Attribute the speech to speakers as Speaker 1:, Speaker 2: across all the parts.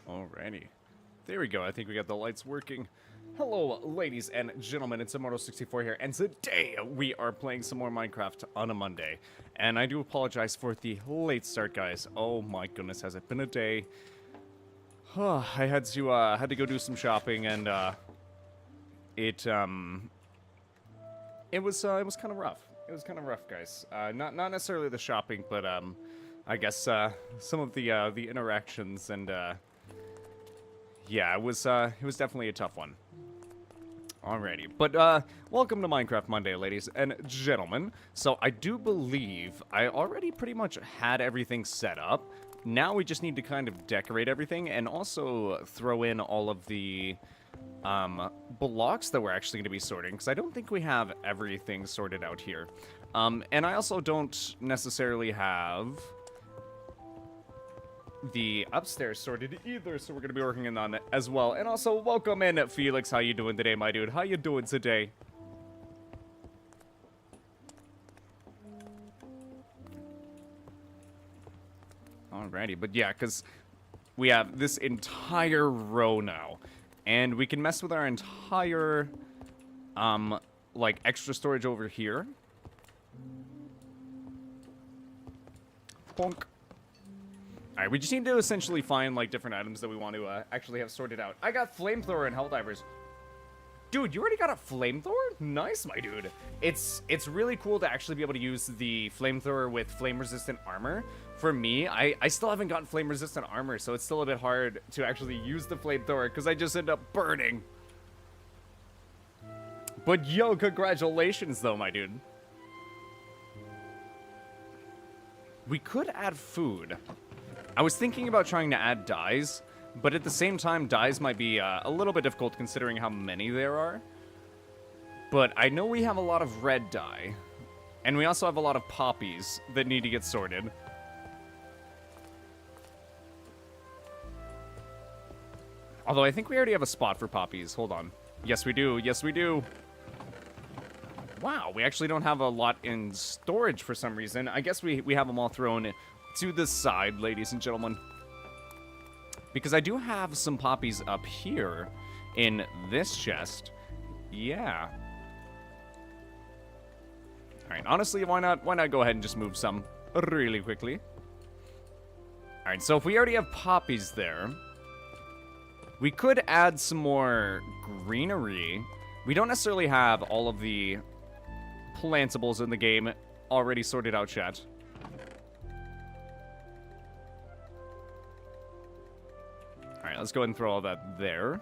Speaker 1: Alrighty. There we go. I think we got the lights working. Hello, ladies and gentlemen. It's Immortal64 here, and today we are playing some more Minecraft on a Monday. And I do apologize for the late start, guys. Oh my goodness, has it been a day? I had to go do some shopping, and it was kind of rough. It was kind of rough, guys. Not necessarily the shopping, but I guess some of the interactions and yeah, it was definitely a tough one. Alrighty, but welcome to Minecraft Monday, ladies and gentlemen. So I do believe I already pretty much had everything set up. Now we just need to kind of decorate everything and also throw in all of the blocks that we're actually going to be sorting, because I don't think we have everything sorted out here. And I also don't necessarily have the upstairs sorted either, so we're going to be working on it as well. And also, welcome in, Felix. How you doing today, my dude? How you doing today? Alrighty, but yeah, because we have this entire row now, and we can mess with our entire, like, extra storage over here. Bonk. Alright, we just need to essentially find, like, different items that we want to actually have sorted out. I got flamethrower and helldivers. Dude, you already got a flamethrower? Nice, my dude. It's really cool to actually be able to use the flamethrower with flame-resistant armor. For me, I still haven't gotten flame-resistant armor, so it's still a bit hard to actually use the flamethrower, because I just end up burning. But yo, congratulations, though, my dude. We could add food. I was thinking about trying to add dyes, but at the same time, dyes might be a little bit difficult considering how many there are. But I know we have a lot of red dye, and we also have a lot of poppies that need to get sorted. Although I think we already have a spot for poppies. Hold on. Yes, we do. Yes, we do. Wow, we actually don't have a lot in storage for some reason. I guess we have them all thrown to the side, ladies and gentlemen. Because I do have some poppies up here in this chest. Yeah. Alright, honestly, why not go ahead and just move some really quickly? Alright, so if we already have poppies there, we could add some more greenery. We don't necessarily have all of the plantables in the game already sorted out, chat. Alright, let's go ahead and throw all that there.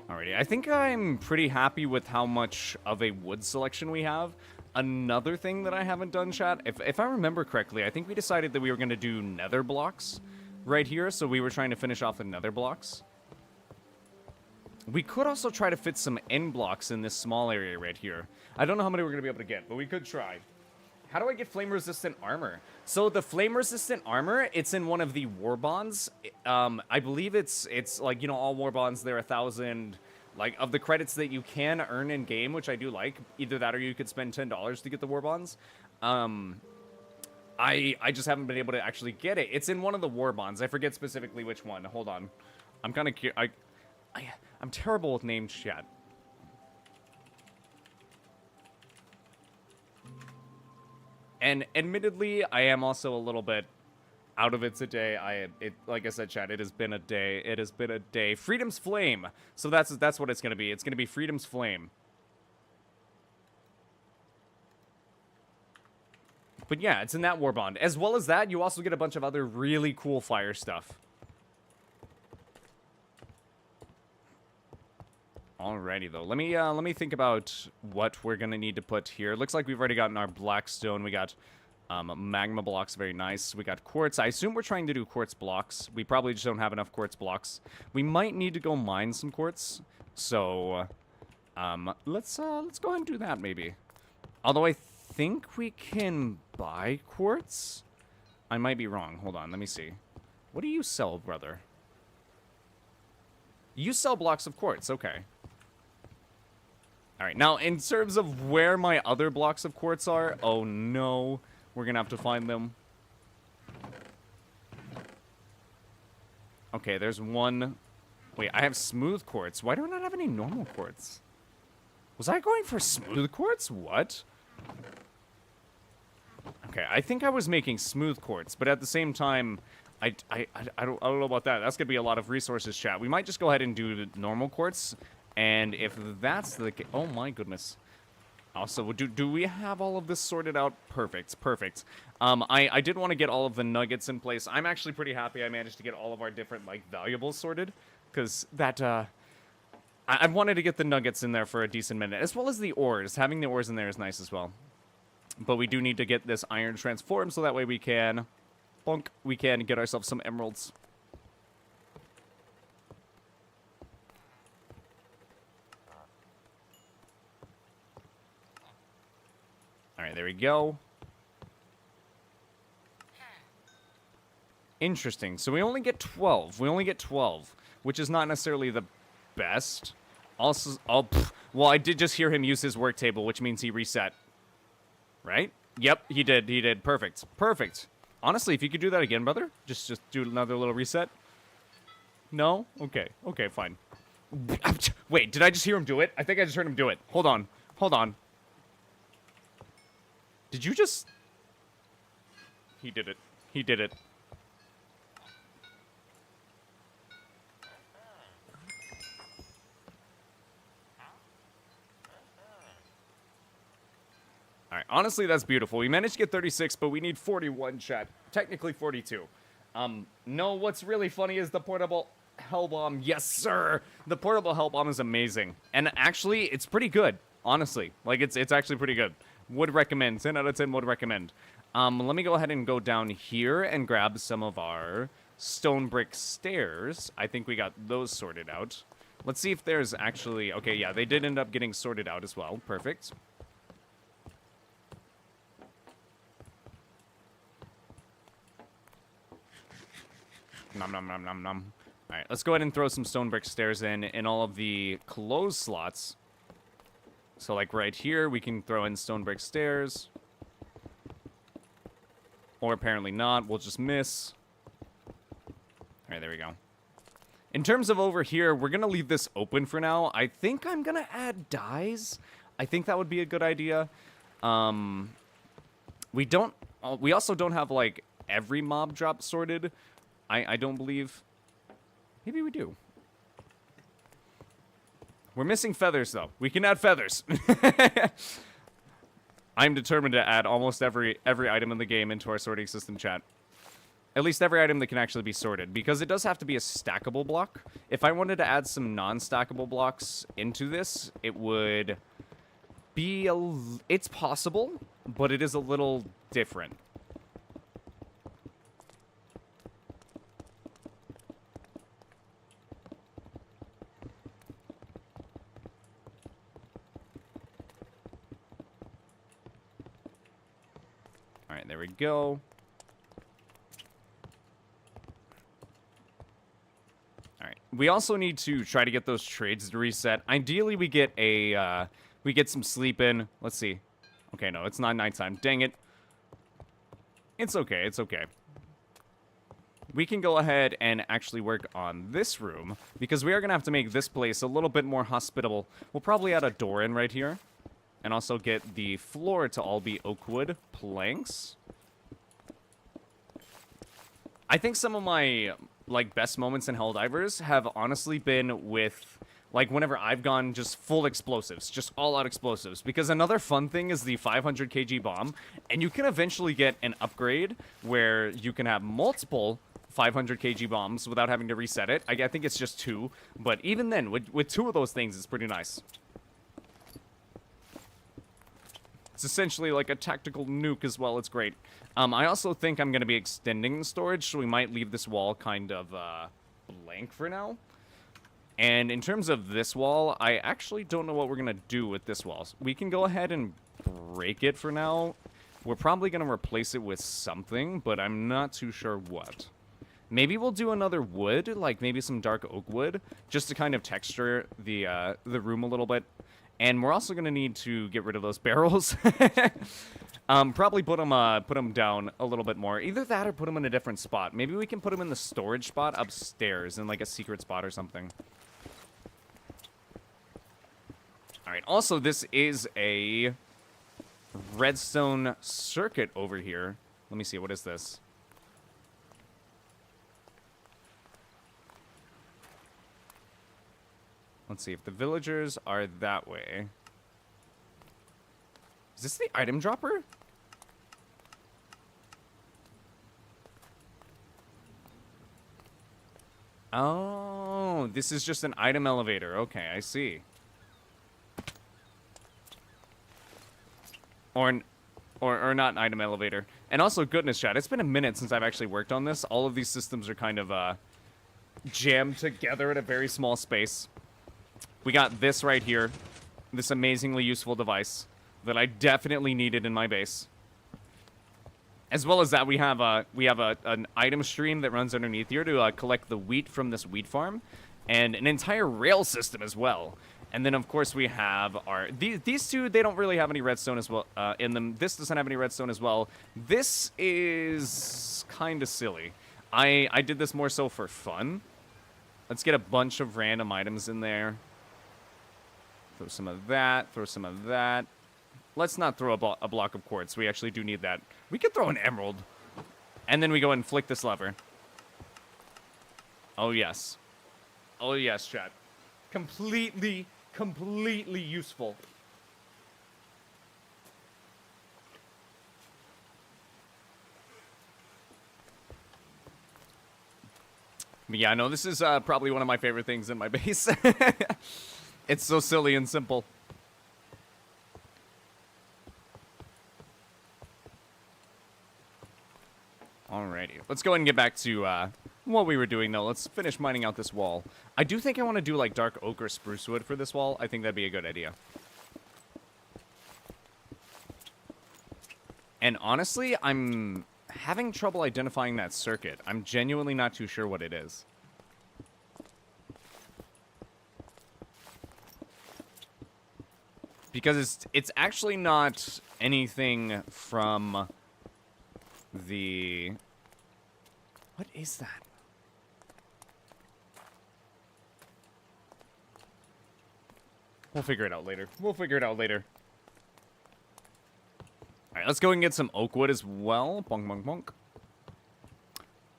Speaker 1: Alrighty, I think I'm pretty happy with how much of a wood selection we have. Another thing that I haven't done, chat, if I remember correctly, I think we decided that we were going to do nether blocks right here, so we were trying to finish off the nether blocks. We could also try to fit some end blocks in this small area right here. I don't know how many we're going to be able to get, but we could try. How do I get flame-resistant armor? So the flame-resistant armor, it's in one of the war bonds. I believe it's like, you know, all war bonds, they're 1,000, like, of the credits that you can earn in-game, which I do like. Either that or you could spend $10 to get the war bonds. I just haven't been able to actually get it. It's in one of the war bonds. I forget specifically which one. Hold on. I'm kind of curious. I'm terrible with names, chat. And admittedly, I am also a little bit out of it today. Like I said, chat, it has been a day. It has been a day. Freedom's Flame. So that's what it's going to be. It's going to be Freedom's Flame. But yeah, it's in that war bond. As well as that, you also get a bunch of other really cool fire stuff. Alrighty, though. Let me think about what we're gonna need to put here. Looks like we've already gotten our black stone. We got magma blocks, very nice. We got quartz. I assume we're trying to do quartz blocks. We probably just don't have enough quartz blocks. We might need to go mine some quartz. So, let's go ahead and do that, maybe. Although I think we can buy quartz. I might be wrong. Hold on, let me see. What do you sell, brother? You sell blocks of quartz, okay. Alright, now in terms of where my other blocks of quartz are, oh no, we're gonna have to find them. Okay, there's one. Wait, I have smooth quartz. Why do I not have any normal quartz? Was I going for smooth quartz? What? Okay, I think I was making smooth quartz, but at the same time, I don't know about that. That's gonna be a lot of resources, chat. We might just go ahead and do the normal quartz, and if that's the case, oh my goodness. Also, do we have all of this sorted out? Perfect, perfect. I did want to get all of the nuggets in place. I'm actually pretty happy I managed to get all of our different, like, valuables sorted. Because that, I wanted to get the nuggets in there for a decent minute. As well as the ores. Having the ores in there is nice as well. But we do need to get this iron transformed so that way we can, bonk, we can get ourselves some emeralds. Alright, there we go. Interesting. So we only get 12. We only get 12, which is not necessarily the best. Also, oh, well, I did just hear him use his work table, which means he reset. Right? Yep, he did. He did. Perfect. Perfect. Honestly, if you could do that again, brother, just do another little reset. No? Okay. Okay, fine. Wait, did I just hear him do it? I think I just heard him do it. Hold on. Hold on. Did you just... He did it. He did it. Alright, honestly, that's beautiful. We managed to get 36, but we need 41, chat. Technically 42. No, what's really funny is the portable hell bomb. Yes, sir! The portable hell bomb is amazing. And actually, it's pretty good. Honestly. Like, it's actually pretty good. Would recommend. 10 out of 10 would recommend. Let me go ahead and go down here and grab some of our stone brick stairs. I think we got those sorted out. Let's see if there's actually... Okay, yeah, they did end up getting sorted out as well. Perfect. Nom nom nom nom nom. Alright, let's go ahead and throw some stone brick stairs in all of the closed slots. So, like, right here, we can throw in stone brick stairs. Or apparently not. We'll just miss. Alright, there we go. In terms of over here, we're going to leave this open for now. I think I'm going to add dyes. I think that would be a good idea. We also don't have, like, every mob drop sorted. I don't believe. Maybe we do. We're missing feathers, though. We can add feathers. I'm determined to add almost every item in the game into our sorting system, chat. At least every item that can actually be sorted, because it does have to be a stackable block. If I wanted to add some non-stackable blocks into this, it would be it's possible, but it is a little different. Alright, there we go. Alright. We also need to try to get those trades to reset. Ideally, we get a, we get some sleep in. Let's see. Okay, no, it's not nighttime. Dang it. It's okay, it's okay. We can go ahead and actually work on this room, because we are going to have to make this place a little bit more hospitable. We'll probably add a door in right here. And also get the floor to all be oak wood planks. I think some of my, like, best moments in Helldivers have honestly been with, like, whenever I've gone just full explosives. Just all-out explosives. Because another fun thing is the 500 kg bomb. And you can eventually get an upgrade where you can have multiple 500 kg bombs without having to reset it. I think it's just 2. But even then, with 2 of those things, it's pretty nice. It's essentially like a tactical nuke as well. It's great. I also think I'm going to be extending the storage, so we might leave this wall kind of blank for now. And in terms of this wall, I actually don't know what we're going to do with this wall. We can go ahead and break it for now. We're probably going to replace it with something, but I'm not too sure what. Maybe we'll do another wood, like maybe some dark oak wood, just to kind of texture the room a little bit. And we're also going to need to get rid of those barrels. Probably put them down a little bit more. Either that or put them in a different spot. Maybe we can put them in the storage spot upstairs in like a secret spot or something. All right. Also, this is a redstone circuit over here. Let me see. What is this? Let's see if the villagers are that way. Is this the item dropper? Oh, this is just an item elevator. Okay, I see. Or not an item elevator. And also, goodness, chat, it's been a minute since I've actually worked on this. All of these systems are kind of jammed together in a very small space. We got this right here, this amazingly useful device that I definitely needed in my base. As well as that, we have an item stream that runs underneath here to collect the wheat from this wheat farm, and an entire rail system as well. And then, of course, we have our these two. They don't really have any redstone as well in them. This doesn't have any redstone as well. This is kind of silly. I did this more so for fun. Let's get a bunch of random items in there. Throw some of that. Throw some of that. Let's not throw a block of quartz. We actually do need that. We could throw an emerald. And then we go and flick this lever. Oh, yes. Oh, yes, chat. Completely useful. But yeah, no, this is probably one of my favorite things in my base. It's so silly and simple. Alrighty. Let's go ahead and get back to what we were doing, though. Let's finish mining out this wall. I do think I want to do, like, dark oak or spruce wood for this wall. I think that'd be a good idea. And honestly, I'm having trouble identifying that circuit. I'm genuinely not too sure what it is. Because it's actually not anything from the... What is that? We'll figure it out later. We'll figure it out later. Alright, let's go and get some oak wood as well. Bonk, bonk, bonk.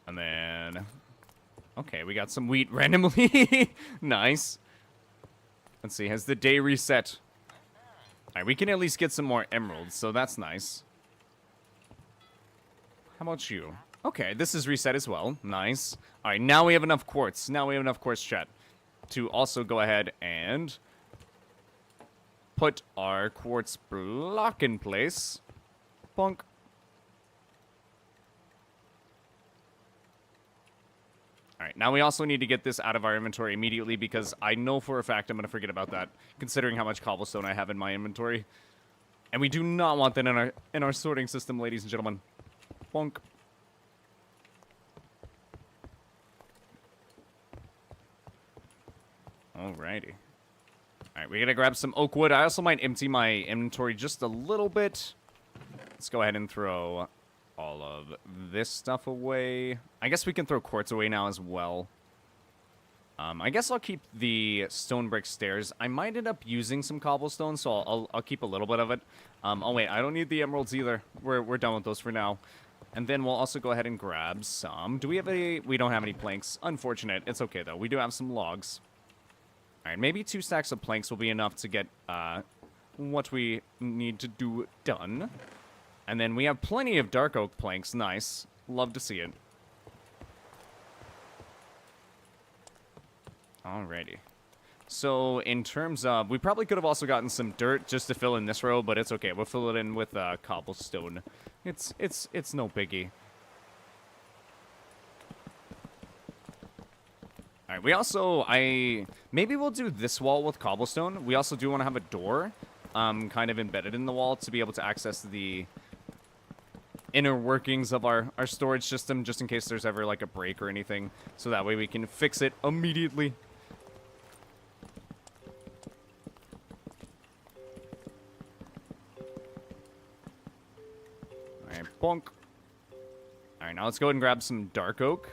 Speaker 1: And then... Okay, we got some wheat randomly. Nice. Let's see, has the day reset? Alright, we can at least get some more emeralds, so that's nice. How about you? Okay, this is reset as well. Nice. Alright, now we have enough quartz. Now we have enough quartz, chat, to also go ahead and put our quartz block in place. Bonk. Alright, now we also need to get this out of our inventory immediately because I know for a fact I'm going to forget about that, considering how much cobblestone I have in my inventory. And we do not want that in our sorting system, ladies and gentlemen. Bonk. Alrighty. Alright, we gotta grab some oak wood. I also might empty my inventory just a little bit. Let's go ahead and throw all of this stuff away. I guess we can throw quartz away now as well. I guess I'll keep the stone brick stairs. I might end up using some cobblestone, so I'll keep a little bit of it. Oh wait, I don't need the emeralds either. We're done with those for now. And then we'll also go ahead and grab some. Do we have any? We don't have any planks. Unfortunate. It's okay though. We do have some logs. All right, maybe 2 stacks of planks will be enough to get what we need to do done. And then we have plenty of dark oak planks. Nice. Love to see it. Alrighty. So in terms of... We probably could have also gotten some dirt just to fill in this row, but it's okay. We'll fill it in with cobblestone. It's no biggie. Alright, we also... Maybe we'll do this wall with cobblestone. We also do want to have a door kind of embedded in the wall to be able to access the inner workings of our storage system, just in case there's ever like a break or anything, so that way we can fix it immediately. Bonk. Alright, now let's go ahead and grab some dark oak.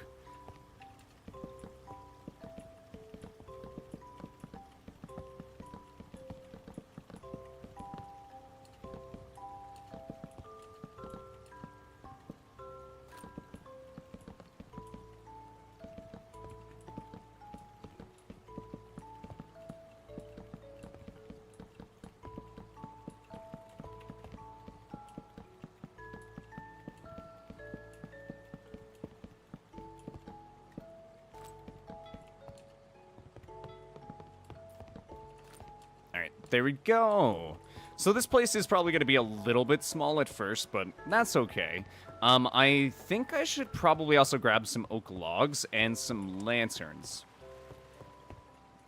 Speaker 1: There we go. So this place is probably going to be a little bit small at first, but that's okay. I think I should probably also grab some oak logs and some lanterns.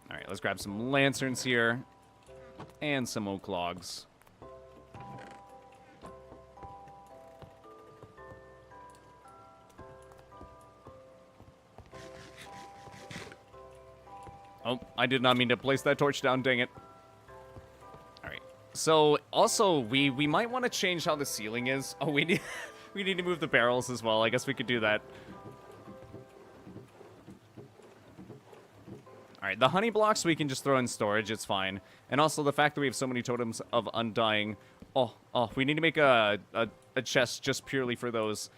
Speaker 1: All right, let's grab some lanterns here and some oak logs. Oh, I did not mean to place that torch down, dang it. So, also, we might want to change how the ceiling is. Oh, we need to move the barrels as well. I guess we could do that. Alright, the honey blocks we can just throw in storage. It's fine. And also, the fact that we have so many totems of undying. Oh, we need to make a chest just purely for those.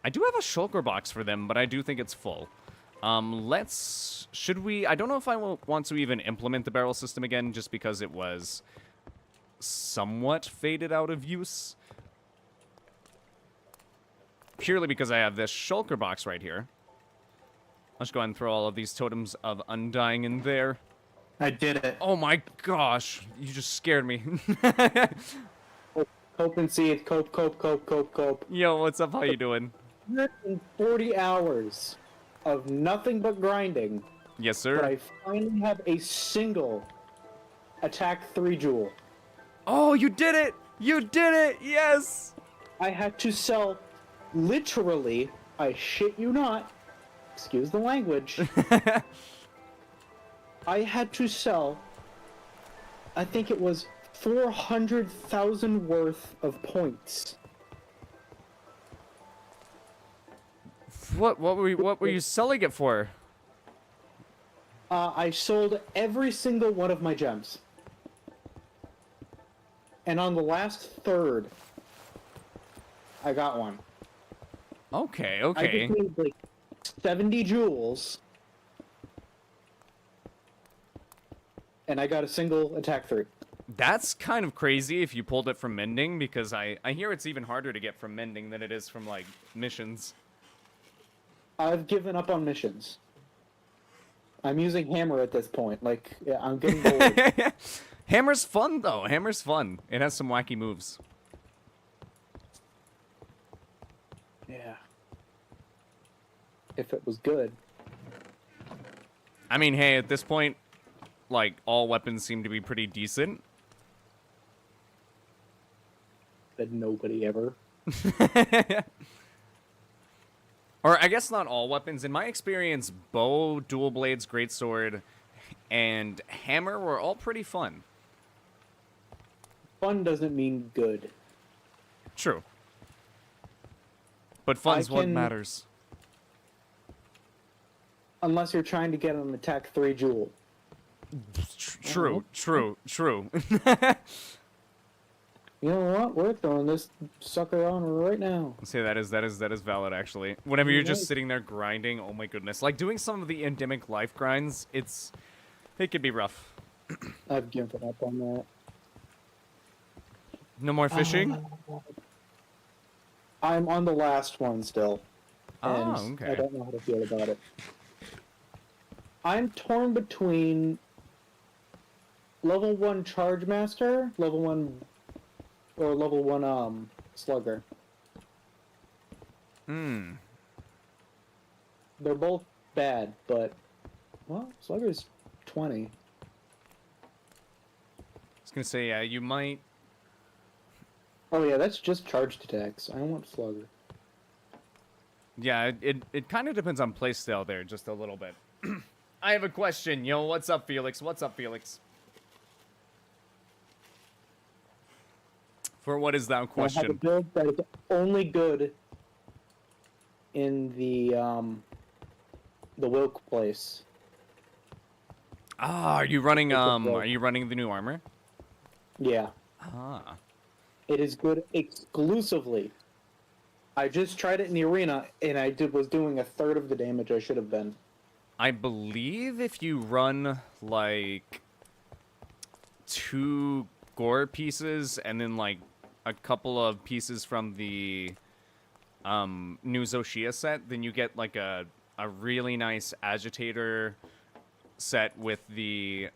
Speaker 1: I do have a shulker box for them, but I do think it's full. Should we, I don't know if I want to even implement the barrel system again, just because it was somewhat faded out of use. Purely because I have this shulker box right here. Let's go ahead and throw all of these totems of undying in there.
Speaker 2: I did it.
Speaker 1: Oh my gosh, you just scared me.
Speaker 2: Cope and seed, cope.
Speaker 1: Yo, what's up, how you doing?
Speaker 2: 140 hours of nothing but grinding.
Speaker 1: Yes, sir.
Speaker 2: But I finally have a single attack 3 jewel.
Speaker 1: Oh, you did it! You did it! Yes!
Speaker 2: I had to sell, literally, I shit you not, excuse the language, I had to sell, I think it was 400,000 worth of points.
Speaker 1: What were you selling it for?
Speaker 2: I sold every single one of my gems. And on the last third, I got one.
Speaker 1: Okay.
Speaker 2: I just made like 70 jewels. And I got a single attack 3.
Speaker 1: That's kind of crazy if you pulled it from mending, because I hear it's even harder to get from mending than it is from, like, missions.
Speaker 2: I've given up on missions. I'm using hammer at this point. Like, yeah, I'm getting bored.
Speaker 1: Hammer's fun, though. Hammer's fun. It has some wacky moves.
Speaker 2: Yeah. If it was good.
Speaker 1: I mean, hey, at this point, like, all weapons seem to be pretty decent.
Speaker 2: That nobody ever.
Speaker 1: Or, I guess not all weapons. In my experience, bow, dual blades, greatsword, and hammer were all pretty fun.
Speaker 2: Fun doesn't mean good.
Speaker 1: True. But fun's what matters.
Speaker 2: Unless you're trying to get an attack 3 jewel.
Speaker 1: True.
Speaker 2: You know what? We're throwing this sucker on right now.
Speaker 1: See, that is valid, actually. Whenever you're just sitting there grinding, oh my goodness. Like, doing some of the endemic life grinds, it could be rough.
Speaker 2: I've given up on that.
Speaker 1: No more fishing?
Speaker 2: I'm on the last one still. And
Speaker 1: okay.
Speaker 2: I don't know how to feel about it. I'm torn between level 1 Charge Master, level 1 Slugger.
Speaker 1: Hmm.
Speaker 2: They're both bad, but well, Slugger's 20.
Speaker 1: I was gonna say, yeah, you might.
Speaker 2: Oh yeah, that's just charged attacks. I don't want Slugger.
Speaker 1: Yeah, it kind of depends on playstyle there, just a little bit. I have a question. Yo, what's up, Felix? What's up, Felix? For what is that
Speaker 2: I have a
Speaker 1: question?
Speaker 2: build that is only good in the Wilk place.
Speaker 1: Ah, are you running the new armor?
Speaker 2: Yeah,
Speaker 1: Ah.
Speaker 2: it is good exclusively. I just tried it in the arena, and was doing a third of the damage I should have been.
Speaker 1: I believe if you run like 2 gore pieces and then like a couple of pieces from the new Zoshia set, then you get like a really nice agitator set with the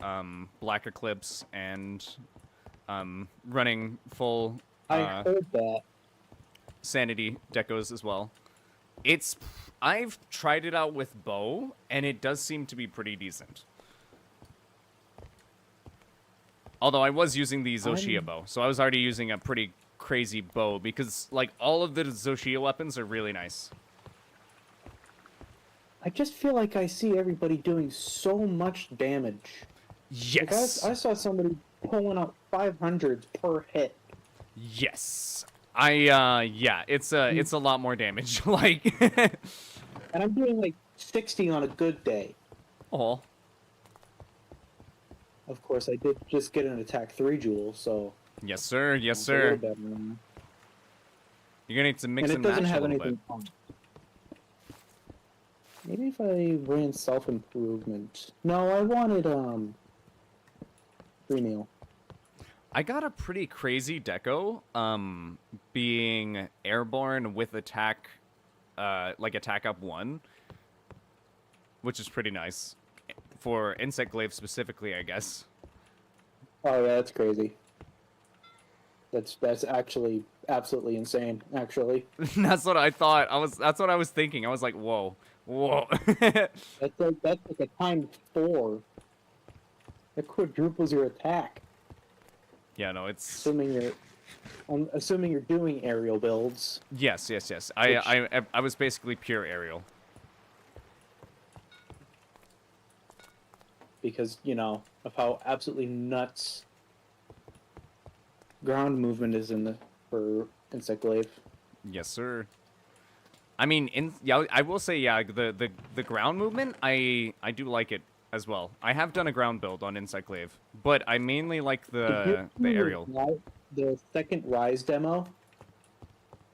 Speaker 1: Black Eclipse and running full
Speaker 2: I heard that.
Speaker 1: sanity decos as well. I've tried it out with bow, and it does seem to be pretty decent. Although I was using the Zoshia bow, so I was already using a pretty crazy bow because like all of the Zoshia weapons are really nice.
Speaker 2: I just feel like I see everybody doing so much damage. Like
Speaker 1: Yes.
Speaker 2: I saw somebody pulling up 500s per hit.
Speaker 1: Yes. Yeah, it's a lot more damage. Like
Speaker 2: And I'm doing like 60 on a good day.
Speaker 1: oh.
Speaker 2: Of course, I did just get an attack 3 jewel, so
Speaker 1: Yes, sir. Yes,
Speaker 2: it's a little
Speaker 1: sir.
Speaker 2: better than
Speaker 1: You're gonna need to mix
Speaker 2: and
Speaker 1: and,
Speaker 2: it doesn't
Speaker 1: match
Speaker 2: have
Speaker 1: a little
Speaker 2: anything
Speaker 1: bit.
Speaker 2: on. Maybe if I ran self-improvement. No, I wanted free meal.
Speaker 1: I got a pretty crazy deco, being airborne with attack, like attack up 1, which is pretty nice for insect glaive specifically, I guess.
Speaker 2: Oh yeah, that's crazy. That's actually absolutely insane. Actually,
Speaker 1: That's what I thought. That's what I was thinking. I was like, whoa, whoa.
Speaker 2: that's like a times 4. That quadruples your attack.
Speaker 1: Yeah, no, it's
Speaker 2: I'm assuming you're doing aerial builds.
Speaker 1: yes. I was basically pure aerial.
Speaker 2: Because, of how absolutely nuts ground movement is for Insect Glaive.
Speaker 1: Yes, sir. I mean, I will say, yeah, the ground movement, I do like it as well. I have done a ground build on Insect Glaive, but I mainly like the aerial.
Speaker 2: The second Rise demo?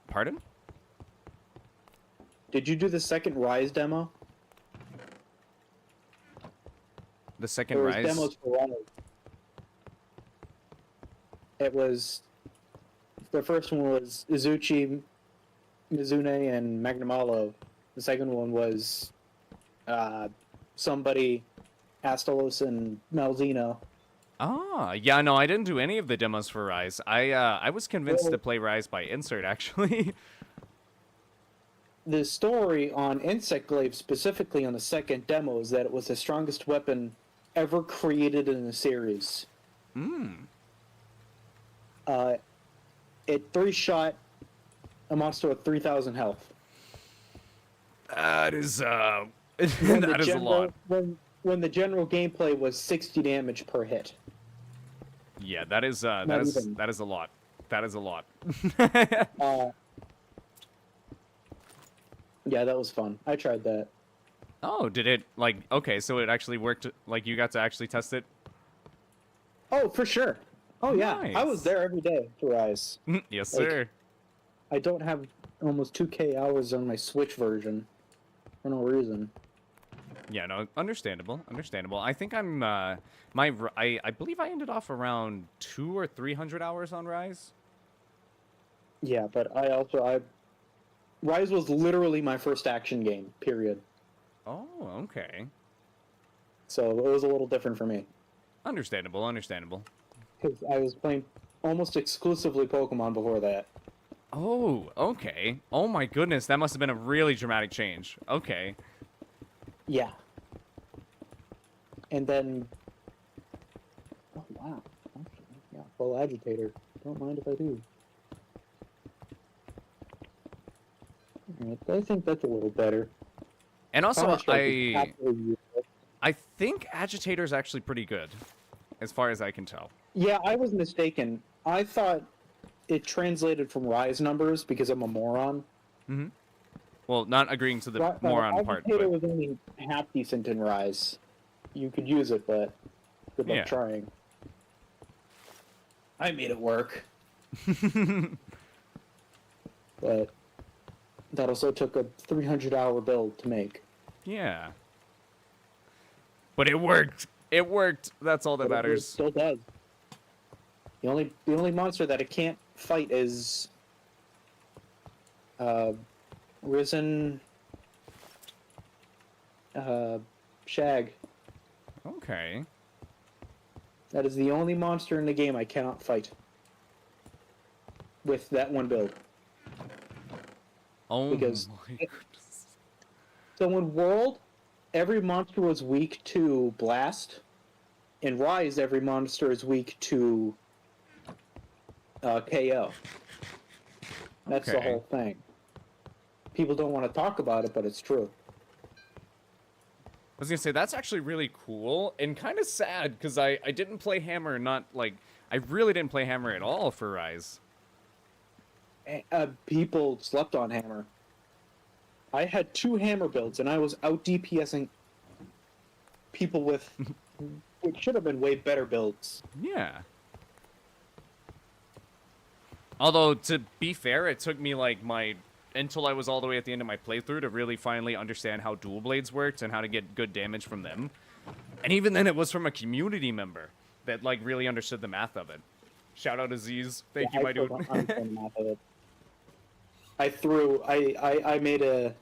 Speaker 1: Pardon?
Speaker 2: Did you do the second Rise demo?
Speaker 1: The second
Speaker 2: There was
Speaker 1: rise?
Speaker 2: demos for runners. It was... The first one was Izuchi, Mizune, and Magnamalo. The second one was somebody, Astalos, and Malzino.
Speaker 1: Ah, yeah, no, I didn't do any of the demos for Rise. I was convinced to play Rise by insert, actually.
Speaker 2: The story on Insect Glaive, specifically on the second demo, is that it was the strongest weapon ever created in the series. It 3-shot a monster with 3,000 health.
Speaker 1: That is, that
Speaker 2: When
Speaker 1: is a lot.
Speaker 2: When the general gameplay was 60 damage per hit.
Speaker 1: Yeah, that is a lot. That is a lot.
Speaker 2: Yeah, that was fun. I tried that.
Speaker 1: Oh, did it, like, okay, so it actually worked, like, you got to actually test it?
Speaker 2: Oh, for sure. Oh, yeah. I
Speaker 1: Nice.
Speaker 2: was there every day to Rise.
Speaker 1: Yes,
Speaker 2: Like,
Speaker 1: sir.
Speaker 2: I don't have almost 2K hours on my Switch version. For no reason.
Speaker 1: Yeah, no, understandable, understandable. I think I'm, I believe I ended off around 200 or 300 hours on Rise.
Speaker 2: Yeah, but Rise was literally my first action game, period.
Speaker 1: Oh, okay.
Speaker 2: So it was a little different for me.
Speaker 1: Understandable, understandable.
Speaker 2: Because I was playing almost exclusively Pokemon before that.
Speaker 1: Oh, okay. Oh my goodness, that must have been a really dramatic change. Okay.
Speaker 2: Yeah. And then... Oh, wow. Actually, yeah, full agitator. Don't mind if I do. Alright, I think that's a little better.
Speaker 1: And also,
Speaker 2: Counter-Strike is absolutely useless.
Speaker 1: I think Agitator's actually pretty good, as far as I can tell.
Speaker 2: Yeah, I was mistaken. I thought it translated from Rise numbers because I'm a moron.
Speaker 1: Mm-hmm. Well, not agreeing to the moron part,
Speaker 2: Agitator
Speaker 1: but
Speaker 2: was only half decent in Rise. You could use it, but good luck
Speaker 1: yeah.
Speaker 2: trying. I made it work. But that also took a 300-hour build to make.
Speaker 1: Yeah. But it worked. It worked. That's all that
Speaker 2: But it
Speaker 1: matters.
Speaker 2: still does. The only monster that it can't fight is Risen Shag.
Speaker 1: Okay.
Speaker 2: That is the only monster in the game I cannot fight with that one build.
Speaker 1: Oh
Speaker 2: Because
Speaker 1: my goodness.
Speaker 2: so in World, every monster was weak to Blast. In Rise, every monster is weak to KO. That's the
Speaker 1: Okay.
Speaker 2: whole thing. People don't want to talk about it, but it's true.
Speaker 1: I was gonna say, that's actually really cool and kind of sad, because I didn't play Hammer, I really didn't play Hammer at all for Rise.
Speaker 2: People slept on Hammer. I had 2 Hammer builds, and I was out DPSing people with what should have been way better builds.
Speaker 1: Yeah. Although, to be fair, it took me, until I was all the way at the end of my playthrough to really finally understand how dual blades worked and how to get good damage from them. And even then, it was from a community member that, really understood the math of it. Shout out Aziz. Thank you, my dude.
Speaker 2: I made a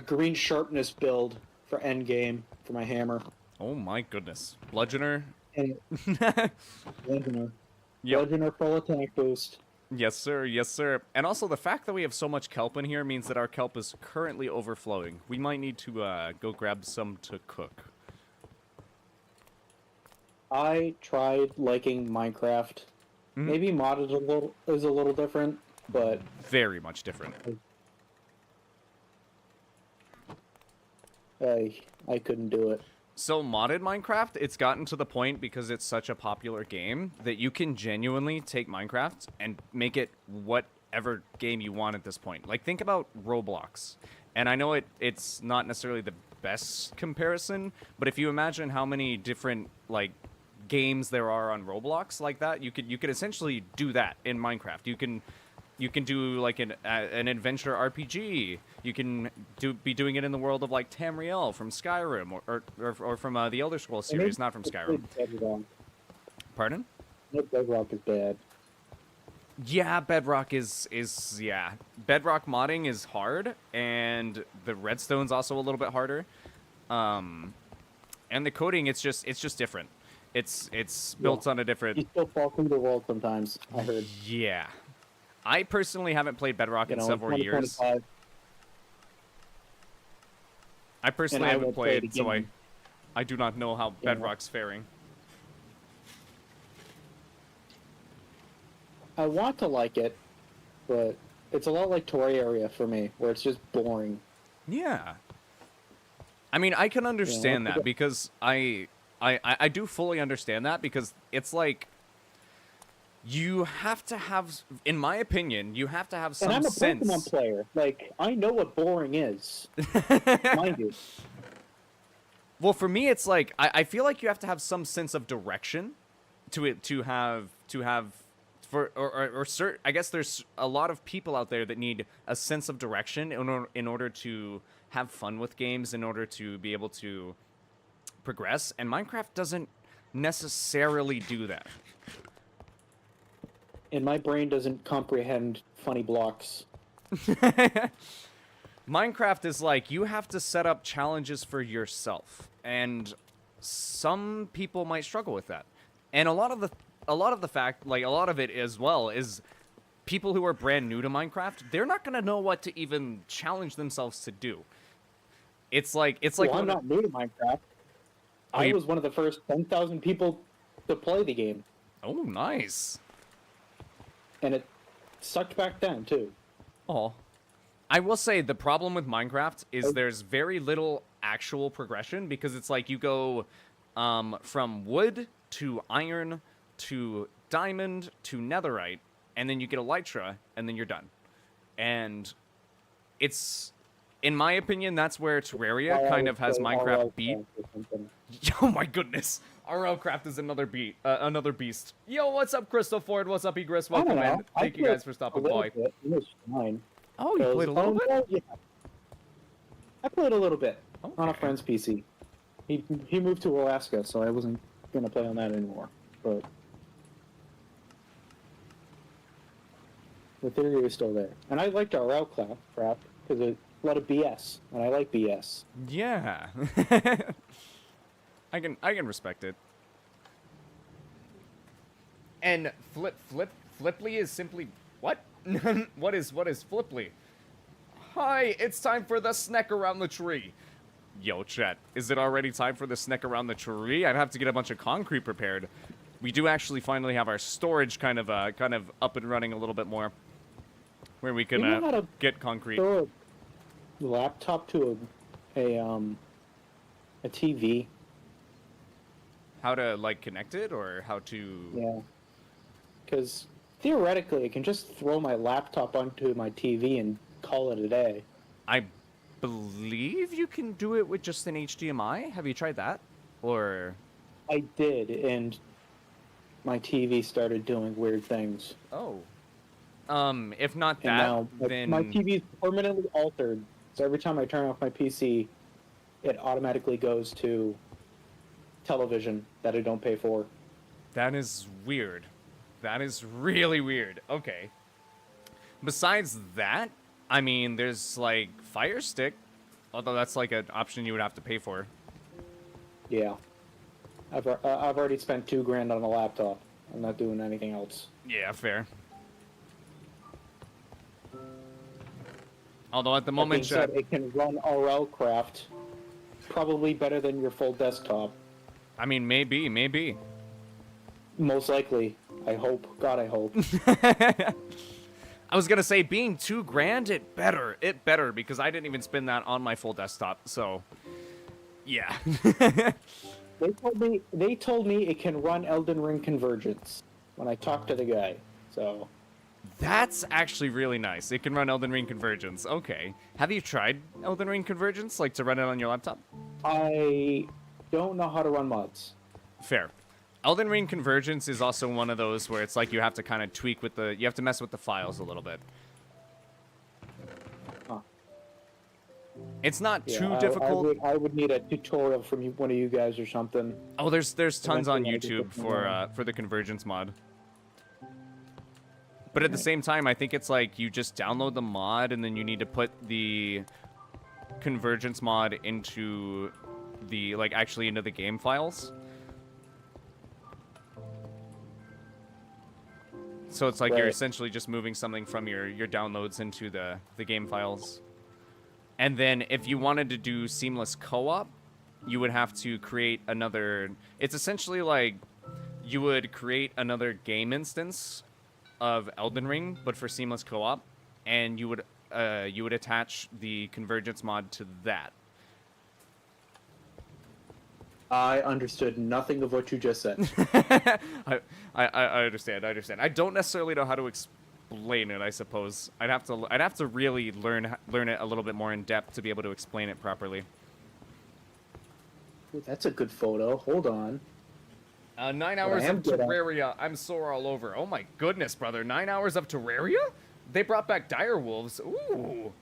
Speaker 2: green sharpness build for endgame for my hammer.
Speaker 1: Oh my goodness. Bludgeoner?
Speaker 2: And Bludgeoner.
Speaker 1: Yep.
Speaker 2: Bludgeoner full attack boost.
Speaker 1: Yes, sir. Yes, sir. And also, the fact that we have so much kelp in here means that our kelp is currently overflowing. We might need to go grab some to cook.
Speaker 2: I tried liking Minecraft. Maybe modded is a little different, but
Speaker 1: Very much different.
Speaker 2: I couldn't do it.
Speaker 1: So, modded Minecraft, it's gotten to the point, because it's such a popular game, that you can genuinely take Minecraft and make it whatever game you want at this point. Think about Roblox. And I know it's not necessarily the best comparison, but if you imagine how many different, games there are on Roblox like that, you could essentially do that in Minecraft. You can do an adventure RPG. You can be doing it in the world of Tamriel from Skyrim or from the Elder Scrolls series, not from Skyrim. Pardon?
Speaker 2: Bedrock is bad.
Speaker 1: Yeah, Bedrock is yeah. Bedrock modding is hard, and the redstone's also a little bit harder. And the coding, it's just different. It's built on a different.
Speaker 2: You still fall through the world sometimes, I heard.
Speaker 1: Yeah. I personally haven't played Bedrock in several years. I personally haven't played, so I do not know how Bedrock's faring.
Speaker 2: I want to like it, but it's a lot like Terraria for me, where it's just boring.
Speaker 1: Yeah. I mean, I can understand that, because I do fully understand that, because it's you have to have, in my opinion, you have to have some sense.
Speaker 2: And I'm a Pokemon player. I know what boring is. Mind you.
Speaker 1: Well, for me, it's I feel like you have to have some sense of direction to have I guess there's a lot of people out there that need a sense of direction in order to have fun with games, in order to be able to progress, and Minecraft doesn't necessarily do that.
Speaker 2: And my brain doesn't comprehend funny blocks.
Speaker 1: Minecraft is you have to set up challenges for yourself, and some people might struggle with that. And a lot of it as well is people who are brand new to Minecraft. They're not gonna know what to even challenge themselves to do. It's like
Speaker 2: I'm not new to Minecraft. I was one of the first 10,000 people to play the game.
Speaker 1: Oh, nice.
Speaker 2: And it sucked back then, too.
Speaker 1: Oh. I will say, the problem with Minecraft is there's very little actual progression, because it's you go from wood to iron to diamond to netherite, and then you get elytra, and then you're done. And it's, in my opinion, that's where Terraria kind of has Minecraft beat. Oh my goodness, RLcraft is another beast. Yo, what's up, Crystal Ford? What's up, Egress? Welcome in. Thank you guys for stopping by.
Speaker 2: It was fine.
Speaker 1: Oh, you played a little bit?
Speaker 2: Yeah. I played a little bit on a
Speaker 1: Okay.
Speaker 2: friend's PC. He moved to Alaska, so I wasn't gonna play on that anymore. But the theory is still there, and I liked our RLcraft because it's a lot of BS, and I like BS.
Speaker 1: Yeah. I can respect it. And Fliply is simply what? what is Fliply? Hi, it's time for the snack around the tree. Yo, chat, is it already time for the snack around the tree? I'd have to get a bunch of concrete prepared. We do actually finally have our storage kind of up and running a little bit more, where we can
Speaker 2: You know how to
Speaker 1: get concrete.
Speaker 2: Throw a laptop to a TV.
Speaker 1: How to like connect it, or how to?
Speaker 2: Yeah. Because theoretically, I can just throw my laptop onto my TV and call it a day.
Speaker 1: I believe you can do it with just an HDMI. Have you tried that? Or
Speaker 2: I did, and my TV started doing weird things.
Speaker 1: oh, if not
Speaker 2: And
Speaker 1: that,
Speaker 2: now
Speaker 1: then
Speaker 2: my TV is permanently altered. So every time I turn off my PC, it automatically goes to television that I don't pay for.
Speaker 1: that is weird. That is really weird. Okay. Besides that, I mean, there's like Fire Stick, although that's like an option you would have to pay for.
Speaker 2: Yeah. I've already spent $2,000 on a laptop. I'm not doing anything else.
Speaker 1: Yeah, fair. Although at the
Speaker 2: That
Speaker 1: moment,
Speaker 2: being said, it can run RLcraft probably better than your full desktop.
Speaker 1: I mean, maybe.
Speaker 2: Most likely. I hope. God, I hope.
Speaker 1: I was gonna say, being $2,000, it better, because I didn't even spend that on my full desktop. So, yeah.
Speaker 2: They told me it can run Elden Ring Convergence when I talked to the guy. So
Speaker 1: That's actually really nice. It can run Elden Ring Convergence. Okay. Have you tried Elden Ring Convergence, like to run it on your laptop?
Speaker 2: I don't know how to run mods.
Speaker 1: Fair. Elden Ring Convergence is also one of those where it's like you have to kind of tweak with you have to mess with the files a little bit.
Speaker 2: Huh.
Speaker 1: It's not
Speaker 2: Yeah,
Speaker 1: too difficult.
Speaker 2: I would need a tutorial from one of you guys or something.
Speaker 1: Oh, there's tons on
Speaker 2: Eventually,
Speaker 1: YouTube for the Convergence mod. But at the same time, I think it's like you just download the mod and then you need to put the Convergence mod into the actually into the game files. So it's like you're
Speaker 2: Right.
Speaker 1: essentially just moving something from your downloads into the game files. And then if you wanted to do seamless co-op, you would have to create another... It's essentially like you would create another game instance of Elden Ring, but for seamless co-op, and you would attach the Convergence mod to that.
Speaker 2: I understood nothing of what you just said.
Speaker 1: I understand. I don't necessarily know how to explain it. I suppose I'd have to really learn it a little bit more in depth to be able to explain it properly.
Speaker 2: Ooh, that's a good photo. Hold on.
Speaker 1: 9 hours
Speaker 2: am
Speaker 1: of
Speaker 2: good at-
Speaker 1: Terraria. I'm sore all over. Oh my goodness, brother! 9 hours of Terraria? They brought back direwolves. Ooh,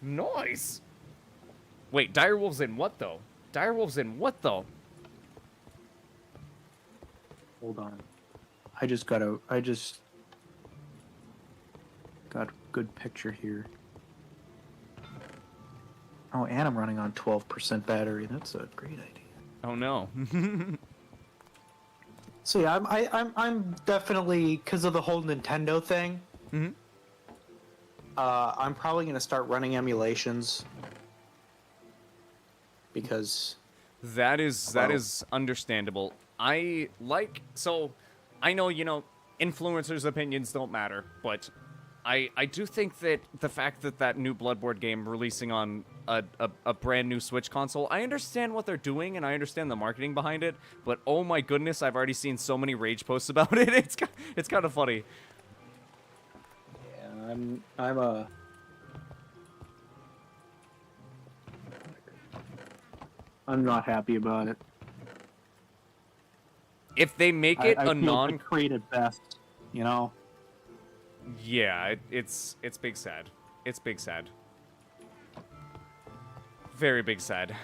Speaker 1: nice. Wait, direwolves in what though? Direwolves in what though?
Speaker 2: Hold on. I just got a good picture here. Oh, and I'm running on 12% battery. That's a great idea.
Speaker 1: Oh no.
Speaker 2: So yeah, I'm definitely, because of the whole Nintendo thing.
Speaker 1: Mm-hmm.
Speaker 2: I'm probably gonna start running emulations because
Speaker 1: That is understandable. I know, influencers' opinions don't matter, but I do think that the fact that that new Bloodborne game releasing on a brand new Switch console, I understand what they're doing and I understand the marketing behind it, but oh my goodness, I've already seen so many rage posts about it. It's kind of funny.
Speaker 2: Yeah, I'm a. I'm not happy about it.
Speaker 1: If they make it
Speaker 2: I
Speaker 1: a
Speaker 2: feel
Speaker 1: non,
Speaker 2: they created best, you know.
Speaker 1: yeah, it's big sad. It's big sad. Very big sad.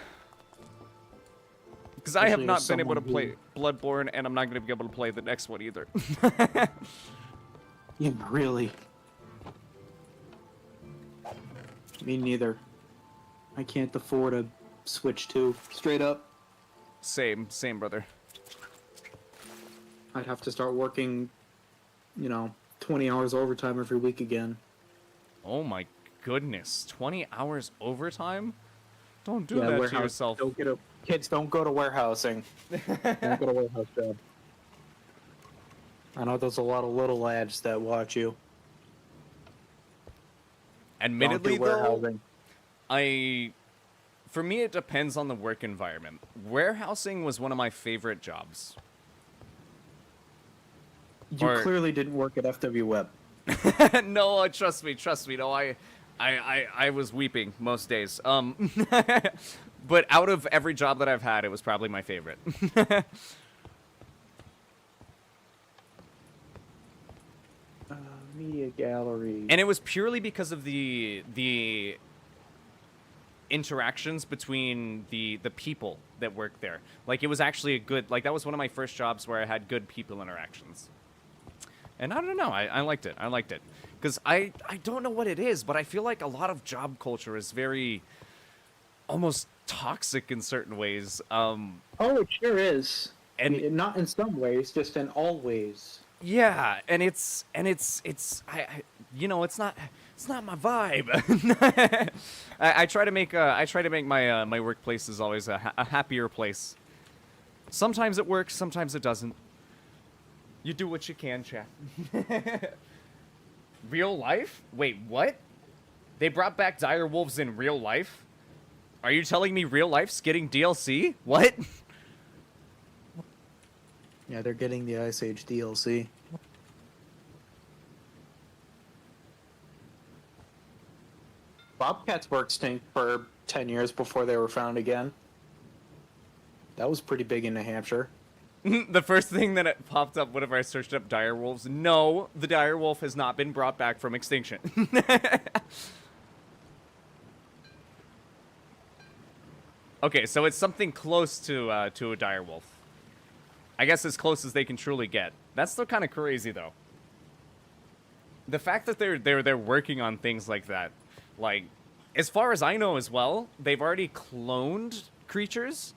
Speaker 1: Because I have
Speaker 2: Especially
Speaker 1: not
Speaker 2: as
Speaker 1: been able to
Speaker 2: someone
Speaker 1: play Bloodborne, and I'm not going to be able to play the next one either.
Speaker 2: Yeah, really. Me neither. I can't afford a Switch 2. Straight up.
Speaker 1: Same, brother.
Speaker 2: I'd have to start working, 20 hours overtime every week again.
Speaker 1: Oh my goodness, 20 hours overtime? Don't do
Speaker 2: Yeah,
Speaker 1: that to
Speaker 2: warehouse.
Speaker 1: yourself.
Speaker 2: Kids, don't go to warehousing. Don't go to warehouse job. I know there's a lot of little lads that watch you.
Speaker 1: Admittedly,
Speaker 2: Don't do
Speaker 1: though,
Speaker 2: warehousing.
Speaker 1: for me, it depends on the work environment. Warehousing was one of my favorite jobs.
Speaker 2: You clearly didn't work at FW Web.
Speaker 1: No, trust me. No, I was weeping most days. But out of every job that I've had, it was probably my favorite.
Speaker 2: Media gallery.
Speaker 1: And it was purely because of the interactions between the people that worked there. Like, it was actually a good, like, that was one of my first jobs where I had good people interactions. And I don't know, I liked it. Because I don't know what it is, but I feel like a lot of job culture is very almost toxic in certain ways.
Speaker 2: Oh, it sure is.
Speaker 1: And
Speaker 2: Not in some ways, just in all ways.
Speaker 1: yeah, and it's it's not my vibe. I try to make my my workplace is always a happier place. Sometimes it works, sometimes it doesn't. You do what you can, chat. Real life? Wait, what? They brought back dire wolves in real life? Are you telling me real life's getting DLC? What?
Speaker 2: Yeah, they're getting the Ice Age DLC. Bobcats were extinct for 10 years before they were found again. That was pretty big in New Hampshire.
Speaker 1: The first thing that it popped up whenever I searched up dire wolves, no, the dire wolf has not been brought back from extinction. Okay, so it's something close to a dire wolf. I guess as close as they can truly get. That's still kind of crazy, though. The fact that they're working on things like that, like, as far as I know as well, they've already cloned creatures.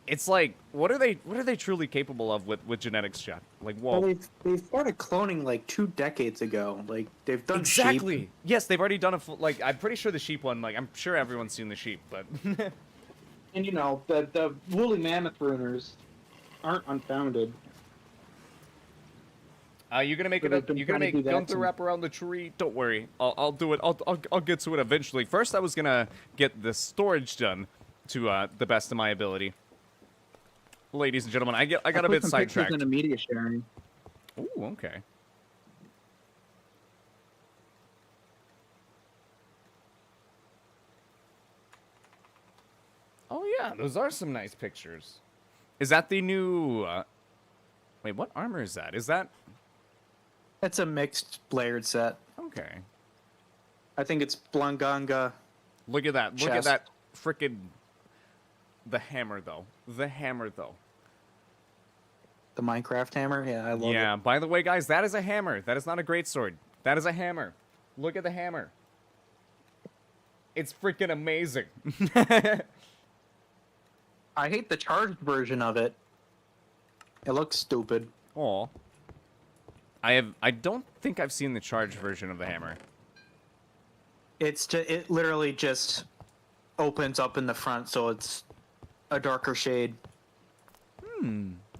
Speaker 1: It's like, what are they truly capable of with genetics, chat? Like, whoa.
Speaker 2: Well, they started cloning like 2 decades ago. Like, they've done
Speaker 1: Exactly.
Speaker 2: sheep.
Speaker 1: Yes, they've already done a full, like, I'm pretty sure the sheep one, like, I'm sure everyone's seen the sheep, but
Speaker 2: And the woolly mammoth runers aren't unfounded.
Speaker 1: you're gonna make
Speaker 2: So
Speaker 1: it
Speaker 2: they've
Speaker 1: up.
Speaker 2: been
Speaker 1: You're gonna
Speaker 2: trying to
Speaker 1: make
Speaker 2: do that
Speaker 1: Gunther
Speaker 2: since-
Speaker 1: wrap around the tree. Don't worry, I'll do it. I'll get to it eventually. First, I was gonna get the storage done to the best of my ability. Ladies and gentlemen, I got a bit sidetracked.
Speaker 2: In a media sharing.
Speaker 1: Ooh, okay. Oh yeah, those are some nice pictures. Is that the new? Wait, what armor is that? Is that
Speaker 2: It's a mixed layered set.
Speaker 1: okay?
Speaker 2: I think it's Blanganga.
Speaker 1: Look at that! Look at
Speaker 2: Chest.
Speaker 1: that! Frickin' the hammer though. The hammer though.
Speaker 2: The Minecraft hammer. Yeah, I love
Speaker 1: Yeah.
Speaker 2: it.
Speaker 1: By the way, guys, that is a hammer. That is not a great sword. That is a hammer. Look at the hammer. It's freaking amazing.
Speaker 2: I hate the charged version of it. It looks stupid.
Speaker 1: Aw. I don't think I've seen the charged version of the hammer.
Speaker 2: It literally just opens up in the front, so it's a darker shade.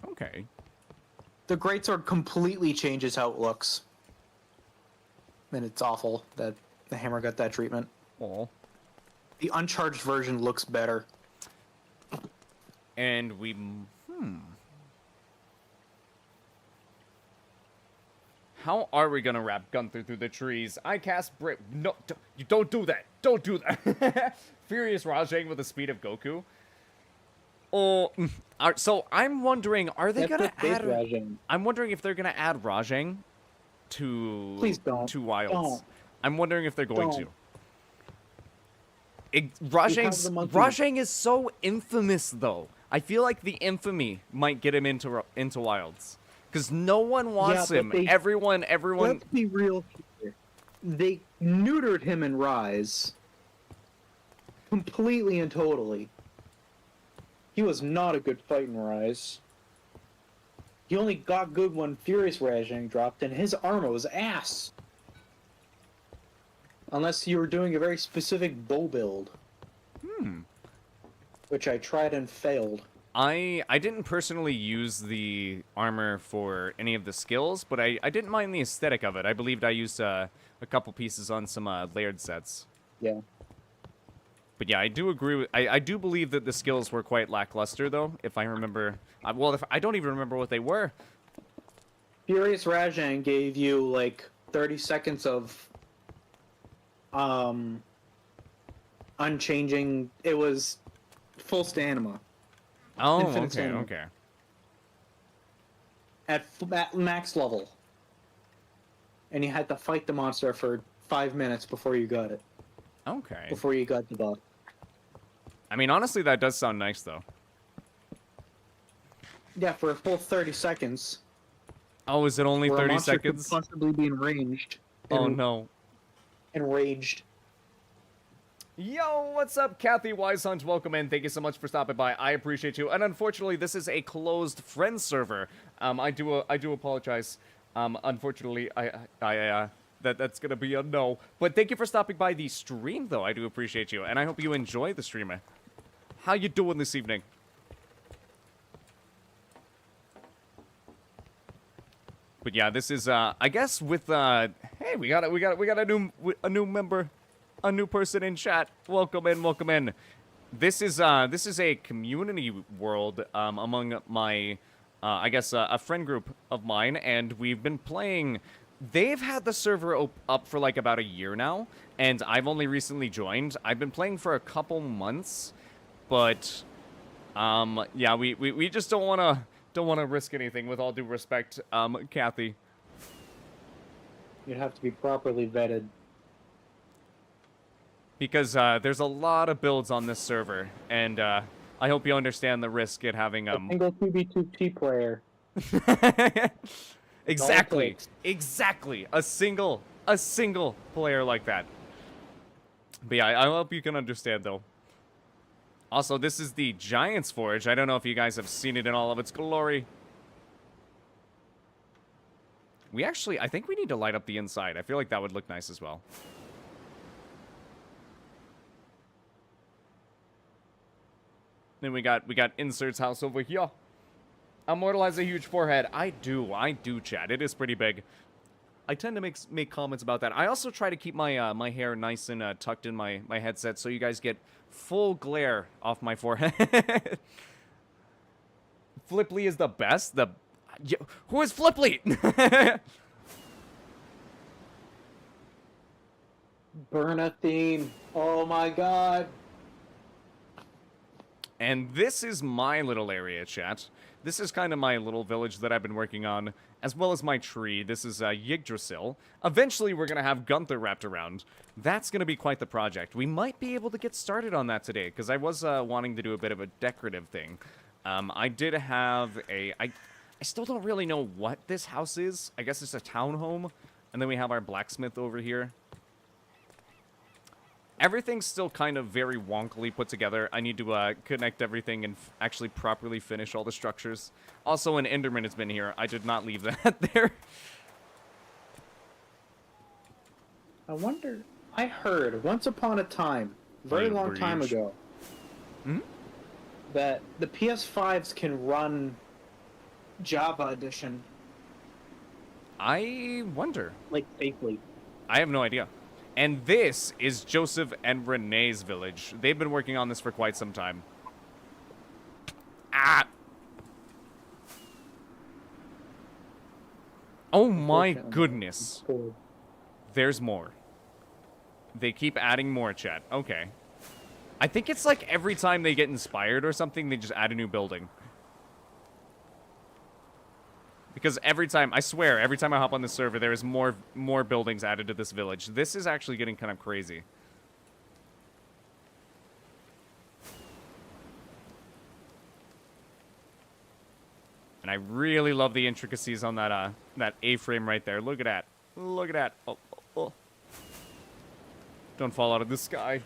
Speaker 1: Okay.
Speaker 2: The greatsword completely changes how it looks. and it's awful that the hammer got that treatment.
Speaker 1: Oh.
Speaker 2: The uncharged version looks better.
Speaker 1: And we... How are we gonna wrap Gunther through the trees? I cast Brit. No, you don't do that. Don't do that. Furious Rajang with the speed of Goku. Oh, so I'm wondering, are they gonna add?
Speaker 2: Rajang.
Speaker 1: I'm wondering if they're gonna add Rajang to
Speaker 2: Please don't.
Speaker 1: to Wilds.
Speaker 2: Don't.
Speaker 1: I'm wondering if they're going
Speaker 2: Don't.
Speaker 1: to. Rajang is so infamous, though. I feel like the infamy might get him into Wilds. Because no one wants him. Everyone.
Speaker 2: Let's be real here. They neutered him in Rise. Completely and totally. He was not a good fight in Rise. He only got good when Furious Rajang dropped, and his armor was ass. Unless you were doing a very specific bow build. Which I tried and failed.
Speaker 1: I didn't personally use the armor for any of the skills, but I didn't mind the aesthetic of it. I believed I used a couple pieces on some layered sets.
Speaker 2: Yeah.
Speaker 1: But yeah, I do agree with... I do believe that the skills were quite lackluster, though, if I remember... well, I don't even remember what they were.
Speaker 2: Furious Rajang gave you, like, 30 seconds of... unchanging... It was full stamina.
Speaker 1: Oh,
Speaker 2: Infinite
Speaker 1: okay,
Speaker 2: stamina.
Speaker 1: okay.
Speaker 2: At max level. And you had to fight the monster for 5 minutes before you got it.
Speaker 1: Okay.
Speaker 2: Before you got the buff.
Speaker 1: I mean, honestly, that does sound nice, though.
Speaker 2: Yeah, for a full 30 seconds.
Speaker 1: Oh, is it only
Speaker 2: where
Speaker 1: 30
Speaker 2: a monster
Speaker 1: seconds?
Speaker 2: could possibly be enraged.
Speaker 1: Oh, no.
Speaker 2: Enraged.
Speaker 1: Yo, what's up, Kathy Wisehunt? Welcome in. Thank you so much for stopping by. I appreciate you. And unfortunately, this is a closed friend server. I do apologize. Unfortunately, that's gonna be a no. But thank you for stopping by the stream, though. I do appreciate you, and I hope you enjoy the stream. How you doing this evening? But yeah, this is I guess with hey, we got a new member. A new person in chat. Welcome in, welcome in. This is a community world among my, I guess a friend group of mine, and we've been playing. They've had the server up for like about a year now, and I've only recently joined. I've been playing for a couple months, but yeah, we just don't wanna risk anything. With all due respect, Kathy.
Speaker 2: You'd have to be properly vetted.
Speaker 1: Because there's a lot of builds on this server, and I hope you understand the risk at having
Speaker 2: A single 2v2T player.
Speaker 1: Exactly, exactly. A single player like that. But yeah, I hope you can understand, though. Also, this is the Giant's Forge. I don't know if you guys have seen it in all of its glory. I think we need to light up the inside. I feel like that would look nice as well. Then we got Insert's house over here. Immortalize a huge forehead. I do, chat. It is pretty big. I tend to make comments about that. I also try to keep my my hair nice and tucked in my headset, so you guys get full glare off my forehead. Flipply is the best. Who is Flipply?
Speaker 2: Burn a theme. Oh my god.
Speaker 1: And this is my little area, chat. This is kind of my little village that I've been working on, as well as my tree. This is Yggdrasil. Eventually, we're going to have Gunther wrapped around. That's going to be quite the project. We might be able to get started on that today, because I was wanting to do a bit of a decorative thing. I did have I still don't really know what this house is. I guess it's a townhome. And then we have our blacksmith over here. Everything's still kind of very wonkily put together. I need to connect everything and actually properly finish all the structures. Also, an Enderman has been here. I did not leave that there.
Speaker 2: I wonder... I heard, once upon a time, very long time ago, that the PS5s can run Java Edition.
Speaker 1: I wonder.
Speaker 2: Like, safely.
Speaker 1: I have no idea. And this is Joseph and Renee's village. They've been working on this for quite some time. Ah! Oh my goodness. There's more. They keep adding more, chat. Okay. I think it's like every time they get inspired or something, they just add a new building. Because every time, I swear, every time I hop on this server, there is more buildings added to this village. This is actually getting kind of crazy. And I really love the intricacies on that that A-frame right there. Look at that. Look at that. Oh, oh, oh. Don't fall out of the sky.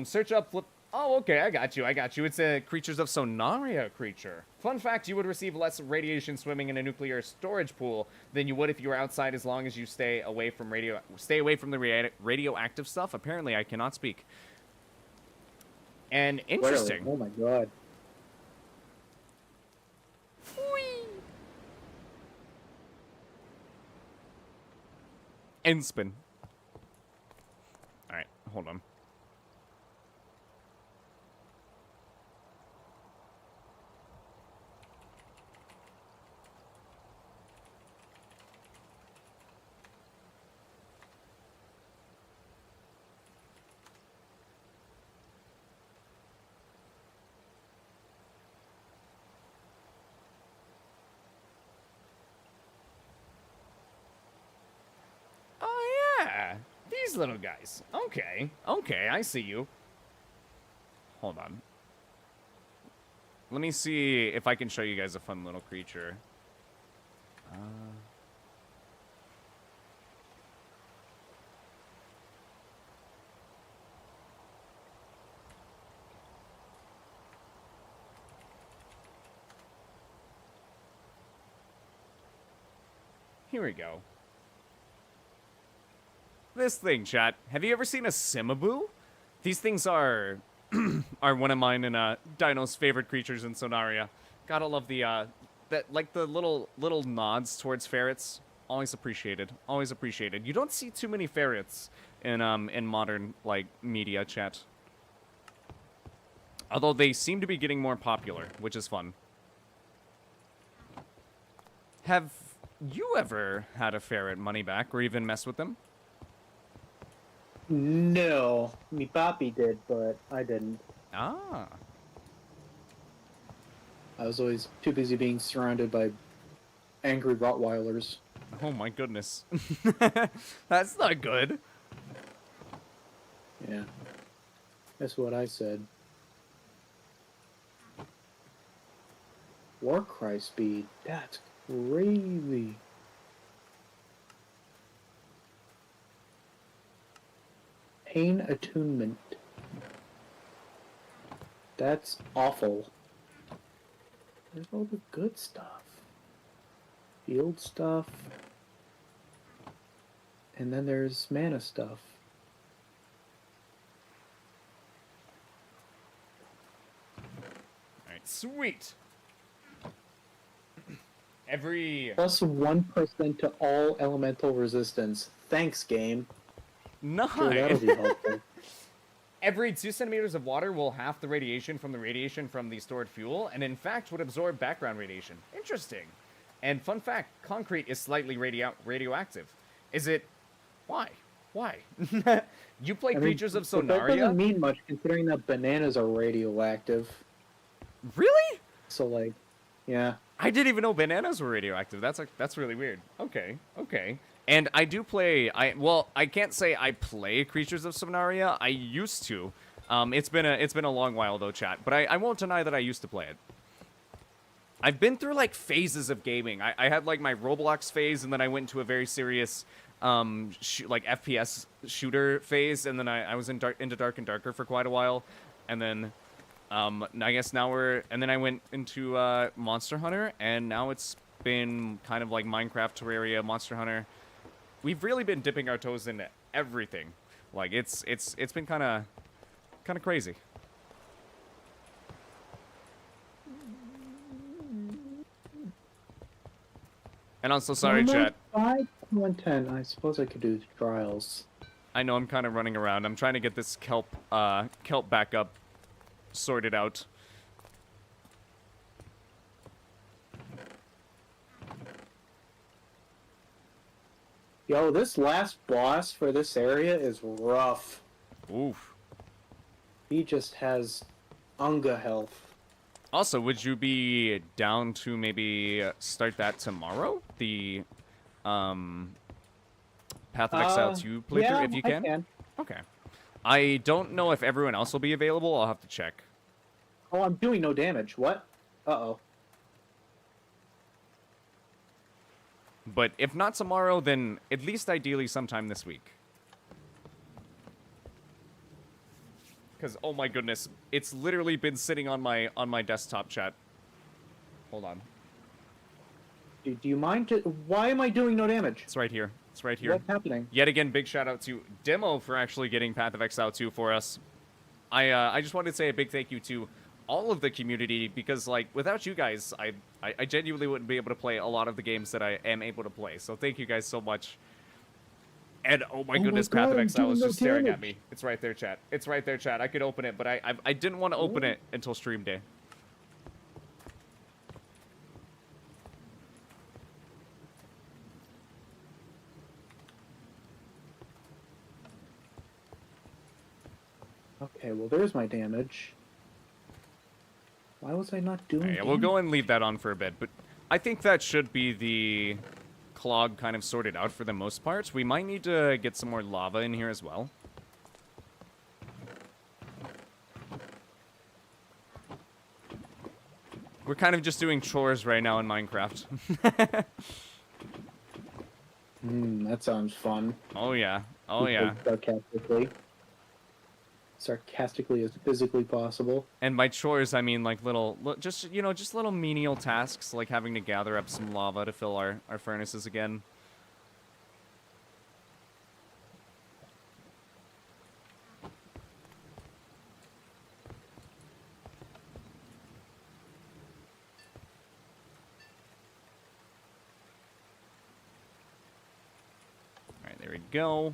Speaker 1: Search up flip. Oh, okay, I got you. It's a Creatures of Sonaria creature. Fun fact, you would receive less radiation swimming in a nuclear storage pool than you would if you were outside, as long as you stay away from the radioactive stuff. Apparently, I cannot speak. And interesting.
Speaker 2: Oh my god.
Speaker 1: End spin. Alright, hold on. These little guys. Okay, I see you. Hold on. Let me see if I can show you guys a fun little creature. Here we go. This thing, chat. Have you ever seen a Cimaboo? These things are are one of mine and Dino's favorite creatures in Sonaria. Gotta love the that, like, the little nods towards ferrets. Always appreciated. Always appreciated. You don't see too many ferrets in modern, like, media, chat. Although they seem to be getting more popular, which is fun. Have you ever had a ferret money back or even mess with them?
Speaker 2: No, me papi did, but I didn't.
Speaker 1: Ah.
Speaker 2: I was always too busy being surrounded by angry Rottweilers.
Speaker 1: Oh my goodness. That's not good.
Speaker 2: Yeah. That's what I said. Warcry speed. That's crazy. Pain attunement. That's awful. There's all the good stuff. Field stuff. And then there's mana stuff.
Speaker 1: Alright, sweet. Every...
Speaker 2: Plus 1% to all elemental resistance. Thanks, game.
Speaker 1: Nice.
Speaker 2: Sure, that'll be helpful.
Speaker 1: Every 2 centimeters of water will half the radiation from the stored fuel, and in fact would absorb background radiation. Interesting. And fun fact, concrete is slightly radioactive. Is it... Why? Why? You play Creatures of Sonaria?
Speaker 2: That doesn't mean much, considering that bananas are radioactive.
Speaker 1: Really?
Speaker 2: So, like, yeah.
Speaker 1: I didn't even know bananas were radioactive. That's really weird. Okay, okay. And I do play, I can't say I play Creatures of Sonaria. I used to. It's been a long while though, chat. But I won't deny that I used to play it. I've been through like phases of gaming. I had like my Roblox phase, and then I went into a very serious like FPS shooter phase, and then I was into Dark and Darker for quite a while, and then I guess now and then I went into Monster Hunter, and now it's been kind of like Minecraft, Terraria, Monster Hunter. We've really been dipping our toes into everything. Like it's been kind of crazy. And I'm so sorry, chat.
Speaker 2: 110. I suppose I could do trials.
Speaker 1: I know I'm kind of running around. I'm trying to get this kelp backup sorted out.
Speaker 2: Yo, this last boss for this area is rough.
Speaker 1: Oof.
Speaker 2: He just has Unga health.
Speaker 1: Also, would you be down to maybe start that tomorrow? The Path of Exile 2 playthrough,
Speaker 2: yeah,
Speaker 1: if you
Speaker 2: I
Speaker 1: can?
Speaker 2: can.
Speaker 1: Okay. I don't know if everyone else will be available. I'll have to check.
Speaker 2: Oh, I'm doing no damage. What? Uh-oh.
Speaker 1: But if not tomorrow, then at least ideally sometime this week. Because, oh my goodness, it's literally been sitting on my desktop, chat. Hold on.
Speaker 2: Do you mind? Why am I doing no damage?
Speaker 1: It's right here. It's right here.
Speaker 2: What's happening?
Speaker 1: Yet again, big shout out to Demo for actually getting Path of Exile 2 for us. I just wanted to say a big thank you to all of the community, because, like, without you guys, I genuinely wouldn't be able to play a lot of the games that I am able to play. So thank you guys so much. And oh my goodness,
Speaker 2: God,
Speaker 1: Path of
Speaker 2: I'm
Speaker 1: Exile is
Speaker 2: doing no
Speaker 1: just staring at
Speaker 2: damage.
Speaker 1: me. It's right there, chat. It's right there, chat. I could open it, but I didn't want to open it until stream day.
Speaker 2: Okay, well, there's my damage. Why was I not doing
Speaker 1: Yeah, we'll
Speaker 2: damage?
Speaker 1: go and leave that on for a bit, but I think that should be the clog kind of sorted out for the most part. We might need to get some more lava in here as well. We're kind of just doing chores right now in Minecraft.
Speaker 2: That sounds fun.
Speaker 1: Oh yeah. Oh yeah.
Speaker 2: Sarcastically. Sarcastically as physically possible.
Speaker 1: And by chores, I mean like just little menial tasks, like having to gather up some lava to fill our furnaces again. Alright, there we go.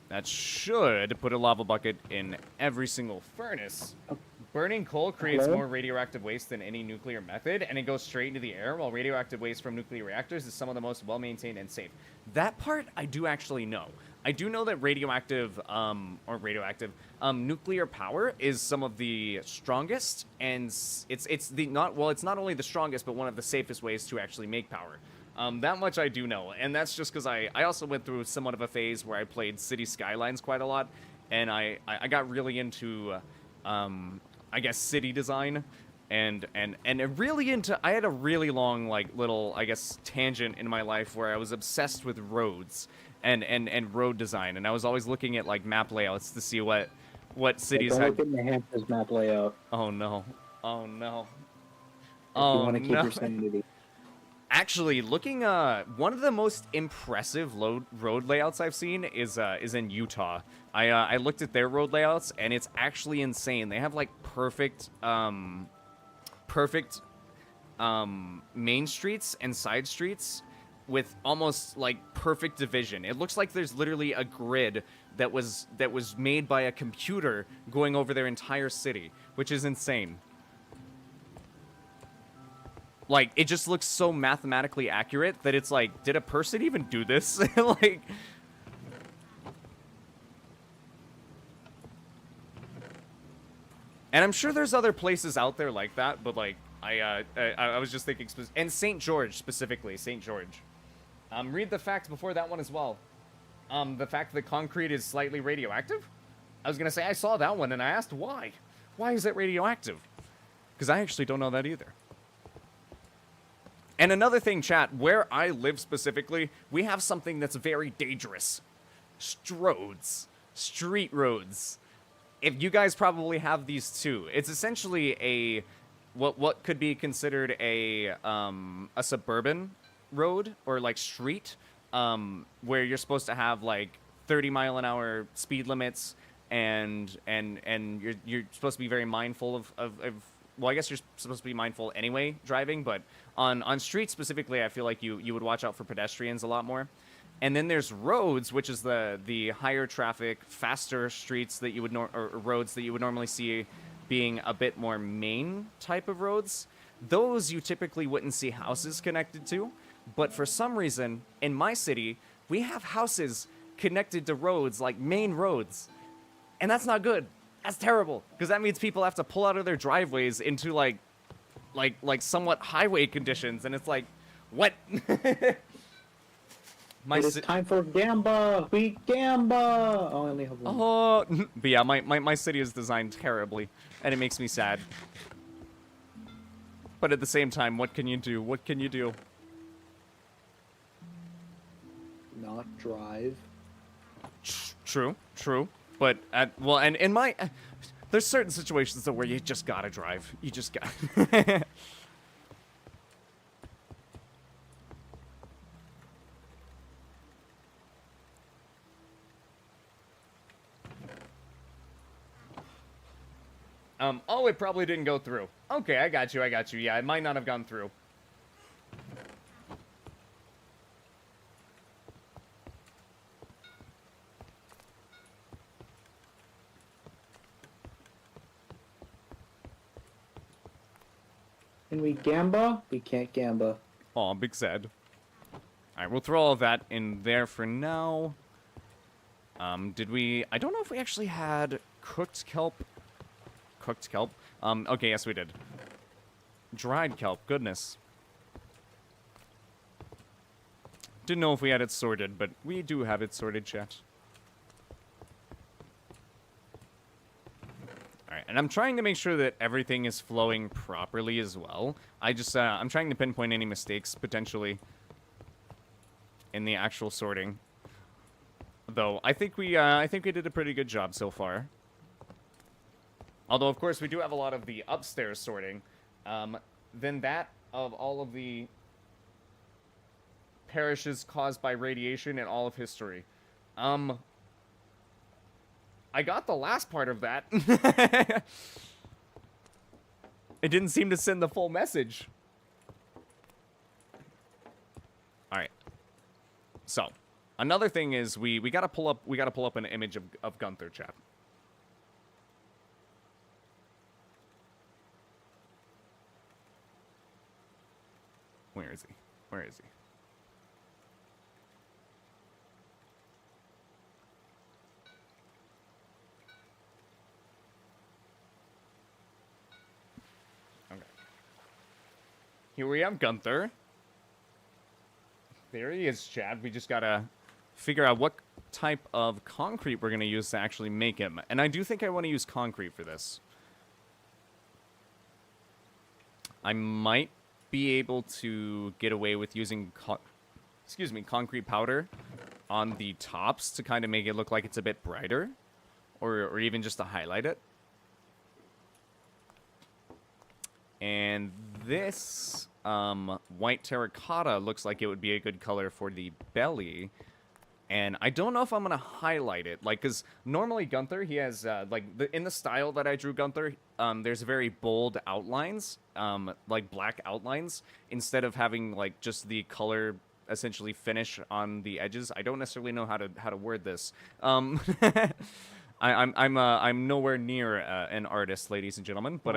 Speaker 1: That should put a lava bucket in every single furnace. Burning coal creates
Speaker 2: Hello?
Speaker 1: more radioactive waste than any nuclear method, and it goes straight into the air, while radioactive waste from nuclear reactors is some of the most well-maintained and safe. That part I do actually know. I do know that nuclear power is some of the strongest, and it's not only the strongest, but one of the safest ways to actually make power. That much I do know, and that's just because I also went through somewhat of a phase where I played City Skylines quite a lot, and I got really into, I guess, city design, and really into, I had a really long, like, little, I guess, tangent in my life where I was obsessed with roads and road design, and I was always looking at, like, map layouts to see what cities
Speaker 2: Don't
Speaker 1: had.
Speaker 2: look at New Hampshire's map layout.
Speaker 1: Oh, no. Oh, no.
Speaker 2: If you
Speaker 1: Oh,
Speaker 2: want to keep
Speaker 1: no.
Speaker 2: your sanity.
Speaker 1: Actually, looking, one of the most impressive road layouts I've seen is in Utah. I looked at their road layouts, and it's actually insane. They have, like, perfect main streets and side streets with almost, like, perfect division. It looks like there's literally a grid that was made by a computer going over their entire city, which is insane. Like, it just looks so mathematically accurate that it's like, did a person even do this? Like... And I'm sure there's other places out there like that, but, like, I was just thinking... And St. George, specifically. St. George. Read the fact before that one as well. The fact that concrete is slightly radioactive? I was gonna say, I saw that one, and I asked why. Why is it radioactive? Because I actually don't know that either. And another thing, chat, where I live specifically, we have something that's very dangerous. Stroads. Street roads. If you guys probably have these too. It's essentially a... What could be considered a suburban road, or like street, where you're supposed to have like 30-mile-an-hour speed limits, and you're supposed to be very mindful of well, I guess you're supposed to be mindful anyway driving, but on streets specifically, I feel like you would watch out for pedestrians a lot more. And then there's roads, which is the higher traffic, faster streets that you would or roads that you would normally see being a bit more main type of roads. Those you typically wouldn't see houses connected to, but for some reason in my city we have houses connected to roads, like main roads, and that's not good. That's terrible, because that means people have to pull out of their driveways into like somewhat highway conditions, and it's like, what?
Speaker 2: It is time for Gamba! We Gamba! Oh, I only have one.
Speaker 1: Oh, but yeah, my city is designed terribly, and it makes me sad. But at the same time, what can you do? What can you do?
Speaker 2: Not drive.
Speaker 1: True, true. But well, and in my, there's certain situations though where you just gotta drive. You just got. Oh, it probably didn't go through. Okay, I got you, I got you. Yeah, it might not have gone through.
Speaker 2: Can we Gamba? We can't Gamba.
Speaker 1: Oh, big sad. Alright, we'll throw all of that in there for now. Did we... I don't know if we actually had cooked kelp. Cooked kelp? Okay, yes we did. Dried kelp, goodness. Didn't know if we had it sorted, but we do have it sorted, chat. Alright, and I'm trying to make sure that everything is flowing properly as well. I'm trying to pinpoint any mistakes, potentially, in the actual sorting. Though, I think we did a pretty good job so far. Although, of course, we do have a lot of the upstairs sorting. Then that of all of the perishes caused by radiation in all of history. I got the last part of that. It didn't seem to send the full message. Alright. So, another thing is we gotta pull up an image of Gunther, chat. Where is he? Where is he? Okay. Here we have Gunther. There he is, Chad. We just gotta figure out what type of concrete we're gonna use to actually make him. And I do think I want to use concrete for this. I might be able to get away with using concrete powder on the tops to kind of make it look like it's a bit brighter, or even just to highlight it. And this white terracotta looks like it would be a good color for the belly. And I don't know if I'm going to highlight it, like, because normally Gunther, he has, in the style that I drew Gunther, there's very bold outlines, like black outlines, instead of having, like, just the color, essentially, finish on the edges. I don't necessarily know how to word this. I'm nowhere near an artist, ladies and gentlemen, but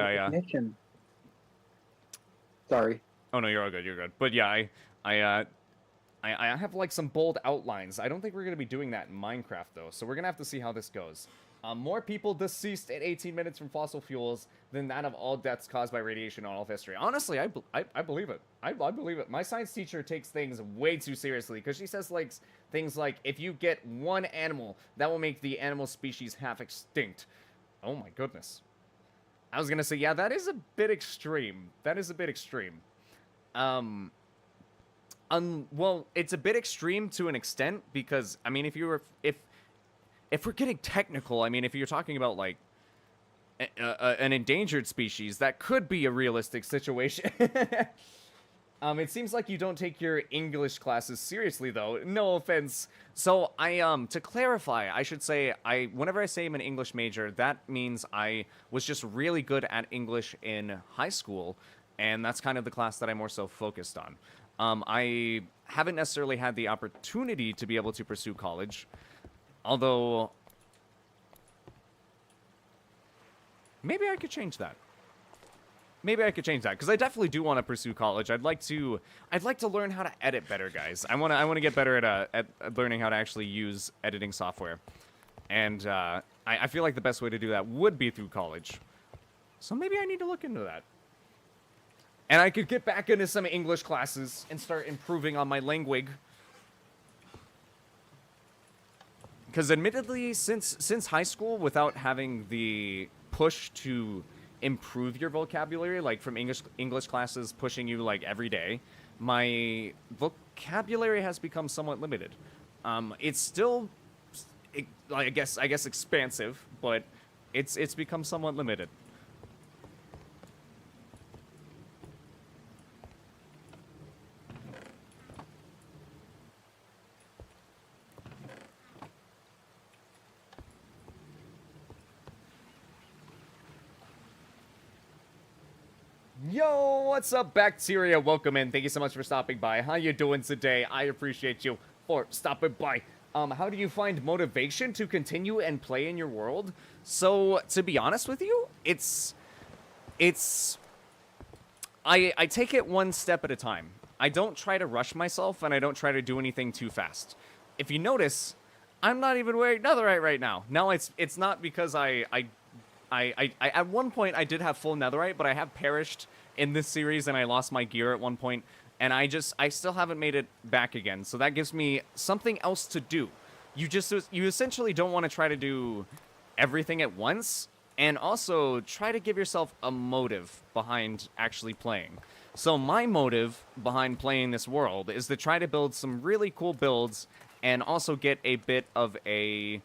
Speaker 2: Sorry.
Speaker 1: Oh, no, you're all good, you're good. But yeah, I have, like, some bold outlines. I don't think we're going to be doing that in Minecraft, though, so we're going to have to see how this goes. More people deceased in 18 minutes from fossil fuels than that of all deaths caused by radiation in all of history. Honestly, I believe it. I believe it. My science teacher takes things way too seriously, because she says, like, things like, if you get one animal, that will make the animal species half extinct. Oh, my goodness. I was going to say, yeah, that is a bit extreme. That is a bit extreme. Well, it's a bit extreme to an extent, because, I mean, if we're getting technical, I mean, if you're talking about, like, an endangered species, that could be a realistic situation. It seems like you don't take your English classes seriously, though. No offense. So to clarify, I should say, whenever I say I'm an English major, that means I was just really good at English in high school, and that's kind of the class that I more so focused on. I haven't necessarily had the opportunity to be able to pursue college, although maybe I could change that. Maybe I could change that, because I definitely do want to pursue college. I'd like to learn how to edit better, guys. I want to get better at learning how to actually use editing software, and I feel like the best way to do that would be through college. So maybe I need to look into that. And I could get back into some English classes and start improving on my language. Because admittedly, since high school, without having the push to improve your vocabulary, like from English classes pushing you like every day, my vocabulary has become somewhat limited. It's still, I guess expansive, but it's become somewhat limited. Yo, what's up, Bacteria? Welcome in. Thank you so much for stopping by. How you doing today? I appreciate you for stopping by. How do you find motivation to continue and play in your world? So, to be honest with you, I take it one step at a time. I don't try to rush myself, and I don't try to do anything too fast. If you notice, I'm not even wearing netherite right now. Now, it's not because I at one point I did have full netherite, but I have perished in this series and I lost my gear at one point, and I still haven't made it back again. So that gives me something else to do. You essentially don't want to try to do everything at once, and also try to give yourself a motive behind actually playing. So my motive behind playing this world is to try to build some really cool builds and also get a bit of a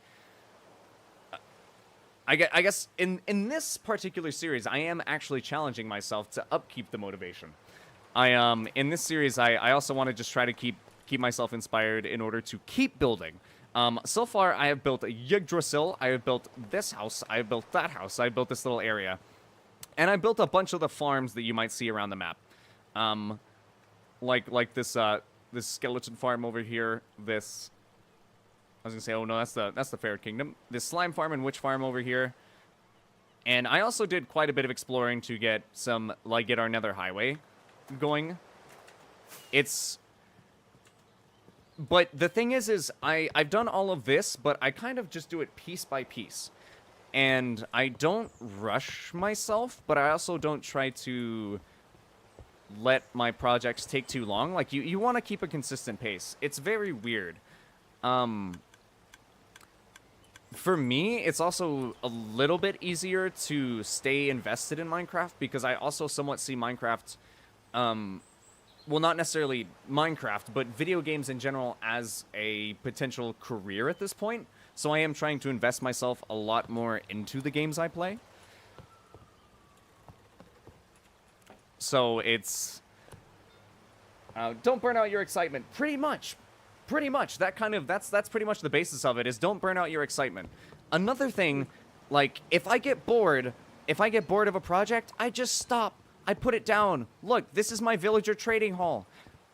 Speaker 1: I guess in this particular series, I am actually challenging myself to upkeep the motivation. In this series, I also want to just try to keep myself inspired in order to keep building. So far, I have built a Yggdrasil, I have built this house, I have built that house, I have built this little area, and I built a bunch of the farms that you might see around the map. Like this skeleton farm over here, this... I was gonna say, oh no, that's the Ferret Kingdom. This slime farm and witch farm over here. And I also did quite a bit of exploring to get our nether highway going. But the thing is I've done all of this, but I kind of just do it piece by piece. And I don't rush myself, but I also don't try to let my projects take too long. Like, you want to keep a consistent pace. It's very weird. For me, it's also a little bit easier to stay invested in Minecraft because I also somewhat see Minecraft, well, not necessarily Minecraft, but video games in general as a potential career at this point. So I am trying to invest myself a lot more into the games I play. So it's... don't burn out your excitement. Pretty much. That's pretty much the basis of it, is don't burn out your excitement. Another thing, like, if I get bored of a project, I just stop. I put it down. Look, this is my villager trading hall.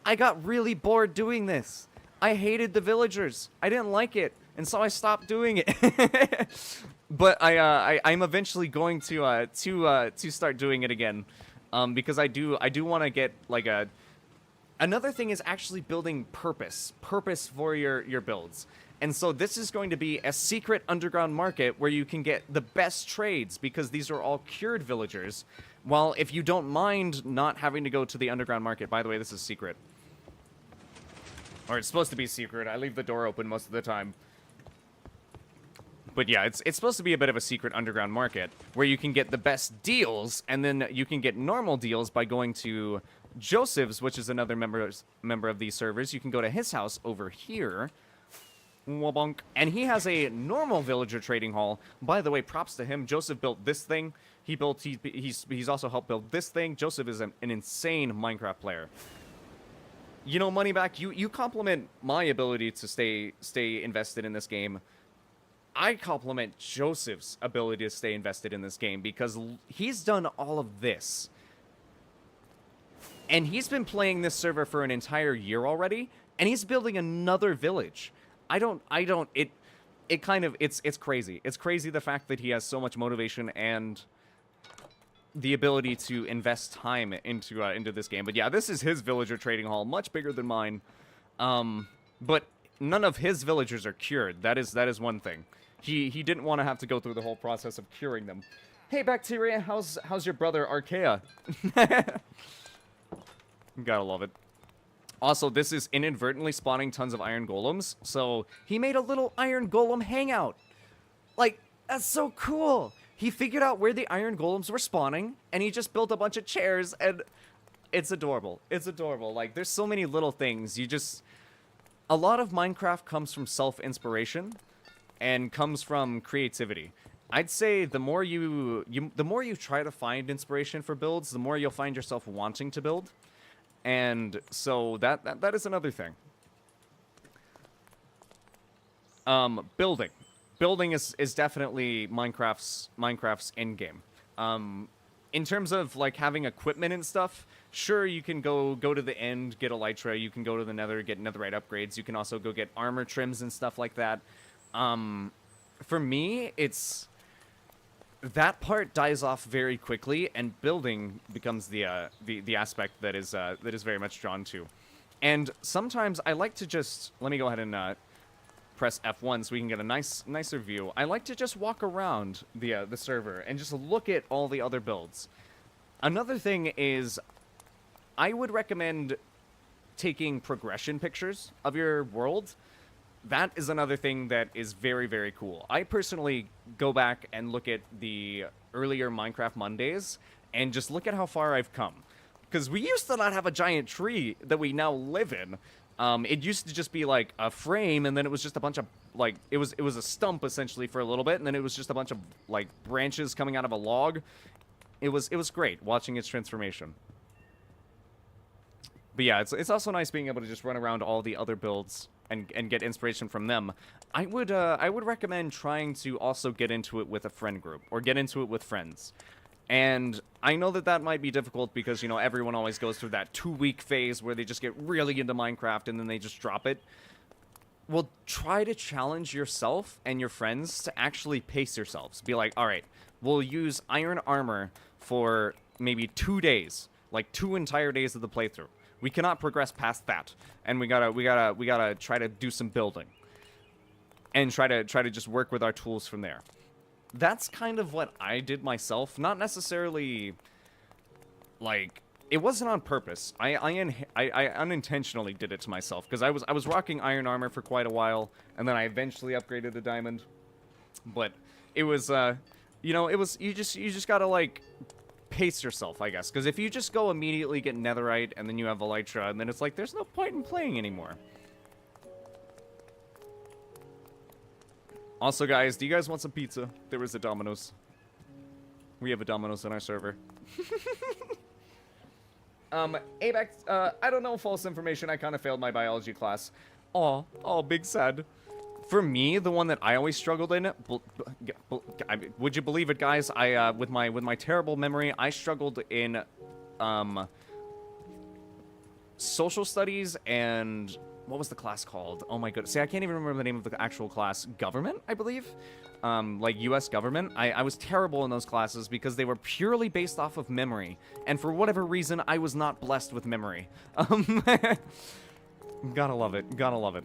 Speaker 1: I got really bored doing this. I hated the villagers. I didn't like it, and so I stopped doing it. But I'm eventually going to start doing it again, because I do want to get like a... Another thing is actually building purpose for your builds. And so this is going to be a secret underground market where you can get the best trades, because these are all cured villagers. While if you don't mind not having to go to the underground market, by the way, this is secret. Or it's supposed to be secret. I leave the door open most of the time. But yeah, it's supposed to be a bit of a secret underground market where you can get the best deals, and then you can get normal deals by going to Joseph's, which is another member of these servers. You can go to his house over here. And he has a normal villager trading hall. By the way, props to him. Joseph built this thing. He's also helped build this thing. Joseph is an insane Minecraft player. You know, Moneyback, you compliment my ability to stay invested in this game. I compliment Joseph's ability to stay invested in this game because he's done all of this. And he's been playing this server for an entire year already, and he's building another village. It's crazy. It's crazy the fact that he has so much motivation and the ability to invest time into this game. But yeah, this is his villager trading hall, much bigger than mine. But none of his villagers are cured. That is one thing. He didn't want to have to go through the whole process of curing them. Hey, Bacteria, how's your brother Arkea? Gotta love it. Also, this is inadvertently spawning tons of iron golems, so he made a little iron golem hangout. Like, that's so cool. He figured out where the iron golems were spawning, and he just built a bunch of chairs, and it's adorable. It's adorable. Like, there's so many little things. A lot of Minecraft comes from self-inspiration and comes from creativity. I'd say the more you try to find inspiration for builds, the more you'll find yourself wanting to build. And so that is another thing. Building. Building is definitely Minecraft's end game. In terms of like having equipment and stuff, sure, you can go to the end, get elytra, you can go to the nether, get netherite upgrades, you can also go get armor trims and stuff like that. For me, it's that part dies off very quickly, and building becomes the aspect that is very much drawn to. And sometimes I like to just let me go ahead and press F1 so we can get a nicer view. I like to just walk around the server and just look at all the other builds. Another thing is, I would recommend taking progression pictures of your world. That is another thing that is very, very cool. I personally go back and look at the earlier Minecraft Mondays and just look at how far I've come. Because we used to not have a giant tree that we now live in. It used to just be like a frame, and then it was just a bunch of like it was a stump essentially for a little bit, and then it was just a bunch of like branches coming out of a log. It was great watching its transformation. But yeah, it's also nice being able to just run around all the other builds and get inspiration from them. I would recommend trying to also get into it with a friend group or get into it with friends. And I know that might be difficult because, you know, everyone always goes through that 2-week phase where they just get really into Minecraft and then they just drop it. Well, try to challenge yourself and your friends to actually pace yourselves. Be like, all right, we'll use iron armor for maybe 2 days, like 2 entire days of the playthrough. We cannot progress past that, and we gotta try to do some building, and try to just work with our tools from there. That's kind of what I did myself. Not necessarily, like, it wasn't on purpose. I unintentionally did it to myself because I was rocking iron armor for quite a while, and then I eventually upgraded to diamond. But it was, you know, you just gotta like pace yourself, I guess, because if you just go immediately get netherite and then you have elytra, and then it's like there's no point in playing anymore. Also, guys, do you guys want some pizza? There is a Domino's. We have a Domino's in our server. Abex, I don't know, false information. I kind of failed my biology class. Oh, big sad. For me, the one that I always struggled in, would you believe it, guys? With my terrible memory, I struggled in, social studies and what was the class called? Oh my goodness. See, I can't even remember the name of the actual class. Government, I believe? Like U.S. government. I was terrible in those classes because they were purely based off of memory. And for whatever reason, I was not blessed with memory. Gotta love it. Gotta love it.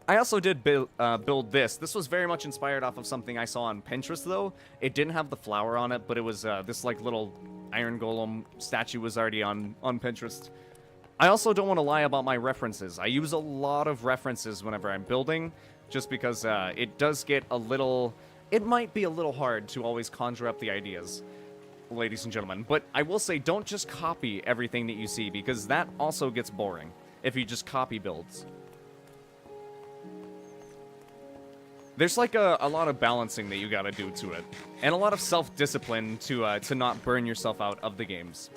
Speaker 1: I also did build this. This was very much inspired off of something I saw on Pinterest, though. It didn't have the flower on it, but it was this like little iron golem statue was already on Pinterest. I also don't want to lie about my references. I use a lot of references whenever I'm building, just because it does get a little... It might be a little hard to always conjure up the ideas, ladies and gentlemen. But I will say, don't just copy everything that you see, because that also gets boring if you just copy builds. There's like a lot of balancing that you gotta do to it, and a lot of self-discipline to not burn yourself out of the games.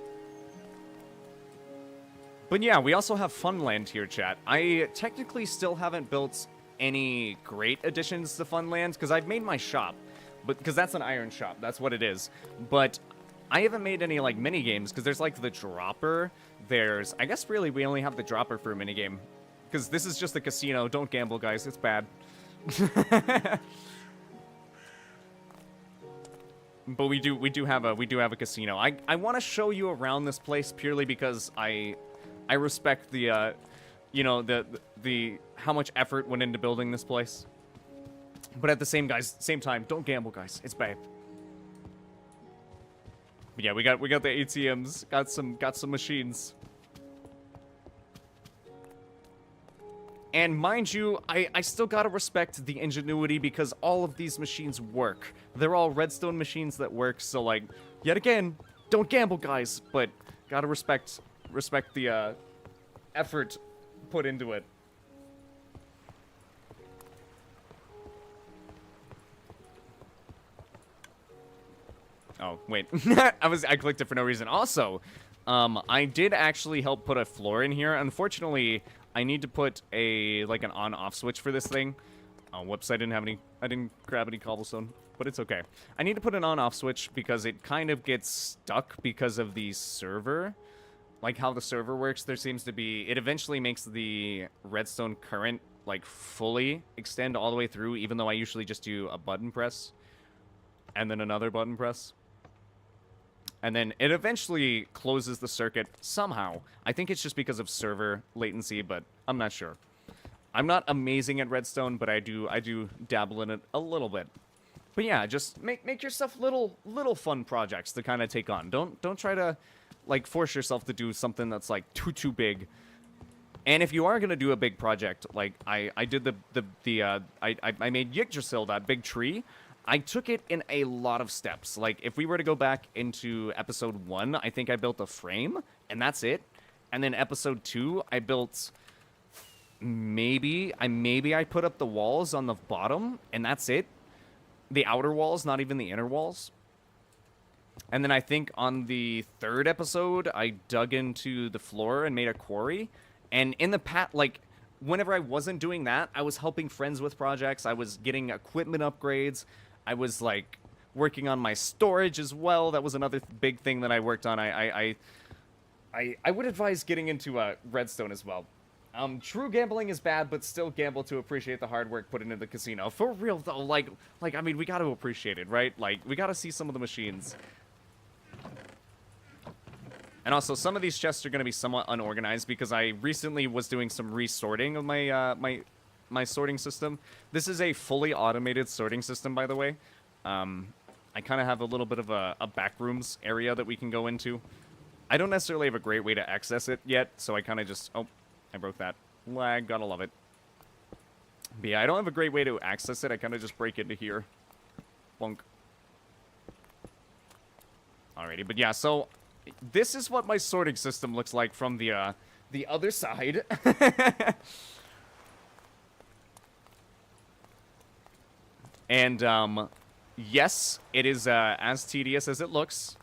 Speaker 1: But yeah, we also have Funland here, chat. I technically still haven't built any great additions to Funland, because I've made my shop. But because that's an iron shop, that's what it is. But I haven't made any, like, mini-games, because there's, like, the dropper. There's... I guess, really, we only have the dropper for a minigame. Because this is just a casino. Don't gamble, guys. It's bad. But we do have a casino. I want to show you around this place purely because I respect the you know, the how much effort went into building this place. But at the same time, don't gamble, guys. It's bad. But yeah, we got the ATMs, got some machines. And mind you, I still gotta respect the ingenuity because all of these machines work. They're all redstone machines that work, so like, yet again, don't gamble, guys, but gotta respect the effort put into it. Oh, wait. I clicked it for no reason. Also, I did actually help put a floor in here. Unfortunately, I need to put like an on-off switch for this thing. Oh, whoops, I didn't grab any cobblestone, but it's okay. I need to put an on-off switch because it kind of gets stuck because of the server. Like how the server works, there seems to be, it eventually makes the redstone current like fully extend all the way through, even though I usually just do a button press and then another button press. And then it eventually closes the circuit somehow. I think it's just because of server latency, but I'm not sure. I'm not amazing at redstone, but I do dabble in it a little bit. But yeah, just make yourself little fun projects to kind of take on. Don't try to like force yourself to do something that's like too big. And if you are gonna do a big project, like I did I made Yggdrasil, that big tree. I took it in a lot of steps. Like, if we were to go back into episode 1, I think I built a frame, and that's it. And then episode 2, I built... Maybe I put up the walls on the bottom, and that's it. The outer walls, not even the inner walls. And then I think on the 3rd episode, I dug into the floor and made a quarry. And in the like... Whenever I wasn't doing that, I was helping friends with projects. I was getting equipment upgrades. I was, like, working on my storage as well. That was another big thing that I worked on. I would advise getting into redstone as well. True gambling is bad, but still gamble to appreciate the hard work put into the casino. For real, though, like I mean, we got to appreciate it, right? Like, we got to see some of the machines. And also, some of these chests are going to be somewhat unorganized because I recently was doing some resorting of my my sorting system. This is a fully automated sorting system, by the way. I kind of have a little bit of a backrooms area that we can go into. I don't necessarily have a great way to access it yet, so I kind of just... Oh, I broke that. Lag, gotta love it. But yeah, I don't have a great way to access it. I kind of just break into here. Bonk. Alrighty, but yeah, so... This is what my sorting system looks like from the other side. And, yes, it is, as tedious as it looks,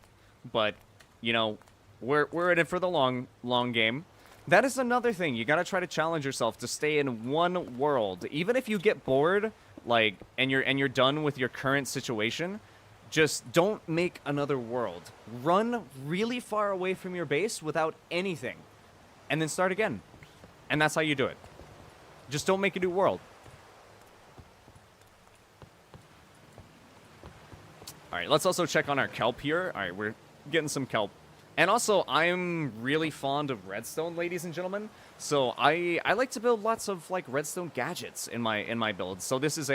Speaker 1: but, you know, we're in it for the long game. That is another thing. You gotta try to challenge yourself to stay in one world. Even if you get bored, like, and you're done with your current situation, just don't make another world. Run really far away from your base without anything, and then start again. And that's how you do it. Just don't make a new world. Alright, let's also check on our kelp here. Alright, we're getting some kelp. And also, I'm really fond of redstone, ladies and gentlemen. So I like to build lots of like redstone gadgets in my builds. So this is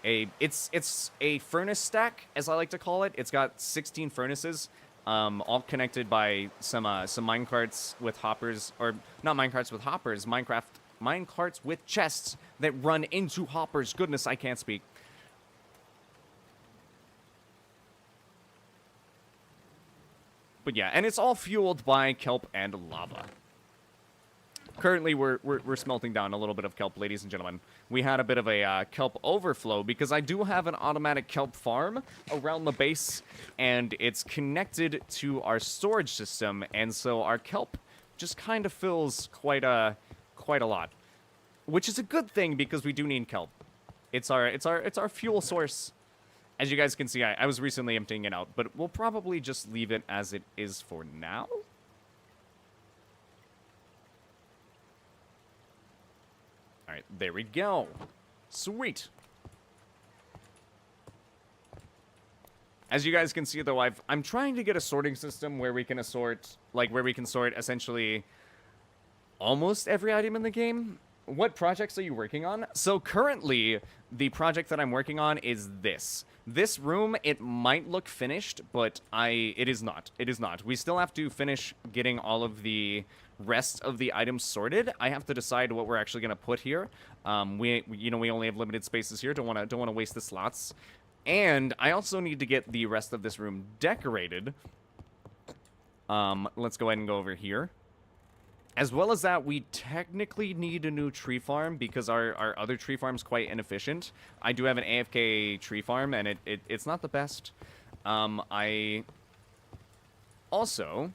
Speaker 1: it's a furnace stack, as I like to call it. It's got 16 furnaces, all connected by some minecarts with hoppers, or not minecarts with hoppers, minecarts with chests that run into hoppers. Goodness, I can't speak. But yeah, and it's all fueled by kelp and lava. Currently, we're smelting down a little bit of kelp, ladies and gentlemen. We had a bit of a kelp overflow because I do have an automatic kelp farm around the base, and it's connected to our storage system, and so our kelp just kind of fills quite a lot, which is a good thing because we do need kelp. It's our fuel source. As you guys can see, I was recently emptying it out, but we'll probably just leave it as it is for now. All right, there we go. Sweet. As you guys can see, though, I'm trying to get a sorting system where we can sort essentially almost every item in the game. What projects are you working on? So currently, the project that I'm working on is this. This room, it might look finished, but it is not. It is not. We still have to finish getting all of the rest of the items sorted. I have to decide what we're actually gonna put here. We only have limited spaces here. Don't wanna waste the slots. And I also need to get the rest of this room decorated. Let's go ahead and go over here. As well as that, we technically need a new tree farm because our other tree farm's quite inefficient. I do have an AFK tree farm, and it's not the best. I also...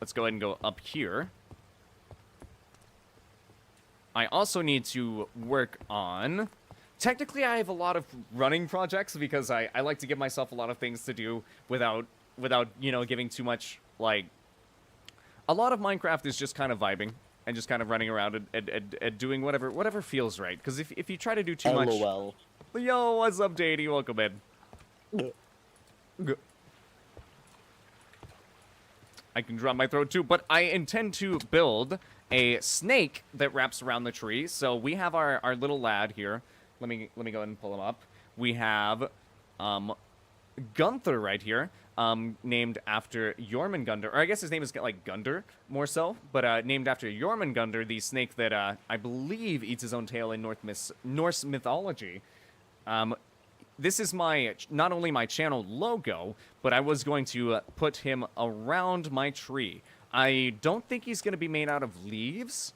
Speaker 1: Let's go ahead and go up here. I also need to work on... Technically, I have a lot of running projects because I like to give myself a lot of things to do without giving too much, like... A lot of Minecraft is just kind of vibing and just kind of running around and doing whatever feels right. Because if you try to do too much...
Speaker 3: LOL.
Speaker 1: Yo, what's up, Daddy? Welcome in. I can drop my throat too, but I intend to build a snake that wraps around the tree. So we have our little lad here. Let me go ahead and pull him up. We have Gunther right here, named after Jormungandr, or I guess his name is like Gundr more so, but named after Jormungandr, the snake that I believe eats his own tail in Norse mythology. This is not only my channel logo, but I was going to put him around my tree. I don't think he's going to be made out of leaves.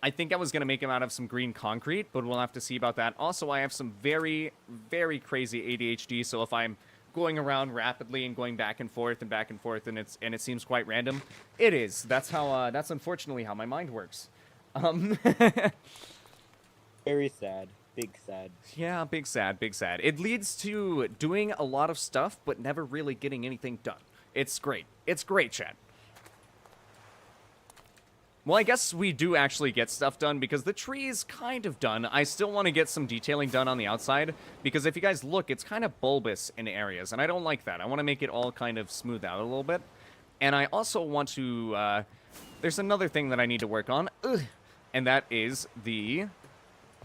Speaker 1: I think I was going to make him out of some green concrete, but we'll have to see about that. Also, I have some very, very crazy ADHD, so if I'm going around rapidly and going back and forth, and it seems quite random, it is. That's unfortunately how my mind works.
Speaker 3: Very sad. Big sad.
Speaker 1: Yeah, big sad. It leads to doing a lot of stuff, but never really getting anything done. It's great. It's great, chat. Well, I guess we do actually get stuff done because the tree is kind of done. I still want to get some detailing done on the outside because if you guys look, it's kind of bulbous in areas, and I don't like that. I want to make it all kind of smooth out a little bit. And I also want to... there's another thing that I need to work on, and that is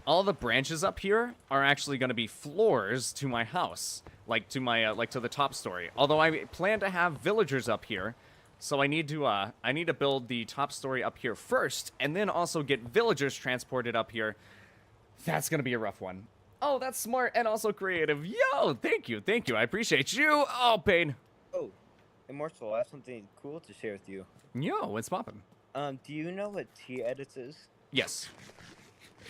Speaker 1: all the branches up here are actually going to be floors to my house, like to my to the top story. Although I plan to have villagers up here. So I need to build the top story up here first, and then also get villagers transported up here. That's gonna be a rough one. Oh, that's smart and also creative. Yo, thank you. I appreciate you. Oh, Pain.
Speaker 3: Oh, Immortal, I have something cool to share with you.
Speaker 1: Yo, what's poppin'?
Speaker 3: Do you know what T-edits is?
Speaker 1: Yes.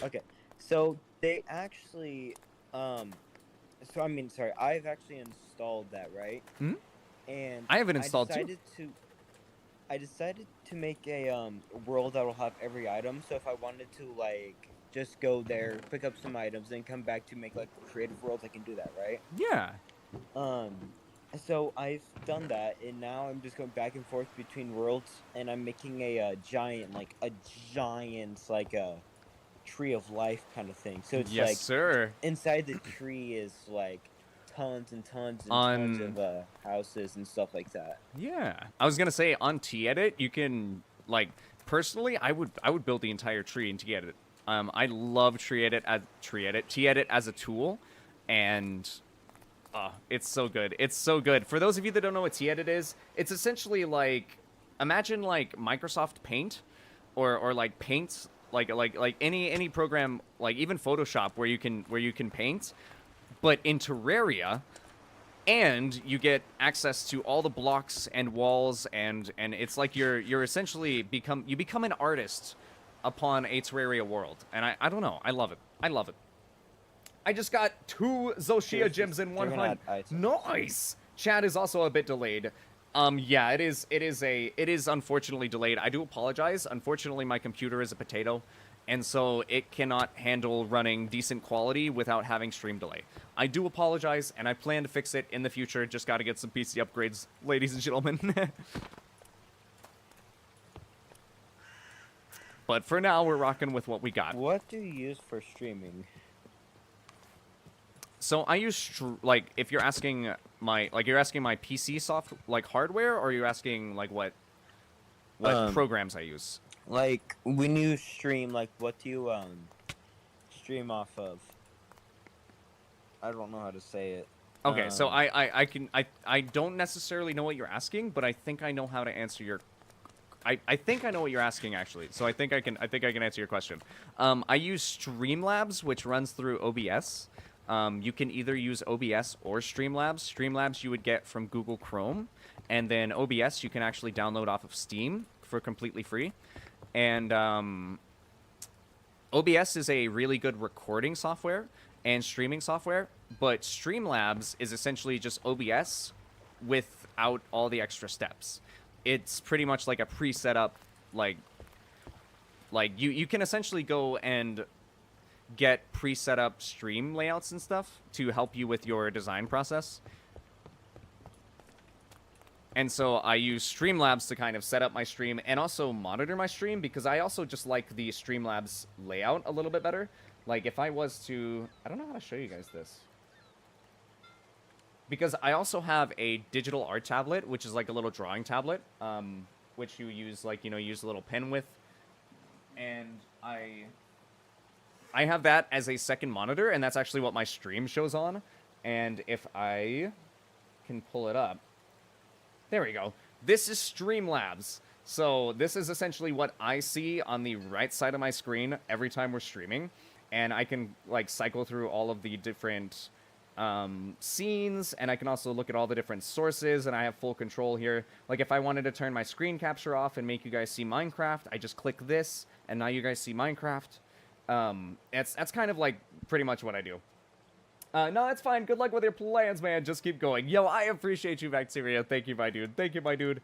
Speaker 3: Okay, so they actually, I've actually installed that, right?
Speaker 1: Hmm?
Speaker 3: And
Speaker 1: I have it installed too.
Speaker 3: I decided to make a world that will have every item. So if I wanted to like just go there, pick up some items, then come back to make like creative worlds, I can do that, right?
Speaker 1: Yeah.
Speaker 3: So I've done that, and now I'm just going back and forth between worlds, and I'm making a giant tree of life kind of thing. So it's
Speaker 1: yes,
Speaker 3: like
Speaker 1: sir.
Speaker 3: Inside the tree is like tons and tons of houses and stuff like that.
Speaker 1: Yeah, I was gonna say on T-edit you can like personally I would build the entire tree in T-edit. I love T-edit as a tool, and it's so good. It's so good. For those of you that don't know what T-edit is, it's essentially like imagine like Microsoft Paint or like Paint like any program, like even Photoshop where you can paint, but in Terraria, and you get access to all the blocks and walls, and it's like you're essentially become an artist upon a Terraria world, and I don't know, I love it. I just got 2 Zoshia gems in one hunt. Nice. Chat is also a bit delayed. Yeah, it is unfortunately delayed. I do apologize. Unfortunately, my computer is a potato, and so it cannot handle running decent quality without having stream delay. I do apologize, and I plan to fix it in the future. Just got to get some PC upgrades, ladies and gentlemen. But for now, we're rocking with what we got.
Speaker 3: What do you use for streaming?
Speaker 1: So I use like, if you're asking my PC hardware, or you're asking like what programs I use.
Speaker 3: Like when you stream, like what do you stream off of? I don't know how to say it.
Speaker 1: Okay, so I don't necessarily know what you're asking, but I think I know how to answer your. I think I know what you're asking, actually. So I think I can answer your question. I use Streamlabs, which runs through OBS. You can either use OBS or Streamlabs. Streamlabs you would get from Google Chrome, and then OBS you can actually download off of Steam for completely free. And OBS is a really good recording software and streaming software, but Streamlabs is essentially just OBS without all the extra steps. It's pretty much like a pre-set up, like you can essentially go and get pre-set up stream layouts and stuff to help you with your design process. And so I use Streamlabs to kind of set up my stream and also monitor my stream, because I also just like the Streamlabs layout a little bit better. Like if I was to, I don't know how to show you guys this. Because I also have a digital art tablet, which is like a little drawing tablet, which you use, like, you know, use a little pen with. And I have that as a second monitor, and that's actually what my stream shows on. And if I can pull it up, there we go. This is Streamlabs. So this is essentially what I see on the right side of my screen every time we're streaming. And I can, like, cycle through all of the different scenes, and I can also look at all the different sources, and I have full control here. Like if I wanted to turn my screen capture off and make you guys see Minecraft, I just click this, and now you guys see Minecraft. That's kind of like pretty much what I do. No, that's fine. Good luck with your plans, man. Just keep going. Yo, I appreciate you, Bacteria. Thank you, my dude. Thank you, my dude.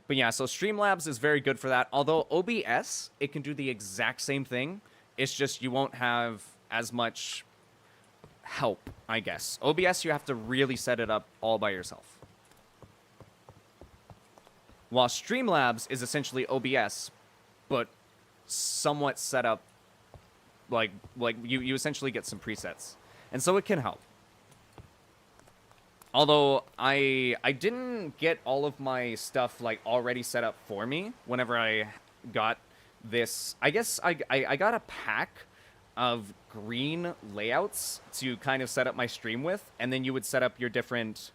Speaker 1: But yeah, so Streamlabs is very good for that. Although OBS, it can do the exact same thing. It's just you won't have as much help, I guess. OBS, you have to really set it up all by yourself. While Streamlabs is essentially OBS, but somewhat set up, like you essentially get some presets. And so it can help. Although I didn't get all of my stuff like already set up for me whenever I got this. I guess I got a pack of green layouts to kind of set up my stream with, and then you would set up your different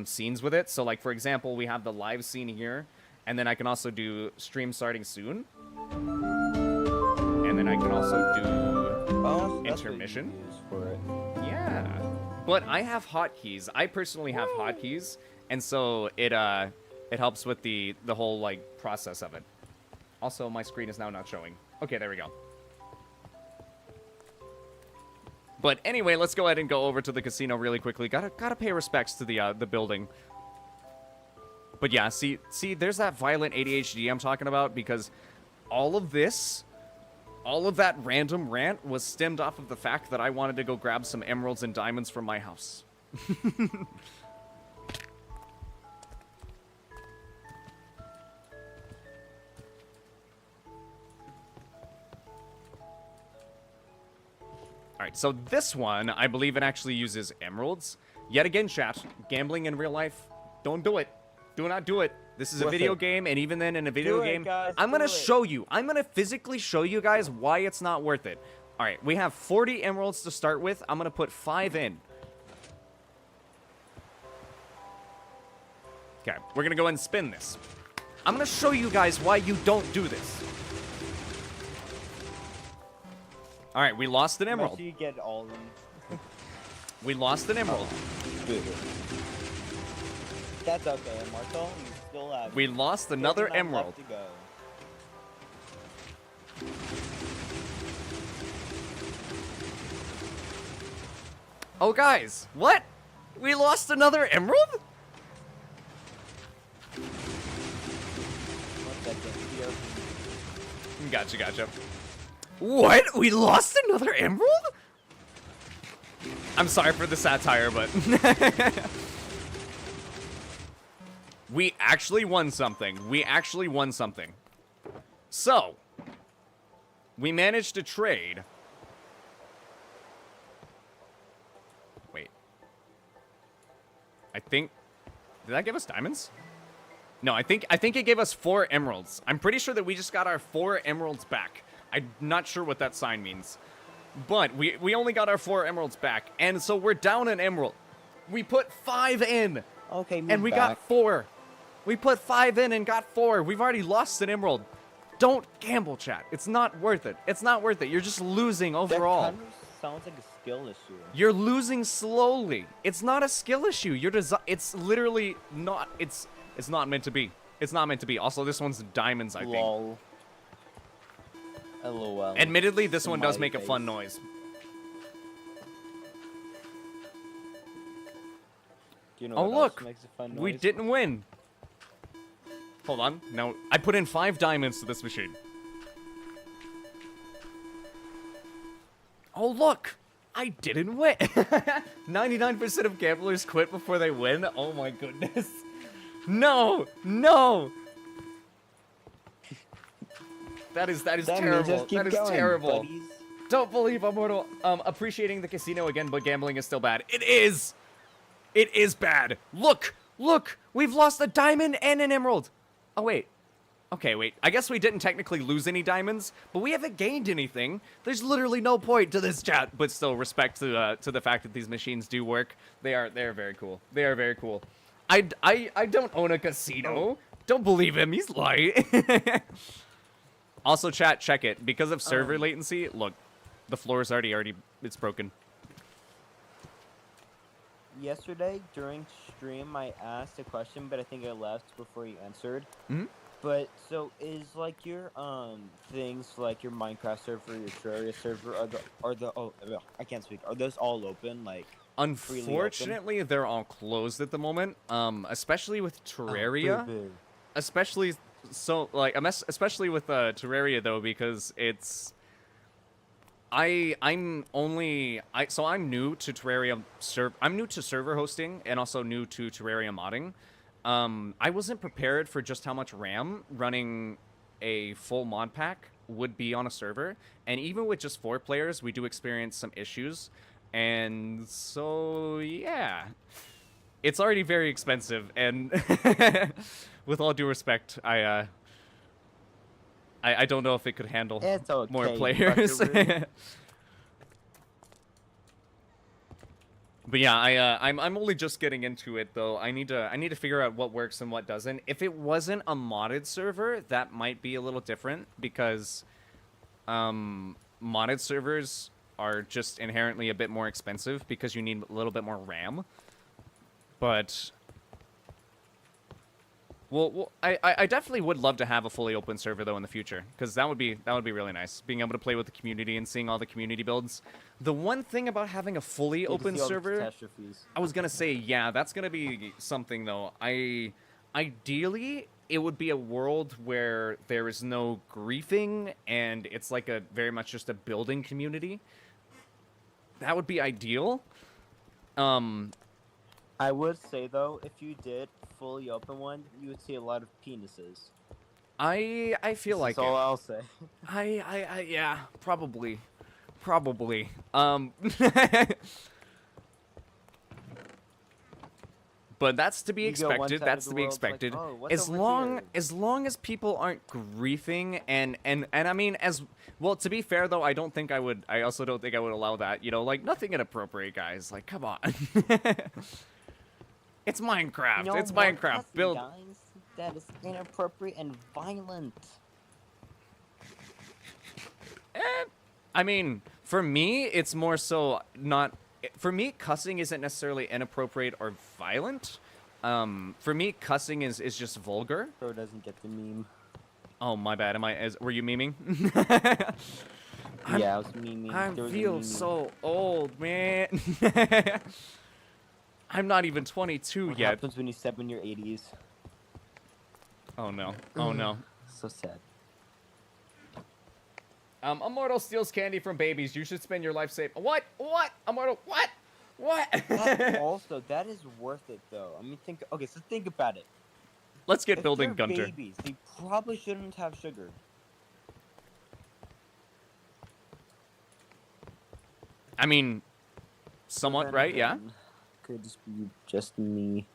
Speaker 1: scenes with it. So like, for example, we have the live scene here, and then I can also do stream starting soon, and then I can also do intermission.
Speaker 3: For it.
Speaker 1: Yeah, but I have hotkeys. I personally have hotkeys, and so it helps with the whole like process of it. Also, my screen is now not showing. Okay, there we go. But anyway, let's go ahead and go over to the casino really quickly. Gotta pay respects to the building. But yeah, see, there's that violent ADHD I'm talking about, because all of that random rant was stemmed off of the fact that I wanted to go grab some emeralds and diamonds from my house. Alright, so this one, I believe it actually uses emeralds. Yet again, chat, gambling in real life, don't do it. Do not do it. This is a video game, and even then in a video game, I'm going to show you. I'm going to physically show you guys why it's not worth it. Alright, we have 40 emeralds to start with. I'm going to put 5 in. Okay, we're going to go ahead and spin this. I'm going to show you guys why you don't do this. Alright, we lost an emerald.
Speaker 3: You get all of them.
Speaker 1: We lost an emerald.
Speaker 3: That's okay, Marco. You still have.
Speaker 1: We lost another emerald.
Speaker 3: Left to go.
Speaker 1: Oh, guys, what? We lost another emerald?
Speaker 3: go.
Speaker 1: Gotcha. What? We lost another emerald? I'm sorry for the satire, but we actually won something. So, we managed to trade. Wait. I think, did that give us diamonds? No, I think it gave us 4 emeralds. I'm pretty sure that we just got our 4 emeralds back. I'm not sure what that sign means. But we only got our 4 emeralds back, and so we're down an emerald. We put 5 in.
Speaker 3: Okay,
Speaker 1: and we got 4. We put 5 in and got 4. We've already lost an emerald. Don't gamble, chat. It's not worth it. It's not worth it. You're just losing overall.
Speaker 3: That kind of sounds like a skill issue.
Speaker 1: You're losing slowly. It's not a skill issue. It's literally not. It's not meant to be. It's not meant to be. Also, this one's diamonds, I think.
Speaker 3: Lol. LOL.
Speaker 1: Admittedly, this one does
Speaker 3: Smiley
Speaker 1: make a
Speaker 3: face.
Speaker 1: fun noise.
Speaker 3: Do you know
Speaker 1: Oh,
Speaker 3: what
Speaker 1: look.
Speaker 3: else makes a fun noise?
Speaker 1: We didn't win. Hold on. Now, I put in 5 diamonds to this machine. Oh, look. I didn't win. 99% of gamblers quit before they win. Oh, my goodness. No. That is terrible. That is terrible.
Speaker 3: Buddies.
Speaker 1: Don't believe Immortal. Appreciating the casino again, but gambling is still bad. It is. It is bad. Look. We've lost a diamond and an emerald. Oh, wait. Okay, wait. I guess we didn't technically lose any diamonds, but we haven't gained anything. There's literally no point to this chat, but still respect to the fact that these machines do work. They're very cool. They are very cool. I don't own a casino. Don't believe him. He's lying. Also, chat, check it. Because of server latency, look, the floor is already, it's broken.
Speaker 3: Yesterday, during stream, I asked a question, but I think I left before you answered.
Speaker 1: Mhm.
Speaker 3: But, so, is, like, your, things, like your Minecraft server, your Terraria server, I can't speak. Are those all open, like,
Speaker 1: Unfortunately, they're all closed at the moment, especially with Terraria. Especially with Terraria though, because it's I'm new to Terraria I'm new to server hosting and also new to Terraria modding. I wasn't prepared for just how much RAM running a full mod pack would be on a server, and even with just 4 players, we do experience some issues. And so yeah, it's already very expensive, and with all due respect, I don't know if it could handle
Speaker 3: It's okay,
Speaker 1: more players. But yeah, I'm only just getting into it though. I need to figure out what works and what doesn't. If it wasn't a modded server, that might be a little different, because modded servers are just inherently a bit more expensive because you need a little bit more RAM. But well, I definitely would love to have a fully open server though in the future, because that would be really nice, being able to play with the community and seeing all the community builds. The one thing about having a fully open server, I was gonna say, yeah, that's gonna be something though. Ideally, it would be a world where there is no griefing and it's like a very much just a building community. That would be ideal.
Speaker 3: I would say though, if you did fully open one, you would see a lot of penises.
Speaker 1: I feel like
Speaker 3: That's all I'll say.
Speaker 1: yeah, probably. But that's to be
Speaker 3: You go one
Speaker 1: expected.
Speaker 3: side
Speaker 1: That's
Speaker 3: of
Speaker 1: to
Speaker 3: the
Speaker 1: be
Speaker 3: world, it's like,
Speaker 1: expected.
Speaker 3: oh, what's
Speaker 1: As
Speaker 3: over
Speaker 1: long
Speaker 3: here?
Speaker 1: as people aren't griefing and I mean, as well, to be fair though, I also don't think I would allow that, you know, like nothing inappropriate, guys. Like, come on. It's Minecraft.
Speaker 3: You know
Speaker 1: It's
Speaker 3: what,
Speaker 1: Minecraft.
Speaker 3: that's
Speaker 1: Build.
Speaker 3: guys, that is inappropriate and violent.
Speaker 1: I mean, for me, it's more so not. For me, cussing isn't necessarily inappropriate or violent. For me, cussing is just vulgar.
Speaker 3: Bro doesn't get the meme.
Speaker 1: Oh, my bad. Were you memeing?
Speaker 3: Yeah, I was memeing.
Speaker 1: I
Speaker 3: There was a
Speaker 1: feel
Speaker 3: meme.
Speaker 1: so old, man. I'm not even 22
Speaker 3: What
Speaker 1: yet.
Speaker 3: happens when you step in your 80s?
Speaker 1: Oh no. Oh no.
Speaker 3: So sad.
Speaker 1: Immortal steals candy from babies. You should spend your life safe. What? What? Immortal? What? What?
Speaker 3: Also, that is worth it though. I mean, think. Okay, so think about it.
Speaker 1: Let's get
Speaker 3: If
Speaker 1: building
Speaker 3: they're
Speaker 1: Gunter.
Speaker 3: babies, they probably shouldn't have sugar.
Speaker 1: I mean, somewhat, right? Yeah?
Speaker 3: Could just be just me.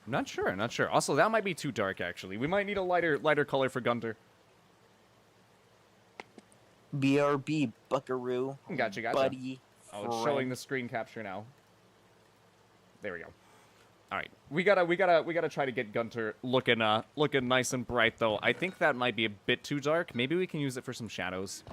Speaker 1: Not sure, not sure. Also, that might be too dark, actually. We might need a lighter color for Gunter.
Speaker 3: BRB, buckaroo.
Speaker 1: Gotcha, gotcha.
Speaker 3: Buddy.
Speaker 1: Oh, it's showing the screen capture now. There we go. All right, we gotta try to get Gunter looking nice and bright, though. I think that might be a bit too dark. Maybe we can use it for some shadows.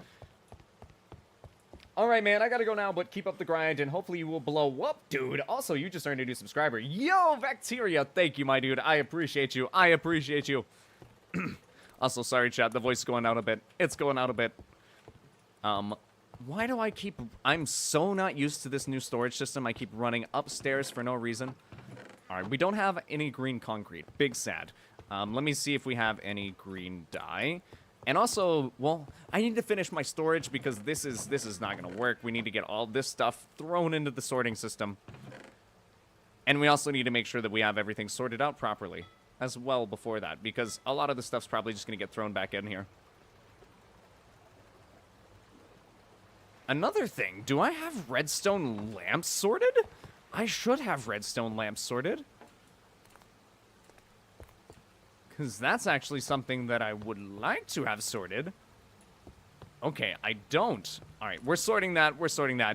Speaker 1: All right, man, I gotta go now, but keep up the grind, and hopefully you will blow up, dude. Also, you just earned a new subscriber. Yo, Bacteria, thank you, my dude. I appreciate you. I appreciate you. Also, sorry, chat, the voice is going out a bit. It's going out a bit. Why do I keep... I'm so not used to this new storage system. I keep running upstairs for no reason. All right, we don't have any green concrete. Big sad. Let me see if we have any green dye. And also, well, I need to finish my storage because this is not going to work. We need to get all this stuff thrown into the sorting system. And we also need to make sure that we have everything sorted out properly as well before that, because a lot of the stuff's probably just going to get thrown back in here. Another thing, do I have redstone lamps sorted? I should have redstone lamps sorted. Because that's actually something that I would like to have sorted. Okay, I don't. Alright, we're sorting that,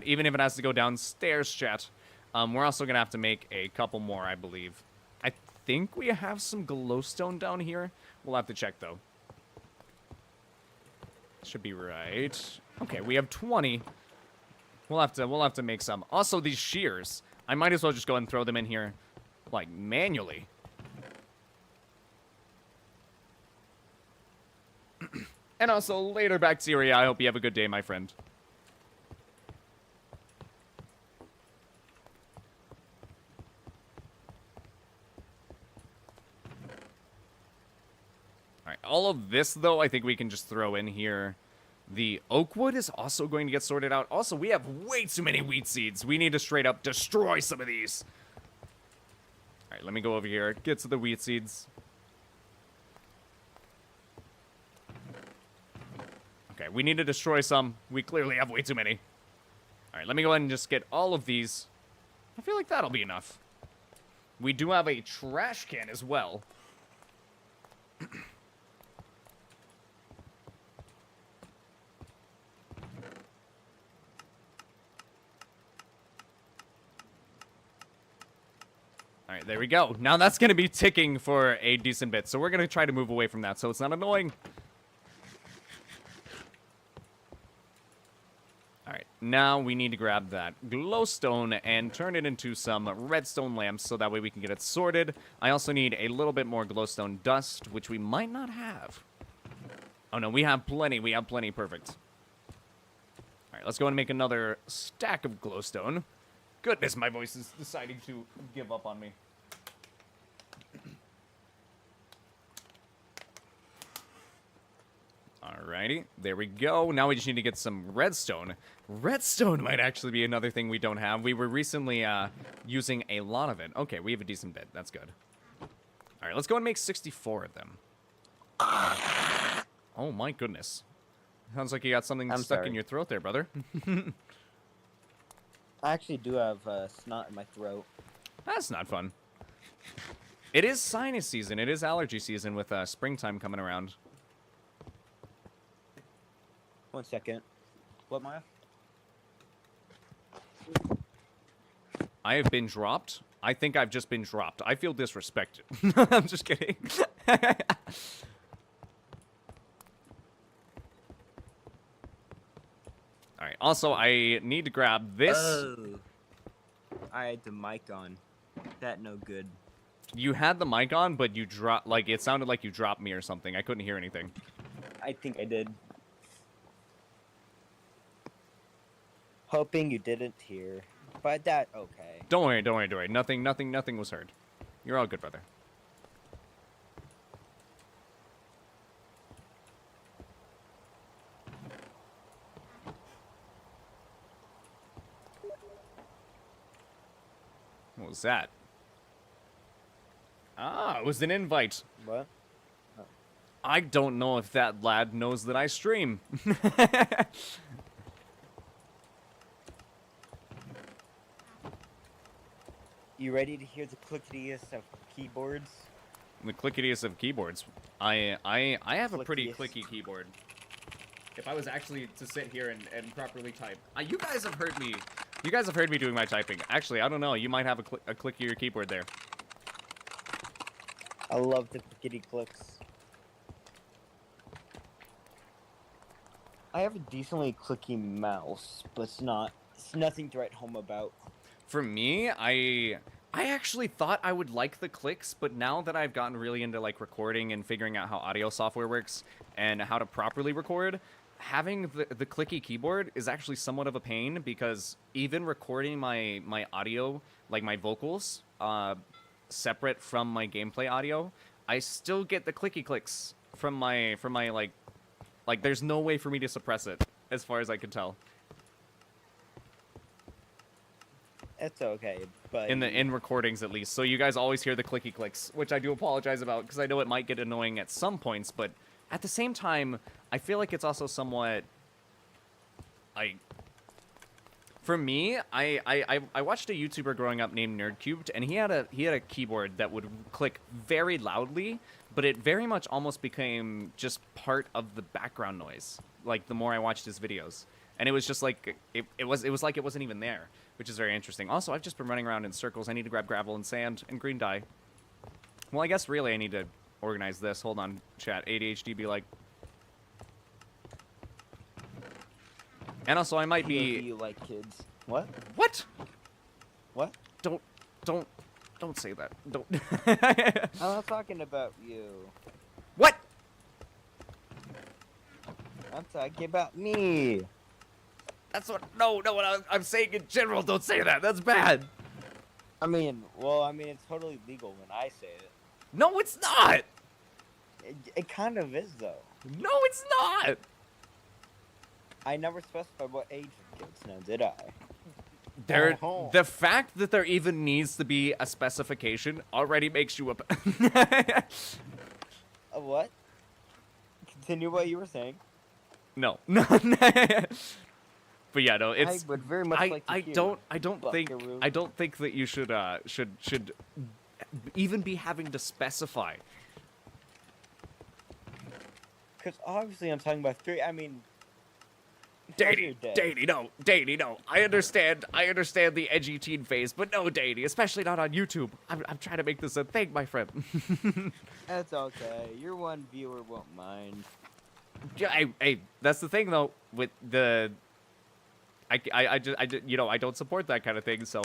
Speaker 1: even if it has to go downstairs, chat. We're also going to have to make a couple more, I believe. I think we have some glowstone down here. We'll have to check, though. Should be right. Okay, we have 20. We'll have to make some. Also, these shears. I might as well just go ahead and throw them in here, like, manually. And also, later, Bacteria, I hope you have a good day, my friend. Alright, all of this, though, I think we can just throw in here. The oak wood is also going to get sorted out. Also, we have way too many wheat seeds. We need to straight up destroy some of these. Alright, let me go over here, get to the wheat seeds. Okay, we need to destroy some. We clearly have way too many. Alright, let me go ahead and just get all of these. I feel like that'll be enough. We do have a trash can as well. Alright, there we go. Now that's going to be ticking for a decent bit. So we're going to try to move away from that so it's not annoying. Alright, now we need to grab that glowstone and turn it into some redstone lamps so that way we can get it sorted. I also need a little bit more glowstone dust, which we might not have. Oh no, we have plenty. We have plenty. Perfect. Alright, let's go and make another stack of glowstone. Goodness, my voice is deciding to give up on me. Alrighty, there we go. Now we just need to get some redstone. Redstone might actually be another thing we don't have. We were recently using a lot of it. Okay, we have a decent bit. That's good. Alright, let's go and make 64 of them. Oh my goodness. Sounds like you got something stuck in your throat there, brother.
Speaker 3: I actually do have snot in my throat.
Speaker 1: That's not fun. It is sinus season. It is allergy season with springtime coming around.
Speaker 3: 1 second. What, Maya?
Speaker 1: I have been dropped. I think I've just been dropped. I feel disrespected. I'm just kidding. Alright, also, I need to grab this.
Speaker 3: Oh. I had the mic on. That no good.
Speaker 1: You had the mic on, but you dropped, like, it sounded like you dropped me or something. I couldn't hear anything.
Speaker 3: I think I did. Hoping you didn't hear. But that, okay.
Speaker 1: Don't worry, don't worry, don't worry. Nothing was heard. You're all good, brother. What was that? Ah, it was an invite.
Speaker 3: What?
Speaker 1: I don't know if that lad knows that I stream.
Speaker 3: You ready to hear the clickiest of keyboards?
Speaker 1: The clickiest of keyboards. I have a pretty
Speaker 3: Clickiest.
Speaker 1: clicky keyboard. If I was actually to sit here and properly type. You guys have heard me. You guys have heard me doing my typing. Actually, I don't know. You might have a clickier keyboard there.
Speaker 3: I love the clickety clicks. I have a decently clicky mouse, but it's nothing to write home about.
Speaker 1: For me, I actually thought I would like the clicks, but now that I've gotten really into like recording and figuring out how audio software works and how to properly record, having the clicky keyboard is actually somewhat of a pain, because even recording my audio, like my vocals, separate from my gameplay audio, I still get the clicky clicks from my like there's no way for me to suppress it as far as I can tell.
Speaker 3: It's okay, but
Speaker 1: In recordings at least. So you guys always hear the clicky clicks, which I do apologize about, because I know it might get annoying at some points, but at the same time, I feel like it's also somewhat for me, I watched a YouTuber growing up named Nerdcubed, and he had a keyboard that would click very loudly, but it very much almost became just part of the background noise. Like the more I watched his videos, and it was just like it was like it wasn't even there, which is very interesting. Also, I've just been running around in circles. I need to grab gravel and sand and green dye. Well, I guess really I need to organize this. Hold on, chat. ADHD be like. And also, I might
Speaker 3: POV,
Speaker 1: be.
Speaker 3: you like kids. What?
Speaker 1: What?
Speaker 3: What?
Speaker 1: Don't say that. Don't.
Speaker 3: I'm not talking about you.
Speaker 1: What?
Speaker 3: I'm talking about me.
Speaker 1: That's what. No. What I'm saying in general. Don't say that. That's bad.
Speaker 3: I mean, it's totally legal when I say it.
Speaker 1: No, it's not.
Speaker 3: It kind of is, though.
Speaker 1: No, it's not.
Speaker 3: I never specified what age of kids, now did I?
Speaker 2: Oh.
Speaker 1: The fact that there even needs to be a specification already makes you a.
Speaker 3: A what? Continue what you were saying.
Speaker 1: No. But yeah, no. It's.
Speaker 3: I would very much like to
Speaker 1: I
Speaker 3: hear.
Speaker 1: don't think that you should even be having to specify.
Speaker 3: Because obviously I'm talking about 3. I mean.
Speaker 1: Danny, no. I understand the edgy teen phase, but no, Danny, especially not on YouTube. I'm trying to make this a thing, my friend.
Speaker 3: That's okay. Your one viewer won't mind.
Speaker 1: Yeah, hey, that's the thing though. With the, I don't support that kind of thing. So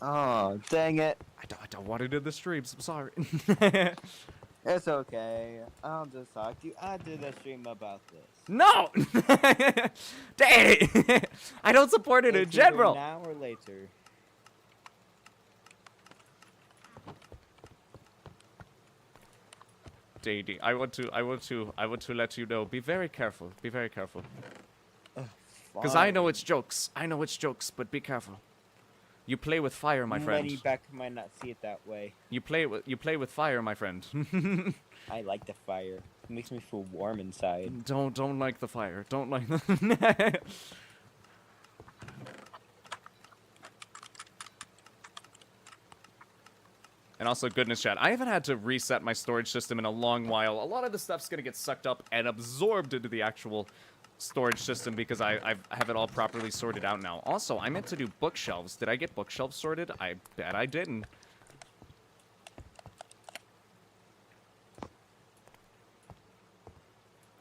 Speaker 3: Oh, dang it.
Speaker 1: I don't want it in the streams. I'm sorry.
Speaker 3: It's okay. I'll just talk to you after the stream about this.
Speaker 1: No, Danny, I don't support it in
Speaker 3: It's either
Speaker 1: general.
Speaker 3: now or later.
Speaker 1: Danny, I want to let you know. Be very careful. Be very careful. Because I know it's jokes. But be careful. You play with fire, my friend.
Speaker 3: Many back might not see it that way.
Speaker 1: You play with fire, my friend.
Speaker 3: I like the fire. It makes me feel warm inside.
Speaker 1: Don't like the fire. Don't like the. And also, goodness, chat, I haven't had to reset my storage system in a long while. A lot of the stuff's gonna get sucked up and absorbed into the actual storage system because I have it all properly sorted out now. Also, I meant to do bookshelves. Did I get bookshelves sorted? I bet I didn't.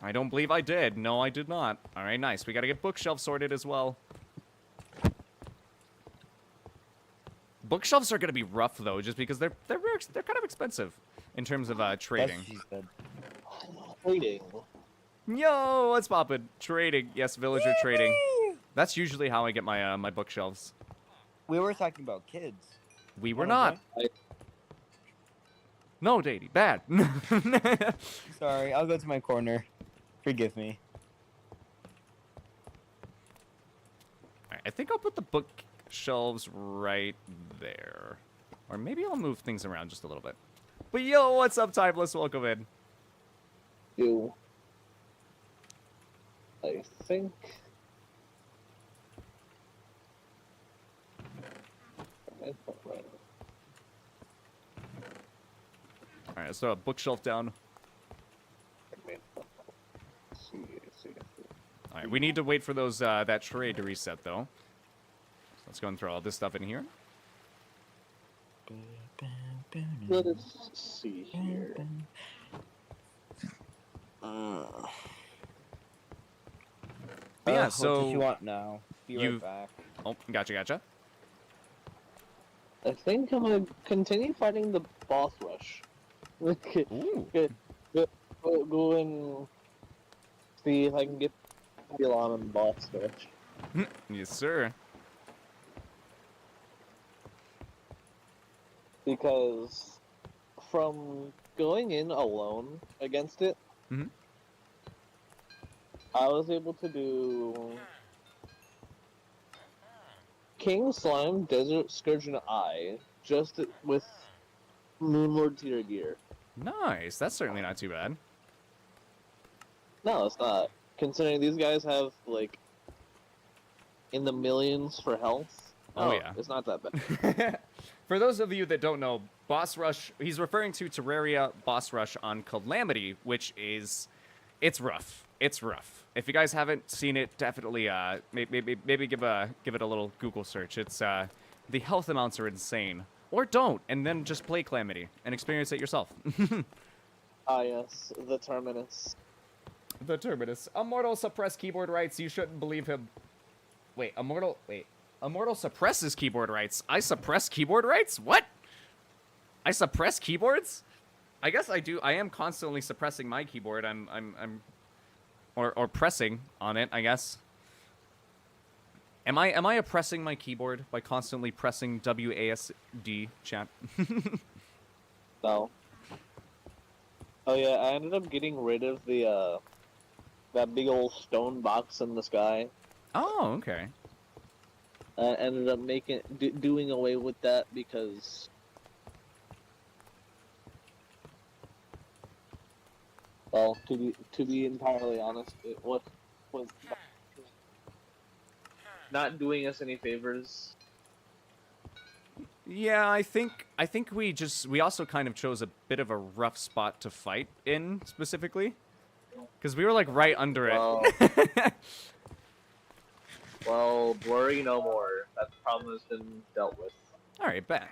Speaker 1: I don't believe I did. No, I did not. All right, nice. We got to get bookshelves sorted as well. Bookshelves are going to be rough though, just because they're kind of expensive in terms of trading.
Speaker 3: That's what she said.
Speaker 2: Waiting.
Speaker 1: Yo, what's poppin'? Trading. Yes, villager trading. That's usually how I get my my bookshelves.
Speaker 3: We were talking about kids.
Speaker 1: We were
Speaker 3: Oh,
Speaker 1: not.
Speaker 2: okay.
Speaker 1: No, Datey. Bad.
Speaker 3: Sorry, I'll go to my corner. Forgive me.
Speaker 1: Alright, I think I'll put the book. shelves right there. Or maybe I'll move things around just a little bit. But yo, what's up, Timeless? Welcome in.
Speaker 4: You. I think.
Speaker 1: Alright, let's throw a bookshelf down. Alright, we need to wait for those that charade to reset, though. So let's go and throw all this stuff in here.
Speaker 4: Let us see here.
Speaker 1: But yeah,
Speaker 3: What
Speaker 1: so
Speaker 3: did you want now? Be
Speaker 1: you-
Speaker 3: right back.
Speaker 1: Oh, gotcha.
Speaker 4: I think I'm gonna continue fighting the boss rush. Okay,
Speaker 1: Ooh.
Speaker 4: go and see if I can get Elon on the boss rush.
Speaker 1: Yes, sir.
Speaker 4: Because from going in alone against it,
Speaker 1: Mhm.
Speaker 4: I was able to do King Slime, Desert Scourge, and Eye just with Moonlord tier gear.
Speaker 1: Nice. That's certainly not too bad.
Speaker 4: No, it's not. Considering these guys have like in the millions for health.
Speaker 1: Oh, yeah.
Speaker 4: It's not that bad.
Speaker 1: For those of you that don't know, Boss Rush, he's referring to Terraria Boss Rush on Calamity, which is, it's rough. It's rough. If you guys haven't seen it, definitely maybe give it a little Google search. It's the health amounts are insane. Or don't, and then just play Calamity and experience it yourself.
Speaker 4: Ah yes, the Terminus.
Speaker 1: The Terminus. Immortal suppress keyboard rights. You shouldn't believe him. Wait, Immortal suppresses keyboard rights. I suppress keyboard rights? What? I suppress keyboards? I guess I do. I am constantly suppressing my keyboard. Or pressing on it, I guess. Am I oppressing my keyboard by constantly pressing WASD, chat?
Speaker 4: No. Oh yeah, I ended up getting rid of the that big old stone box in the sky.
Speaker 1: Oh, okay.
Speaker 4: I ended up doing away with that because well, to be entirely honest, it was not doing us any favors.
Speaker 1: Yeah, I think we also kind of chose a bit of a rough spot to fight in specifically, because we were like right under it.
Speaker 4: Well, worry no more. That problem has been dealt with.
Speaker 1: All right, bet.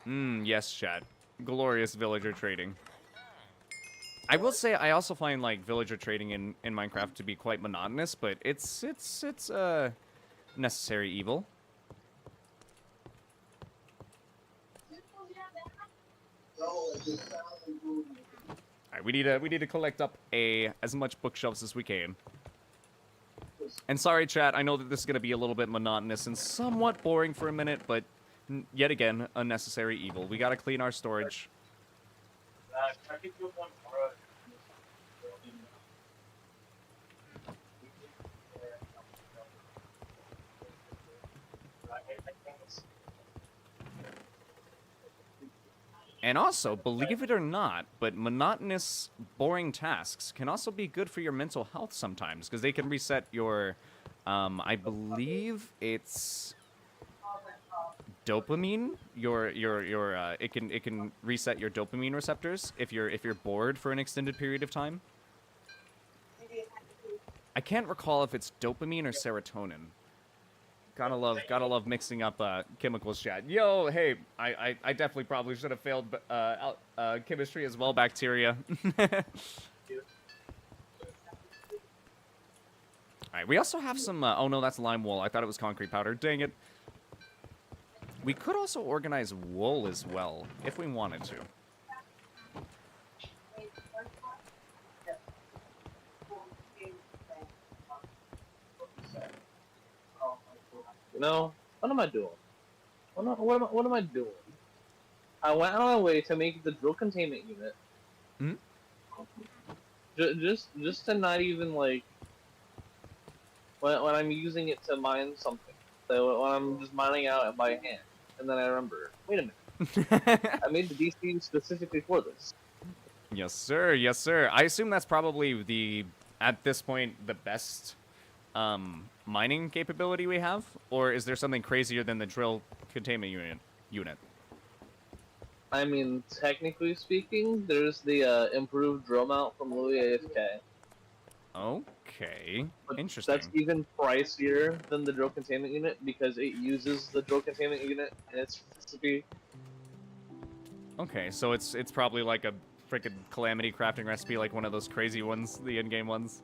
Speaker 1: Yes, chat. Glorious villager trading. I will say I also find like villager trading in Minecraft to be quite monotonous, but it's necessary evil. Alright, we need to collect up as much bookshelves as we can. And sorry, chat, I know that this is gonna be a little bit monotonous and somewhat boring for a minute, but yet again, a necessary evil. We gotta clean our storage. And also, believe it or not, but monotonous, boring tasks can also be good for your mental health sometimes, because they can reset your, I believe it's dopamine. It can reset your dopamine receptors if you're bored for an extended period of time. I can't recall if it's dopamine or serotonin. Gotta love mixing up chemicals, chat. Yo, hey, I definitely probably should have failed chemistry as well, bacteria. Alright, we also have some, oh no, that's lime wool. I thought it was concrete powder. Dang it. We could also organize wool as well, if we wanted to.
Speaker 4: No, what am I doing? What am I doing? I went out of my way to make the drill containment unit.
Speaker 1: Hmm?
Speaker 4: Just to not even like when I'm using it to mine something. So when I'm just mining out by hand, and then I remember, wait a minute, I made the DC specifically for this.
Speaker 1: Yes, sir. Yes, sir. I assume that's probably the, at this point, the best mining capability we have, or is there something crazier than the drill containment unit?
Speaker 4: I mean, technically speaking, there's the improved drill mount from Louis AFK.
Speaker 1: Okay,
Speaker 4: But
Speaker 1: interesting.
Speaker 4: that's even pricier than the drill containment unit because it uses the drill containment unit in its recipe.
Speaker 1: Okay, so it's probably like a freaking calamity crafting recipe, like one of those crazy ones, the in-game ones.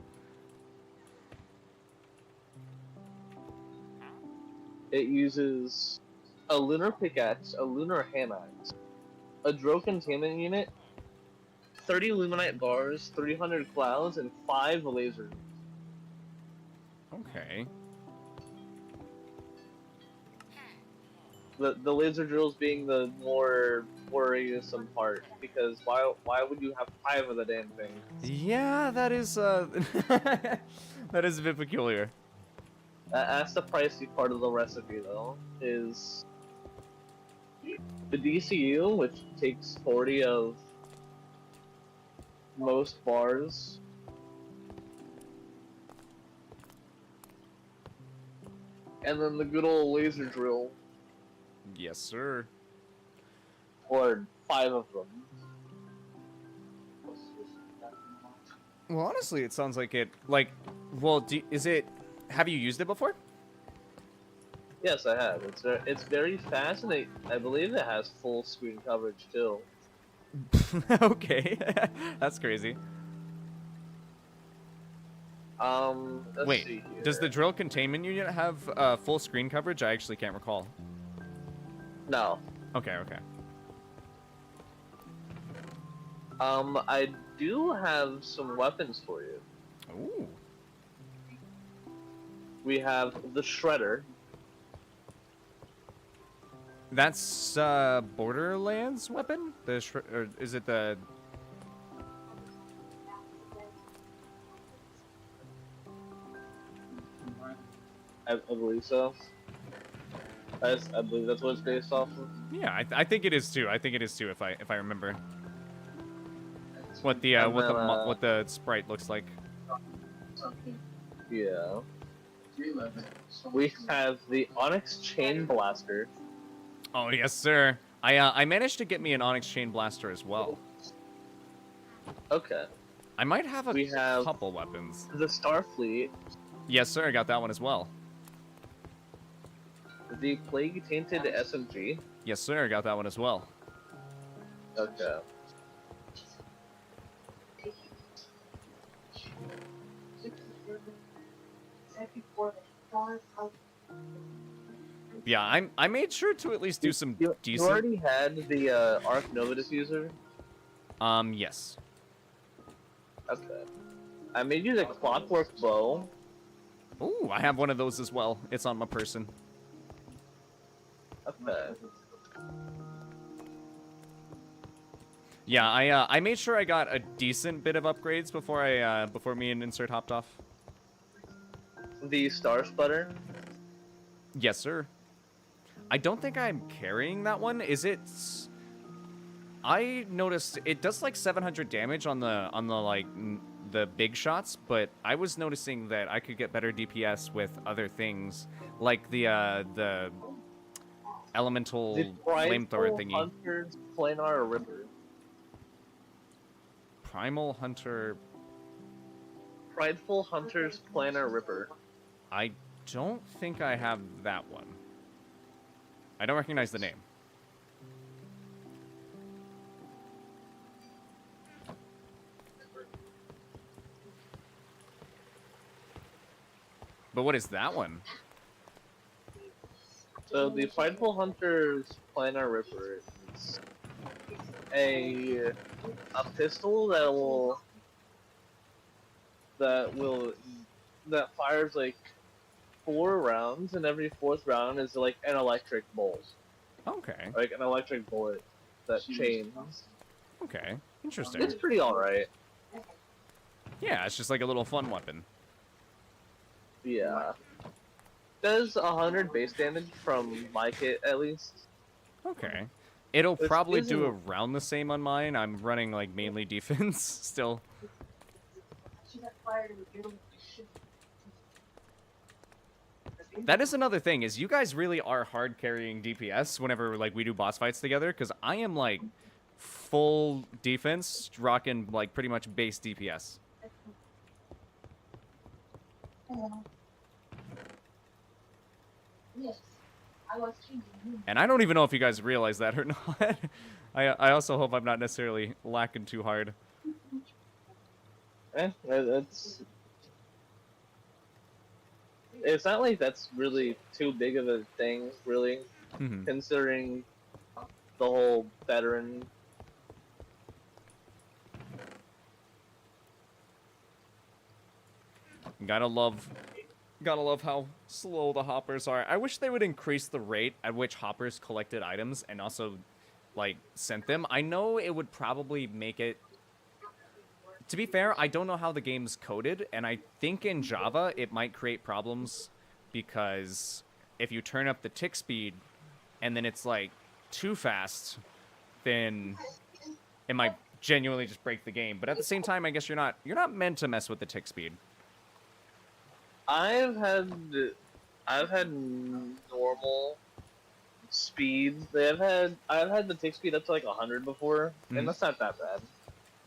Speaker 4: It uses a lunar pickaxe, a lunar hand axe, a drill containment unit, 30 luminite bars, 300 clouds, and 5 lasers.
Speaker 1: Okay.
Speaker 4: The laser drills being the more worrisome part, because why would you have 5 of the damn thing?
Speaker 1: Yeah, that is that is a bit peculiar.
Speaker 4: That's the pricey part of the recipe, though, is the DCU, which takes 40 of most bars. And then the good old laser drill,
Speaker 1: Yes, sir.
Speaker 4: or 5 of them.
Speaker 1: Well, honestly, it sounds like it. Like, well, is it? Have you used it before?
Speaker 4: Yes, I have. It's very fast, and I believe it has full screen coverage too.
Speaker 1: Okay, that's crazy.
Speaker 4: Let's
Speaker 1: Wait,
Speaker 4: see here.
Speaker 1: does the drill containment unit have full screen coverage? I actually can't recall.
Speaker 4: No.
Speaker 1: Okay, okay.
Speaker 4: I do have some weapons for you.
Speaker 1: Ooh.
Speaker 4: We have the Shredder.
Speaker 1: That's Borderlands weapon? Or is it the?
Speaker 4: I believe so. I believe that's what it's based off of.
Speaker 1: Yeah, I think it is too. I think it is too. If I remember. What the
Speaker 4: And then,
Speaker 1: what the sprite looks like.
Speaker 4: Yeah. We have the Onyx Chain Blaster.
Speaker 1: Oh yes, sir. I managed to get me an Onyx Chain Blaster as well.
Speaker 4: Okay.
Speaker 1: I might have a
Speaker 4: We have
Speaker 1: couple weapons.
Speaker 4: the Starfleet,
Speaker 1: Yes, sir. I got that one as well.
Speaker 4: the Plague Tainted SMG.
Speaker 1: Yes, sir. I got that one as well.
Speaker 4: Okay.
Speaker 1: Yeah, I made sure to at least do some
Speaker 4: You
Speaker 1: decent.
Speaker 4: already had the Arc Nova Diffuser?
Speaker 1: Yes.
Speaker 4: Okay. I made you the Clockwork Bow.
Speaker 1: Ooh, I have one of those as well. It's on my person.
Speaker 4: Okay.
Speaker 1: Yeah, I made sure I got a decent bit of upgrades before me and Insert hopped off.
Speaker 4: The Star Splitter.
Speaker 1: Yes, sir. I don't think I'm carrying that one. Is it? I noticed it does like 700 damage on the like the big shots, but I was noticing that I could get better DPS with other things, like the elemental
Speaker 4: The
Speaker 1: flamethrower
Speaker 4: Prideful
Speaker 1: thingy.
Speaker 4: Hunter's Planar Ripper.
Speaker 1: Primal Hunter.
Speaker 4: Prideful Hunter's Planar Ripper.
Speaker 1: I don't think I have that one. I don't recognize the name. But what is that one?
Speaker 4: So the Prideful Hunter's Planar Ripper is a pistol that fires like 4 rounds, and every 4th round is like an electric bolt,
Speaker 1: Okay.
Speaker 4: like an electric bullet that chains.
Speaker 1: Okay. Interesting.
Speaker 4: It's pretty alright.
Speaker 1: Yeah, it's just like a little fun weapon.
Speaker 4: Yeah. Does 100 base damage from my kit at least.
Speaker 1: Okay. It'll
Speaker 4: Which
Speaker 1: probably do
Speaker 4: isn't-
Speaker 1: around the same on mine. I'm running like mainly defense still. That is another thing, is you guys really are hard carrying DPS whenever like we do boss fights together, because I am like full defense, rocking like pretty much base DPS. And I don't even know if you guys realize that or not. I also hope I'm not necessarily lacking too hard.
Speaker 4: That's. It's not like that's really too big of a thing, really,
Speaker 1: Mhm.
Speaker 4: considering the whole veteran.
Speaker 1: Gotta love how slow the hoppers are. I wish they would increase the rate at which hoppers collected items and also, like, sent them. I know it would probably make it... To be fair, I don't know how the game's coded, and I think in Java it might create problems because if you turn up the tick speed and then it's, like, too fast, then it might genuinely just break the game. But at the same time, I guess you're not meant to mess with the tick speed.
Speaker 4: I've had normal speeds. I've had the tick speed up to like 100 before, and that's not that bad.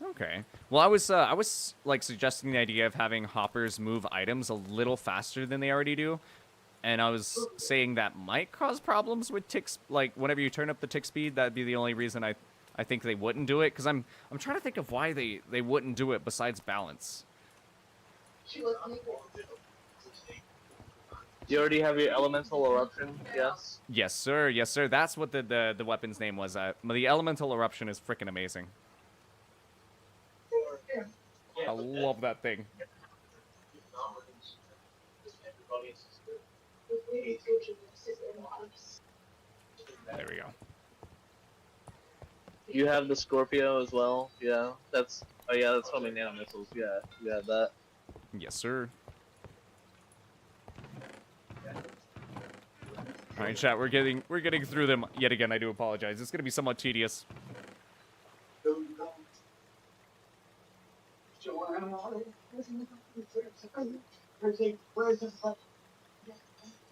Speaker 1: Okay. Well, I was like suggesting the idea of having hoppers move items a little faster than they already do, and I was saying that might cause problems with ticks. Like whenever you turn up the tick speed, that'd be the only reason I think they wouldn't do it. Because I'm trying to think of why they wouldn't do it besides balance.
Speaker 4: Do you already have your elemental eruption? Yes.
Speaker 1: Yes, sir. Yes, sir. That's what the weapon's name was. The elemental eruption is freaking amazing. I love that thing. There we go.
Speaker 4: You have the Scorpio as well. Yeah, that's. Oh yeah, that's homing nano missiles. Yeah, you have that.
Speaker 1: Yes, sir. All right, chat. We're getting through them yet again. I do apologize. It's gonna be somewhat tedious.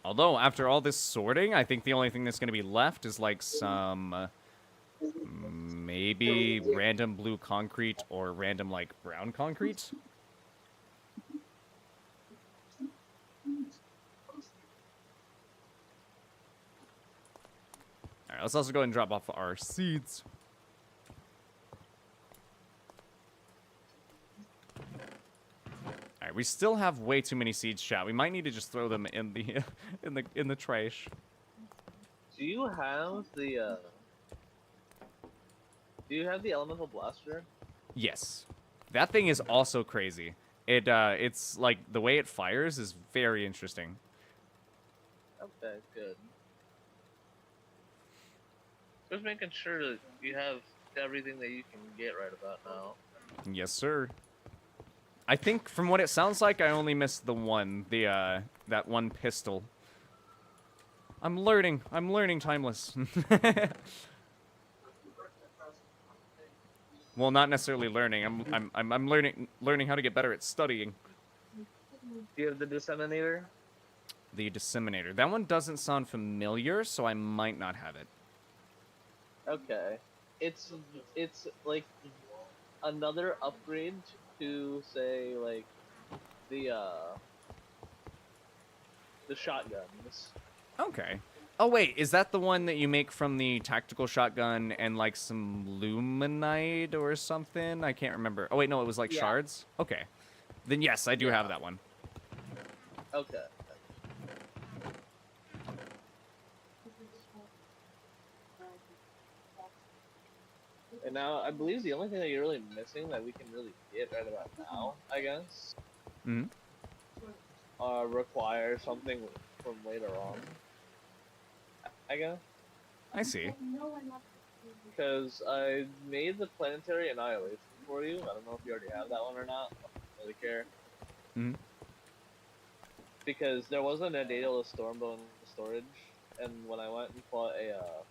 Speaker 1: Although after all this sorting, I think the only thing that's gonna be left is like some maybe random blue concrete or random like brown concrete. Alright, let's also go ahead and drop off our seeds. Alright, we still have way too many seeds, chat. We might need to just throw them in the in the trash.
Speaker 4: Do you have the elemental blaster?
Speaker 1: Yes. That thing is also crazy. It's like the way it fires is very interesting.
Speaker 4: Okay, good. Just making sure that you have everything that you can get right about now.
Speaker 1: Yes, sir. I think from what it sounds like, I only missed the one, that one pistol. I'm learning, Timeless. Well, not necessarily learning. I'm learning how to get better at studying.
Speaker 4: Do you have the disseminator?
Speaker 1: The disseminator. That one doesn't sound familiar, so I might not have it.
Speaker 4: Okay. It's like another upgrade to say like the shotguns.
Speaker 1: Okay. Oh wait, is that the one that you make from the tactical shotgun and like some luminite or something? I can't remember. Oh wait, no, it was like shards? Okay. Then yes, I do have that one.
Speaker 4: Okay. And now I believe the only thing that you're really missing that we can really get right about now, I guess,
Speaker 1: Hmm.
Speaker 4: require something from later on. I guess.
Speaker 1: I see.
Speaker 4: Because I made the planetary annihilation for you. I don't know if you already have that one or not. I don't really care.
Speaker 1: Hmm.
Speaker 4: because there wasn't a Daedalus Stormbow in storage, and when I went and fought a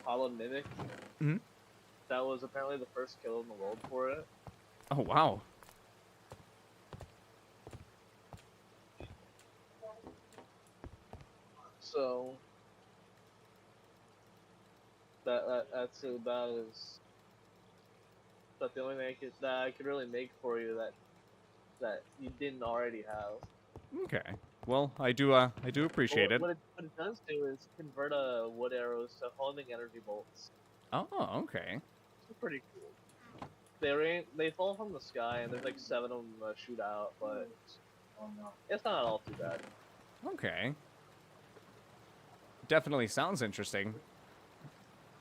Speaker 4: Hollowed Mimic,
Speaker 1: Mhm.
Speaker 4: that was apparently the first kill in the world for it.
Speaker 1: Oh, wow.
Speaker 4: So that's about as that's the only thing that I could really make for you that you didn't already have.
Speaker 1: Okay. Well, I do appreciate it.
Speaker 4: What it does do is convert wood arrows to homing energy bolts.
Speaker 1: Oh, okay.
Speaker 4: It's pretty cool. They fall from the sky and there's like 7 of them that shoot out, but it's not all too bad.
Speaker 1: Okay. Definitely sounds interesting.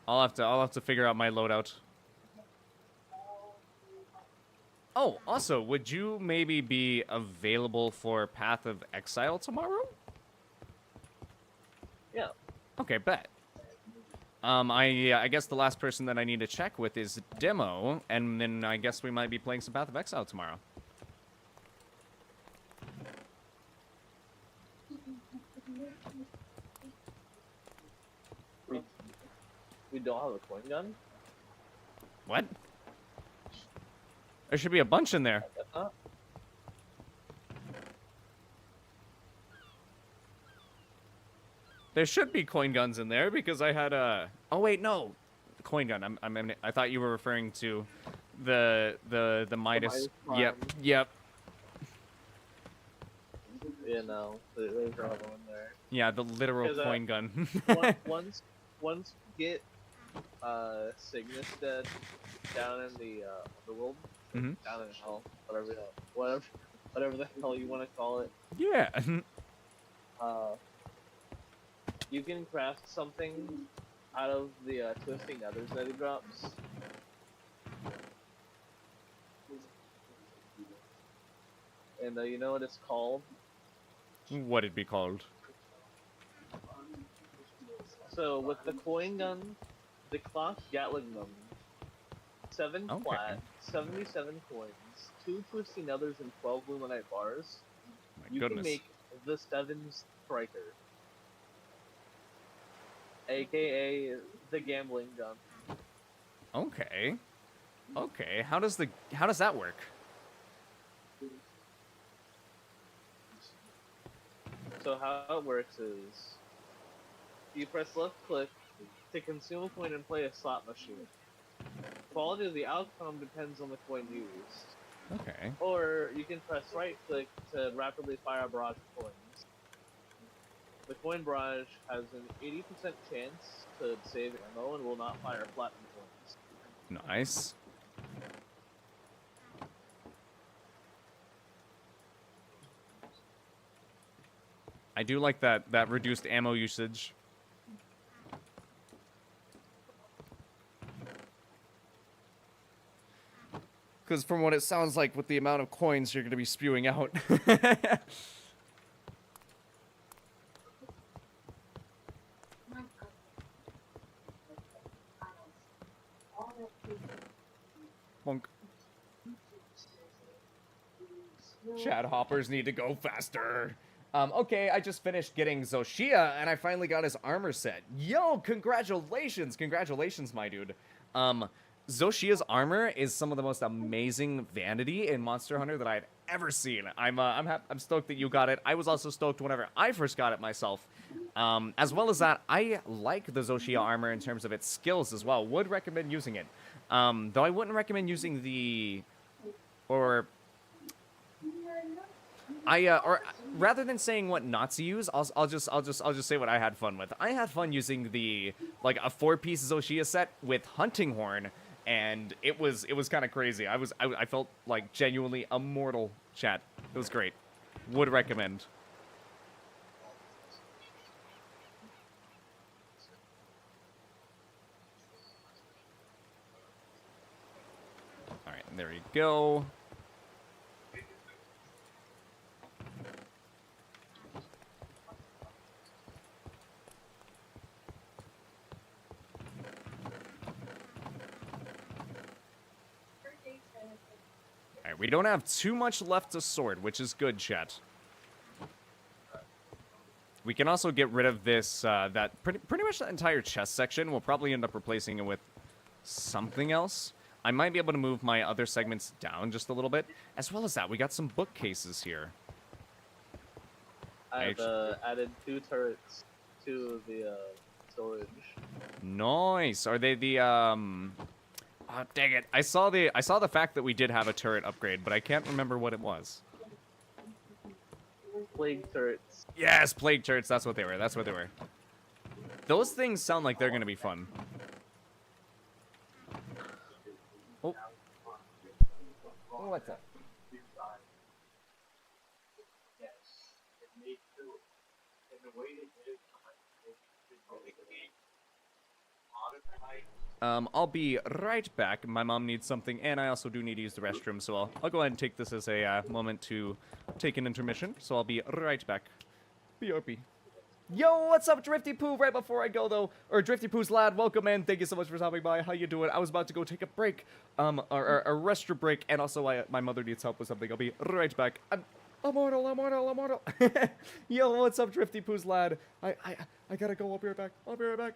Speaker 1: I'll have to figure out my loadout. Oh, also, would you maybe be available for Path of Exile tomorrow?
Speaker 4: Yeah.
Speaker 1: Okay, bet. I guess the last person that I need to check with is Demo, and then I guess we might be playing some Path of Exile tomorrow.
Speaker 4: We don't have a coin gun?
Speaker 1: What? There should be a bunch in there.
Speaker 4: I guess not.
Speaker 1: There should be coin guns in there because I had a. Oh wait, no, the coin gun. I thought you were referring to the Midas.
Speaker 4: Midas
Speaker 1: Yep,
Speaker 4: Prime.
Speaker 1: yep.
Speaker 4: Yeah, no. There's another one there.
Speaker 1: Yeah, the literal
Speaker 4: 'Cause,
Speaker 1: coin gun.
Speaker 4: Once you get Cygnus dead down in the world,
Speaker 1: Mhm.
Speaker 4: down in hell, whatever the hell you want to call it,
Speaker 1: Yeah.
Speaker 4: you can craft something out of the twisting others that he drops. And you know what it's called?
Speaker 1: What it'd be called?
Speaker 4: So with the coin gun, the clock Gatling gun, 7
Speaker 1: Okay.
Speaker 4: flat, 77 coins, 2 twisting others, and 12 luminite bars.
Speaker 1: My
Speaker 4: You
Speaker 1: goodness.
Speaker 4: can make the 7 striker, aka the gambling gun.
Speaker 1: Okay. Okay. How does that work?
Speaker 4: So how it works is, you press left click to consume a coin and play a slot machine. Quality of the outcome depends on the coin used.
Speaker 1: Okay.
Speaker 4: Or you can press right click to rapidly fire a barrage of coins. The coin barrage has an 80% chance to save ammo and will not fire platinum coins.
Speaker 1: Nice. I do like that reduced ammo usage. Because from what it sounds like, with the amount of coins you're going to be spewing out. Bonk. Chad hoppers need to go faster. Okay, I just finished getting Zoshia, and I finally got his armor set. Yo, congratulations! Congratulations, my dude. Zoshia's armor is some of the most amazing vanity in Monster Hunter that I've ever seen. I'm stoked that you got it. I was also stoked whenever I first got it myself. As well as that, I like the Zoshia armor in terms of its skills as well. Would recommend using it. Though I wouldn't recommend using the, or rather than saying what not to use, I'll just say what I had fun with. I had fun using the a 4-piece Zoshia set with hunting horn, and it was kind of crazy. I felt like genuinely immortal. Chat, it was great. Would recommend. All right, there you go. We don't have too much left to sort, which is good, chat. We can also get rid of this, that pretty much that entire chest section. We'll probably end up replacing it with something else. I might be able to move my other segments down just a little bit. As well as that, we got some bookcases here.
Speaker 4: I've added 2 turrets to the storage.
Speaker 1: Nice. Are they the Oh, dang it. I saw the fact that we did have a turret upgrade, but I can't remember what it was.
Speaker 4: Plague turrets.
Speaker 1: Yes, plague turrets. That's what they were. That's what they were. Those things sound like they're going to be fun. Oh. What's up? I'll be right back. My mom needs something, and I also do need to use the restroom, so I'll go ahead and take this as a moment to take an intermission. So I'll be right back. BRB. Yo, what's up, Drifty Poo? Right before I go, though, or Drifty Poo's lad, welcome in. Thank you so much for stopping by. How you doing? I was about to go take a break, a restroom break, and also my mother needs help with something. I'll be right back. I'm immortal. Yo, what's up, Drifty Poo's lad? I gotta go. I'll be right back. I'll be right back.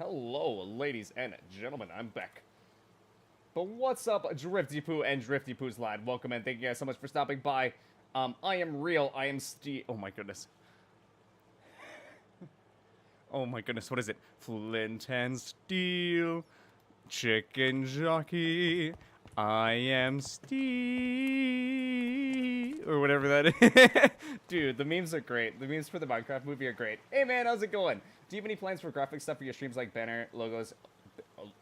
Speaker 1: Hello, ladies and gentlemen, I'm back. But what's up, Drifty Poo and Drifty Poo's lad? Welcome and thank you guys so much for stopping by. I am real, I am oh my goodness. Oh my goodness, what is it? Flint and steel, chicken jockey, I am Steve, or whatever that is. Dude, the memes are great. The memes for the Minecraft movie are great. Hey man, how's it going? Do you have any plans for graphic stuff for your streams, like banner, logos?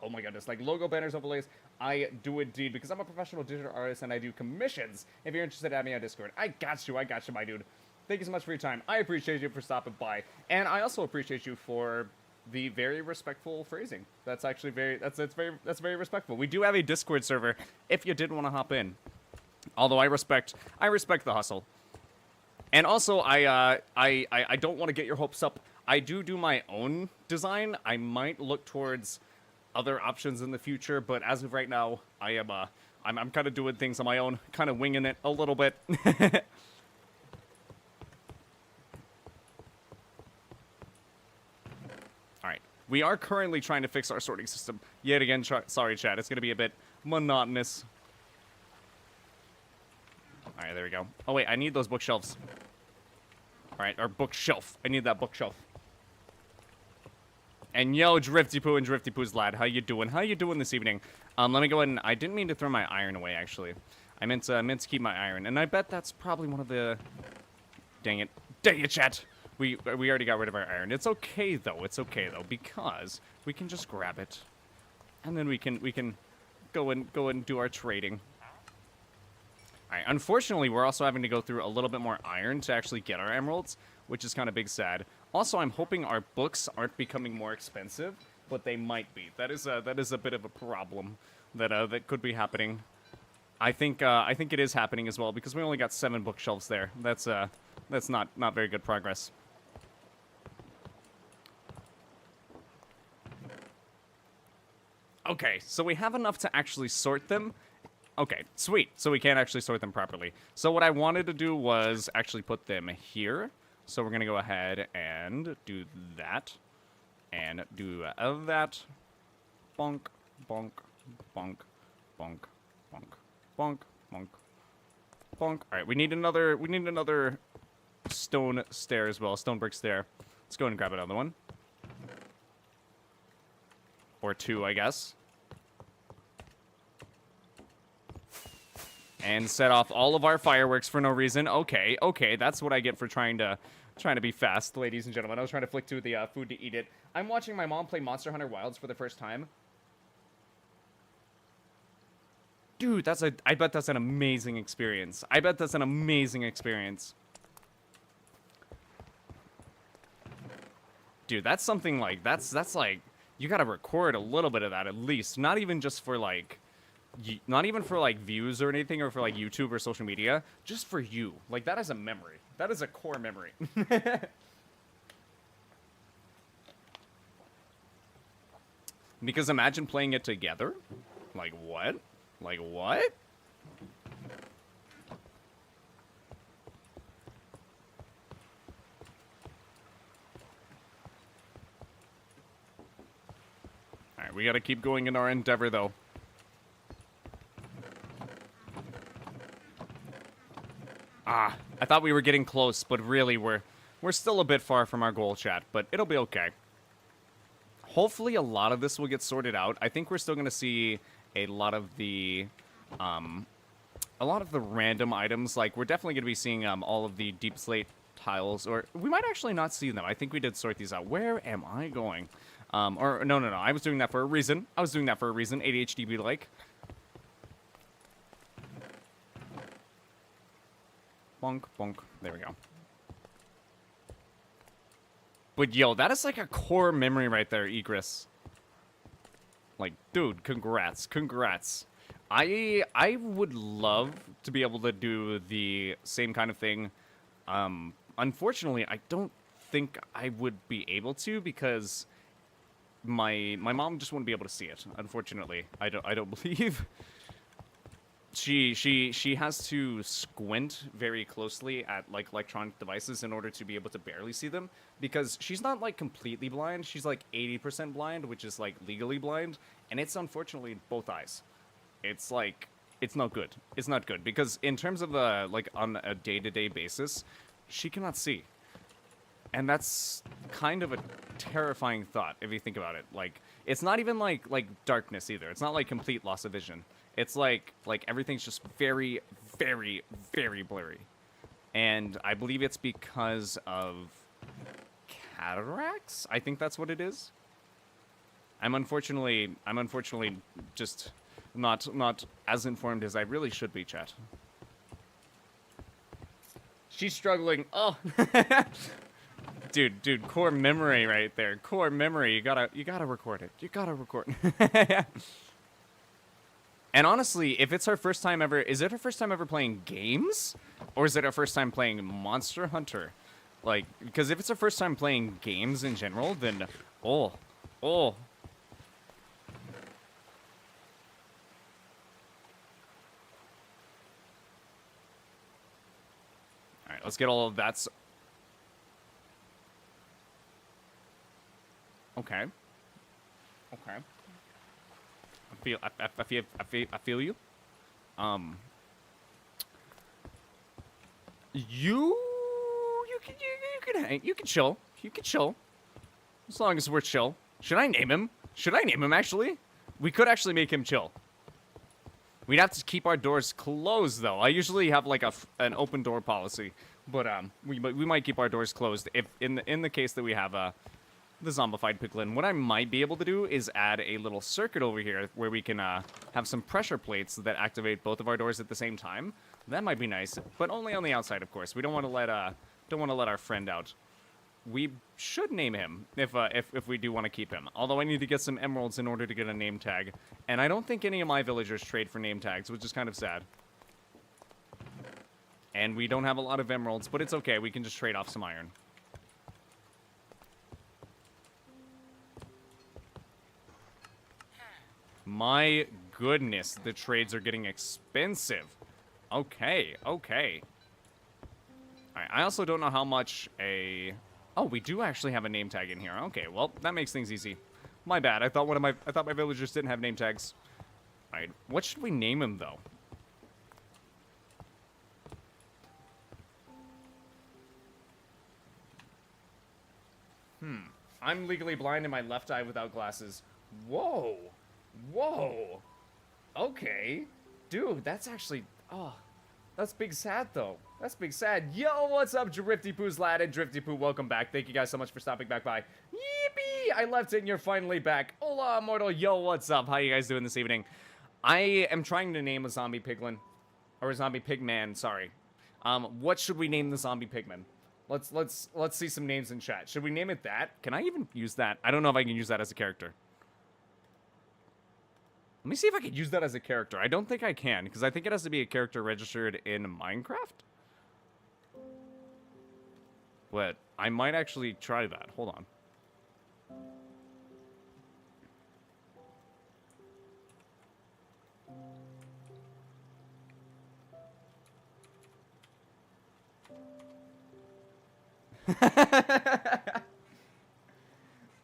Speaker 1: Oh my goodness, like logo, banners, overlays? I do indeed, because I'm a professional digital artist and I do commissions. If you're interested, add me on Discord. I got you, my dude. Thank you so much for your time. I appreciate you for stopping by. And I also appreciate you for the very respectful phrasing. That's actually that's very respectful. We do have a Discord server if you did want to hop in. Although I respect the hustle. And also I don't want to get your hopes up. I do my own design. I might look towards other options in the future, but as of right now, I'm kind of doing things on my own, kind of winging it a little bit. Alright, we are currently trying to fix our sorting system. Yet again, sorry chat, it's going to be a bit monotonous. Alright, there we go. Oh wait, I need those bookshelves. Alright, our bookshelf. I need that bookshelf. And yo, Drifty Poo and Drifty Poo's lad, how you doing? How you doing this evening? Let me go ahead and... I didn't mean to throw my iron away, actually. I meant to keep my iron, and I bet that's probably one of the... Dang it, chat! We already got rid of our iron. It's okay though, because we can just grab it, and then we can go and do our trading. All right. Unfortunately, we're also having to go through a little bit more iron to actually get our emeralds, which is kind of big sad. Also, I'm hoping our books aren't becoming more expensive, but they might be. That is a bit of a problem that could be happening. I think it is happening as well because we only got 7 bookshelves there. That's not very good progress. Okay, so we have enough to actually sort them. Okay, sweet. So we can't actually sort them properly. So what I wanted to do was actually put them here. So we're going to go ahead and do that. And do that. Bonk, bonk, bonk, bonk, bonk, bonk, bonk, bonk. All right, we need another stone stair as well, stone brick stair. Let's go and grab another one. Or 2, I guess. And set off all of our fireworks for no reason. Okay, that's what I get for trying to be fast, ladies and gentlemen. I was trying to flick to the food to eat it. I'm watching my mom play Monster Hunter Wilds for the first time. Dude, I bet that's an amazing experience. Dude, that's something like, that's like, you gotta record a little bit of that at least. Not even just for like, not even for like views or anything, or for like YouTube or social media. Just for you. Like, that is a memory. That is a core memory. Because imagine playing it together. Like, what? Like, what? Alright, we gotta keep going in our endeavor, though. Ah, I thought we were getting close, but really we're still a bit far from our goal, chat, but it'll be okay. Hopefully a lot of this will get sorted out. I think we're still going to see a lot of the random items. Like, we're definitely going to be seeing all of the deep slate tiles, or we might actually not see them. I think we did sort these out. Where am I going? Or no, I was doing that for a reason. ADHD be like. Bonk, bonk. There we go. But yo, that is like a core memory right there, Yggdrasil. Like, dude, congrats. I would love to be able to do the same kind of thing. Unfortunately, I don't think I would be able to because my mom just wouldn't be able to see it. Unfortunately, I don't believe. she has to squint very closely at like electronic devices in order to be able to barely see them, because she's not like completely blind. She's like 80% blind, which is like legally blind, and it's unfortunately both eyes. It's like it's not good. It's not good because in terms of like on a day-to-day basis, she cannot see. And that's kind of a terrifying thought if you think about it. Like it's not even like darkness either. It's not like complete loss of vision. It's like everything's just very, very, very blurry. And I believe it's because of cataracts. I think that's what it is. I'm unfortunately just not as informed as I really should be, chat. She's struggling. Oh. Dude, core memory right there. Core memory. You gotta record it. You gotta record. And honestly, if it's her first time ever, is it her first time ever playing games? Or is it her first time playing Monster Hunter? Like, because if it's her first time playing games in general, then, oh. Alright, let's get all of that. Okay. I feel you. You can chill. You can chill. As long as we're chill. Should I name him? Actually? We could actually make him chill. We'd have to keep our doors closed though. I usually have like an open door policy, but we might keep our doors closed if in the case that we have the zombified piglin. What I might be able to do is add a little circuit over here where we can have some pressure plates that activate both of our doors at the same time. That might be nice, but only on the outside, of course. We don't want to let our friend out. We should name him if we do want to keep him. Although I need to get some emeralds in order to get a name tag, and I don't think any of my villagers trade for name tags, which is kind of sad. And we don't have a lot of emeralds, but it's okay. We can just trade off some iron. My goodness, the trades are getting expensive. Okay. Alright, I also don't know how much a... Oh, we do actually have a name tag in here. Okay, well, that makes things easy. My bad. I thought my villagers didn't have name tags. Alright, what should we name him, though? I'm legally blind in my left eye without glasses. Whoa. Okay. Dude, that's actually... Oh, that's big sad, though. That's big sad. Yo, what's up, Drifty Poo's lad and Drifty Poo? Welcome back. Thank you guys so much for stopping back by. Yippee! I left it and you're finally back. Hola, mortal. Yo, what's up? How you guys doing this evening? I am trying to name a zombie piglin. Or a zombie pigman, sorry. What should we name the zombie pigman? Let's see some names in chat. Should we name it that? Can I even use that? I don't know if I can use that as a character. Let me see if I can use that as a character. I don't think I can, because I think it has to be a character registered in Minecraft. But I might actually try that. Hold on.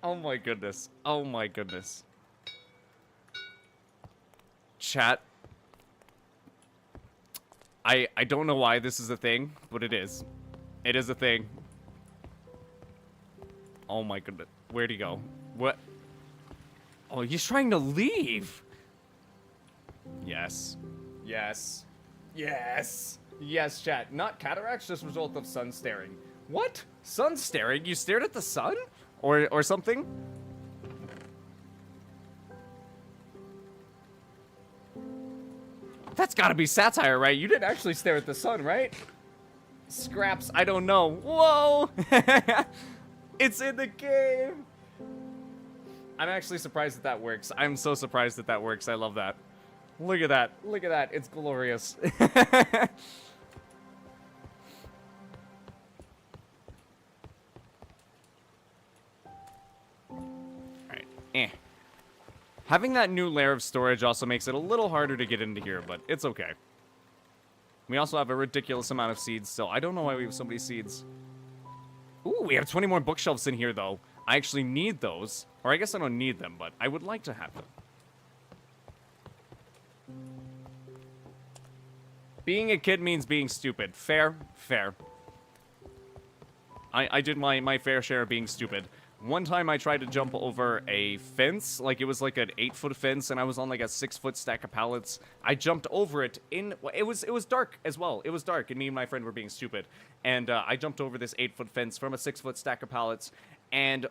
Speaker 1: Oh my goodness. Oh my goodness. Chat. I don't know why this is a thing, but it is. It is a thing. Oh my goodness. Where'd he go? What? Oh, he's trying to leave. Yes. Yes. Yes. Yes, chat. Not cataracts, just result of sun staring. What? Sun staring? You stared at the sun? Or something? That's gotta be satire, right? You didn't actually stare at the sun, right? Scraps, I don't know. Whoa! It's in the game! I'm actually surprised that works. I'm so surprised that works. I love that. Look at that. Look at that. It's glorious. Alright. Having that new layer of storage also makes it a little harder to get into here, but it's okay. We also have a ridiculous amount of seeds, so I don't know why we have so many seeds. Ooh, we have 20 more bookshelves in here, though. I actually need those. Or I guess I don't need them, but I would like to have them. Being a kid means being stupid. Fair, fair. I did my fair share of being stupid. One time I tried to jump over a fence, like it was like an 8-foot fence, and I was on like a 6-foot stack of pallets. I jumped over it it was dark as well. It was dark, and me and my friend were being stupid. And I jumped over this 8-foot fence from a 6-foot stack of pallets, and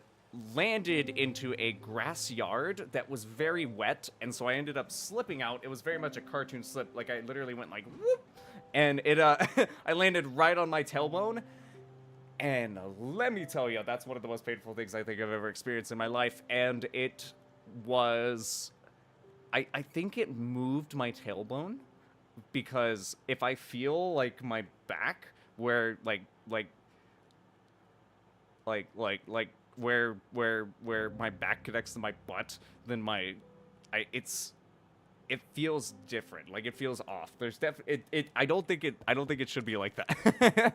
Speaker 1: landed into a grass yard that was very wet, and so I ended up slipping out. It was very much a cartoon slip. Like I literally went like whoop, and it I landed right on my tailbone. And let me tell you, that's one of the most painful things I think I've ever experienced in my life. And it was... I think it moved my tailbone. Because if I feel, like, my back, where, where my back connects to my butt, then it feels different. Like, it feels off. There's I don't think it should be like that.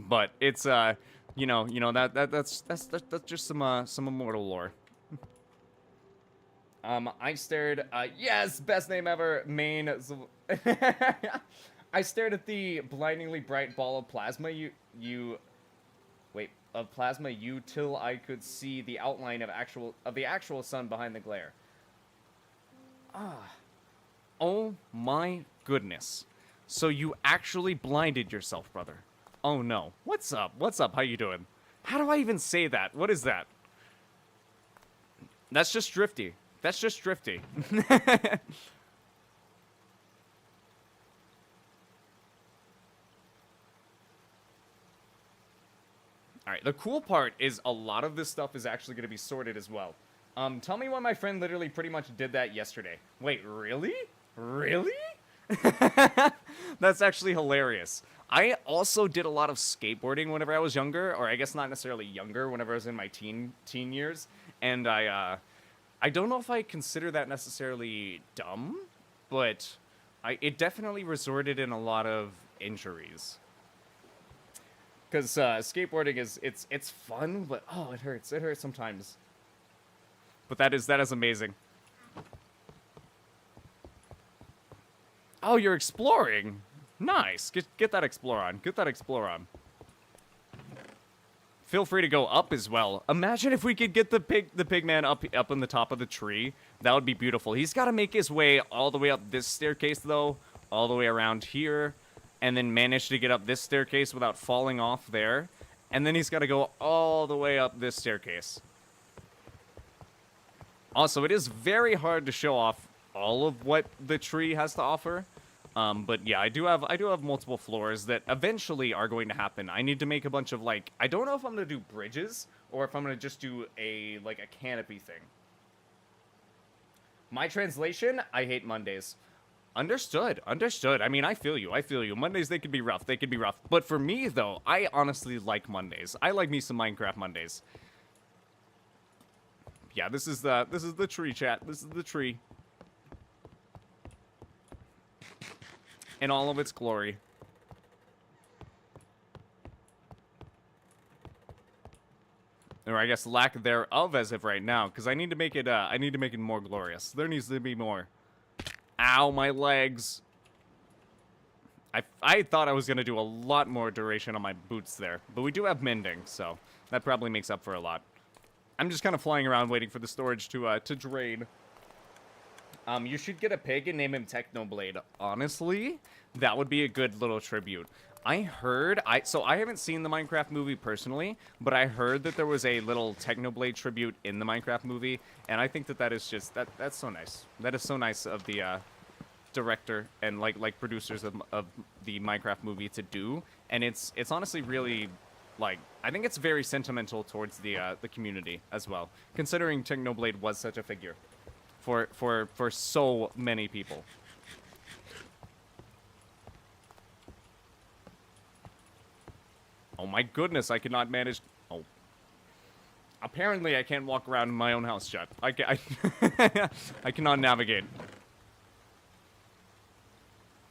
Speaker 1: But it's that's just some immortal lore. I stared. Yes, best name ever. Main. I stared at the blindingly bright ball of plasma. Plasma till I could see the outline of the actual sun behind the glare. Oh my goodness! So you actually blinded yourself, brother. Oh no. What's up? What's up? How you doing? How do I even say that? What is that? That's just drifty. That's just drifty. Alright, the cool part is a lot of this stuff is actually going to be sorted as well. Tell me why my friend literally pretty much did that yesterday. Wait, really? Really? That's actually hilarious. I also did a lot of skateboarding whenever I was younger, or I guess not necessarily younger, whenever I was in my teen years, and I don't know if I consider that necessarily dumb, but it definitely resorted in a lot of injuries. Because skateboarding it's fun, but oh, it hurts sometimes. But that is amazing. Oh, you're exploring. Nice. Get that explore on. Get that explore on. Feel free to go up as well. Imagine if we could get the pig man up on the top of the tree. That would be beautiful. He's got to make his way all the way up this staircase though, all the way around here, and then manage to get up this staircase without falling off there. And then he's got to go all the way up this staircase. Also, it is very hard to show off all of what the tree has to offer. But yeah, I do have multiple floors that eventually are going to happen. I need to make a bunch of I don't know if I'm going to do bridges or if I'm going to just do a canopy thing. My translation, I hate Mondays. Understood. I mean, I feel you. Mondays, they can be rough. But for me though, I honestly like Mondays. I like me some Minecraft Mondays. Yeah, this is the tree, chat. This is the tree. In all of its glory. Or I guess lack thereof as of right now, because I need to make it more glorious. There needs to be more. Ow, my legs. I thought I was gonna do a lot more duration on my boots there, but we do have mending, so that probably makes up for a lot. I'm just kind of flying around waiting for the storage to drain. You should get a pig and name him Technoblade. Honestly, that would be a good little tribute. I heard, so I haven't seen the Minecraft movie personally, but I heard that there was a little Technoblade tribute in the Minecraft movie, and I think that is just, that's so nice. That is so nice of the director and like producers of the Minecraft movie to do, and it's honestly really, I think it's very sentimental towards the community as well, considering Technoblade was such a figure for so many people. Oh my goodness, I cannot manage. Oh. Apparently, I can't walk around in my own house, chat. I cannot navigate.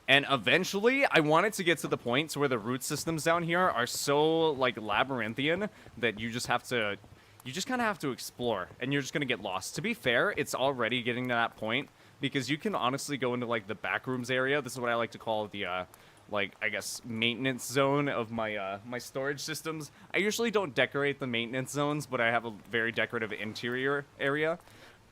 Speaker 1: And eventually, I want it to get to the point where the root systems down here are so, like, labyrinthian that you just have to... You just kind of have to explore, and you're just going to get lost. To be fair, it's already getting to that point, because you can honestly go into, like, the backrooms area. This is what I like to call the, like, I guess, maintenance zone of my, my storage systems. I usually don't decorate the maintenance zones, but I have a very decorative interior area.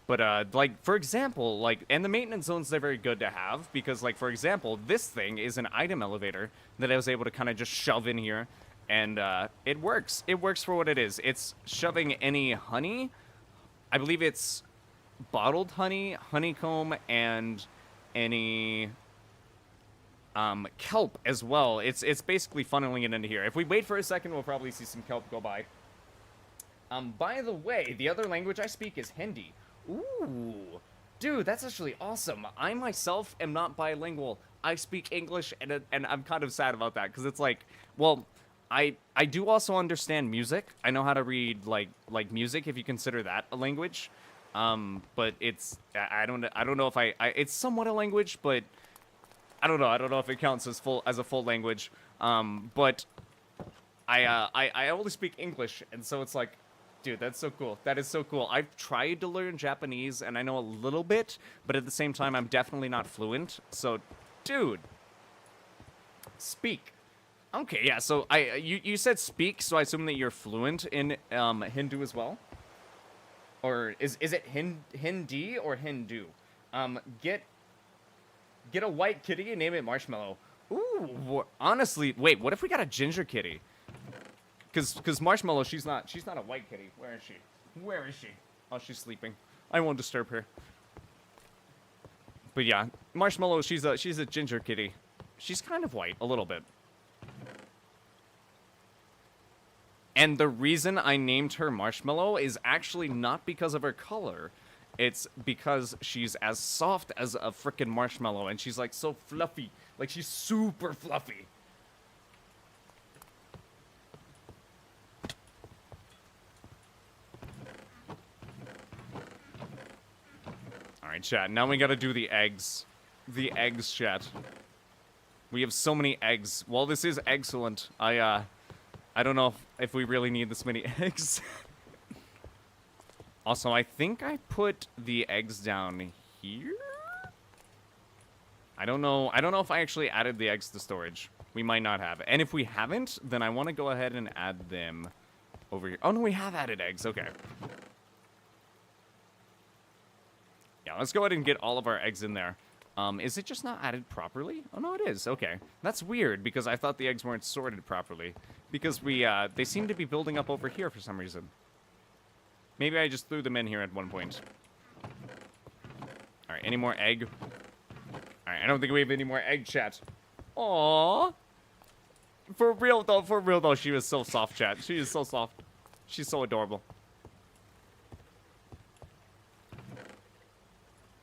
Speaker 1: But, like, for example, like, and the maintenance zones, they're very good to have, because, like, for example, this thing is an item elevator that I was able to kind of just shove in here, and, it works. It works for what it is. It's shoving any honey. I believe it's bottled honey, honeycomb, and any, kelp as well. It's basically funneling it into here. If we wait for a second, we'll probably see some kelp go by. By the way, the other language I speak is Hindi. Ooh, dude, that's actually awesome. I myself am not bilingual. I speak English, and I'm kind of sad about that, because it's like, well, I do also understand music. I know how to read like music, if you consider that a language. But it's I don't know if I it's somewhat a language, but I don't know if it counts as a full language. But I only speak English, and so it's like, dude, that's so cool. That is so cool. I've tried to learn Japanese, and I know a little bit, but at the same time, I'm definitely not fluent. So, dude, speak. Okay, yeah. So you said speak, so I assume that you're fluent in Hindu as well, or is it Hindi or Hindu? Get a white kitty and name it Marshmallow. Ooh, honestly, wait. What if we got a ginger kitty? Cause Marshmallow, she's not a white kitty. Where is she? Where is she? Oh, she's sleeping. I won't disturb her. But yeah, Marshmallow, she's a ginger kitty. She's kind of white, a little bit. And the reason I named her Marshmallow is actually not because of her color. It's because she's as soft as a frickin' marshmallow, and she's like so fluffy. Like, she's super fluffy. Alright, chat. Now we gotta do the eggs. The eggs, chat. We have so many eggs. While this is excellent, I don't know if we really need this many eggs. Also, I think I put the eggs down here? I don't know if I actually added the eggs to storage. We might not have. And if we haven't, then I want to go ahead and add them over here. Oh, no, we have added eggs. Okay. Yeah, let's go ahead and get all of our eggs in there. Is it just not added properly? Oh, no, it is. Okay. That's weird, because I thought the eggs weren't sorted properly. Because they seem to be building up over here for some reason. Maybe I just threw them in here at one point. Alright, any more egg? Alright, I don't think we have any more egg, chat. Aww. For real, though, she was so soft, chat. She is so soft. She's so adorable.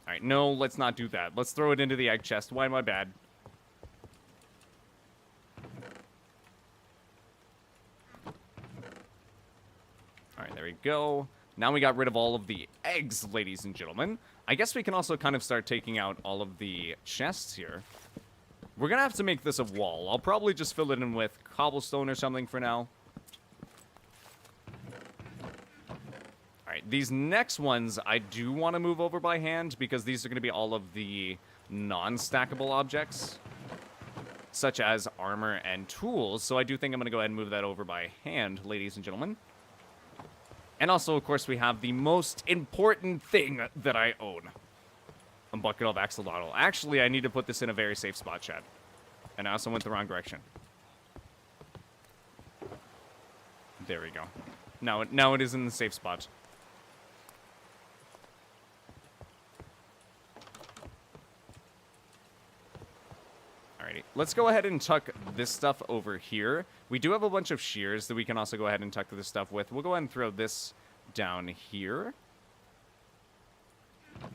Speaker 1: Alright, no, let's not do that. Let's throw it into the egg chest. Why am I bad? Alright, there we go. Now we got rid of all of the eggs, ladies and gentlemen. I guess we can also kind of start taking out all of the chests here. We're gonna have to make this a wall. I'll probably just fill it in with cobblestone or something for now. Alright, these next ones I do want to move over by hand, because these are going to be all of the non-stackable objects, such as armor and tools. So I do think I'm going to go ahead and move that over by hand, ladies and gentlemen. And also, of course, we have the most important thing that I own. A bucket of axolotl. Actually, I need to put this in a very safe spot, chat. And I also went the wrong direction. There we go. Now it is in the safe spot. Alrighty, let's go ahead and tuck this stuff over here. We do have a bunch of shears that we can also go ahead and tuck this stuff with. We'll go ahead and throw this down here.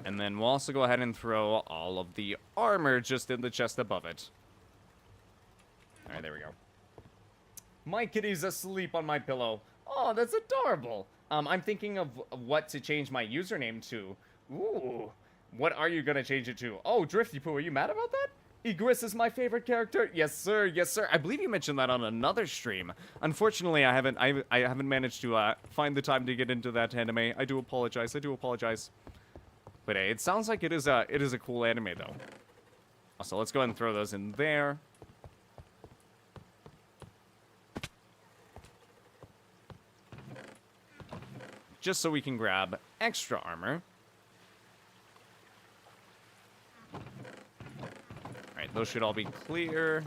Speaker 1: And then we'll also go ahead and throw all of the armor just in the chest above it. Alright, there we go. My kitty's asleep on my pillow. Oh, that's adorable. I'm thinking of what to change my username to. Ooh. What are you gonna change it to? Oh, Drifty Poo, are you mad about that? Yggdrasil is my favorite character. Yes, sir. Yes, sir. I believe you mentioned that on another stream. Unfortunately, I haven't managed to find the time to get into that anime. I do apologize. I do apologize. But hey, it sounds like it is a cool anime though. So let's go ahead and throw those in there. Just so we can grab extra armor. Alright, those should all be clear.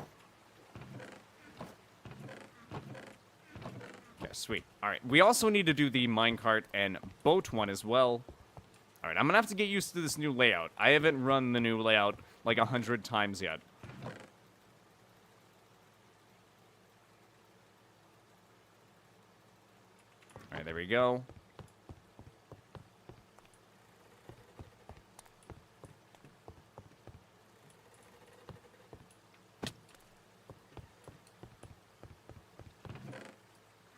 Speaker 1: Okay, sweet. Alright, we also need to do the minecart and boat one as well. Alright, I'm gonna have to get used to this new layout. I haven't run the new layout like 100 times yet. Alright, there we go.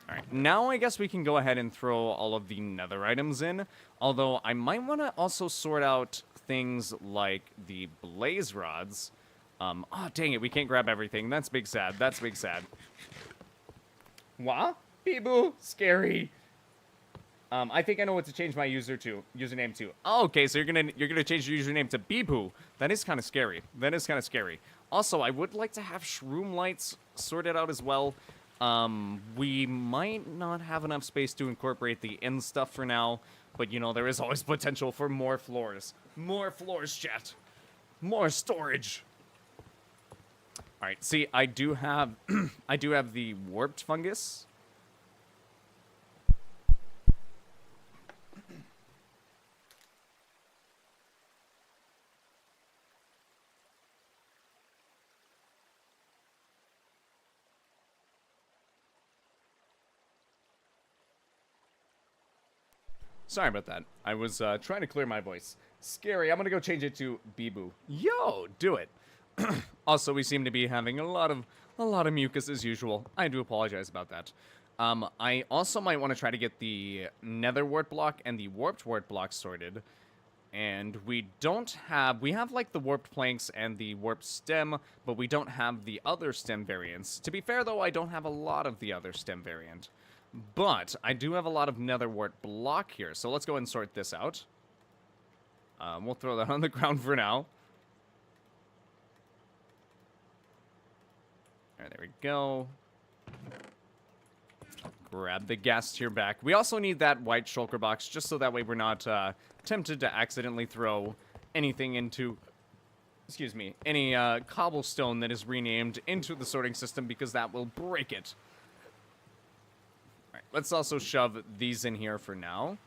Speaker 1: Alright, now I guess we can go ahead and throw all of the nether items in. Although, I might want to also sort out things like the blaze rods. Oh, dang it, we can't grab everything. That's big sad. That's big sad. What? Peeboo? Scary. I think I know what to change my username to. Oh, okay, so you're gonna change your username to Beeboo. That is kind of scary. That is kind of scary. Also, I would like to have shroom lights sorted out as well. We might not have enough space to incorporate the end stuff for now, but you know, there is always potential for more floors. More floors, chat. More storage. Alright, see, I do have I do have the warped fungus. Sorry about that. I was trying to clear my voice. Scary. I'm gonna go change it to Beeboo. Yo, do it. Also, we seem to be having a lot of mucus as usual. I do apologize about that. I also might want to try to get the nether wart block and the warped wart block sorted. And we have like the warped planks and the warped stem, but we don't have the other stem variants. To be fair though, I don't have a lot of the other stem variant. But I do have a lot of nether wart block here, so let's go ahead and sort this out. We'll throw that on the ground for now. Alright, there we go. Grab the gas tier back. We also need that white shulker box, just so that way we're not tempted to accidentally throw anything into, excuse me, any cobblestone that is renamed into the sorting system, because that will break it. Alright, let's also shove these in here for now.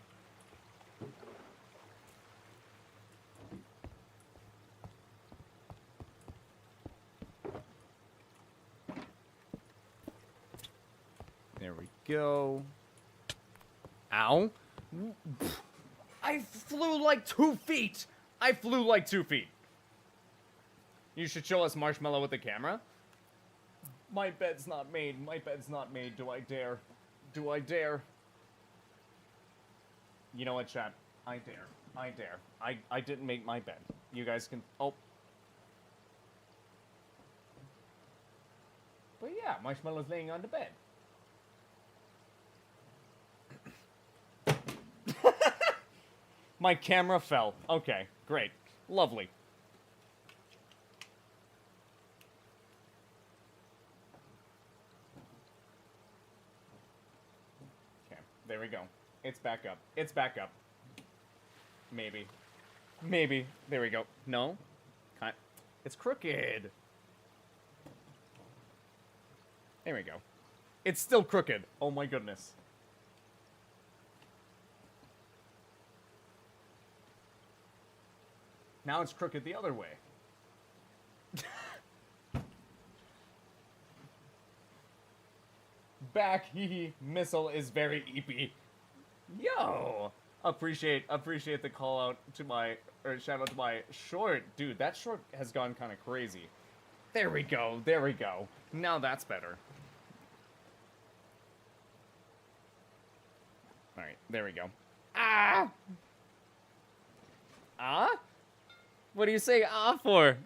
Speaker 1: There we go. Ow. I flew like 2 feet. I flew like 2 feet. You should show us Marshmallow with the camera. My bed's not made. My bed's not made. Do I dare? Do I dare? You know what, chat? I dare. I dare. I didn't make my bed. You guys can... Oh. But yeah, Marshmallow's laying on the bed. My camera fell. Okay, great. Lovely. Okay, there we go. It's back up. It's back up. Maybe. Maybe. There we go. No? It's crooked. There we go. It's still crooked. Oh my goodness. Now it's crooked the other way. Back, hee missile is very eepy. Yo! Appreciate the call out to my, or shout out to my short. Dude, that short has gone kind of crazy. There we go, there we go. Now that's better. Alright, there we go. Ah! Ah? What do you say ah for?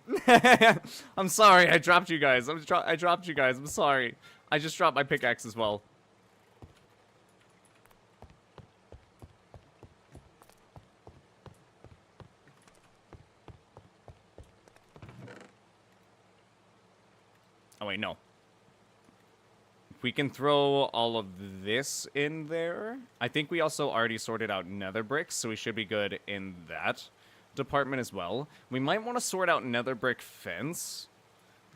Speaker 1: I'm sorry, I dropped you guys. I dropped you guys. I'm sorry. I just dropped my pickaxe as well. Oh wait, no. We can throw all of this in there. I think we also already sorted out nether bricks, so we should be good in that department as well. We might want to sort out nether brick fence,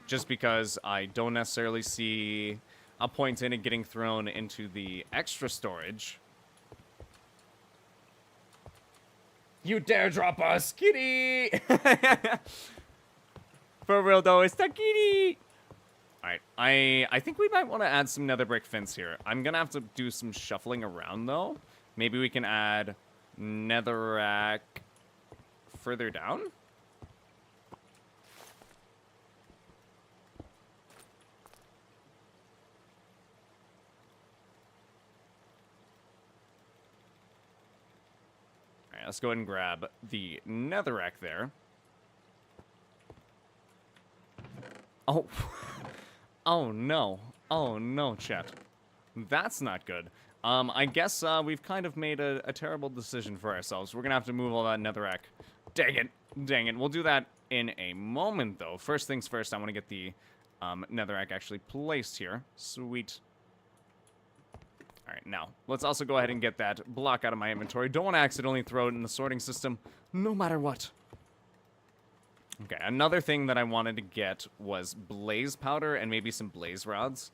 Speaker 1: just because I don't necessarily see a point in it getting thrown into the extra storage. You dare drop us, kitty! For real though, it's the kitty! Alright, I think we might want to add some nether brick fence here. I'm gonna have to do some shuffling around, though. Maybe we can add netherrack further down? Alright, let's go ahead and grab the netherrack there. Oh... Oh no. Oh no, chat. That's not good. I guess we've kind of made a terrible decision for ourselves. We're gonna have to move all that netherrack. Dang it. Dang it. We'll do that in a moment, though. First things first, I want to get the netherrack actually placed here. Sweet. Alright, now, let's also go ahead and get that block out of my inventory. Don't want to accidentally throw it in the sorting system, no matter what. Okay, another thing that I wanted to get was blaze powder and maybe some blaze rods.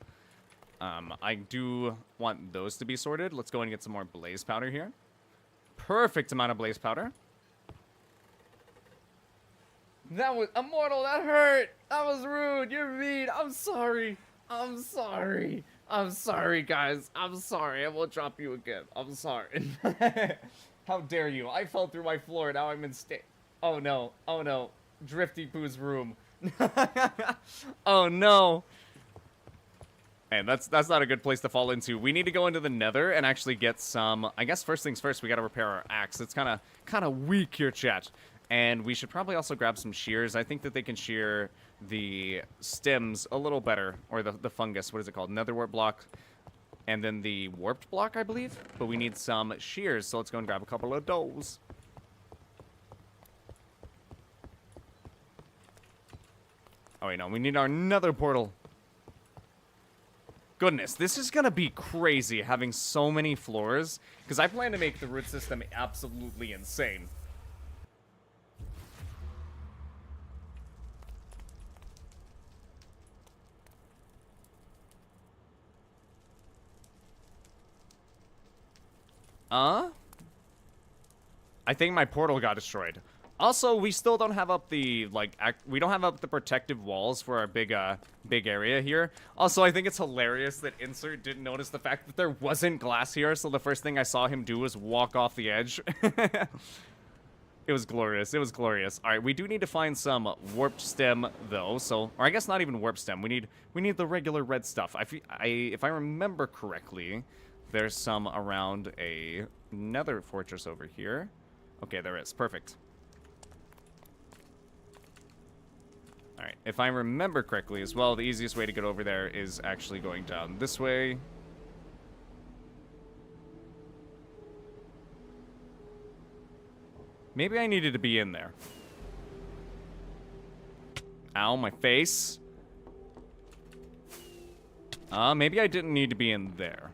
Speaker 1: I do want those to be sorted. Let's go and get some more blaze powder here. Perfect amount of blaze powder. That was immortal. That hurt. That was rude. You're mean. I'm sorry. I'm sorry. I'm sorry, guys. I'm sorry. I won't drop you again. I'm sorry. How dare you? I fell through my floor. Now I'm in state. Oh no. Oh no. Drifty Poo's room. Oh no. Man, that's not a good place to fall into. We need to go into the nether and actually get some... I guess first things first, we gotta repair our axe. It's kind of weak here, chat. And we should probably also grab some shears. I think that they can shear the stems a little better. Or the fungus, what is it called? Nether warp block. And then the warped block, I believe. But we need some shears, so let's go and grab a couple of those. Oh wait, no, we need our nether portal. Goodness, this is gonna be crazy having so many floors, because I plan to make the root system absolutely insane. I think my portal got destroyed. Also, we still don't have up the, we don't have up the protective walls for our big area here. Also, I think it's hilarious that Insert didn't notice the fact that there wasn't glass here, so the first thing I saw him do was walk off the edge. It was glorious. It was glorious. All right, we do need to find some warped stem, though, so... Or I guess not even warped stem. We need the regular red stuff. If I remember correctly, there's some around a nether fortress over here. Okay, there is. Perfect. Alright, if I remember correctly as well, the easiest way to get over there is actually going down this way. Maybe I needed to be in there. Ow, my face. Maybe I didn't need to be in there.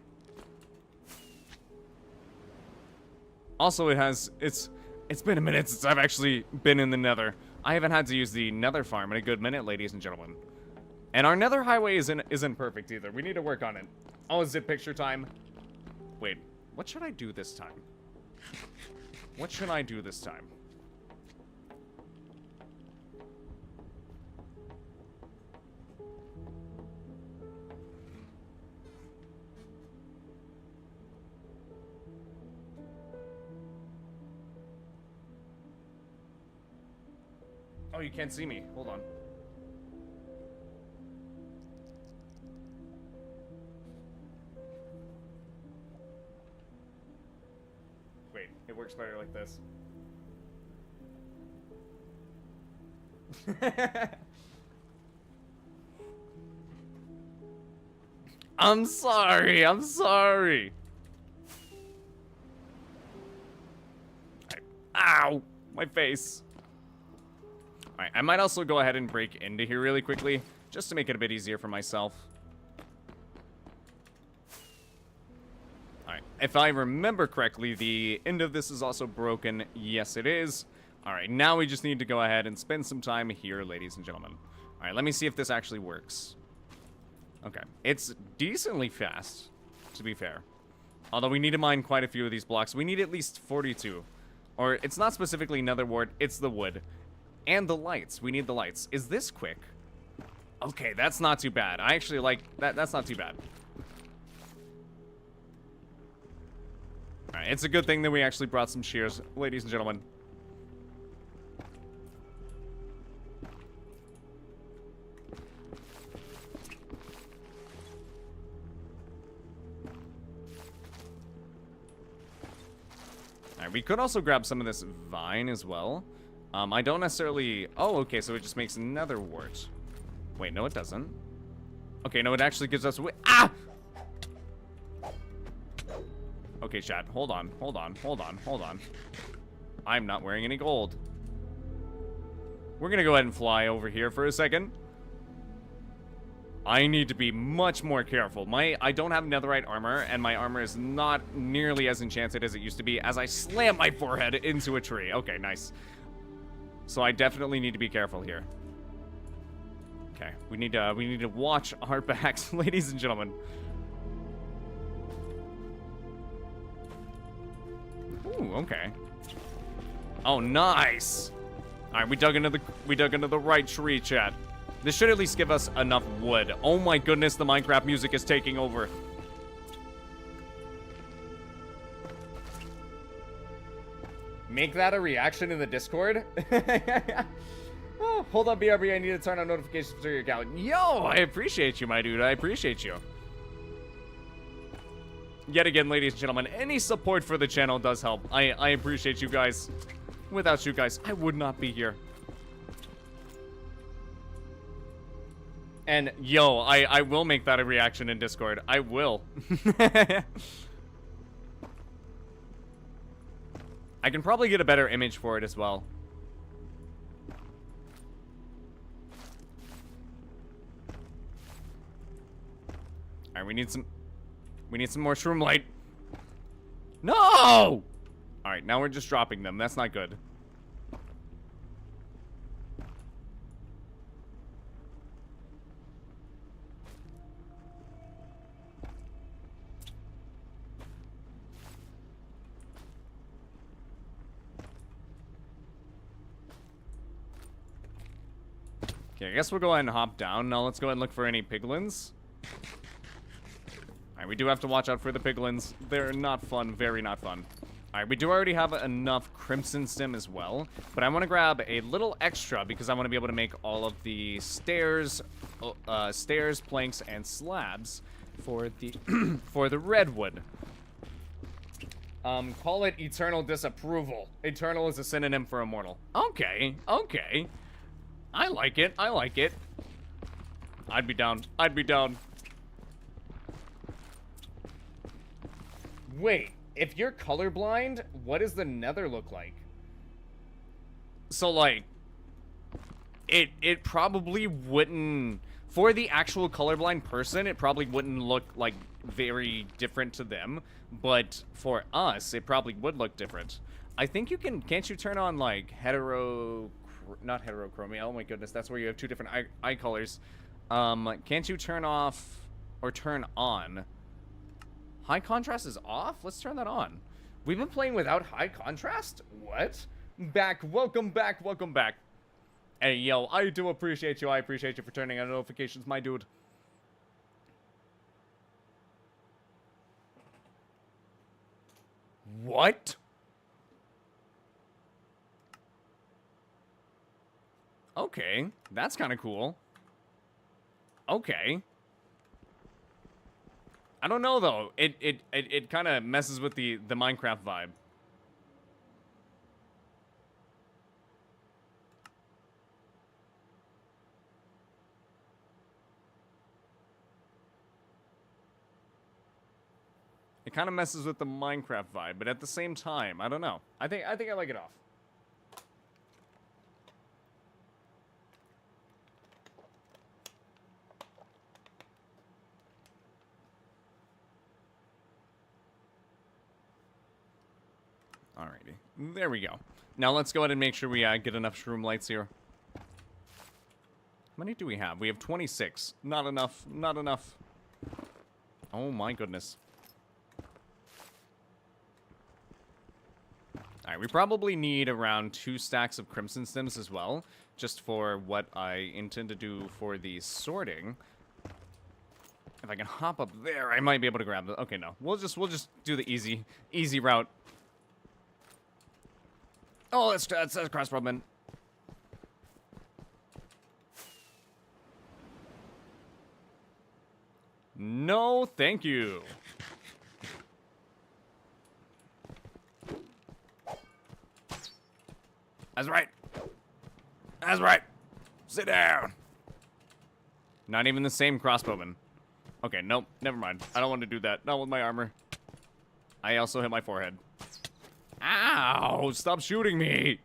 Speaker 1: Also, it's been a minute since I've actually been in the nether. I haven't had to use the nether farm in a good minute, ladies and gentlemen. And our nether highway isn't perfect either. We need to work on it. Oh, is it picture time? Wait, what should I do this time? What should I do this time? Oh, you can't see me. Hold on. Wait, it works better like this. I'm sorry. I'm sorry. Ow! My face. Alright, I might also go ahead and break into here really quickly, just to make it a bit easier for myself. Alright, if I remember correctly, the end of this is also broken. Yes, it is. Alright, now we just need to go ahead and spend some time here, ladies and gentlemen. Alright, let me see if this actually works. Okay, it's decently fast, to be fair. Although we need to mine quite a few of these blocks. We need at least 42. Or, it's not specifically nether wart, it's the wood. And the lights. We need the lights. Is this quick? Okay, that's not too bad. I actually like... That's not too bad. Alright, it's a good thing that we actually brought some shears, ladies and gentlemen. Alright, we could also grab some of this vine as well. I don't necessarily... Oh, okay, so it just makes nether wart. Wait, no, it doesn't. Okay, no, it actually gives us... Ah! Okay, chat, hold on, hold on, hold on, hold on. I'm not wearing any gold. We're gonna go ahead and fly over here for a second. I need to be much more careful. I don't have netherite armor, and my armor is not nearly as enchanted as it used to be as I slam my forehead into a tree. Okay, nice. So I definitely need to be careful here. Okay, we need to watch our backs, ladies and gentlemen. Ooh, okay. Oh, nice. All right, we dug into the right tree, chat. This should at least give us enough wood. Oh my goodness, the Minecraft music is taking over. Make that a reaction in the Discord? Oh, hold on, BRB, I need to turn on notifications to your account. Yo, I appreciate you, my dude. I appreciate you. Yet again, ladies and gentlemen, any support for the channel does help. I appreciate you guys. Without you guys, I would not be here. And, yo, I will make that a reaction in Discord. I will. I can probably get a better image for it as well. Alright, we need some more shroom light. No! Alright, now we're just dropping them. That's not good. Okay, I guess we'll go ahead and hop down. Now let's go ahead and look for any piglins. Alright, we do have to watch out for the piglins. They're not fun, very not fun. Alright, we do already have enough crimson stem as well, but I want to grab a little extra because I want to be able to make all of the stairs, planks, and slabs for the for the redwood. Call it eternal disapproval. Eternal is a synonym for immortal. Okay, okay. I like it. I like it. I'd be down. I'd be down. Wait, if you're colorblind, what does the nether look like? So, like, it probably wouldn't... For the actual colorblind person, it probably wouldn't look, like, very different to them. But for us, it probably would look different. I think you can... Can't you turn on, like, not heterochromia. Oh my goodness, that's where you have two different eye colors. Can't you turn off or turn on? High contrast is off? Let's turn that on. We've been playing without high contrast? What? Welcome back, welcome back. Hey, yo, I do appreciate you. I appreciate you for turning on notifications, my dude. What? Okay, that's kind of cool. Okay. I don't know though. It kind of messes with the Minecraft vibe. kind of messes with the Minecraft vibe, but at the same time, I don't know. I think I like it off. Alrighty, there we go. Now let's go ahead and make sure we get enough shroom lights here. How many do we have? We have 26. Not enough. Not enough. Oh my goodness. Alright, we probably need around 2 stacks of crimson stems as well, just for what I intend to do for the sorting. If I can hop up there, I might be able to grab the... Okay, no. We'll just do the easy route. Oh, that's a crossbowman. No, thank you. That's right. That's right. Sit down. Not even the same crossbowman. Okay, nope. Never mind. I don't want to do that. Not with my armor. I also hit my forehead. Ow! Stop shooting me!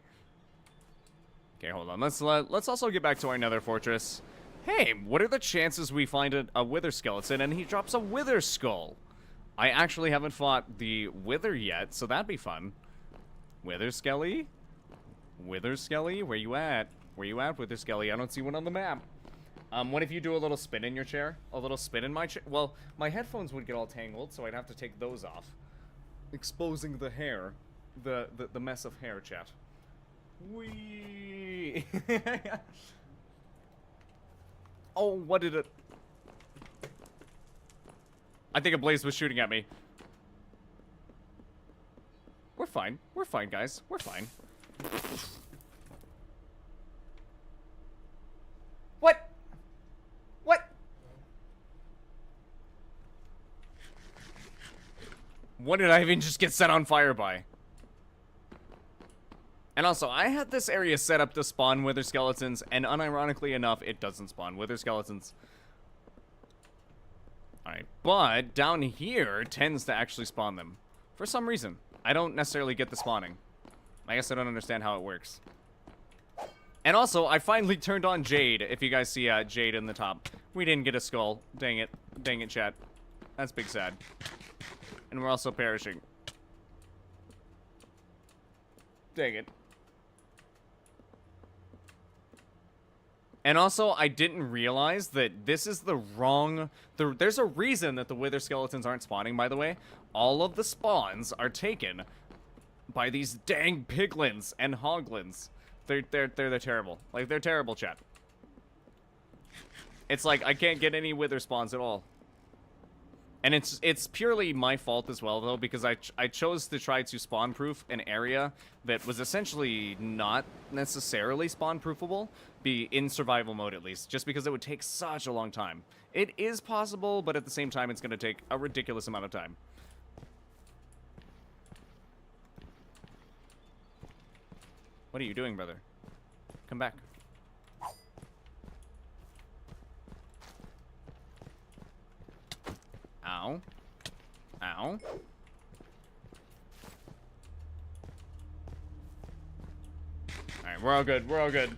Speaker 1: Okay, hold on. Let's also get back to our nether fortress. Hey, what are the chances we find a wither skeleton and he drops a wither skull? I actually haven't fought the wither yet, so that'd be fun. Wither skelly? Wither skelly? Where you at? Where you at, wither skelly? I don't see one on the map. What if you do a little spin in your chair? A little spin in my chair? Well, my headphones would get all tangled, so I'd have to take those off. Exposing the hair. The mess of hair, chat. Whee! Oh, what did it... I think a blaze was shooting at me. We're fine. We're fine, guys. We're fine. What? What? What did I even just get set on fire by? And also, I had this area set up to spawn wither skeletons, and unironically enough, it doesn't spawn wither skeletons. Alright, but down here tends to actually spawn them. For some reason. I don't necessarily get the spawning. I guess I don't understand how it works. And also, I finally turned on Jade, if you guys see Jade in the top. We didn't get a skull. Dang it. Dang it, chat. That's big sad. And we're also perishing. Dang it. And also, I didn't realize that this is the wrong... There's a reason that the wither skeletons aren't spawning, by the way. All of the spawns are taken by these dang piglins and hoglins. They're terrible. Like, they're terrible, chat. It's like, I can't get any wither spawns at all. And it's purely my fault as well, though, because I chose to try to spawn-proof an area that was essentially not necessarily spawn-proofable, be in survival mode at least, just because it would take such a long time. It is possible, but at the same time, it's going to take a ridiculous amount of time. What are you doing, brother? Come back. Ow. Ow. Alright, we're all good. We're all good.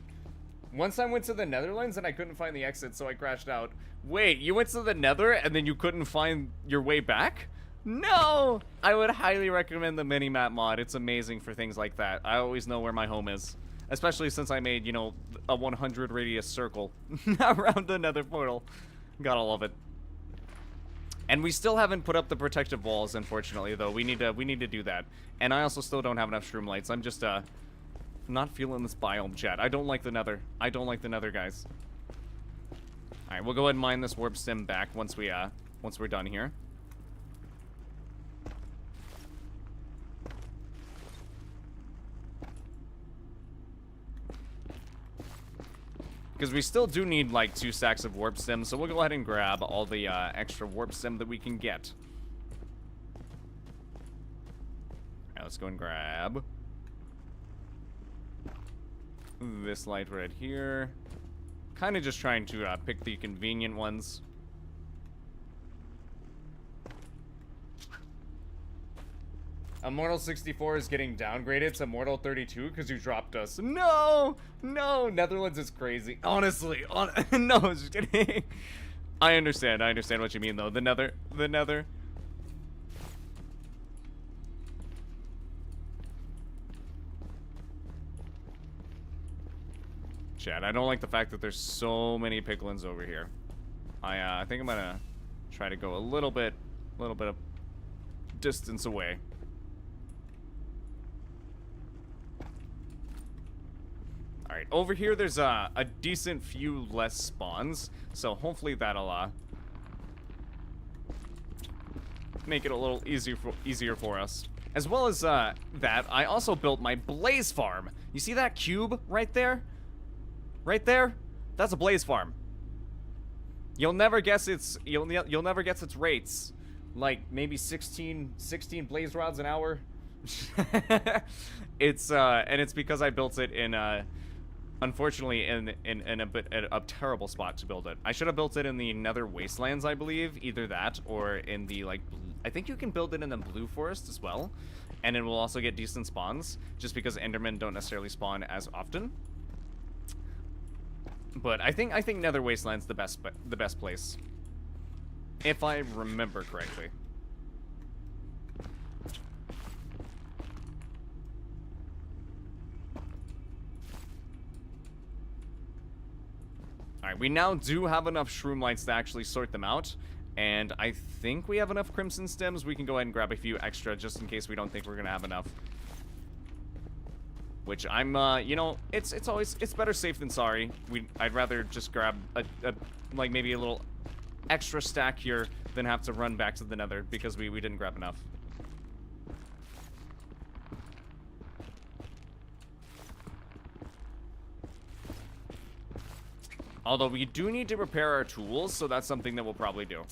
Speaker 1: Once I went to the Netherlands and I couldn't find the exit, so I crashed out. Wait, you went to the Nether and then you couldn't find your way back? No! I would highly recommend the Minimap mod. It's amazing for things like that. I always know where my home is. Especially since I made, you know, a 100 radius circle around the Nether portal. Gotta love it. And we still haven't put up the protective walls, unfortunately, though. We need to do that. And I also still don't have enough shroom lights. I'm just not feeling this biome, chat. I don't like the Nether. I don't like the Nether, guys. All right, we'll go ahead and mine this warp stem back once we're done here. Because we still do need, like, 2 stacks of warp stems, so we'll go ahead and grab all the extra warp stem that we can get. Alright, let's go and grab this light right here. Kind of just trying to pick the convenient ones. Immortal 64 is getting downgraded to Immortal 32 because you dropped us. No! No! Netherlands is crazy. Honestly. No, I was just kidding. I understand what you mean, though. The Nether. Chad, I don't like the fact that there's so many piglins over here. I think I'm gonna try to go a little bit of distance away. Alright, over here there's a decent few less spawns, so hopefully that'll make it a little easier for us. As well as that, I also built my blaze farm. You see that cube right there? Right there? That's a blaze farm. You'll never guess its you'll never guess its rates. Like maybe 16 blaze rods an hour. It's and it's because I built it in unfortunately in a terrible spot to build it. I should have built it in the Nether Wastelands, I believe, either that or in the like I think you can build it in the Blue Forest as well, and it will also get decent spawns just because Endermen don't necessarily spawn as often. But I think Nether Wasteland's the best place, if I remember correctly. Alright, we now do have enough shroom lights to actually sort them out, and I think we have enough crimson stems. We can go ahead and grab a few extra just in case we don't think we're gonna have enough. Which I'm, you know, it's better safe than sorry. I'd rather just grab a like maybe a little extra stack here than have to run back to the Nether because we didn't grab enough. Although we do need to repair our tools, so that's something that we'll probably do.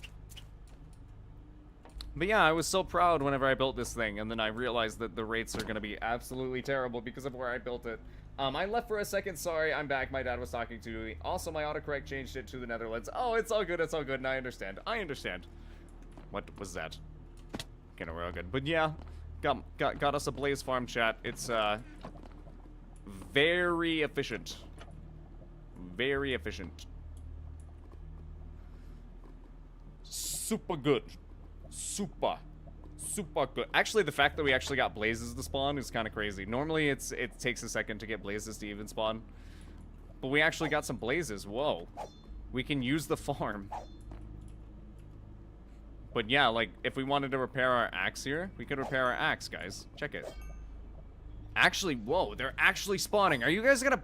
Speaker 1: But yeah, I was so proud whenever I built this thing, and then I realized that the rates are going to be absolutely terrible because of where I built it. I left for a second, sorry, I'm back, my dad was talking to me. Also, my autocorrect changed it to the Netherlands. Oh, it's all good, and I understand. What was that? Okay, no, we're all good. But yeah, got us a blaze farm, chat. It's, very efficient. Very efficient. Super good. Super good. Actually, the fact that we actually got blazes to spawn is kind of crazy. Normally, it takes a second to get blazes to even spawn. But we actually got some blazes. Whoa. We can use the farm. But yeah, like, if we wanted to repair our axe here, we could repair our axe, guys. Check it. Actually, whoa, they're actually spawning. Are you guys gonna...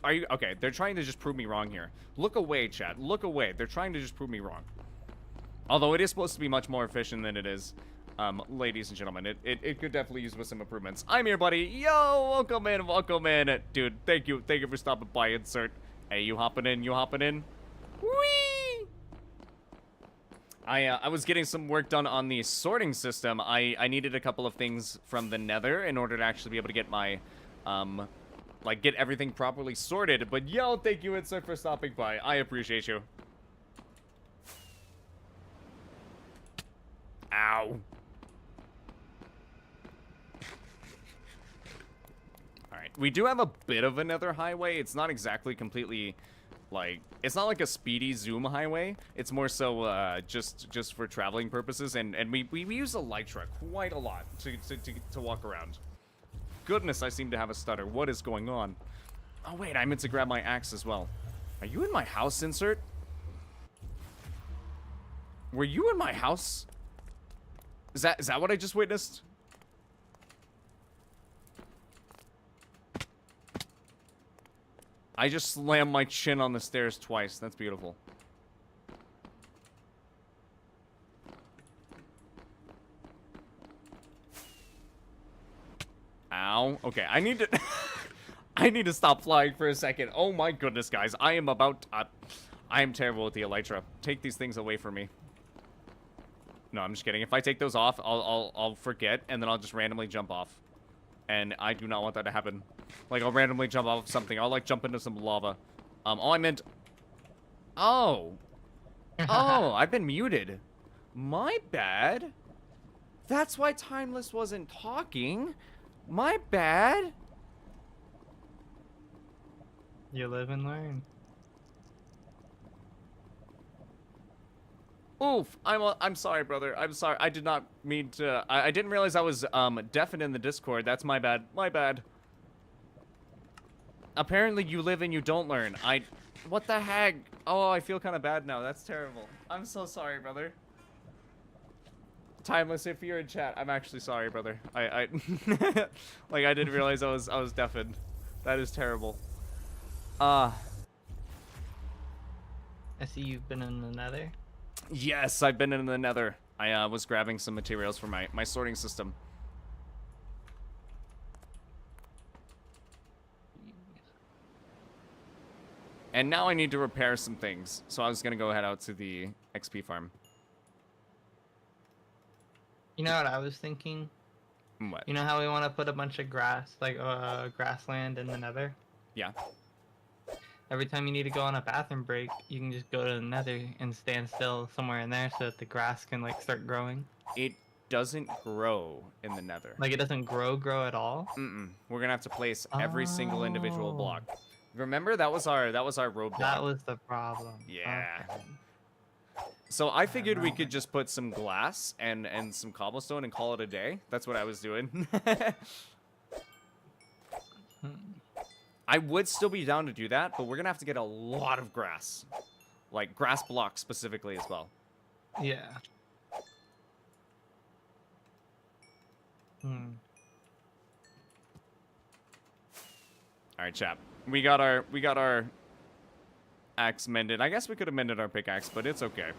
Speaker 1: okay, they're trying to just prove me wrong here. Look away, chat. Look away. They're trying to just prove me wrong. Although it is supposed to be much more efficient than it is, ladies and gentlemen. It could definitely use with some improvements. I'm here, buddy. Yo, welcome in. Dude, thank you for stopping by, Insert. Hey, you hopping in? Whee! I was getting some work done on the sorting system. I needed a couple of things from the Nether in order to actually be able to get my, like, get everything properly sorted. But yo, thank you, Insert, for stopping by. I appreciate you. Ow. Alright, we do have a bit of another highway. It's not exactly completely, like, it's not like a speedy zoom highway. It's more so, just for traveling purposes. And we use Elytra quite a lot to walk around. Goodness, I seem to have a stutter. What is going on? Oh, wait, I meant to grab my axe as well. Are you in my house, Insert? Were you in my house? Is that what I just witnessed? I just slammed my chin on the stairs twice. That's beautiful. Ow. Okay, I need to... I need to stop flying for a second. Oh my goodness, guys. I am terrible with the Elytra. Take these things away from me. No, I'm just kidding. If I take those off, I'll forget, and then I'll just randomly jump off. And I do not want that to happen. Like, I'll randomly jump off of something. I'll, like, jump into some lava. Oh, I meant... Oh. Oh, I've been muted. My bad. That's why Timeless wasn't talking. My bad.
Speaker 5: You live and learn.
Speaker 1: Oof. I'm sorry, brother. I'm sorry. I did not mean to. I didn't realize I was deafened in the Discord. That's my bad. My bad. Apparently you live and you don't learn. What the heck? Oh, I feel kind of bad now. That's terrible. I'm so sorry, brother. Timeless, if you're in chat, I'm actually sorry, brother. I like I didn't realize I was deafened. That is terrible.
Speaker 5: I see you've been in the Nether.
Speaker 1: Yes, I've been in the Nether. I was grabbing some materials for my sorting system. And now I need to repair some things. So I was gonna go head out to the XP farm.
Speaker 5: You know what I was thinking?
Speaker 1: What?
Speaker 5: You know how we want to put a bunch of grass, like grassland in the Nether?
Speaker 1: Yeah.
Speaker 5: Every time you need to go on a bathroom break, you can just go to the Nether and stand still somewhere in there so that the grass can like start growing.
Speaker 1: It doesn't grow in the Nether.
Speaker 5: Like it doesn't grow at all.
Speaker 1: We're gonna have to place every single individual
Speaker 5: Oh.
Speaker 1: block. Remember that was our roadblock.
Speaker 5: That was the problem.
Speaker 1: Yeah.
Speaker 5: Okay.
Speaker 1: So I figured we could just put some glass and some cobblestone and call it a day. That's what I was doing. I would still be down to do that, but we're gonna have to get a lot of grass. Like grass blocks specifically as well.
Speaker 5: Yeah.
Speaker 1: Alright, chap. We got our axe mended. I guess we could have mended our pickaxe, but it's okay.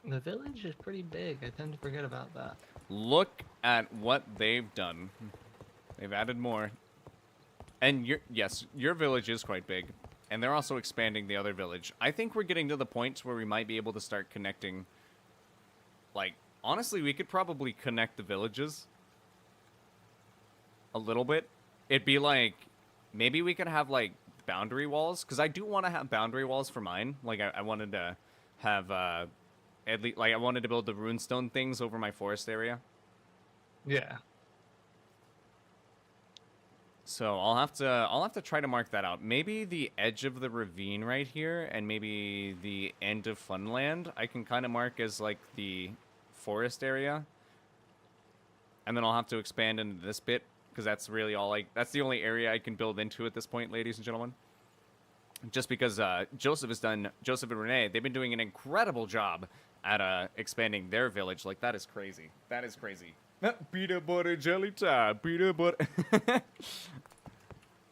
Speaker 5: The village is pretty big. I tend to forget about that.
Speaker 1: Look at what they've done. They've added more. And your village is quite big. And they're also expanding the other village. I think we're getting to the point where we might be able to start connecting. Like, honestly, we could probably connect the villages a little bit. It'd be like, maybe we could have, like, boundary walls. Because I do want to have boundary walls for mine. Like, I wanted to have, at least, like, I wanted to build the runestone things over my forest area.
Speaker 5: Yeah.
Speaker 1: So I'll have to try to mark that out. Maybe the edge of the ravine right here, and maybe the end of Funland, I can kind of mark as like the forest area. And then I'll have to expand into this bit because that's really that's the only area I can build into at this point, ladies and gentlemen. Just because Joseph and Renee, they've been doing an incredible job at expanding their village. Like that is crazy. That is crazy. Peanut butter jelly time. Peanut butter.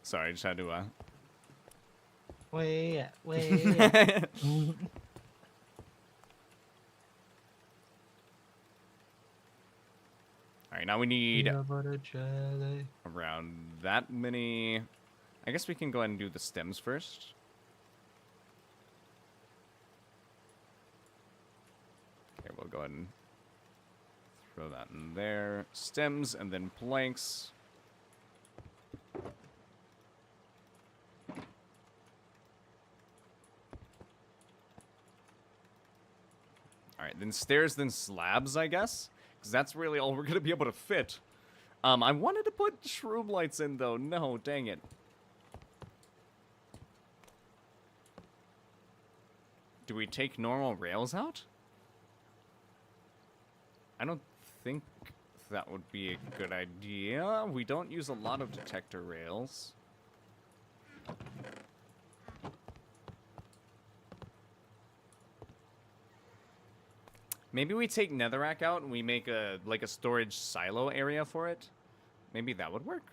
Speaker 1: Sorry, I just had to.
Speaker 5: Way.
Speaker 1: All right, now we need
Speaker 5: Peanut butter jelly.
Speaker 1: around that many. I guess we can go ahead and do the stems first. Okay, we'll go ahead and throw that in there. Stems and then planks. Alright, then stairs, then slabs, I guess? Because that's really all we're going to be able to fit. I wanted to put shroom lights in, though. No, dang it. Do we take normal rails out? I don't think that would be a good idea. We don't use a lot of detector rails. Maybe we take netherrack out and we make a a storage silo area for it. Maybe that would work.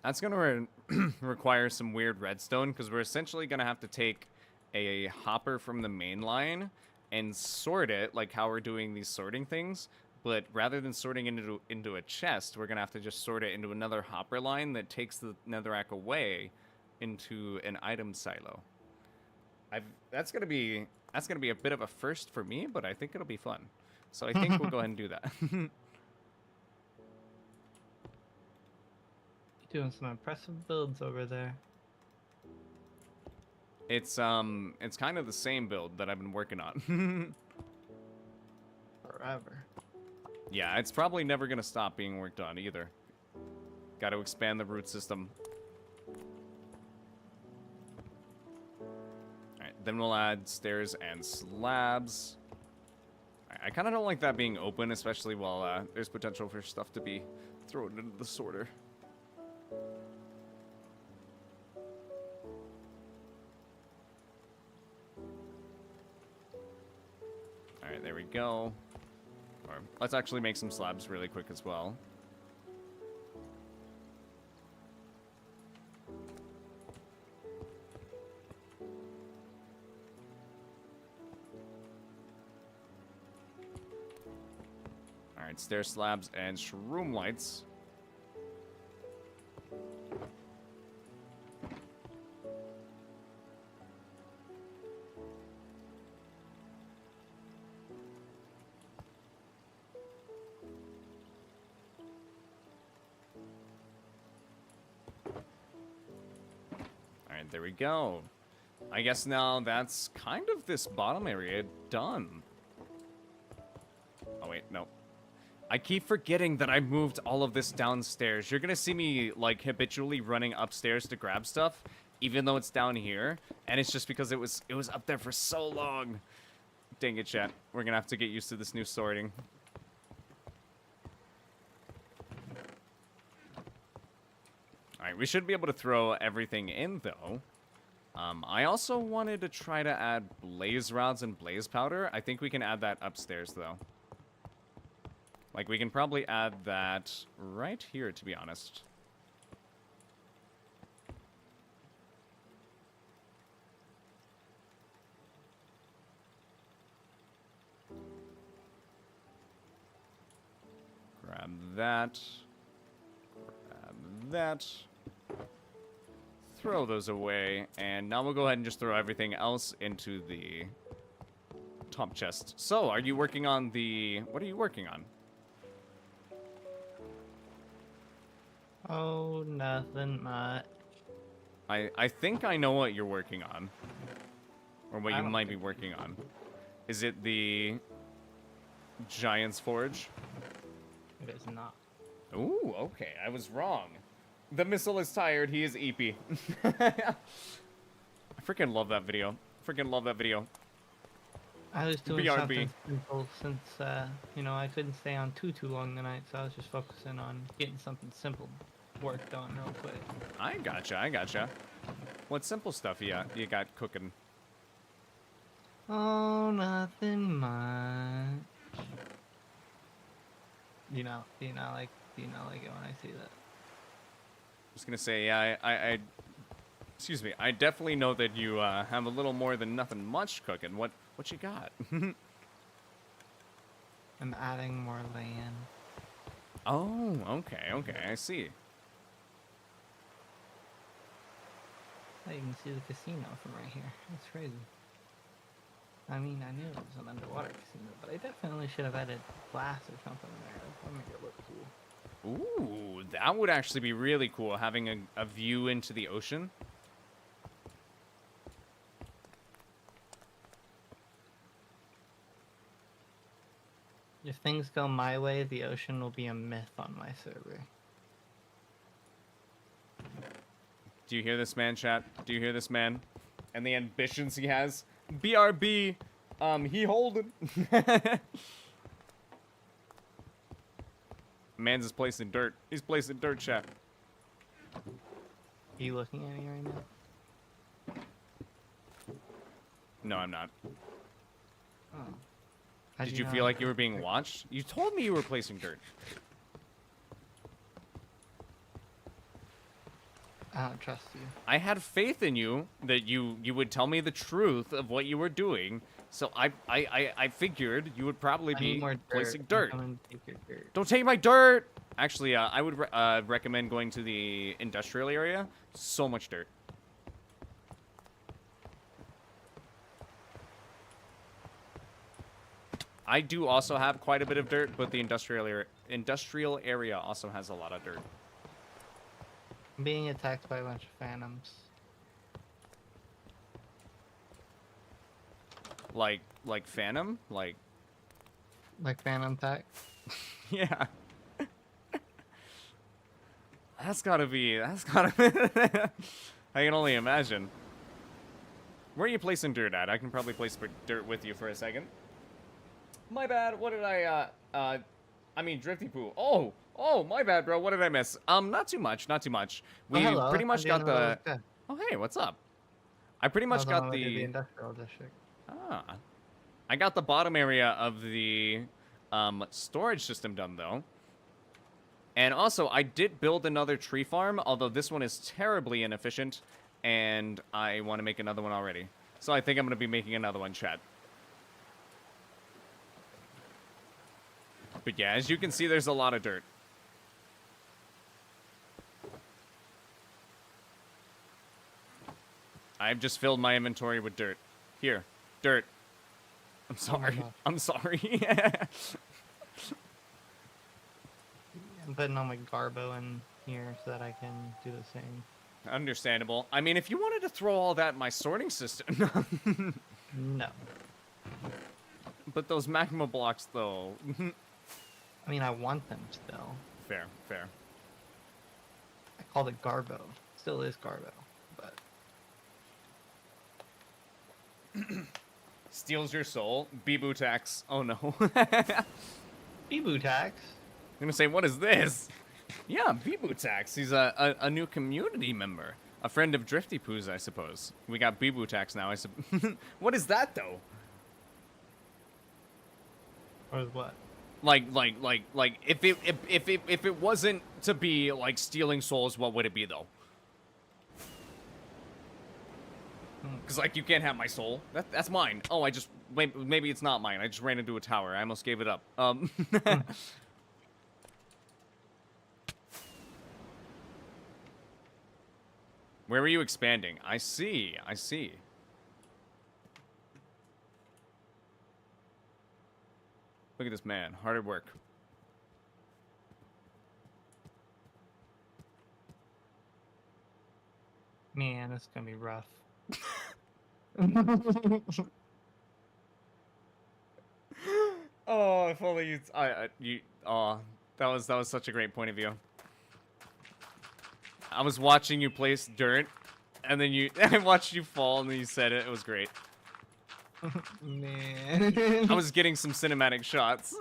Speaker 1: That's going to require some weird redstone because we're essentially going to have to take a hopper from the main line and sort it like how we're doing these sorting things. But rather than sorting into a chest, we're going to have to just sort it into another hopper line that takes the netherrack away into an item silo. That's going to be That's going to be a bit of a first for me, but I think it'll be fun. So I think we'll go ahead and do that.
Speaker 5: Doing some impressive builds over there.
Speaker 1: It's kind of the same build that I've been working on.
Speaker 5: Forever.
Speaker 1: Yeah, it's probably never going to stop being worked on either. Got to expand the root system. Alright, then we'll add stairs and slabs. I kind of don't like that being open, especially while there's potential for stuff to be thrown into the sorter. Alright, there we go. Or let's actually make some slabs really quick as well. Alright, stair slabs and shroom lights. Alright, there we go. I guess now that's kind of this bottom area done. Oh wait, no. I keep forgetting that I moved all of this downstairs. You're gonna see me, like, habitually running upstairs to grab stuff, even though it's down here, and it's just because it was up there for so long. Dang it, chat. We're gonna have to get used to this new sorting. Alright, we should be able to throw everything in, though. I also wanted to try to add blaze rods and blaze powder. I think we can add that upstairs, though. Like, we can probably add that right here, to be honest. Grab that. Grab that. Throw those away. And now we'll go ahead and just throw everything else into the top chest. So, are you working on the... What are you working on?
Speaker 5: Oh, nothing much.
Speaker 1: I think I know what you're working on. Or what
Speaker 5: I
Speaker 1: you
Speaker 5: don't
Speaker 1: might be working on. Is it the Giant's Forge?
Speaker 5: It is not.
Speaker 1: Ooh, okay, I was wrong. The missile is tired, he is EP. I freaking love that video. Freaking love that video.
Speaker 5: I was doing
Speaker 1: BRB.
Speaker 5: something simple since, you know, I couldn't stay on too long tonight, so I was just focusing on getting something simple worked on real quick.
Speaker 1: I gotcha. What simple stuff you got cooking?
Speaker 5: Oh, nothing much. Do you not like it when I say that?
Speaker 1: I was gonna say, yeah, I excuse me, I definitely know that you have a little more than nothing much cooking. What you got?
Speaker 5: I'm adding more land.
Speaker 1: Oh, okay, I see.
Speaker 5: Oh, you can see the casino from right here. That's crazy. I mean, I knew it was an underwater casino, but I definitely should have added glass or something in there. That would make it look cool.
Speaker 1: Ooh, that would actually be really cool, having a view into the ocean.
Speaker 5: If things go my way, the ocean will be a myth on my server.
Speaker 1: Do you hear this, man, chat? Do you hear this, man? And the ambitions he has? BRB, he holding. Man's is placing dirt. He's placing dirt, chat.
Speaker 5: Are you looking at me right now?
Speaker 1: No, I'm not.
Speaker 5: Oh. How'd
Speaker 1: Did you
Speaker 5: know
Speaker 1: feel
Speaker 5: I
Speaker 1: like you were
Speaker 5: was
Speaker 1: being
Speaker 5: there?
Speaker 1: watched? You told me you were placing dirt.
Speaker 5: I don't trust you.
Speaker 1: I had faith in you that you would tell me the truth of what you were doing. So I figured you would probably
Speaker 5: I need
Speaker 1: be
Speaker 5: more
Speaker 1: placing
Speaker 5: dirt.
Speaker 1: dirt.
Speaker 5: Come and take your dirt.
Speaker 1: Don't take my dirt! Actually, I would recommend going to the industrial area. So much dirt. I do also have quite a bit of dirt, but the industrial area also has a lot of dirt.
Speaker 5: I'm being attacked by a bunch of phantoms.
Speaker 1: Like Phantom? Like
Speaker 5: Phantom attack.
Speaker 1: yeah. That's gotta be I can only imagine. Where are you placing dirt at? I can probably place dirt with you for a second. My bad. What did I mean Drifty Poo. Oh, my bad, bro. What did I miss? Not too much. We
Speaker 5: hello.
Speaker 1: pretty much got the Oh, hey, what's up? I pretty much got
Speaker 5: the industrial district.
Speaker 1: Ah. I got the bottom area of the storage system done though. And also, I did build another tree farm, although this one is terribly inefficient, and I want to make another one already. So I think I'm going to be making another one, chat. But yeah, as you can see, there's a lot of dirt. I've just filled my inventory with dirt. Here, dirt. I'm sorry.
Speaker 5: gosh.
Speaker 1: I'm sorry.
Speaker 5: I'm putting all my garbo in here so that I can do the same.
Speaker 1: Understandable. I mean, if you wanted to throw all that in my sorting system.
Speaker 5: No.
Speaker 1: But those magma blocks, though.
Speaker 5: I mean, I want them still.
Speaker 1: Fair, fair.
Speaker 5: I called it garbo. Still is garbo, but
Speaker 1: Steals your soul. Bibu tax. Oh no.
Speaker 5: Bibu tax.
Speaker 1: I'm gonna say, what is this? Yeah, Bibu tax. He's a new community member. A friend of Drifty Poo's, I suppose. We got Bibu tax now, What is that, though?
Speaker 5: Or what?
Speaker 1: Like, if it wasn't to be, like, stealing souls, what would it be, though? Because, like, you can't have my soul. That's mine. Oh, maybe it's not mine. I just ran into a tower. I almost gave it up. Where were you expanding? I see. Look at this man. Hard at work.
Speaker 5: Man, this is gonna be rough.
Speaker 1: Oh, if only that was such a great point of view. I was watching you place dirt, and then I watched you fall, and then you said it. It was great.
Speaker 5: Man.
Speaker 1: I was getting some cinematic shots.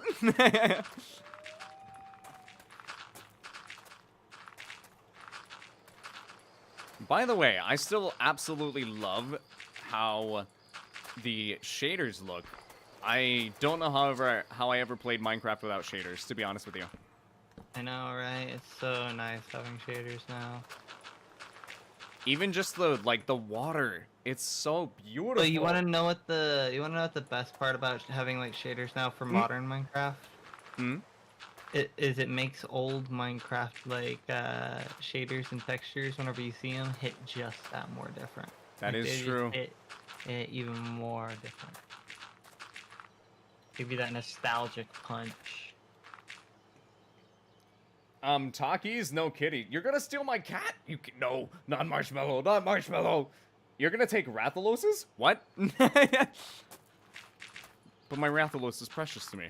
Speaker 1: By the way, I still absolutely love how the shaders look. I don't know, however, how I ever played Minecraft without shaders, to be honest with you.
Speaker 5: I know, right? It's so nice having shaders now.
Speaker 1: Even just the water, it's so beautiful.
Speaker 5: But you want to know what the best part about having like shaders now for modern Minecraft? It makes old Minecraft like shaders and textures whenever you see them hit just that more different.
Speaker 1: That
Speaker 5: Like,
Speaker 1: is
Speaker 5: they
Speaker 1: true.
Speaker 5: just hit even more different. Give you that nostalgic punch.
Speaker 1: Takis, no kitty. You're gonna steal my cat? No, not marshmallow, not marshmallow. You're gonna take Rathalos's? What? But my Rathalos is precious to me.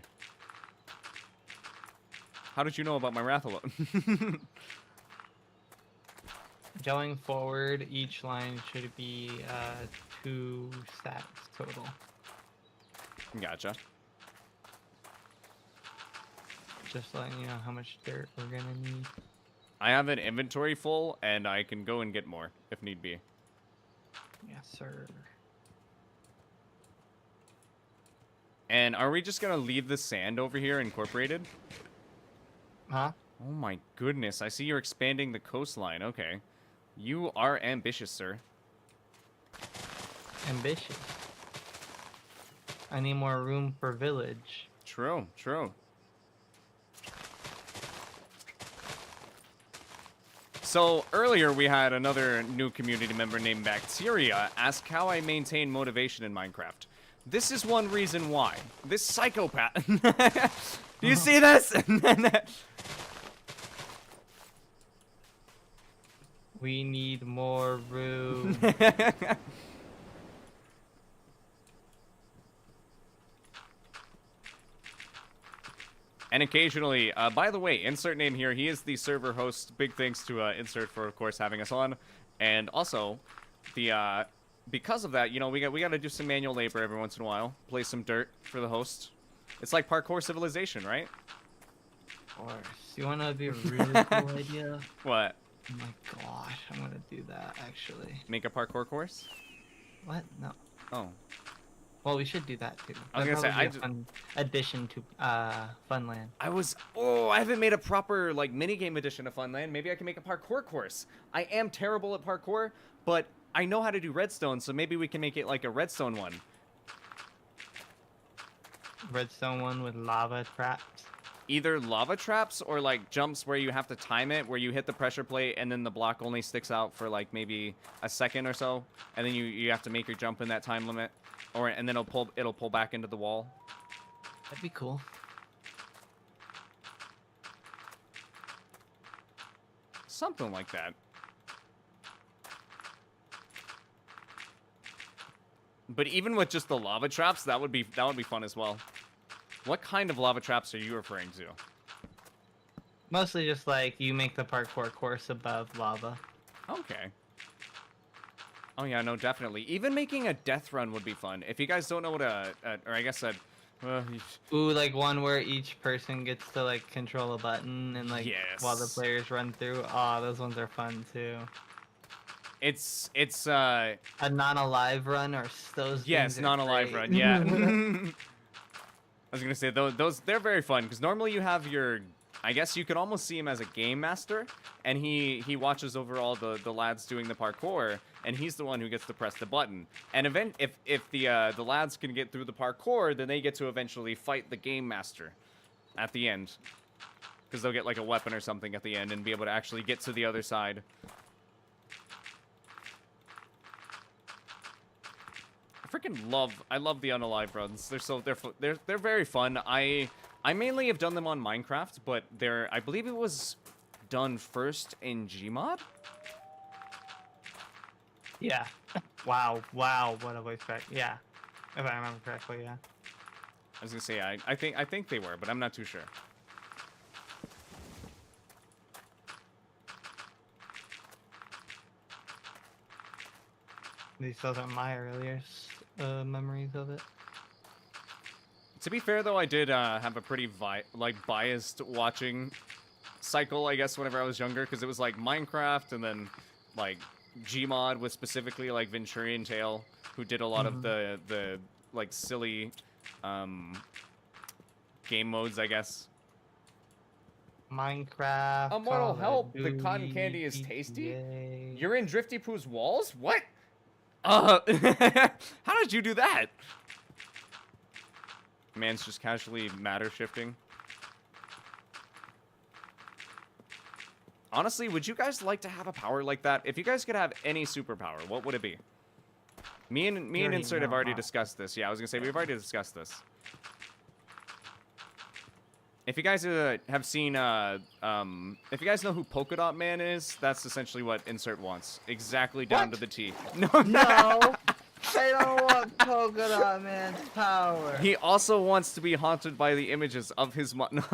Speaker 1: How did you know about my Rathalos?
Speaker 5: Going forward, each line should be 2 stacks total.
Speaker 1: Gotcha.
Speaker 5: Just letting you know how much dirt we're gonna need.
Speaker 1: I have an inventory full, and I can go and get more, if need be.
Speaker 5: Yes, sir.
Speaker 1: And are we just gonna leave the sand over here incorporated?
Speaker 5: Huh?
Speaker 1: Oh my goodness, I see you're expanding the coastline. Okay. You are ambitious, sir.
Speaker 5: Ambitious. I need more room for village.
Speaker 1: True, true. So earlier we had another new community member named Bacteria ask how I maintain motivation in Minecraft. This is one reason why. This psychopath. Do you see this?
Speaker 5: We need more room.
Speaker 1: And occasionally, by the way, insert name here. He is the server host. Big thanks to Insert for, of course, having us on. And also, the because of that, you know, we got to do some manual labor every once in a while. Play some dirt for the host. It's like parkour civilization, right?
Speaker 5: Of course. You want to be a really cool idea?
Speaker 1: What?
Speaker 5: Oh my gosh, I'm gonna do that actually.
Speaker 1: Make a parkour course?
Speaker 5: What? No.
Speaker 1: Oh.
Speaker 5: Well, we should do that too.
Speaker 1: I was gonna say,
Speaker 5: That'd probably be a fun addition to Funland.
Speaker 1: I haven't made a proper, like, minigame edition of Funland. Maybe I can make a parkour course. I am terrible at parkour, but I know how to do redstone, so maybe we can make it like a redstone one.
Speaker 5: Redstone one with lava traps.
Speaker 1: Either lava traps or, like, jumps where you have to time it, where you hit the pressure plate and then the block only sticks out for, like, maybe a second or so, and then you have to make your jump in that time limit, and then it'll pull back into the wall.
Speaker 5: That'd be cool.
Speaker 1: Something like that. But even with just the lava traps, that would be fun as well. What kind of lava traps are you referring to?
Speaker 5: Mostly just like you make the parkour course above lava.
Speaker 1: Okay. Oh yeah, no, definitely. Even making a death run would be fun. If you guys don't know what or I guess
Speaker 5: Ooh, like one where each person gets to like control a button and like
Speaker 1: Yes.
Speaker 5: while the players run through. Oh, those ones are fun too.
Speaker 1: it's
Speaker 5: A non-alive run or those.
Speaker 1: yes,
Speaker 5: things are
Speaker 1: non-alive
Speaker 5: great.
Speaker 1: run, yeah. I was gonna say those they're very fun because normally you have your, I guess you could almost see him as a game master, and he watches over all the lads doing the parkour, and he's the one who gets to press the button. And if the lads can get through the parkour, then they get to eventually fight the game master at the end, because they'll get like a weapon or something at the end and be able to actually get to the other side. I love the unalive runs. They're very fun. I mainly have done them on Minecraft, but I believe it was done first in Gmod.
Speaker 5: Yeah. Wow. Wow. What a voice crack. Yeah. If I remember correctly, yeah.
Speaker 1: I was gonna say I think they were, but I'm not too sure.
Speaker 5: These are my earliest memories of it.
Speaker 1: To be fair, though, I did have a pretty biased watching cycle, I guess, whenever I was younger, because it was like Minecraft and then like Gmod with specifically like Venturian Tale, who did a lot of the like silly game modes, I guess.
Speaker 5: Minecraft.
Speaker 1: Immortal
Speaker 5: Call of
Speaker 1: help! The
Speaker 5: Duty,
Speaker 1: cotton candy is tasty.
Speaker 5: GTA.
Speaker 1: You're in Drifty Poo's walls? What? How did you do that? Man's just casually matter shifting. Honestly, would you guys like to have a power like that? If you guys could have any superpower, what would it be? Me and
Speaker 5: already
Speaker 1: Insert have
Speaker 5: know,
Speaker 1: already
Speaker 5: huh?
Speaker 1: discussed this. Yeah, I was gonna say we've already discussed this. If you guys have seen, if you guys know who Polka Dot Man is, that's essentially what Insert wants. Exactly down
Speaker 5: What?
Speaker 1: to the T. No,
Speaker 5: No, I don't want Polka Dot Man's power.
Speaker 1: He also wants to be haunted by the images of his No.
Speaker 5: No.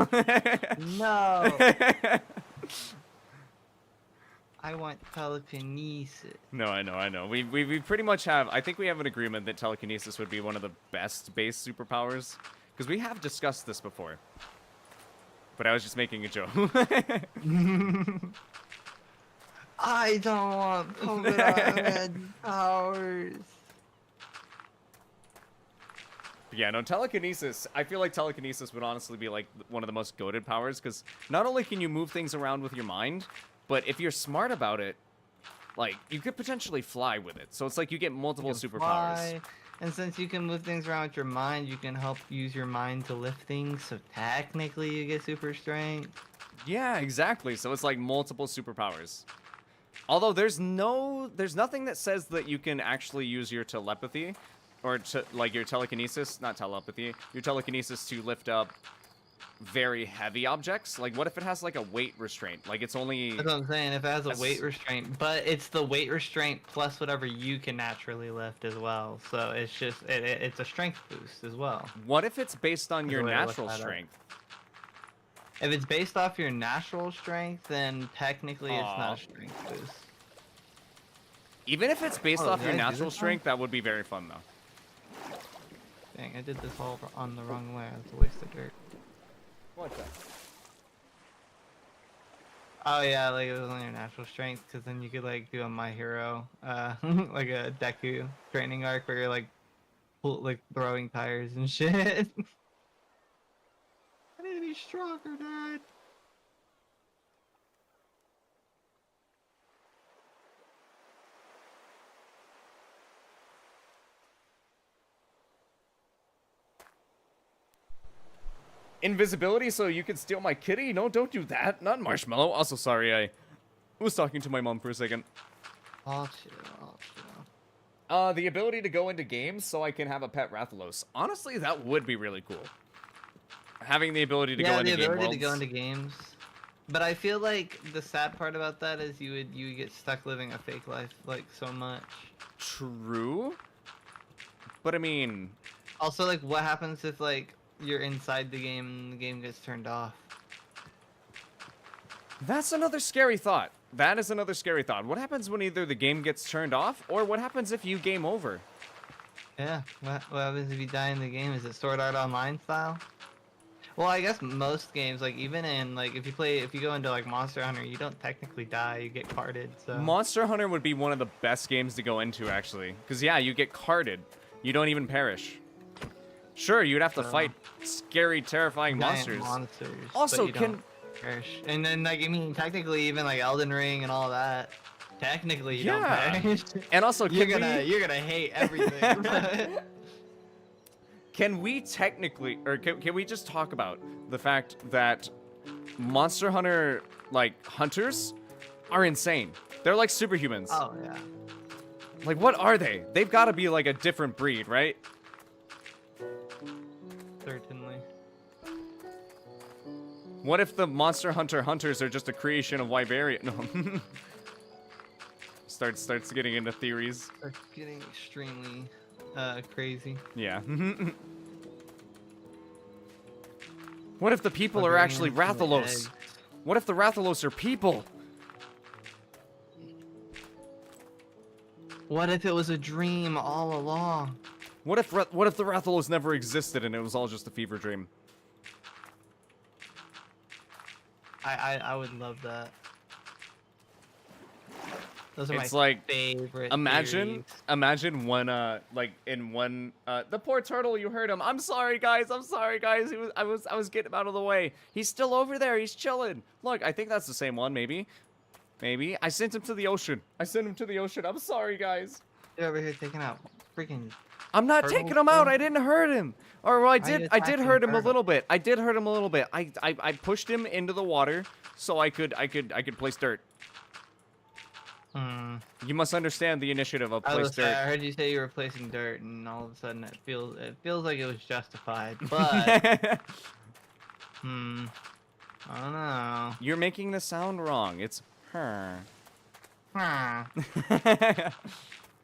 Speaker 5: I want telekinesis.
Speaker 1: No, I know. We pretty much have. I think we have an agreement that telekinesis would be one of the best base superpowers, because we have discussed this before. But I was just making a joke.
Speaker 5: I don't want Polka Dot Man's powers.
Speaker 1: Yeah, no, telekinesis. I feel like telekinesis would honestly be like one of the most goated powers, because not only can you move things around with your mind, but if you're smart about it, like, you could potentially fly with it. So it's like you get multiple
Speaker 5: You can
Speaker 1: superpowers.
Speaker 5: fly, and since you can move things around with your mind, you can help use your mind to lift things, so technically you get super strength.
Speaker 1: Yeah, exactly. So it's like multiple superpowers. Although there's nothing that says that you can actually use your telepathy or like your telekinesis, not telepathy, your telekinesis to lift up very heavy objects. Like, what if it has like a weight restraint? Like, it's only.
Speaker 5: That's what I'm saying. If it has a
Speaker 1: That's-
Speaker 5: weight restraint, but it's the weight restraint plus whatever you can naturally lift as well. So it's just it's a strength boost as well.
Speaker 1: What if it's based on
Speaker 5: Is
Speaker 1: your
Speaker 5: the way to look
Speaker 1: natural
Speaker 5: at it.
Speaker 1: strength?
Speaker 5: If it's based off your natural strength, then technically it's
Speaker 1: Aw.
Speaker 5: not a strength boost.
Speaker 1: Even if it's based
Speaker 5: Oh,
Speaker 1: off your
Speaker 5: did I do
Speaker 1: natural
Speaker 5: this one?
Speaker 1: strength, that would be very fun though.
Speaker 5: Dang, I did this all on the wrong way. That's a waste of dirt.
Speaker 1: What's that?
Speaker 5: Oh yeah, like it was on your natural strength, because then you could like do a My Hero, like a Deku training arc where you're like, like throwing tires and shit. I need to be stronger, Dad.
Speaker 1: Invisibility so you can steal my kitty? No, don't do that. Not Marshmallow. Also, sorry, I was talking to my mom for a second.
Speaker 5: Oh shit, oh shit.
Speaker 1: The ability to go into games so I can have a pet Rathalos. Honestly, that would be really cool. Having the ability to go
Speaker 5: Yeah,
Speaker 1: into
Speaker 5: the
Speaker 1: game
Speaker 5: ability
Speaker 1: worlds.
Speaker 5: to go into games. But I feel like the sad part about that is you would get stuck living a fake life like so much.
Speaker 1: True. But I mean,
Speaker 5: Also, like, what happens if like you're inside the game and the game gets turned off?
Speaker 1: that's another scary thought. That is another scary thought. What happens when either the game gets turned off, or what happens if you game over?
Speaker 5: Yeah, what happens if you die in the game? Is it Sword Art Online style? Well, I guess most games, like even in like if you go into like Monster Hunter, you don't technically die, you get carded. So
Speaker 1: Monster Hunter would be one of the best games to go into, actually. Because, yeah, you get carded. You don't even perish. Sure, you'd have to fight scary, terrifying
Speaker 5: giant
Speaker 1: monsters.
Speaker 5: but
Speaker 1: Also,
Speaker 5: you
Speaker 1: can...
Speaker 5: don't perish. And then like I mean, technically even like Elden Ring and all that, technically you don't
Speaker 1: Yeah.
Speaker 5: perish.
Speaker 1: And also,
Speaker 5: you're
Speaker 1: can
Speaker 5: gonna hate everything.
Speaker 1: can we technically... Or can we just talk about the fact that Monster Hunter, like, hunters are insane. They're like superhumans.
Speaker 5: Oh yeah.
Speaker 1: Like, what are they? They've got to be like a different breed, right?
Speaker 5: Certainly.
Speaker 1: What if the Monster Hunter hunters are just a creation of Wyverian? No. starts getting into theories.
Speaker 5: Are getting extremely crazy.
Speaker 1: Yeah. What if the people are actually Rathalos? What if the Rathalos are people?
Speaker 5: What if it was a dream all along?
Speaker 1: What if the Rathalos never existed and it was all just a fever dream?
Speaker 5: I would love that. Those are
Speaker 1: It's
Speaker 5: my
Speaker 1: like,
Speaker 5: favorite.
Speaker 1: Imagine
Speaker 5: theories.
Speaker 1: one like in one the poor turtle, you heard him. I'm sorry guys. I was getting him out of the way. He's still over there. He's chilling. Look, I think that's the same one, maybe. I sent him to the ocean. I'm sorry guys.
Speaker 5: You're over here taking out freaking.
Speaker 1: I'm not
Speaker 5: Turtle
Speaker 1: taking him out.
Speaker 5: thing?
Speaker 1: I didn't hurt him. Or well, I
Speaker 5: you
Speaker 1: did
Speaker 5: attacking
Speaker 1: hurt him a
Speaker 5: turtle?
Speaker 1: little bit. I pushed him into the water so I could place dirt.
Speaker 5: Hmm.
Speaker 1: You must understand the initiative of
Speaker 5: I
Speaker 1: place
Speaker 5: was say, I
Speaker 1: dirt.
Speaker 5: heard you say you were placing dirt, and all of a sudden it feels like it was justified. But I don't know.
Speaker 1: You're making the sound wrong. It's her.
Speaker 5: Huh.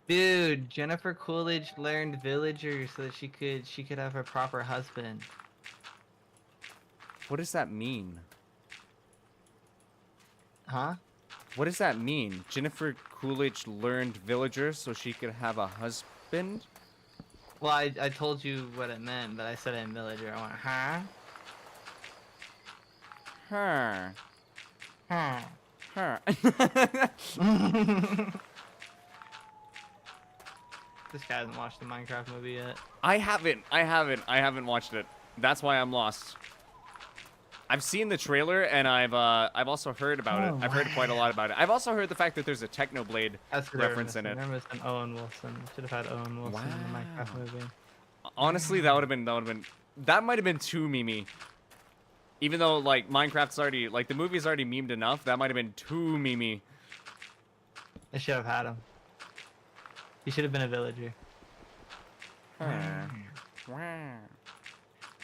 Speaker 5: Dude, Jennifer Coolidge learned villager so that she could have her proper husband.
Speaker 1: What does that mean?
Speaker 5: Huh?
Speaker 1: What does that mean? Jennifer Coolidge learned villager so she could have a husband?
Speaker 5: Well, I told you what it meant, but I said it in villager. I went, huh?
Speaker 1: Her.
Speaker 5: Huh.
Speaker 1: Her.
Speaker 5: This guy hasn't watched the Minecraft movie yet.
Speaker 1: I haven't watched it. That's why I'm lost. I've seen the trailer and I've also heard about it. I've heard quite a lot about it. I've also heard the fact that there's a Technoblade
Speaker 5: That's what
Speaker 1: reference in it.
Speaker 5: They're missing Owen Wilson. Should have had Owen Wilson in the Minecraft movie.
Speaker 1: Honestly, that might have been too memey. Even though like Minecraft's already like the movie's already memed enough, that might have been too memey.
Speaker 5: They should have had him. He should have been a villager.
Speaker 1: Huh. Wow.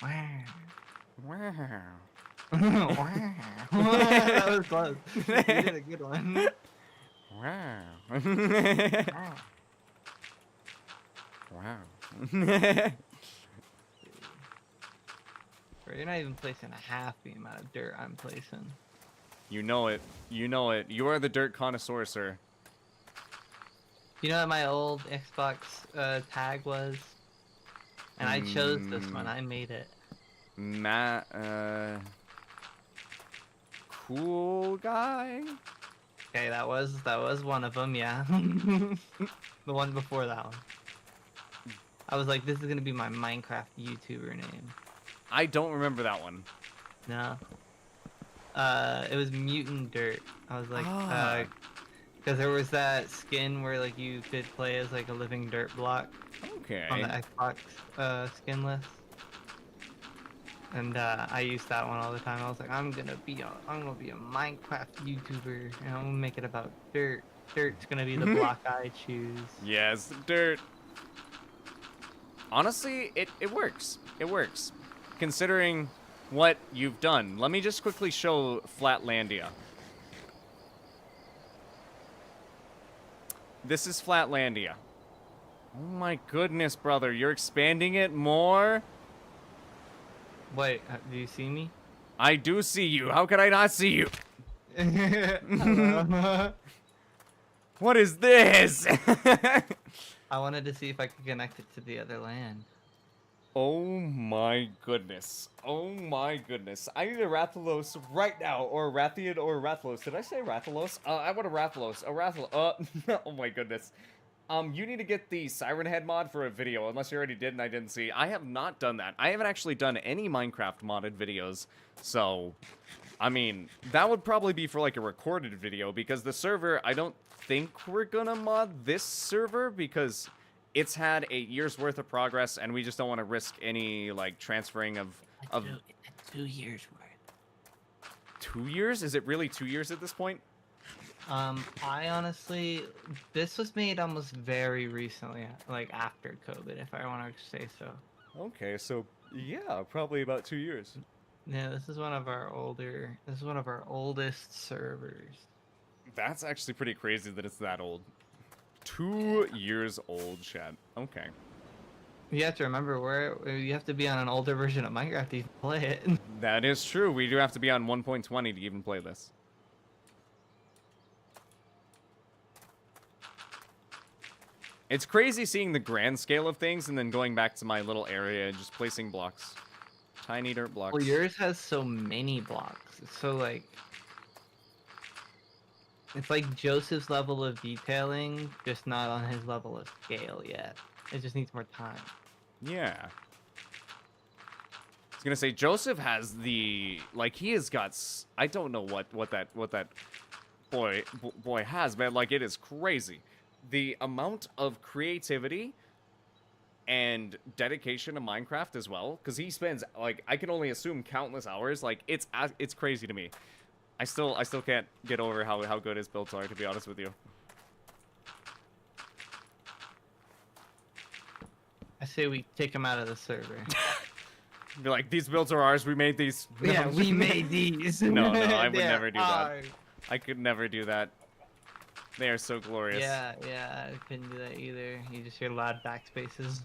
Speaker 5: Wow.
Speaker 1: Wow.
Speaker 5: That was close. You did a good one.
Speaker 1: Wow.
Speaker 5: Wow.
Speaker 1: Wow.
Speaker 5: Bro, you're not even placing a half the amount of dirt I'm placing.
Speaker 1: You know it. You know it. You are the dirt connoisseur, sir.
Speaker 5: You know what my old Xbox tag was? And I chose this one. I made it.
Speaker 1: Matt, cool guy?
Speaker 5: Okay, that was one of them, yeah. The one before that one. I was like, this is gonna be my Minecraft YouTuber name.
Speaker 1: I don't remember that one.
Speaker 5: No. It was Mutant Dirt. I was like,
Speaker 1: Ah.
Speaker 5: because there was that skin where like you could play as like a living dirt block
Speaker 1: Okay.
Speaker 5: on the Xbox skin list. And I used that one all the time. I was like, I'm gonna be a Minecraft YouTuber, and I'm gonna make it about dirt. Dirt's gonna be the block I choose.
Speaker 1: Yes, dirt. Honestly, it works. It works. Considering what you've done. Let me just quickly show Flatlandia. This is Flatlandia. Oh my goodness, brother. You're expanding it more?
Speaker 5: Wait, do you see me?
Speaker 1: I do see you. How could I not see you?
Speaker 5: Hello.
Speaker 1: What is this?
Speaker 5: I wanted to see if I could connect it to the other land.
Speaker 1: Oh my goodness. Oh my goodness. I need a Rathalos right now. Or a Rathian or a Rathalos. Did I say Rathalos? I want a Rathalos. A Rathalos. Oh my goodness. You need to get the Siren Head mod for a video, unless you already did and I didn't see. I have not done that. I haven't actually done any Minecraft modded videos. So, I mean, that would probably be for like a recorded video, because the server, I don't think we're gonna mod this server because it's had 8 years worth of progress and we just don't want to risk any like transferring of
Speaker 5: 2 years worth.
Speaker 1: 2 years? Is it really 2 years at this point?
Speaker 5: I honestly, this was made almost very recently, like after COVID, if I want to say so.
Speaker 1: Okay, so yeah, probably about 2 years.
Speaker 5: Yeah, this is one of our oldest servers.
Speaker 1: That's actually pretty crazy that it's that old. 2 years old, Chad. Okay.
Speaker 5: You have to remember you have to be on an older version of Minecraft to even play it.
Speaker 1: That is true. We do have to be on 1.20 to even play this. It's crazy seeing the grand scale of things and then going back to my little area and just placing blocks. Tiny dirt blocks.
Speaker 5: Well, yours has so many blocks. It's so like... It's like Joseph's level of detailing, just not on his level of scale yet. It just needs more time.
Speaker 1: Yeah. I was gonna say, Joseph has the... Like, he has got... I don't know what that boy has, man. Like, it is crazy. The amount of creativity and dedication to Minecraft as well, because he spends, like, I can only assume countless hours. Like, it's crazy to me. I still can't get over how good his builds are, to be honest with you.
Speaker 5: I say we take him out of the server.
Speaker 1: Be like, these builds are ours. We made these.
Speaker 5: Yeah, we made these.
Speaker 1: No, I would
Speaker 5: They're
Speaker 1: never do that.
Speaker 5: ours.
Speaker 1: I could never do that. They are so glorious.
Speaker 5: Yeah, I couldn't do that either. You just hear loud backspaces.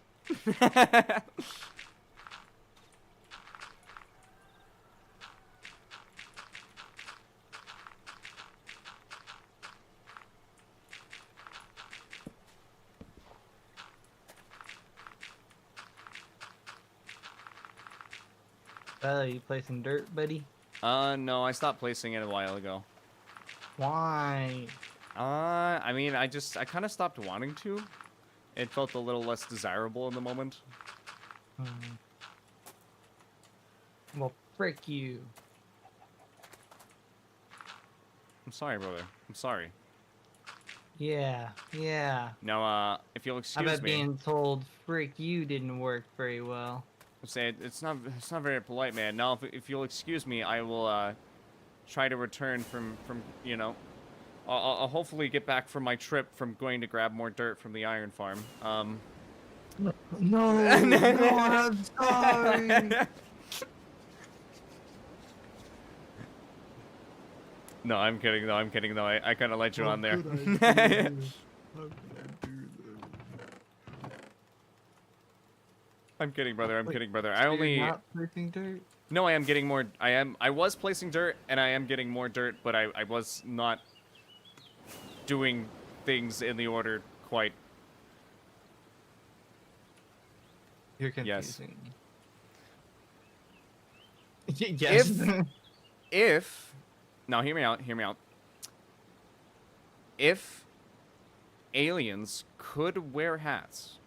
Speaker 5: You play some dirt, buddy?
Speaker 1: No, I stopped placing it a while ago.
Speaker 5: Why?
Speaker 1: I mean, I kind of stopped wanting to. It felt a little less desirable in the moment.
Speaker 5: Well, frick you.
Speaker 1: I'm sorry, brother. I'm sorry.
Speaker 5: Yeah.
Speaker 1: Now, if you'll
Speaker 5: I
Speaker 1: excuse
Speaker 5: bet
Speaker 1: me,
Speaker 5: being told frick you didn't work very well.
Speaker 1: I'll say it's not very polite, man. Now, if you'll excuse me, I will try to return from you know. I'll hopefully get back from my trip from going to grab more dirt from the iron farm.
Speaker 5: No, no, I'm sorry.
Speaker 1: No, I'm kidding. No, I'm kidding. No, I kind of let you on there. I'm kidding, brother. I'm
Speaker 5: Wait,
Speaker 1: kidding, brother.
Speaker 5: So you're not placing dirt?
Speaker 1: No, I am getting more. I was placing dirt, and I am getting more dirt, but I was not doing things in the order quite.
Speaker 5: You're
Speaker 1: Yes.
Speaker 5: confusing me. Yes.
Speaker 1: If now, hear me out. Hear me out. If aliens could wear hats.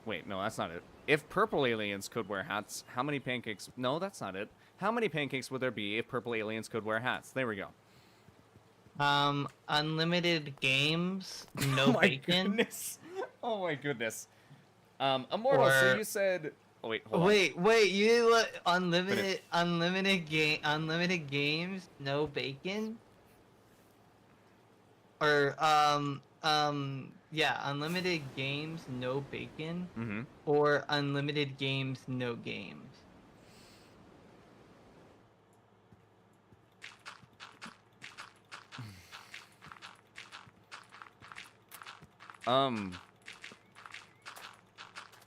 Speaker 1: Wait, no, that's not it. If purple aliens could wear hats, how many pancakes? No, that's not it. How many pancakes would there be if purple aliens could wear hats? There we go.
Speaker 5: Unlimited games, no
Speaker 1: Oh my
Speaker 5: bacon.
Speaker 1: goodness. Oh my goodness. Immortal, so
Speaker 5: Or-
Speaker 1: you said... Oh, wait, hold on.
Speaker 5: Wait, you look unlimited games, no bacon? Or yeah, unlimited games, no bacon,
Speaker 1: Mm-hmm.
Speaker 5: or unlimited games, no games.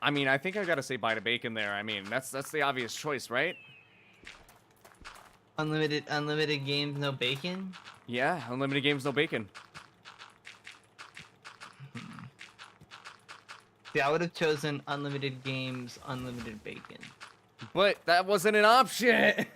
Speaker 1: I mean, I think I gotta say bye to bacon there. I mean, that's the obvious choice, right?
Speaker 5: Unlimited games, no bacon?
Speaker 1: Yeah, unlimited games, no bacon.
Speaker 5: See, I would have chosen unlimited games, unlimited bacon.
Speaker 1: But that wasn't an option.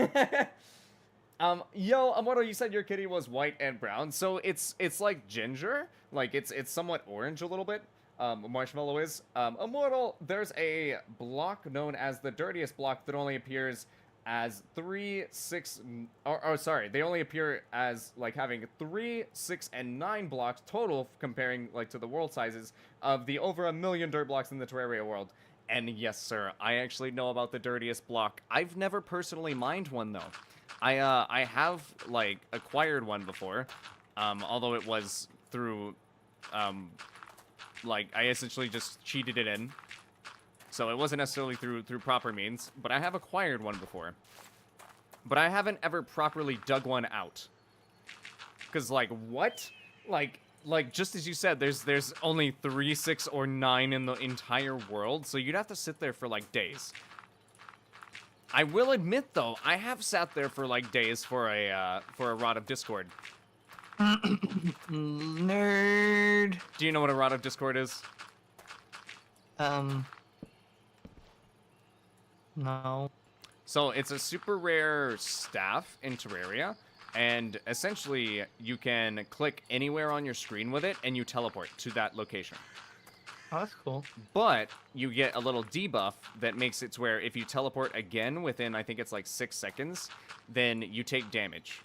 Speaker 1: Yo, Immortal, you said your kitty was white and brown, so it's like ginger, like it's somewhat orange a little bit. Marshmallow is. Immortal, there's a block known as the dirtiest block that only appears as 3, 6, or sorry, they only appear as like having 3, 6, and 9 blocks total, comparing like to the world sizes of the over 1 million dirt blocks in the Terraria world. And yes, sir, I actually know about the dirtiest block. I've never personally mined one though. I have like acquired one before, although it was through, like I essentially just cheated it in. So it wasn't necessarily through proper means, but I have acquired one before. But I haven't ever properly dug one out. Cause like what? Like just as you said, there's only 3, 6, or 9 in the entire world, so you'd have to sit there for like days. I will admit though, I have sat there for like days for a Rod of Discord.
Speaker 5: Nerd.
Speaker 1: Do you know what a Rod of Discord is?
Speaker 5: No.
Speaker 1: So it's a super rare staff in Terraria, and essentially you can click anywhere on your screen with it and you teleport to that location.
Speaker 5: Oh, that's cool.
Speaker 1: But you get a little debuff that makes it to where if you teleport again within, I think it's like 6 seconds, then you take damage.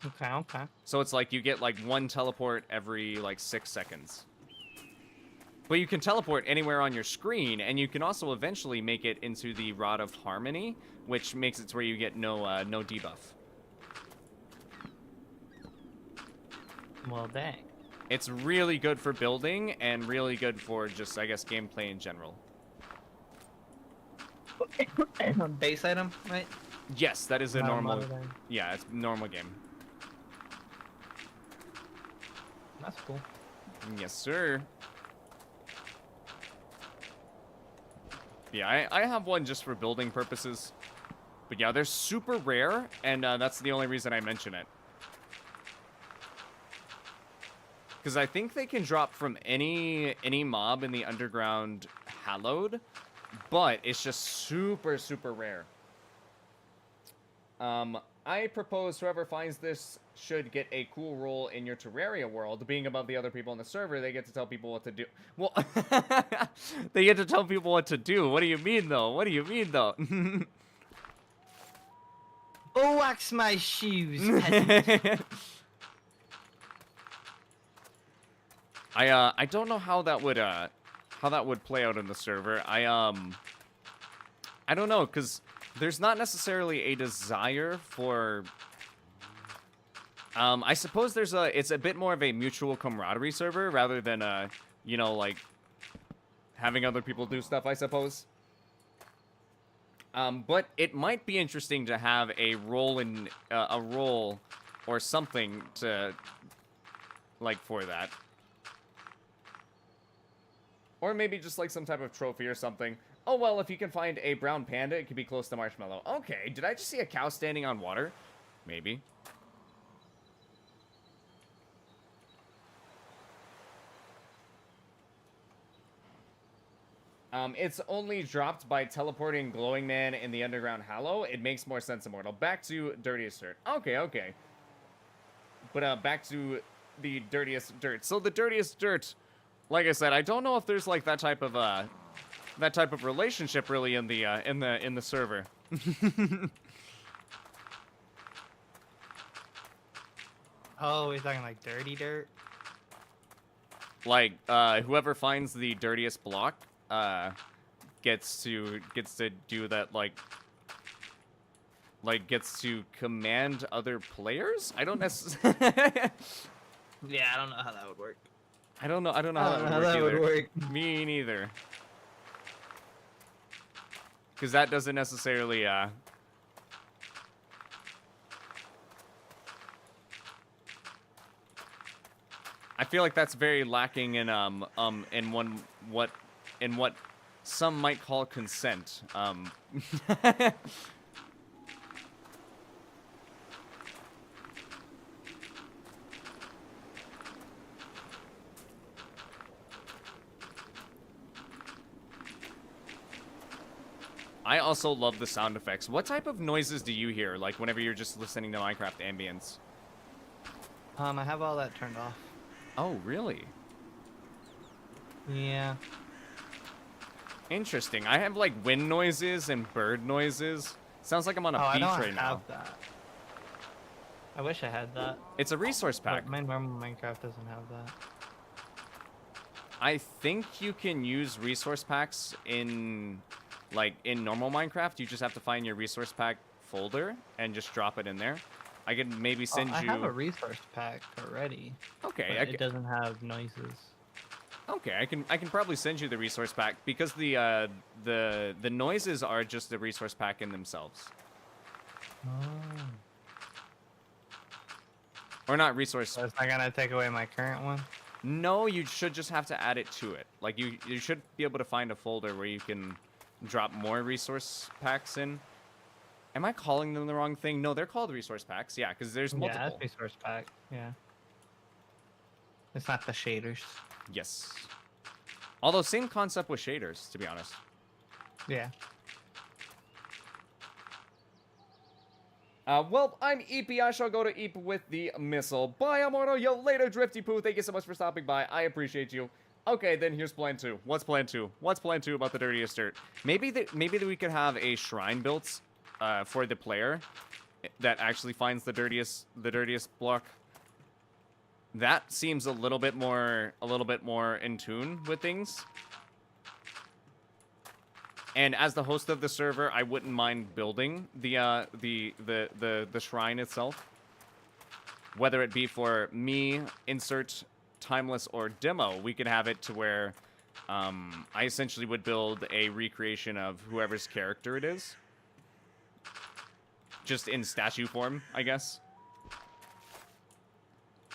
Speaker 5: Okay.
Speaker 1: So it's like you get like 1 teleport every like 6 seconds. But you can teleport anywhere on your screen, and you can also eventually make it into the Rod of Harmony, which makes it to where you get no debuff.
Speaker 5: Well, dang.
Speaker 1: It's really good for building, and really good for just, I guess, gameplay in general.
Speaker 5: Base item, right?
Speaker 1: Yes, that is a
Speaker 5: Not
Speaker 1: normal...
Speaker 5: mod item.
Speaker 1: Yeah, it's a normal game.
Speaker 5: That's cool.
Speaker 1: Yes, sir. Yeah, I have one just for building purposes. But yeah, they're super rare, and that's the only reason I mention it. Because I think they can drop from any mob in the underground hallowed, but it's just super, super rare. I propose whoever finds this should get a cool role in your Terraria world. Being above the other people on the server, they get to tell people what to do. Well, they get to tell people what to do. What do you mean, though? What do you mean, though?
Speaker 5: Oh, wax my shoes, peasant.
Speaker 1: I don't know how that would play out in the server. I don't know, because there's not necessarily a desire for... I suppose it's a bit more of a mutual camaraderie server rather than you know, like, having other people do stuff, I suppose. But it might be interesting to have a role in a role or something to like for that. Or maybe just like some type of trophy or something. Oh, well, if you can find a brown panda, it could be close to Marshmallow. Okay, did I just see a cow standing on water? Maybe. It's only dropped by teleporting Glowing Man in the Underground Hollow. It makes more sense, Immortal. Back to Dirtiest Dirt. Okay, okay. But, back to the Dirtiest Dirt. So the Dirtiest Dirt, like I said, I don't know if there's, like, that type of relationship really in the server.
Speaker 5: Oh, we're talking like dirty dirt?
Speaker 1: Like, whoever finds the dirtiest block, gets to do that, gets to command other players? I don't necessarily...
Speaker 5: Yeah, I don't know how that would work.
Speaker 1: I don't know how
Speaker 5: How
Speaker 1: that
Speaker 5: that
Speaker 1: would
Speaker 5: would
Speaker 1: work
Speaker 5: work.
Speaker 1: Me neither. Because that doesn't necessarily, I feel like that's very lacking in what some might call consent. I also love the sound effects. What type of noises do you hear, like whenever you're just listening to Minecraft ambience?
Speaker 5: I have all that turned off.
Speaker 1: Oh, really?
Speaker 5: Yeah.
Speaker 1: Interesting. I have like wind noises and bird noises. Sounds like I'm on a
Speaker 5: I
Speaker 1: beach
Speaker 5: don't
Speaker 1: right now.
Speaker 5: have that. I wish I had that.
Speaker 1: It's a resource pack.
Speaker 5: But my normal Minecraft doesn't have that.
Speaker 1: I think you can use resource packs in normal Minecraft. You just have to find your resource pack folder and just drop it in there. I can maybe send
Speaker 5: I
Speaker 1: you.
Speaker 5: have a resource pack already.
Speaker 1: Okay,
Speaker 5: But it doesn't have noises.
Speaker 1: Okay, I can probably send you the resource pack because the noises are just the resource pack in themselves.
Speaker 5: Oh.
Speaker 1: Or not resource.
Speaker 5: So it's not gonna take away my current one?
Speaker 1: No, you should just have to add it to it. Like you should be able to find a folder where you can drop more resource packs in. Am I calling them the wrong thing? No, they're called resource packs. Yeah, because there's multiple.
Speaker 5: Yeah, that's resource pack. Yeah. It's not the shaders.
Speaker 1: Yes. Although same concept with shaders, to be honest.
Speaker 5: Yeah.
Speaker 1: Well, I'm Eepy. I shall go to Eep with the missile. Bye, Immortal. Yo, later, Drifty Poo. Thank you so much for stopping by. I appreciate you. Okay, then here's plan 2. What's plan 2? What's plan 2 about the dirtiest dirt? Maybe that we could have a shrine built for the player that actually finds the dirtiest block. That seems a little bit more in tune with things. And as the host of the server, I wouldn't mind building the shrine itself. Whether it be for me, insert timeless or demo, we could have it to where I essentially would build a recreation of whoever's character it is. Just in statue form, I guess.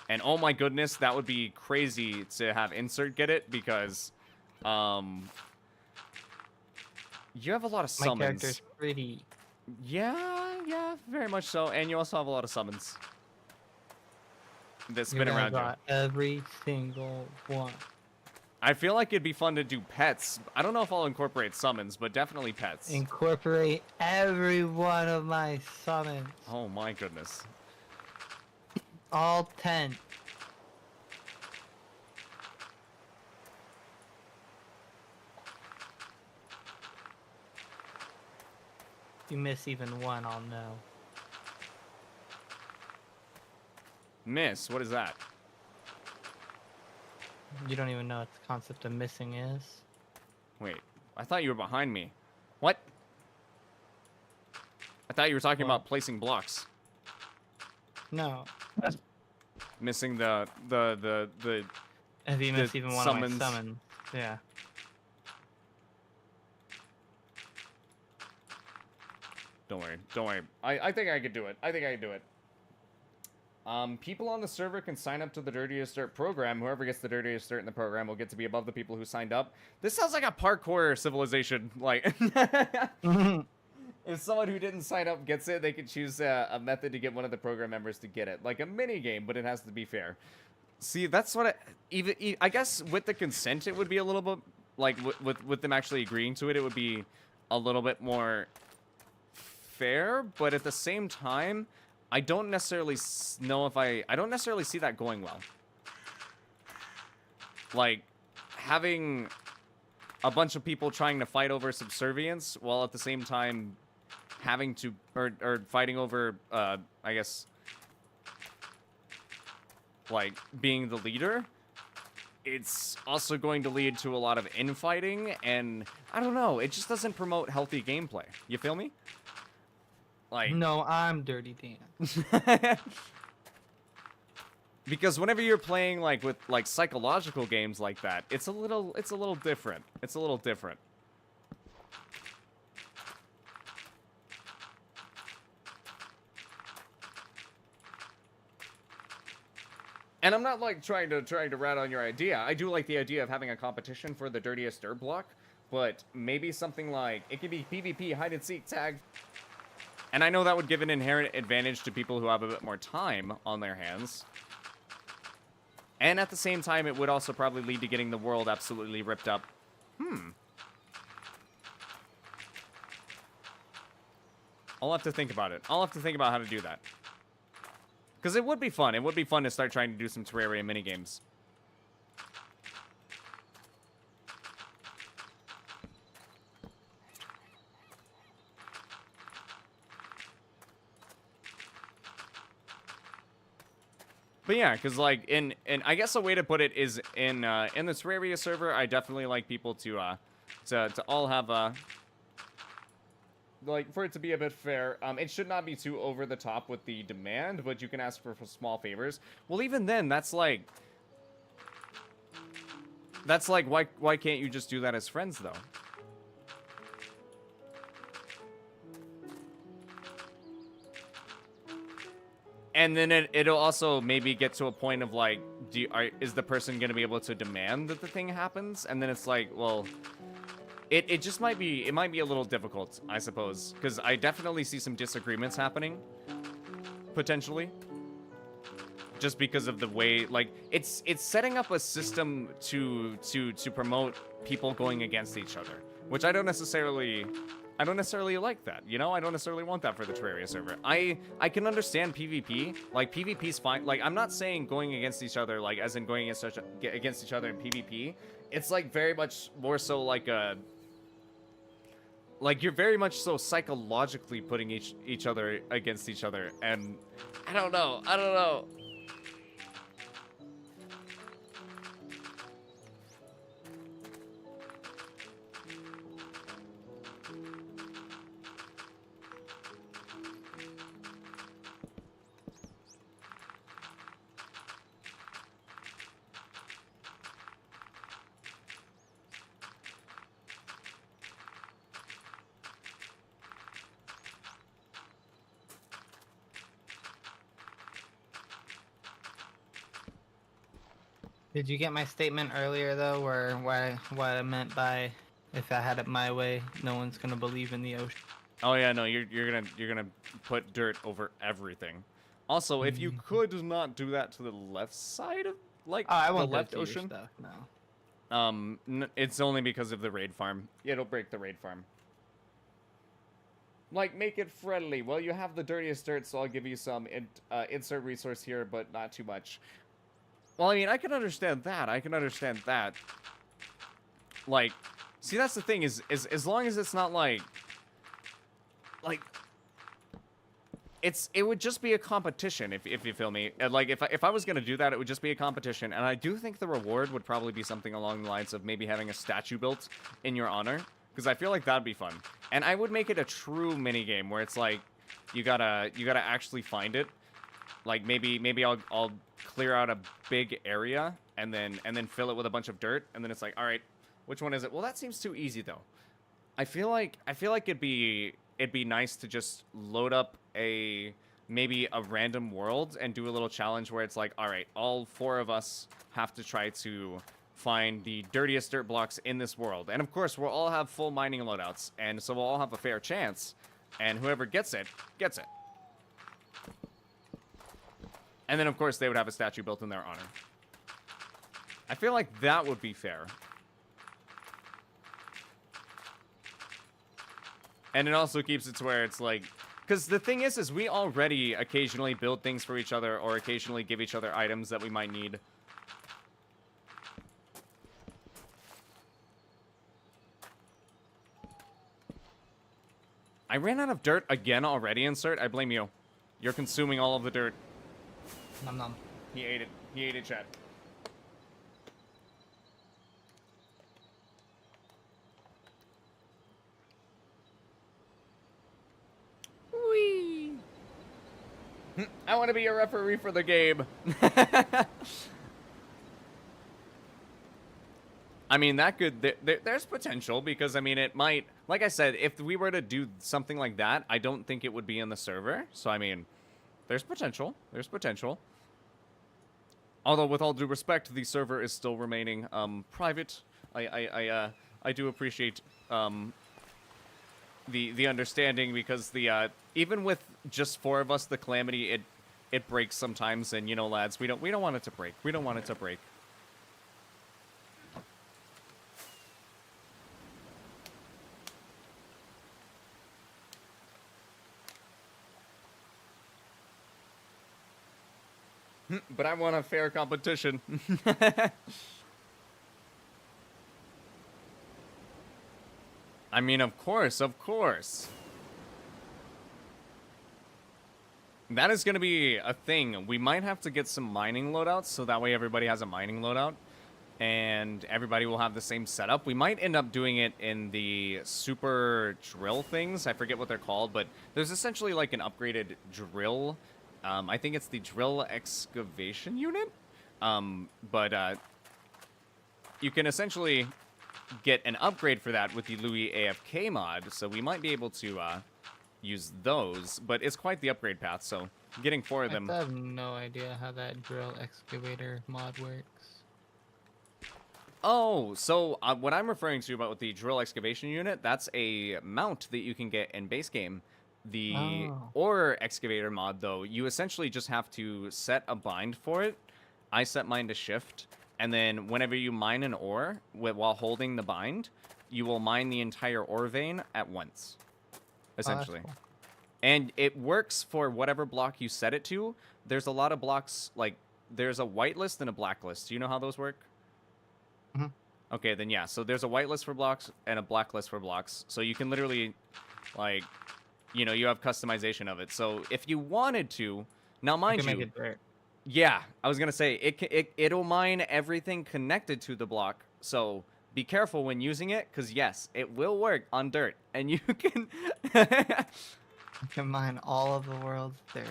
Speaker 1: And oh my goodness, that would be crazy to have insert get it because you have a lot of summons.
Speaker 5: My character's pretty.
Speaker 1: Yeah, very much so. And you also have a lot of summons that spin
Speaker 5: You're gonna
Speaker 1: around you.
Speaker 5: draw every single one.
Speaker 1: I feel like it'd be fun to do pets. I don't know if I'll incorporate summons, but definitely pets.
Speaker 5: Incorporate every one of my summons.
Speaker 1: Oh my goodness.
Speaker 5: All 10. If you miss even one, I'll know.
Speaker 1: Miss, what is that?
Speaker 5: You don't even know what the concept of missing is.
Speaker 1: Wait, I thought you were behind me. What? I thought you were talking
Speaker 5: What?
Speaker 1: about placing blocks.
Speaker 5: No.
Speaker 1: Missing the
Speaker 5: If you miss even one
Speaker 1: summons.
Speaker 5: of my summons. Yeah.
Speaker 1: Don't worry. Don't worry. I think I could do it. I think I can do it. People on the server can sign up to the Dirtiest Dirt program. Whoever gets the Dirtiest Dirt in the program will get to be above the people who signed up. This sounds like a parkour civilization. Like, if someone who didn't sign up gets it, they can choose a method to get one of the program members to get it. Like a mini game, but it has to be fair. See, that's what I guess with the consent, it would be a little bit like with them actually agreeing to it, it would be a little bit more fair. But at the same time, I don't necessarily know if I don't necessarily see that going well. Like having a bunch of people trying to fight over subservience while at the same time having to or fighting over I guess like being the leader. It's also going to lead to a lot of infighting, and I don't know, it just doesn't promote healthy gameplay. You feel me? Like
Speaker 5: No, I'm Dirty Dan.
Speaker 1: because whenever you're playing like with like psychological games like that, it's a little different. It's a little different. And I'm not like trying to rat on your idea. I do like the idea of having a competition for the Dirtiest Dirt block, but maybe something like it could be PvP hide and seek tag. And I know that would give an inherent advantage to people who have a bit more time on their hands. And at the same time, it would also probably lead to getting the world absolutely ripped up. I'll have to think about it. I'll have to think about how to do that. Because it would be fun. It would be fun to start trying to do some Terraria minigames. But yeah, because like in I guess a way to put it is in the Terraria server, I definitely like people to all have like for it to be a bit fair. It should not be too over the top with the demand, but you can ask for small favors. Well, even then, that's like why can't you just do that as friends though? And then it'll also maybe get to a point of like, is the person going to be able to demand that the thing happens? And then it's like, well, it just might be, it might be a little difficult, I suppose. Because I definitely see some disagreements happening, potentially. Just because of the way, like, it's setting up a system to promote people going against each other. Which I don't necessarily like that, you know? I don't necessarily want that for the Terraria server. I can understand PvP. Like, PvP's fine. Like, I'm not saying going against each other, like, as in going against each other in PvP. It's, like, very much more so like a... Like, you're very much so psychologically putting each other against each other. And I don't know.
Speaker 5: Did you get my statement earlier though, where what I meant by if I had it my way, no one's gonna believe in the ocean?
Speaker 1: Oh yeah, no, you're gonna put dirt over everything. Also, if you could not do that to the left side of like
Speaker 5: Oh, I
Speaker 1: the
Speaker 5: won't do it
Speaker 1: left
Speaker 5: to your
Speaker 1: ocean,
Speaker 5: stuff, no.
Speaker 1: it's only because of the raid farm. It'll break the raid farm. Like, make it friendly. Well, you have the dirtiest dirt, so I'll give you some insert resource here, but not too much. Well, I mean, I can understand that. Like, see, that's the thing is as long as it's not like it would just be a competition if you feel me. And like if I was gonna do that, it would just be a competition, and I do think the reward would probably be something along the lines of maybe having a statue built in your honor, because I feel like that'd be fun. And I would make it a true mini game where it's like you gotta actually find it. Like maybe I'll clear out a big area and then fill it with a bunch of dirt, and then it's like, all right, which one is it? Well, that seems too easy though. I feel like it'd be it'd be nice to just load up maybe a random world and do a little challenge where it's like, all right, all 4 of us have to try to find the dirtiest dirt blocks in this world. And of course, we'll all have full mining loadouts, and so we'll all have a fair chance, and whoever gets it, gets it. And then, of course, they would have a statue built in their honor. I feel like that would be fair. And it also keeps it to where it's like... Because the thing is we already occasionally build things for each other or occasionally give each other items that we might need. I ran out of dirt again already, Insert. I blame you. You're consuming all of the dirt.
Speaker 5: Nom nom.
Speaker 1: He ate it. He ate it, chat. Whee! I want to be a referee for the game. I mean, that could... there's potential, because, I mean, it might... Like I said, if we were to do something like that, I don't think it would be in the server. So, I mean, there's potential. There's potential. Although, with all due respect, the server is still remaining private. I do appreciate the understanding, because the even with just 4 of us, the Calamity, it breaks sometimes, and you know, lads, we don't want it to break. We don't want it to break. But I want a fair competition. I mean, of course, of course. That is going to be a thing. We might have to get some mining loadouts, so that way everybody has a mining loadout. And everybody will have the same setup. We might end up doing it in the super drill things. I forget what they're called, but there's essentially like an upgraded drill. I think it's the drill excavation unit. But you can essentially get an upgrade for that with the Louis AFK mod, so we might be able to use those, but it's quite the upgrade path, so getting 4 of them...
Speaker 5: I have no idea how that drill excavator mod works.
Speaker 1: Oh, so what I'm referring to about the drill excavation unit, that's a mount that you can get in base game. The ore excavator mod, though, you essentially just have to set a bind for it. I set mine to shift, and then whenever you mine an ore while holding the bind, you will mine the entire ore vein at once, essentially.
Speaker 5: Cool.
Speaker 1: And it works for whatever block you set it to. There's a lot of blocks, like, there's a whitelist and a blacklist. Do you know how those work?
Speaker 5: Mm-hmm.
Speaker 1: Okay, then yeah. So there's a whitelist for blocks and a blacklist for blocks. So you can literally, like, you know, you have customization of it. So if you wanted to, now mind you,
Speaker 5: make it dirt.
Speaker 1: Yeah, I was gonna say it'll mine everything connected to the block. So be careful when using it, because yes, it will work on dirt, and you can.
Speaker 5: You can mine all of the world's dirt.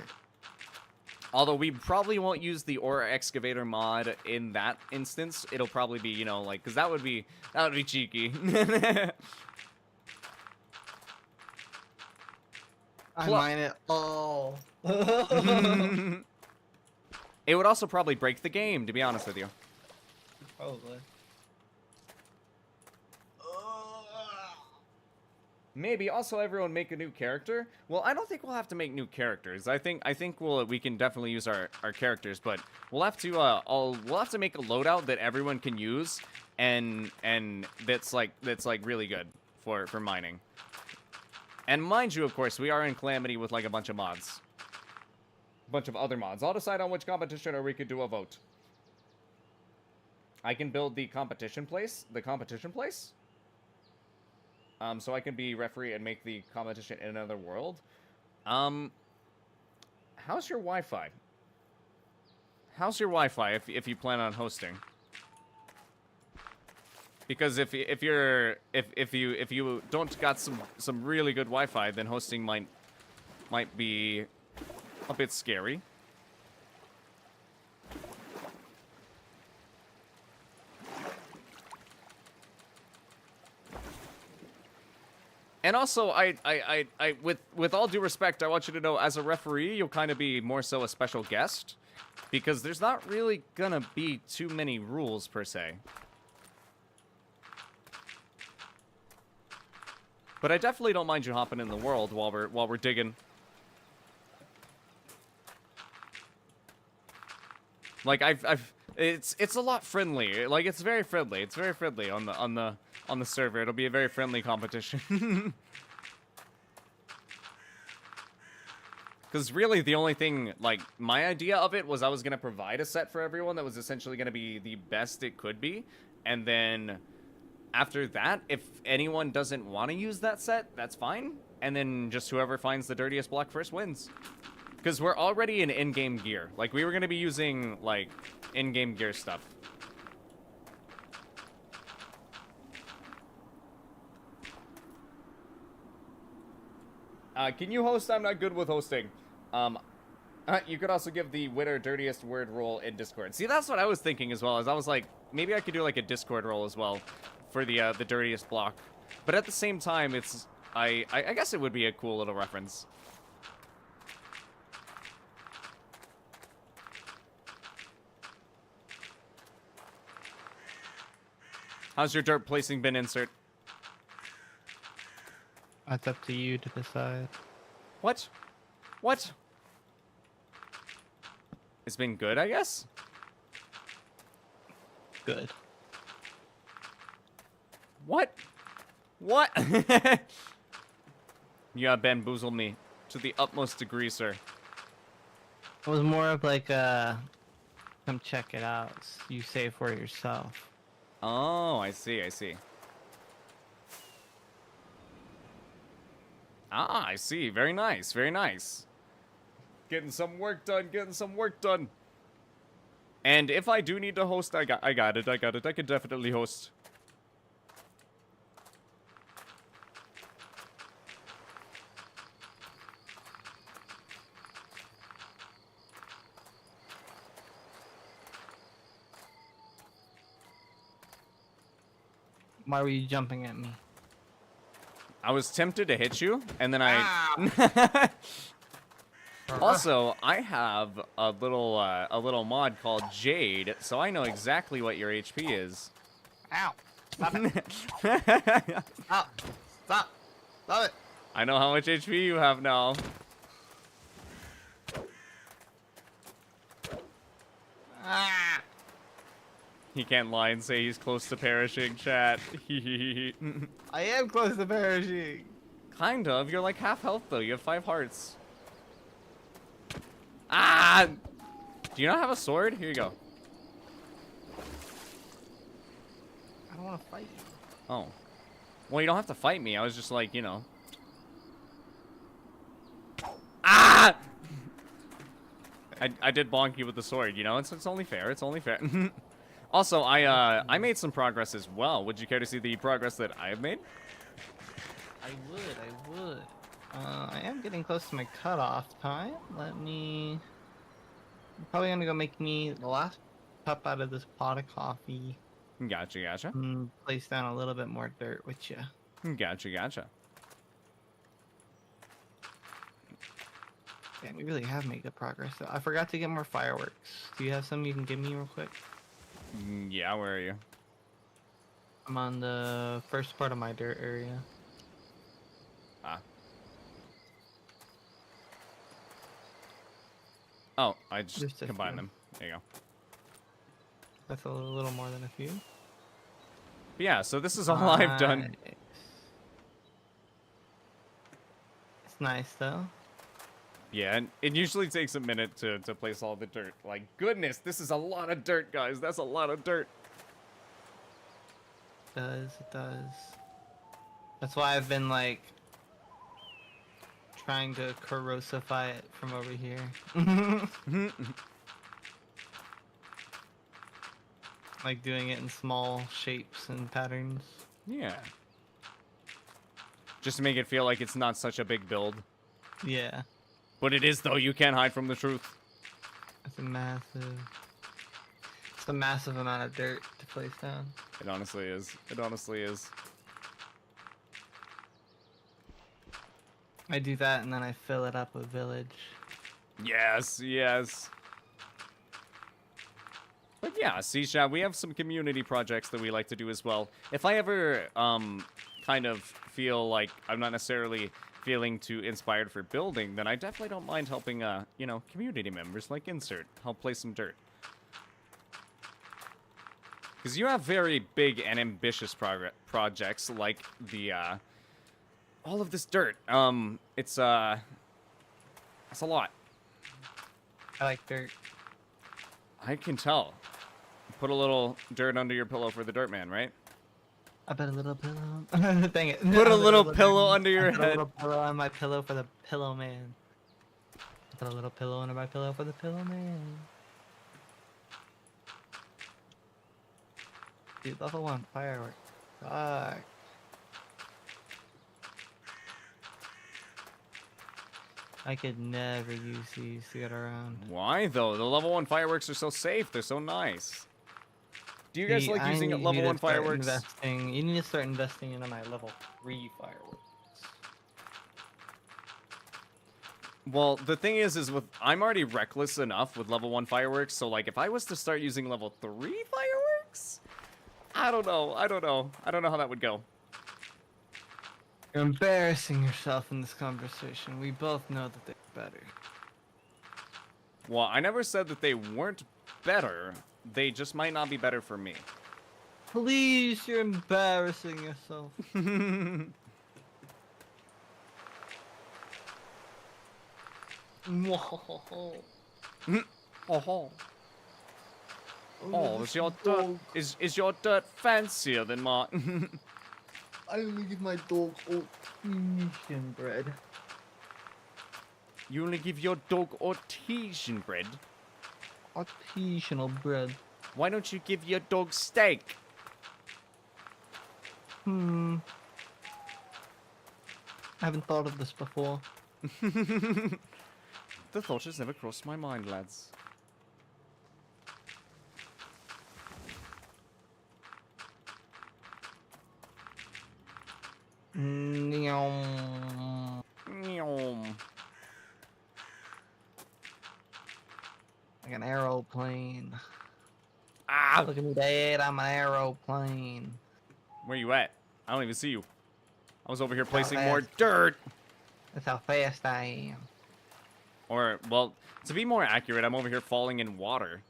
Speaker 1: Although we probably won't use the ore excavator mod in that instance. It'll probably be, you know, like, because that would be cheeky.
Speaker 5: I mine it all.
Speaker 1: It would also probably break the game, to be honest with you.
Speaker 5: Probably.
Speaker 1: Maybe also everyone make a new character. Well, I don't think we'll have to make new characters. I think we can definitely use our characters, but we'll have to we'll have to make a loadout that everyone can use, and that's like really good for mining. And mind you, of course, we are in Calamity with like a bunch of mods. A bunch of other mods. I'll decide on which competition, or we could do a vote. I can build the competition place. So I can be referee and make the competition in another world. How's your Wi-Fi? How's your Wi-Fi if you plan on hosting? Because if you don't got some really good Wi-Fi, then hosting might be a bit scary. And also, with all due respect, I want you to know, as a referee, you'll kind of be more so a special guest, because there's not really gonna be too many rules per se. But I definitely don't mind you hopping in the world while we're digging. Like it's a lot friendly. Like it's very friendly. It's very friendly on the server. It'll be a very friendly competition. Because really, the only thing, like, my idea of it was I was gonna provide a set for everyone that was essentially gonna be the best it could be, and then after that, if anyone doesn't want to use that set, that's fine. And then just whoever finds the dirtiest block first wins. Because we're already in in-game gear. Like, we were going to be using, like, in-game gear stuff. Can you host? I'm not good with hosting. You could also give the winner dirtiest word role in Discord. See, that's what I was thinking as well. As I was like, maybe I could do, like, a Discord role as well. For the dirtiest block, but at the same time, it's I guess it would be a cool little reference. How's your dirt placing been, Insert?
Speaker 5: That's up to you to decide.
Speaker 1: What? What? It's been good, I guess.
Speaker 5: Good.
Speaker 1: What? What? You bamboozled me to the utmost degree, sir.
Speaker 5: It was more of like come check it out. You say for yourself.
Speaker 1: Oh, I see, I see. Ah, I see. Very nice, very nice. Getting some work done, getting some work done. And if I do need to host, I got it. I can definitely host.
Speaker 5: Why were you jumping at me?
Speaker 1: I was tempted to hit you, and then I... Also, I have a little mod called Jade, so I know exactly what your HP is.
Speaker 5: Ow! Stop it! Stop! Stop! Stop it!
Speaker 1: I know how much HP you have now.
Speaker 5: Ah!
Speaker 1: He can't lie and say he's close to perishing, chat.
Speaker 5: I am close to perishing.
Speaker 1: Kind of. You're like half health, though. You have 5 hearts. Ah! Do you not have a sword? Here you go.
Speaker 5: I don't want to fight you.
Speaker 1: Oh. Well, you don't have to fight me. I was just like, you know. Ah! I did bonk you with the sword, you know? It's only fair. It's only fair. Also, I made some progress as well. Would you care to see the progress that I have made?
Speaker 5: I would. I am getting close to my cutoff time. Let me... I'm probably gonna go make me the last cup out of this pot of coffee.
Speaker 1: Gotcha.
Speaker 5: And place down a little bit more dirt with you.
Speaker 1: Gotcha.
Speaker 5: Damn, we really have made good progress. I forgot to get more fireworks. Do you have some you can give me real quick?
Speaker 1: Yeah, where are you?
Speaker 5: I'm on the first part of my dirt area.
Speaker 1: Ah. Oh, I just
Speaker 5: Just a
Speaker 1: combined
Speaker 5: few.
Speaker 1: them. There you go.
Speaker 5: That's a little more than a few.
Speaker 1: But yeah, so this is all I've done.
Speaker 5: Nice. It's nice though.
Speaker 1: Yeah, and it usually takes a minute to place all the dirt. Like, goodness, this is a lot of dirt, guys. That's a lot of dirt.
Speaker 5: It does. That's why I've been like trying to corrosify it from over here. Like doing it in small shapes and patterns.
Speaker 1: Yeah. Just to make it feel like it's not such a big build.
Speaker 5: Yeah.
Speaker 1: But it is, though. You can't hide from the truth.
Speaker 5: It's a massive amount of dirt to place down.
Speaker 1: It honestly is. It honestly is.
Speaker 5: I do that and then I fill it up with village.
Speaker 1: Yes, yes. But yeah, see, Shad, we have some community projects that we like to do as well. If I ever kind of feel like I'm not necessarily feeling too inspired for building, then I definitely don't mind helping, you know, community members like Insert help play some dirt. Because you have very big and ambitious projects like the, all of this dirt. It's a lot.
Speaker 5: I like dirt.
Speaker 1: I can tell. Put a little dirt under your pillow for the dirt man, right?
Speaker 5: I put a little pillow. Dang it.
Speaker 1: Put a little pillow
Speaker 5: dirt.
Speaker 1: under your
Speaker 5: I put a
Speaker 1: head.
Speaker 5: little pillow on my pillow for the pillow man. I put a little pillow under my pillow for the pillow man. Dude, level 1 fireworks. Fuck. I could never use these to get around.
Speaker 1: Why though? The level 1 fireworks are so safe. They're so nice. Do you guys
Speaker 5: See,
Speaker 1: like
Speaker 5: I
Speaker 1: using
Speaker 5: need you
Speaker 1: level
Speaker 5: to
Speaker 1: 1
Speaker 5: start
Speaker 1: fireworks?
Speaker 5: You need to start investing into my level 3 fireworks.
Speaker 1: Well, the thing is with I'm already reckless enough with level 1 fireworks, so like if I was to start using level 3 fireworks, I don't know how that would go.
Speaker 5: You're embarrassing yourself in this conversation. We both know that they're better.
Speaker 1: Well, I never said that they weren't better. They just might not be better for me.
Speaker 5: Please, you're embarrassing yourself.
Speaker 1: Oh, is your dirt is your dirt fancier than mine?
Speaker 5: I only give my dog artesian bread.
Speaker 1: You only give your dog artesian bread.
Speaker 5: Artisanal bread.
Speaker 1: Why don't you give your dog steak?
Speaker 5: I haven't thought of this before.
Speaker 1: The thought has never crossed my mind, lads.
Speaker 5: Nyom.
Speaker 1: Nyom.
Speaker 5: Like an aeroplane.
Speaker 1: Ah!
Speaker 5: Look at me, Dad. I'm an aeroplane.
Speaker 1: Where you at? I don't even see you. I was over here
Speaker 5: How
Speaker 1: placing more
Speaker 5: fast?
Speaker 1: dirt.
Speaker 5: That's how fast I am.
Speaker 1: Or, well, to be more accurate, I'm over here falling in water.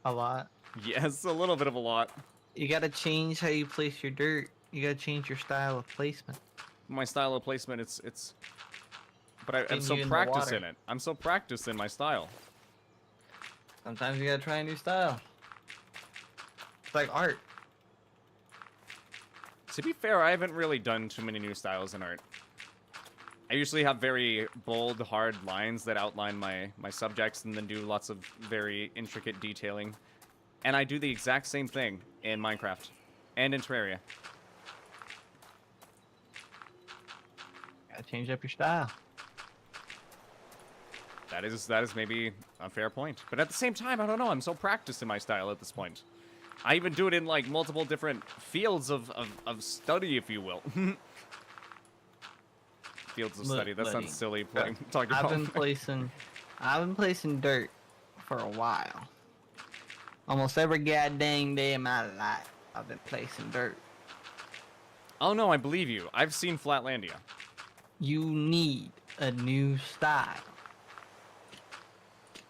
Speaker 5: A lot.
Speaker 1: Yes, a little bit of a lot.
Speaker 5: You gotta change how you place your dirt. You gotta change your style of placement.
Speaker 1: My style of placement, it's... But I'm
Speaker 5: Getting
Speaker 1: so
Speaker 5: you in the
Speaker 1: practiced
Speaker 5: water.
Speaker 1: in it. I'm so practiced in my style.
Speaker 5: Sometimes you gotta try a new style. It's like art.
Speaker 1: To be fair, I haven't really done too many new styles in art. I usually have very bold, hard lines that outline my subjects and then do lots of very intricate detailing. And I do the exact same thing in Minecraft and in Terraria.
Speaker 5: Gotta change up your style.
Speaker 1: That is maybe a fair point. But at the same time, I don't know, I'm so practiced in my style at this point. I even do it in like multiple different fields of study, if you will. Fields of
Speaker 5: Look,
Speaker 1: study. That
Speaker 5: buddy,
Speaker 1: sounds silly talking
Speaker 5: I've
Speaker 1: about.
Speaker 5: been placing dirt for a while. Almost every goddamn day of my life, I've been placing dirt.
Speaker 1: Oh no, I believe you. I've seen Flatlandia.
Speaker 5: You need a new style.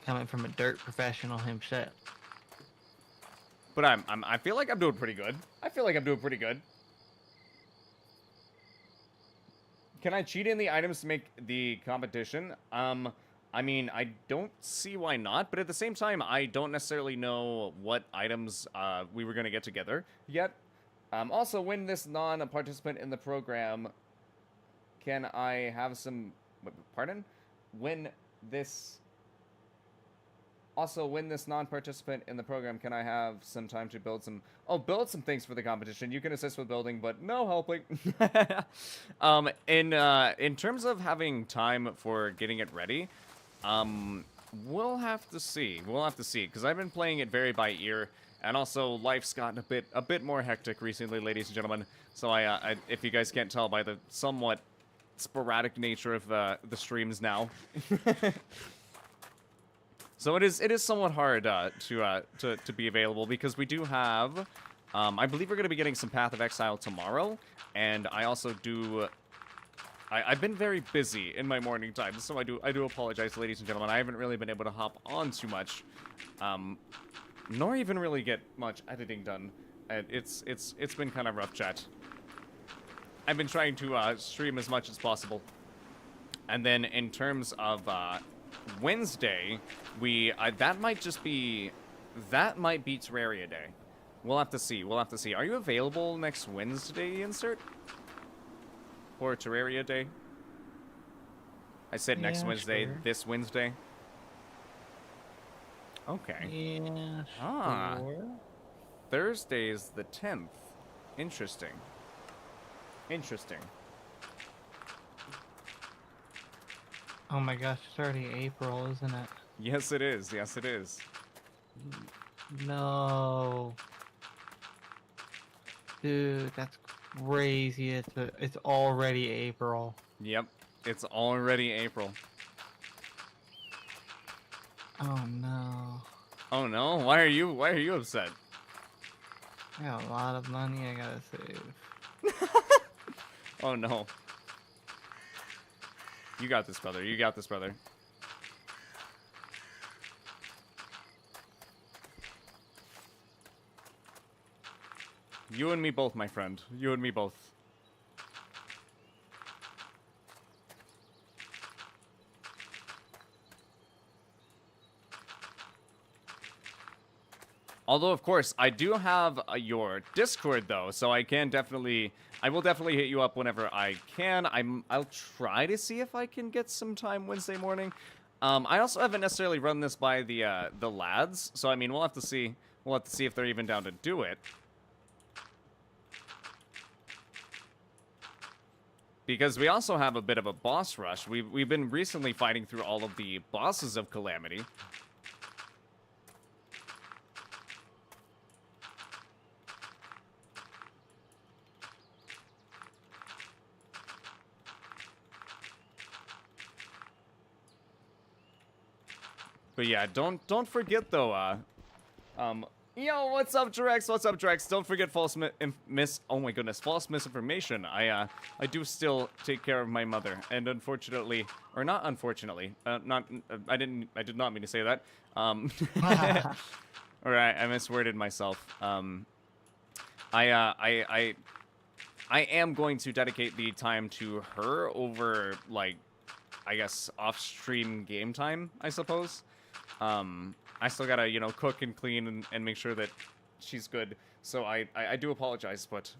Speaker 5: Coming from a dirt professional himself.
Speaker 1: But I feel like I'm doing pretty good. I feel like I'm doing pretty good. Can I cheat in the items to make the competition? I mean, I don't see why not, but at the same time, I don't necessarily know what items we were going to get together yet. Also, when this non-participant in the program, can I have some... Pardon? When this... Also, when this non-participant in the program, can I have some time to build some... Oh, build some things for the competition. You can assist with building, but no helping. In terms of having time for getting it ready, we'll have to see. We'll have to see, because I've been playing it very by ear, and also life's gotten a bit more hectic recently, ladies and gentlemen. So if you guys can't tell by the somewhat sporadic nature of the streams now. So it is somewhat hard to be available because we do have, I believe we're going to be getting some Path of Exile tomorrow, and I also do. I've been very busy in my morning time, so I do apologize, ladies and gentlemen. I haven't really been able to hop on too much, nor even really get much editing done. It's been kind of rough, chat. I've been trying to stream as much as possible, and then in terms of Wednesday, that might be Terraria Day. We'll have to see. We'll have to see. Are you available next Wednesday, Insert? Or Terraria Day? I said next Wednesday,
Speaker 5: sure.
Speaker 1: this Wednesday. Okay.
Speaker 5: Yeah,
Speaker 1: Ah.
Speaker 5: sure.
Speaker 1: Thursday's the 10th. Interesting. Interesting.
Speaker 5: Oh my gosh, it's already April, isn't it?
Speaker 1: Yes, it is. Yes, it is.
Speaker 5: No. Dude, that's crazy. It's already April.
Speaker 1: Yep. It's already April.
Speaker 5: Oh no.
Speaker 1: Oh no. Why are you upset?
Speaker 5: I got a lot of money I gotta save.
Speaker 1: Oh no. You got this, brother. You got this, brother. You and me both, my friend. You and me both. Although, of course, I do have your Discord, though, so I will definitely hit you up whenever I can. I'll try to see if I can get some time Wednesday morning. I also haven't necessarily run this by the lads, so I mean, we'll have to see. We'll have to see if they're even down to do it. Because we also have a bit of a boss rush. We've been recently fighting through all of the bosses of Calamity. But yeah, don't forget though. Yo, what's up, Drex? What's up, Drex? Don't forget false oh my goodness, false misinformation. I do still take care of my mother, and unfortunately, or not unfortunately, I did not mean to say that. All right, I misworded myself. I am going to dedicate the time to her over, like, I guess off-stream game time, I suppose. I still gotta, you know, cook and clean and make sure that she's good. So I do apologize, but,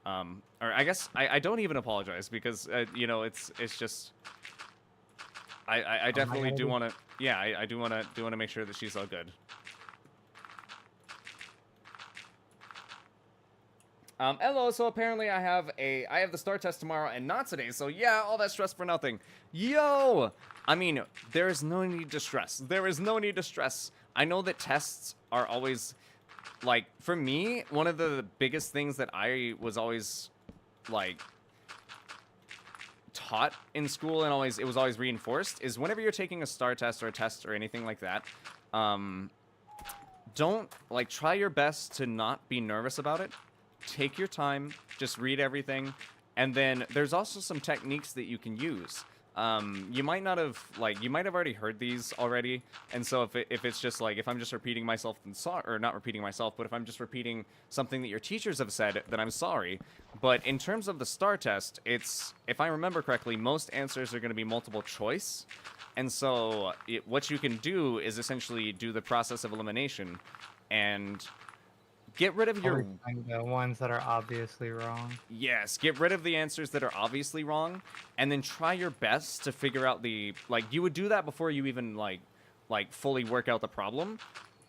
Speaker 1: or I guess I don't even apologize because, you know, it's just, I definitely do want to, yeah, I do want to make sure that she's all good. Hello, so apparently I have the STAR test tomorrow and not today, so yeah, all that stress for nothing. Yo! I mean, there is no need to stress. There is no need to stress. I know that tests are always, like, for me, one of the biggest things that I was always, like, taught in school and it was always reinforced is whenever you're taking a STAR test or a test or anything like that, don't, like, try your best to not be nervous about it. Take your time, just read everything, and then there's also some techniques that you can use. You might not have, like, you might have already heard these already, and so if it's just like, if I'm just repeating myself, or not repeating myself, but if I'm just repeating something that your teachers have said, then I'm sorry. But in terms of the STAR test, it's, if I remember correctly, most answers are going to be multiple choice, and so what you can do is essentially do the process of elimination, and get rid of your...
Speaker 5: the ones that are obviously wrong.
Speaker 1: Yes, get rid of the answers that are obviously wrong, and then try your best to figure out the... Like, you would do that before you even, like fully work out the problem,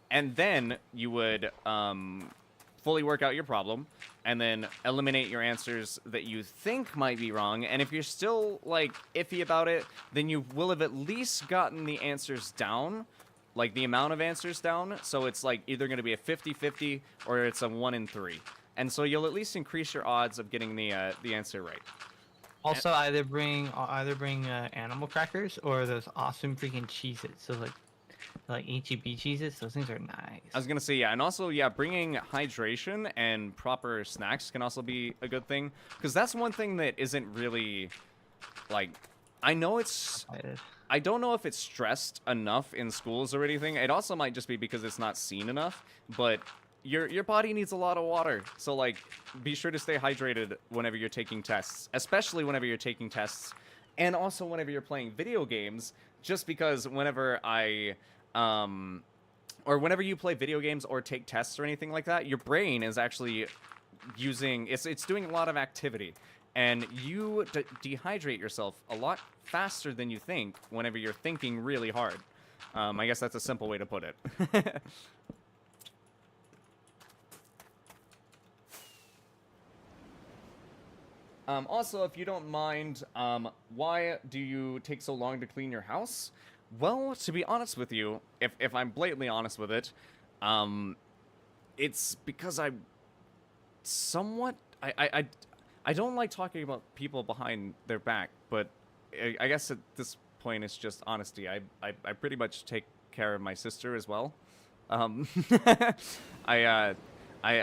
Speaker 1: and then you would, fully work out your problem, and then eliminate your answers that you think might be wrong, and if you're still, like, iffy about it, then you will have at least gotten the answers down, like the amount of answers down, so it's like either going to be a 50-50 or it's a 1 in 3. And so you'll at least increase your odds of getting the answer right.
Speaker 5: Also, either bring animal crackers or those awesome freaking Cheez-Its. So like HEB Cheez-Its. Those things are nice.
Speaker 1: I was gonna say, yeah, and also, yeah, bringing hydration and proper snacks can also be a good thing, because that's one thing that isn't really, like, I know it's,
Speaker 5: Excited.
Speaker 1: I don't know if it's stressed enough in schools or anything. It also might just be because it's not seen enough, but your body needs a lot of water, so, like, be sure to stay hydrated whenever you're taking tests, especially whenever you're taking tests, and also whenever you're playing video games, just because whenever or whenever you play video games or take tests or anything like that, your brain is actually using, it's doing a lot of activity, and you dehydrate yourself a lot faster than you think whenever you're thinking really hard. I guess that's a simple way to put it. Also, if you don't mind, why do you take so long to clean your house? Well, to be honest with you, if I'm blatantly honest with it, it's because I somewhat, I don't like talking about people behind their back, but I guess at this point it's just honesty. I pretty much take care of my sister as well. I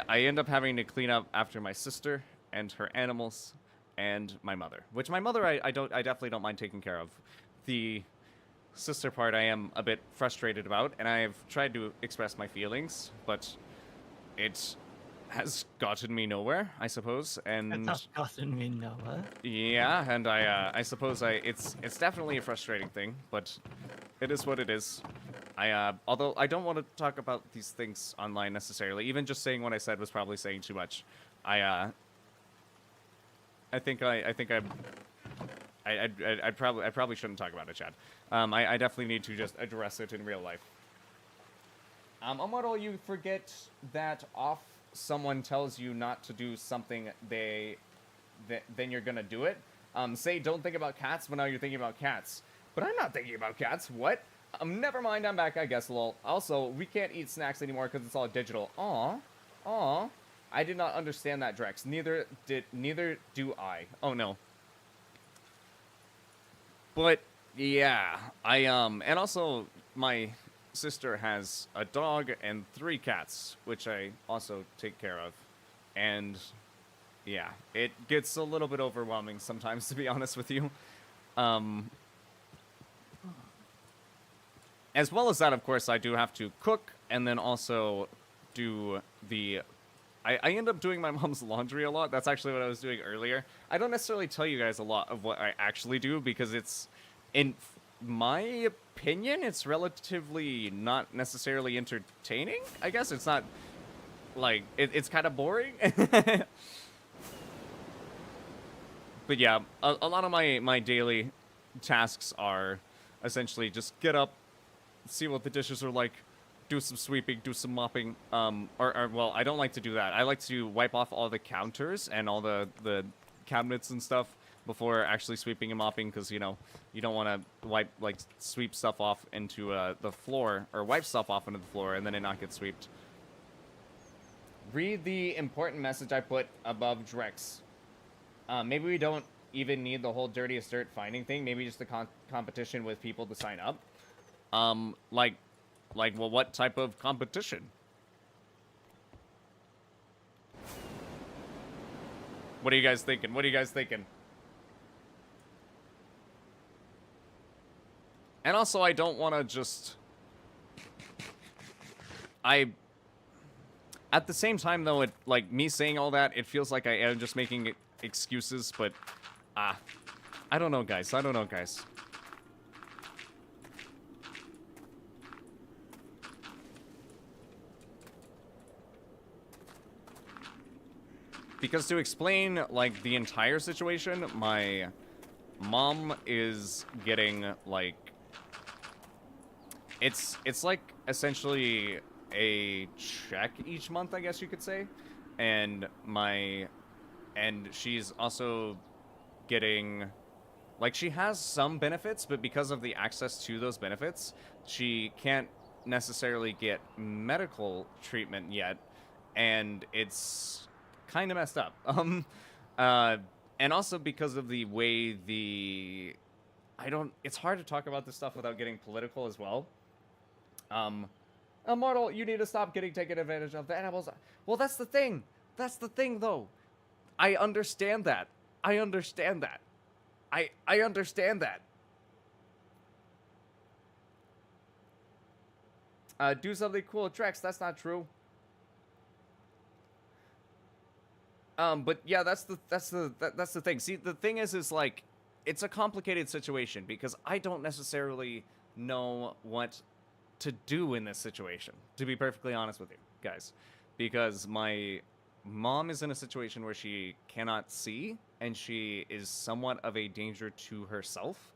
Speaker 1: end up having to clean up after my sister and her animals and my mother, which my mother I definitely don't mind taking care of. The sister part I am a bit frustrated about, and I have tried to express my feelings, but it has gotten me nowhere, I suppose. And
Speaker 5: That's not gotten me nowhere.
Speaker 1: yeah, and I suppose it's definitely a frustrating thing, but it is what it is. Although I don't want to talk about these things online necessarily. Even just saying what I said was probably saying too much. I probably shouldn't talk about it, Chad. I definitely need to just address it in real life. Omar, you forget that someone tells you not to do something, then you're gonna do it. Say don't think about cats, but now you're thinking about cats. But I'm not thinking about cats. What? Never mind, I'm back, I guess, lol. Also, we can't eat snacks anymore because it's all digital. Aw. I did not understand that, Drex. Neither do I. Oh, no. But, yeah. And also, my sister has a dog and 3 cats, which I also take care of. And, yeah, it gets a little bit overwhelming sometimes, to be honest with you. As well as that, of course, I do have to cook and then also do the... I end up doing my mom's laundry a lot. That's actually what I was doing earlier. I don't necessarily tell you guys a lot of what I actually do because it's, in my opinion, it's relatively not necessarily entertaining. I guess it's not, like, it's kind of boring. But yeah, a lot of my daily tasks are essentially just get up, see what the dishes are like, do some sweeping, do some mopping, well, I don't like to do that. I like to wipe off all the counters and all the cabinets and stuff before actually sweeping and mopping, because, you know, you don't want to sweep stuff off into the floor, or wipe stuff off into the floor and then it not get swept. Read the important message I put above Drex. Maybe we don't even need the whole dirtiest dirt finding thing, maybe just the competition with people to sign up. Well, what type of competition? What are you guys thinking? What are you guys thinking? And also, I don't want to just... At the same time, though, me saying all that, it feels like I am just making excuses, but... I don't know, guys. I don't know, guys. Because to explain, like, the entire situation, my mom is getting, like... It's like, essentially, a check each month, I guess you could say. And she's also getting... Like, she has some benefits, but because of the access to those benefits, she can't necessarily get medical treatment yet. And it's... kind of messed up. And also because of the way it's hard to talk about this stuff without getting political as well. Immortal, you need to stop getting taken advantage of. The animals. Well, that's the thing. That's the thing, though. I understand that. I understand that. I understand that. Do something cool, Trex. That's not true. But yeah, that's the thing. See, the thing is like, it's a complicated situation because I don't necessarily know what to do in this situation, to be perfectly honest with you guys, because my mom is in a situation where she cannot see and she is somewhat of a danger to herself.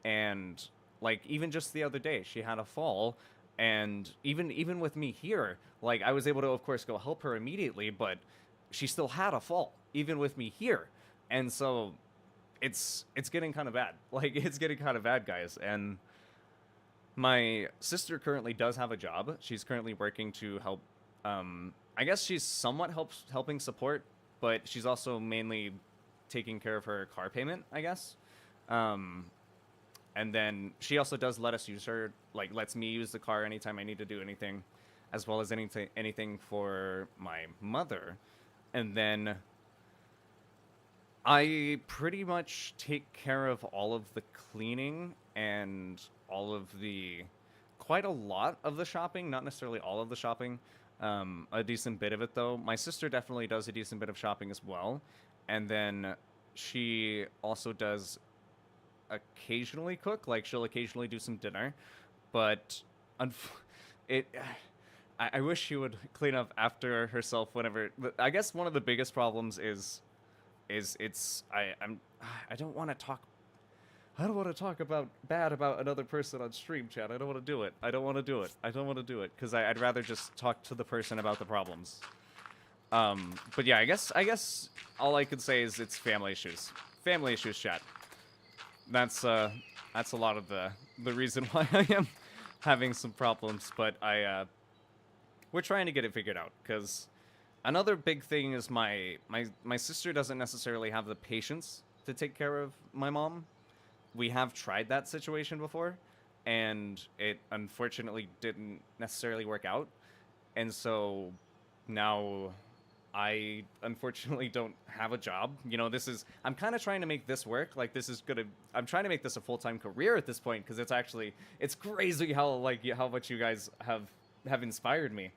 Speaker 1: And like, even just the other day, she had a fall, and even with me here, like, I was able to, of course, go help her immediately, but she still had a fall even with me here. And so it's getting kind of bad. Like, it's getting kind of bad, guys. And my sister currently does have a job. She's currently working to help. I guess she's somewhat helping support, but she's also mainly taking care of her car payment, I guess. And then she also does let us use her, like, lets me use the car anytime I need to do anything, as well as anything for my mother. And then I pretty much take care of all of the cleaning and all of quite a lot of the shopping, not necessarily all of the shopping, a decent bit of it though. My sister definitely does a decent bit of shopping as well. And then she also does occasionally cook, like she'll occasionally do some dinner, but I wish she would clean up after herself whenever. I guess one of the biggest problems is I don't want to talk. I don't want to talk bad about another person on stream, chat. I don't want to do it. I don't want to do it because I'd rather just talk to the person about the problems. But yeah, I guess all I could say is it's family issues. Family issues, chat. That's a lot of the reason why I am having some problems. But we're trying to get it figured out, because another big thing is my sister doesn't necessarily have the patience to take care of my mom. We have tried that situation before, and it unfortunately didn't necessarily work out. And so now I unfortunately don't have a job. You know, I'm kind of trying to make this work. Like, I'm trying to make this a full-time career at this point, because it's crazy how much you guys have inspired me.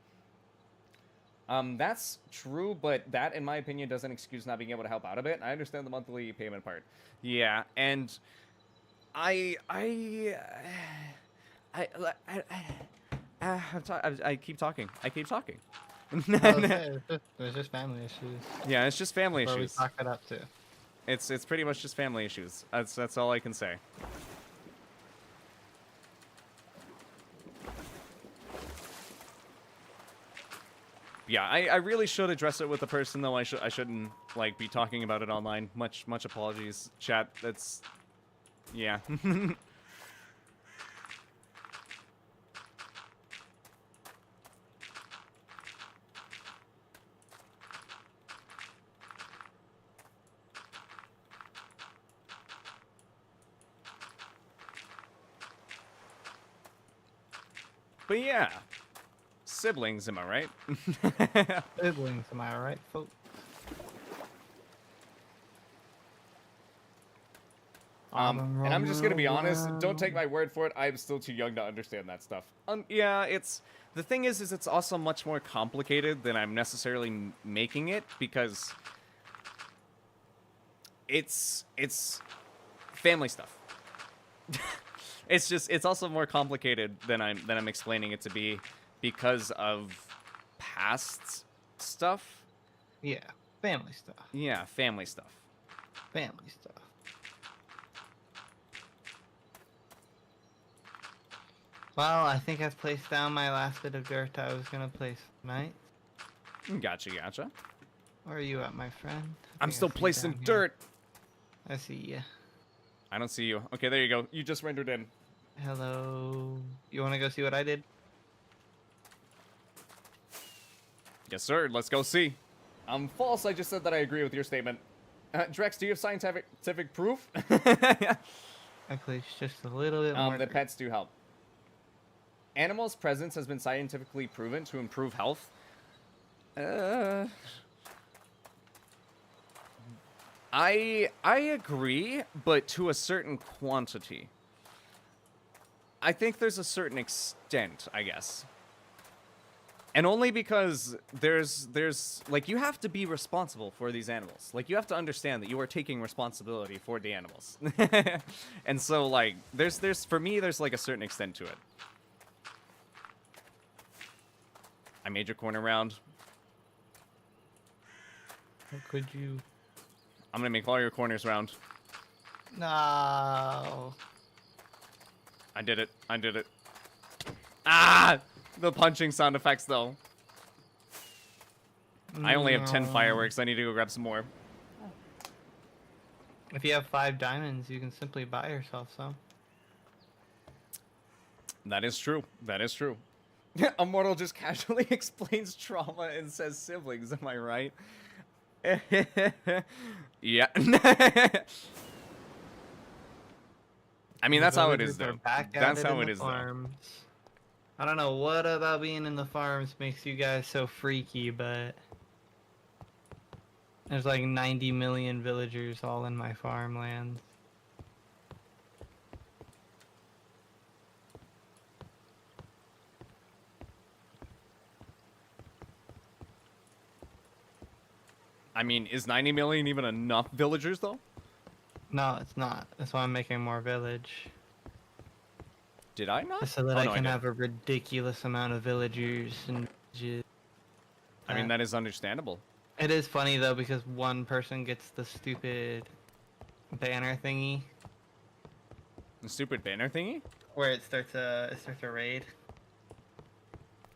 Speaker 1: That's true, but that, in my opinion, doesn't excuse not being able to help out a bit. I understand the monthly payment part. Yeah, and I keep talking.
Speaker 5: There's just family issues.
Speaker 1: Yeah, it's just family
Speaker 5: Where
Speaker 1: issues.
Speaker 5: we talk it up to.
Speaker 1: It's pretty much just family issues. That's all I can say. Yeah, I really should address it with the person, though. I shouldn't like be talking about it online. Much apologies, chat. That's yeah. But yeah, siblings, am I right?
Speaker 5: Siblings, am I right, folks?
Speaker 1: And I'm just gonna be honest. Don't take my word for it. I'm still too young to understand that stuff. Yeah, the thing is it's also much more complicated than I'm necessarily making it, because it's family stuff. It's also more complicated than I'm explaining it to be, because of past stuff.
Speaker 5: Yeah, family stuff.
Speaker 1: Yeah, family stuff.
Speaker 5: Family stuff. Well, I think I've placed down my last bit of dirt I was gonna place tonight.
Speaker 1: Gotcha.
Speaker 5: Where are you at, my friend?
Speaker 1: I'm still placing dirt.
Speaker 5: I see ya.
Speaker 1: I don't see you. Okay, there you go. You just rendered in.
Speaker 5: Hello. You wanna go see what I did?
Speaker 1: Yes, sir. Let's go see. I'm false. I just said that I agree with your statement. Drex, do you have scientific proof?
Speaker 5: Actually, it's just a little bit more.
Speaker 1: The pets do help. Animals' presence has been scientifically proven to improve health. I agree, but to a certain quantity. I think there's a certain extent, I guess. And only because there's like, you have to be responsible for these animals. Like, you have to understand that you are taking responsibility for the animals. And so, like, there's for me, there's like a certain extent to it. I made your corner round.
Speaker 5: How could you?
Speaker 1: I'm gonna make all your corners round.
Speaker 5: No.
Speaker 1: I did it. I did it. Ah! The punching sound effects, though. I only have 10 fireworks. I need to go grab some more.
Speaker 5: If you have 5 diamonds, you can simply buy yourself some.
Speaker 1: That is true. That is true. Immortal just casually explains trauma and says siblings. Am I right? Yeah. I mean, that's how it is, though. That's how it is, though.
Speaker 5: I don't know what about being in the farms makes you guys so freaky, but there's like 90 million villagers all in my farmlands.
Speaker 1: I mean, is 90 million even enough villagers, though?
Speaker 5: No, it's not. That's why I'm making more village.
Speaker 1: Did I not?
Speaker 5: So that I can have a ridiculous amount of villagers and
Speaker 1: I mean, that is understandable.
Speaker 5: It is funny though because one person gets the stupid banner thingy.
Speaker 1: The stupid banner thingy?
Speaker 5: Where it starts a raid.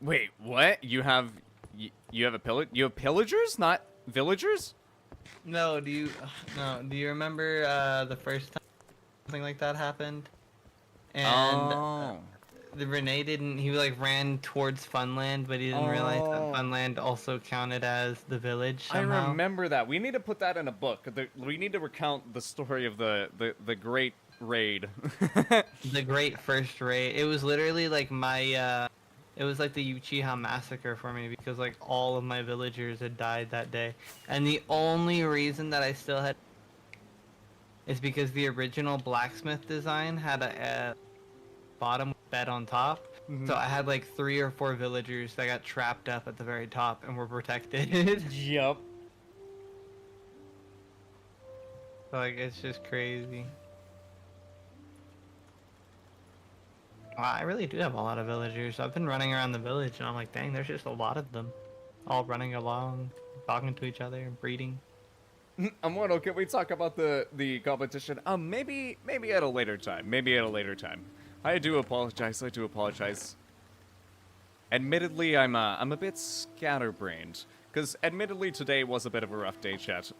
Speaker 1: Wait, what? You have a you have pillagers, not villagers?
Speaker 5: No, do you remember the first time something like that happened? And the Renee he like ran towards Funland, but he didn't realize that Funland also counted as the village somehow.
Speaker 1: I remember that. We need to put that in a book. We need to recount the story of the great raid.
Speaker 5: The great first raid. It was literally like my it was like the Uchiha massacre for me because like all of my villagers had died that day. And the only reason that I still had is because the original blacksmith design had a bottom bed on top. Mm-hmm. So I had like 3 or 4 villagers that got trapped up at the very top and were protected.
Speaker 1: Yep.
Speaker 5: Like, it's just crazy. Wow, I really do have a lot of villagers. I've been running around the village and I'm like, dang, there's just a lot of them. All running along, talking to each other and breeding.
Speaker 1: Immortal, can we talk about the competition? Maybe at a later time. Maybe at a later time. I do apologize. I do apologize. Admittedly, I'm a bit scatterbrained because admittedly today was a bit of a rough day, chat.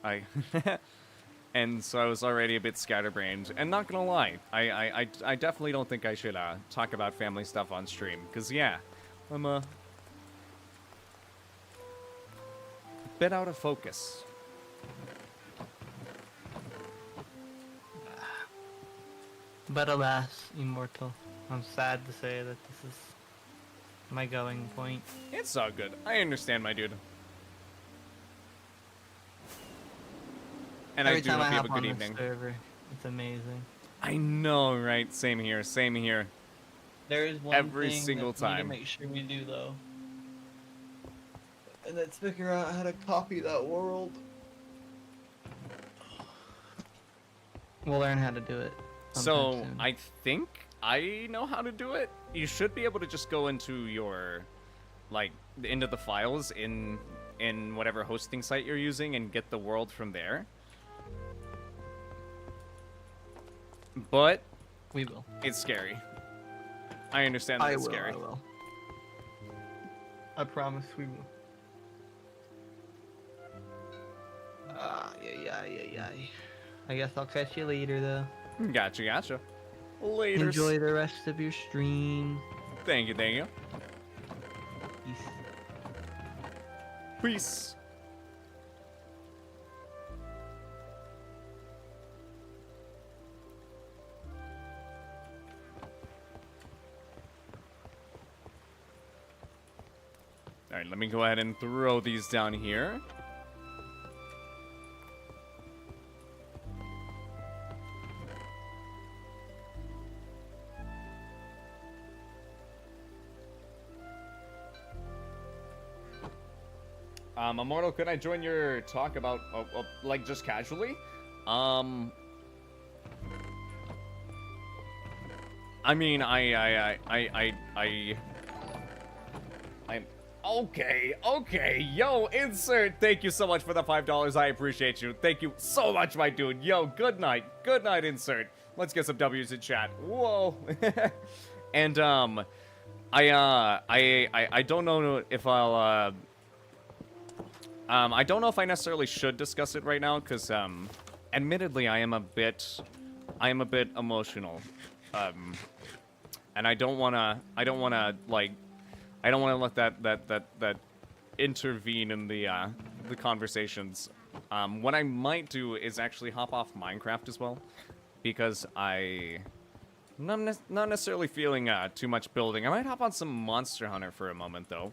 Speaker 1: And so I was already a bit scatterbrained. And not gonna lie, I definitely don't think I should talk about family stuff on stream because yeah, I'm a bit out of focus.
Speaker 5: But alas, Immortal, I'm sad to say that this is my going point.
Speaker 1: It's all good. I understand, my dude. And
Speaker 5: Every
Speaker 1: I do
Speaker 5: time
Speaker 1: hope
Speaker 5: I
Speaker 1: you have
Speaker 5: hop
Speaker 1: a good
Speaker 5: on this
Speaker 1: evening.
Speaker 5: server, it's amazing.
Speaker 1: I know, right? Same here. Same here.
Speaker 5: There is one
Speaker 1: Every
Speaker 5: thing
Speaker 1: single
Speaker 5: that we need
Speaker 1: time.
Speaker 5: to make sure we do though, and that's figure out how to copy that world. We'll learn how to do it.
Speaker 1: So
Speaker 5: soon.
Speaker 1: I think I know how to do it. You should be able to just go into your, like, into the files in whatever hosting site you're using and get the world from there. But
Speaker 5: we will.
Speaker 1: It's scary. I understand that it's scary.
Speaker 5: I will. I promise we will. Yeah. I guess I'll catch you later, though.
Speaker 1: Gotcha. Later.
Speaker 5: Enjoy the rest of your stream.
Speaker 1: Thank you.
Speaker 5: Peace.
Speaker 1: Peace. All right, let me go ahead and throw these down here. Immortal, could I join your talk about, like, just casually? I mean, I'm okay. Yo, insert. Thank you so much for the $5. I appreciate you. Thank you so much, my dude. Yo, good night, insert. Let's get some W's in chat. Whoa. And I don't know if I'll I don't know if I necessarily should discuss it right now, because admittedly I am a bit emotional, and I don't wanna let that intervene in the conversations. What I might do is actually hop off Minecraft as well, because not necessarily feeling too much building. I might hop on some Monster Hunter for a moment though.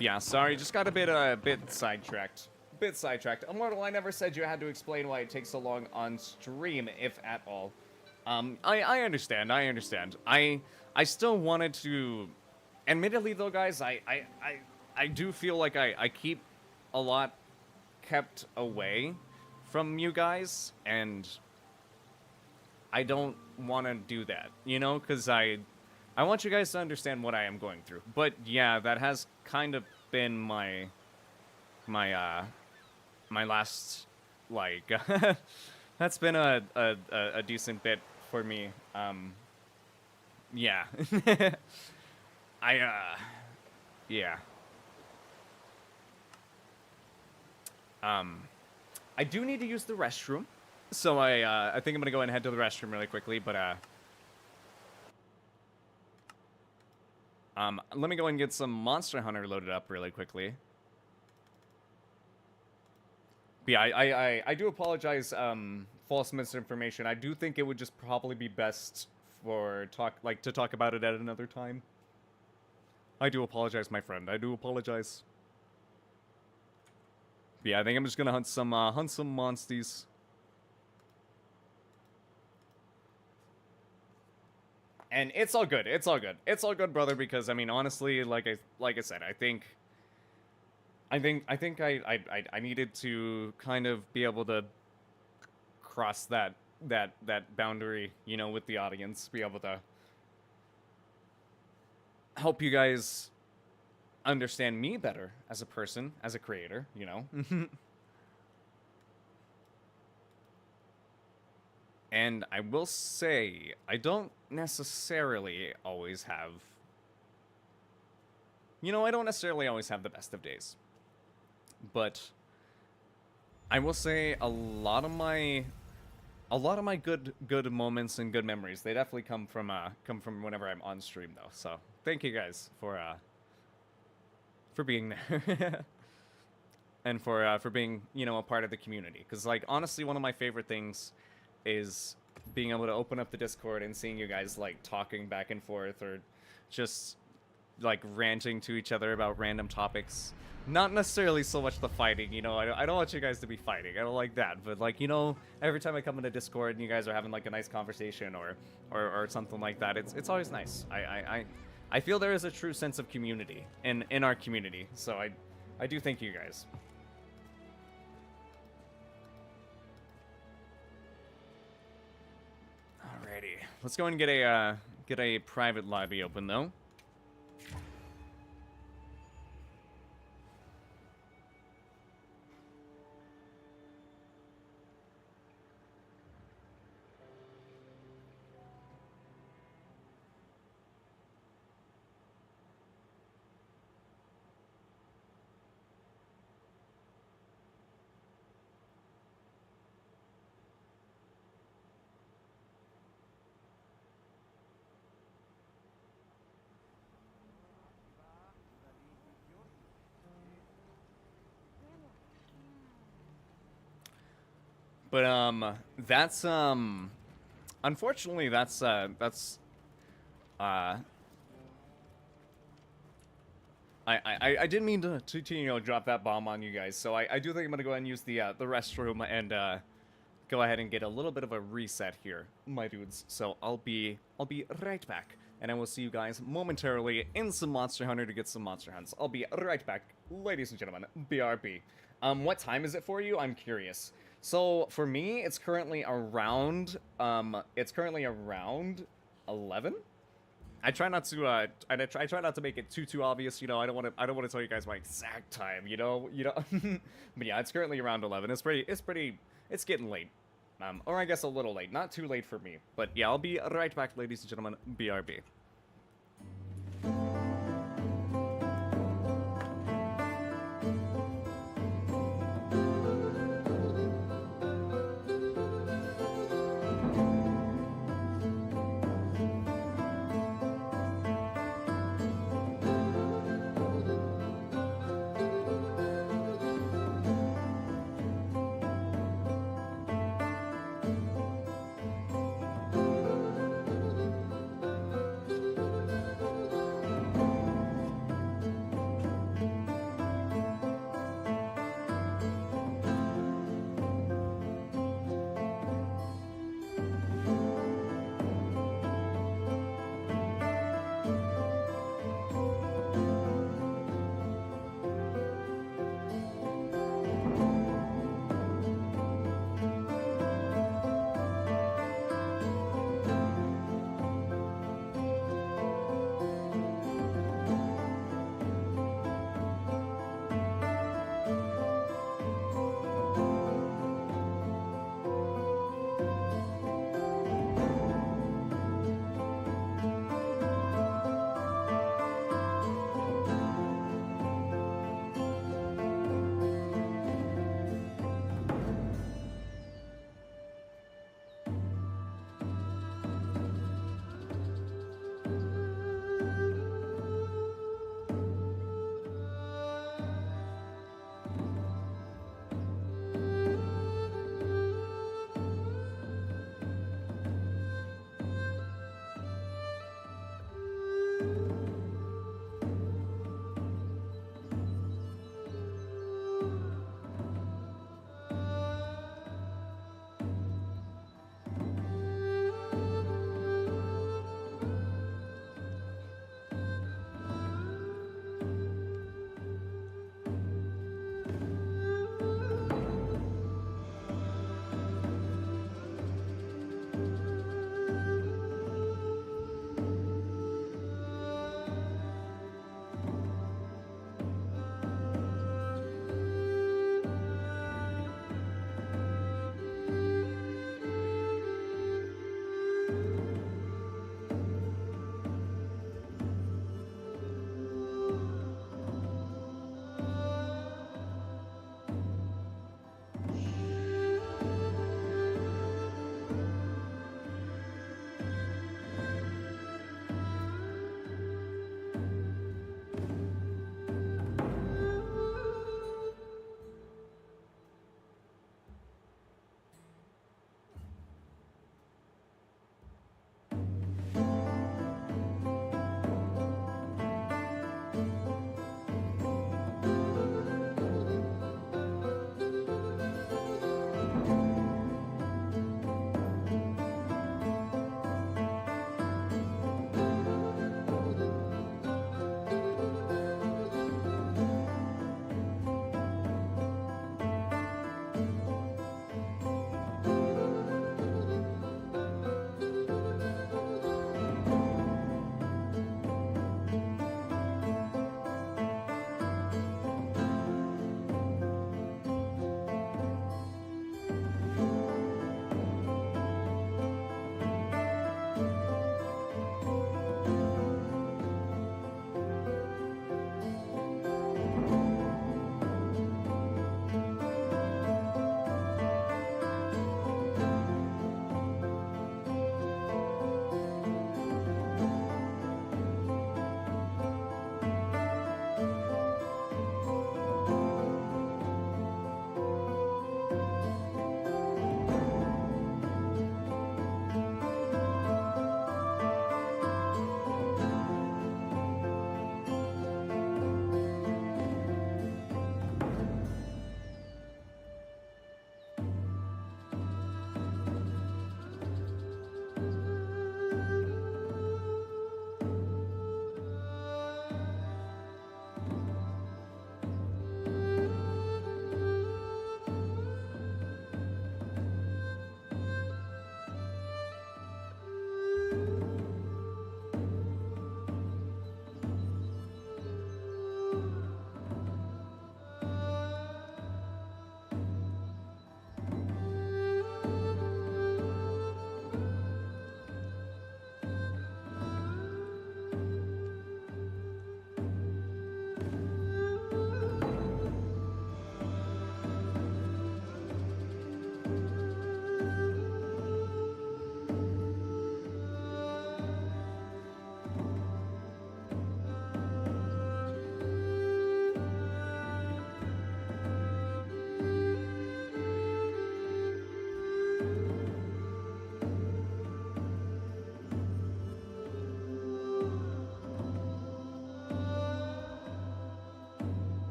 Speaker 1: Yeah, sorry, just got a bit sidetracked. Immortal, I never said you had to explain why it takes so long on stream, if at all. I understand. I still wanted to. Admittedly, though, guys, I do feel like I keep a lot kept away from you guys, and I don't want to do that, you know, because I want you guys to understand what I am going through. But yeah, that has kind of been my last, like, that's been a decent bit for me. Yeah. Yeah. I do need to use the restroom, so I think I'm gonna go ahead and head to the restroom really quickly, but let me go and get some Monster Hunter loaded up really quickly. But yeah, I do apologize, false misinformation. I do think it would just probably be best for to talk about it at another time. I do apologize, my friend. I do apologize. But yeah, I think I'm just gonna hunt some monsties. And it's all good. It's all good, brother. Because I mean, honestly, like I said, I think I needed to kind of be able to cross that boundary, you know, with the audience, be able to help you guys understand me better as a person, as a creator, you know. And I will say, I don't necessarily always have, you know, I don't necessarily always have the best of days. But I will say a lot of my good moments and good memories, they definitely come from whenever I'm on stream though. So thank you guys for being there. And for being, you know, a part of the community. Because, like, honestly, one of my favorite things is being able to open up the Discord and seeing you guys, like, talking back and forth or just, like, ranting to each other about random topics. Not necessarily so much the fighting, you know, I don't want you guys to be fighting, I don't like that, but, like, you know, every time I come into Discord and you guys are having, like, a nice conversation or something like that, it's always nice. I feel there is a true sense of community in our community, so I do thank you guys. Alrighty, let's go and get a private lobby open though. But that's unfortunately that's I didn't mean to you know drop that bomb on you guys. So I do think I'm gonna go ahead and use the restroom and go ahead and get a little bit of a reset here, my dudes. So I'll be right back, and I will see you guys momentarily in some Monster Hunter to get some Monster Hunts. I'll be right back, ladies and gentlemen. BRB. What time is it for you? I'm curious. So for me, it's currently around 11. I try not to I try not to make it too obvious, you know. I don't want to tell you guys my exact time, you know. But yeah, it's currently around 11. It's getting late. Or I guess a little late. Not too late for me. But yeah, I'll be right back, ladies and gentlemen. BRB.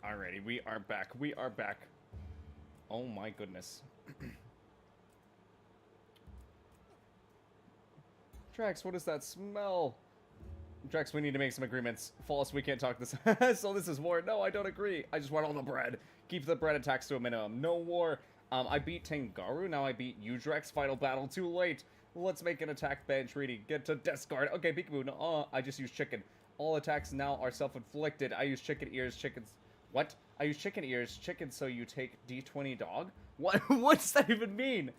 Speaker 1: Alrighty, we are back. We are back. Oh my goodness. Drax, what is that smell? Drax, we need to make some agreements. False, we can't talk this. So this is war. No, I don't agree. I just want all the bread. Keep the bread attacks to a minimum. No war. I beat Tengaru. Now I beat you, Drax. Final battle. Too late. Let's make an attack ban treaty. Get to discard. Okay, peekaboo. No, I just used chicken. All attacks now are self-inflicted. I use chicken ears. Chickens. What? I use chicken ears. Chicken, so you take D20 dog? What? What does that even mean?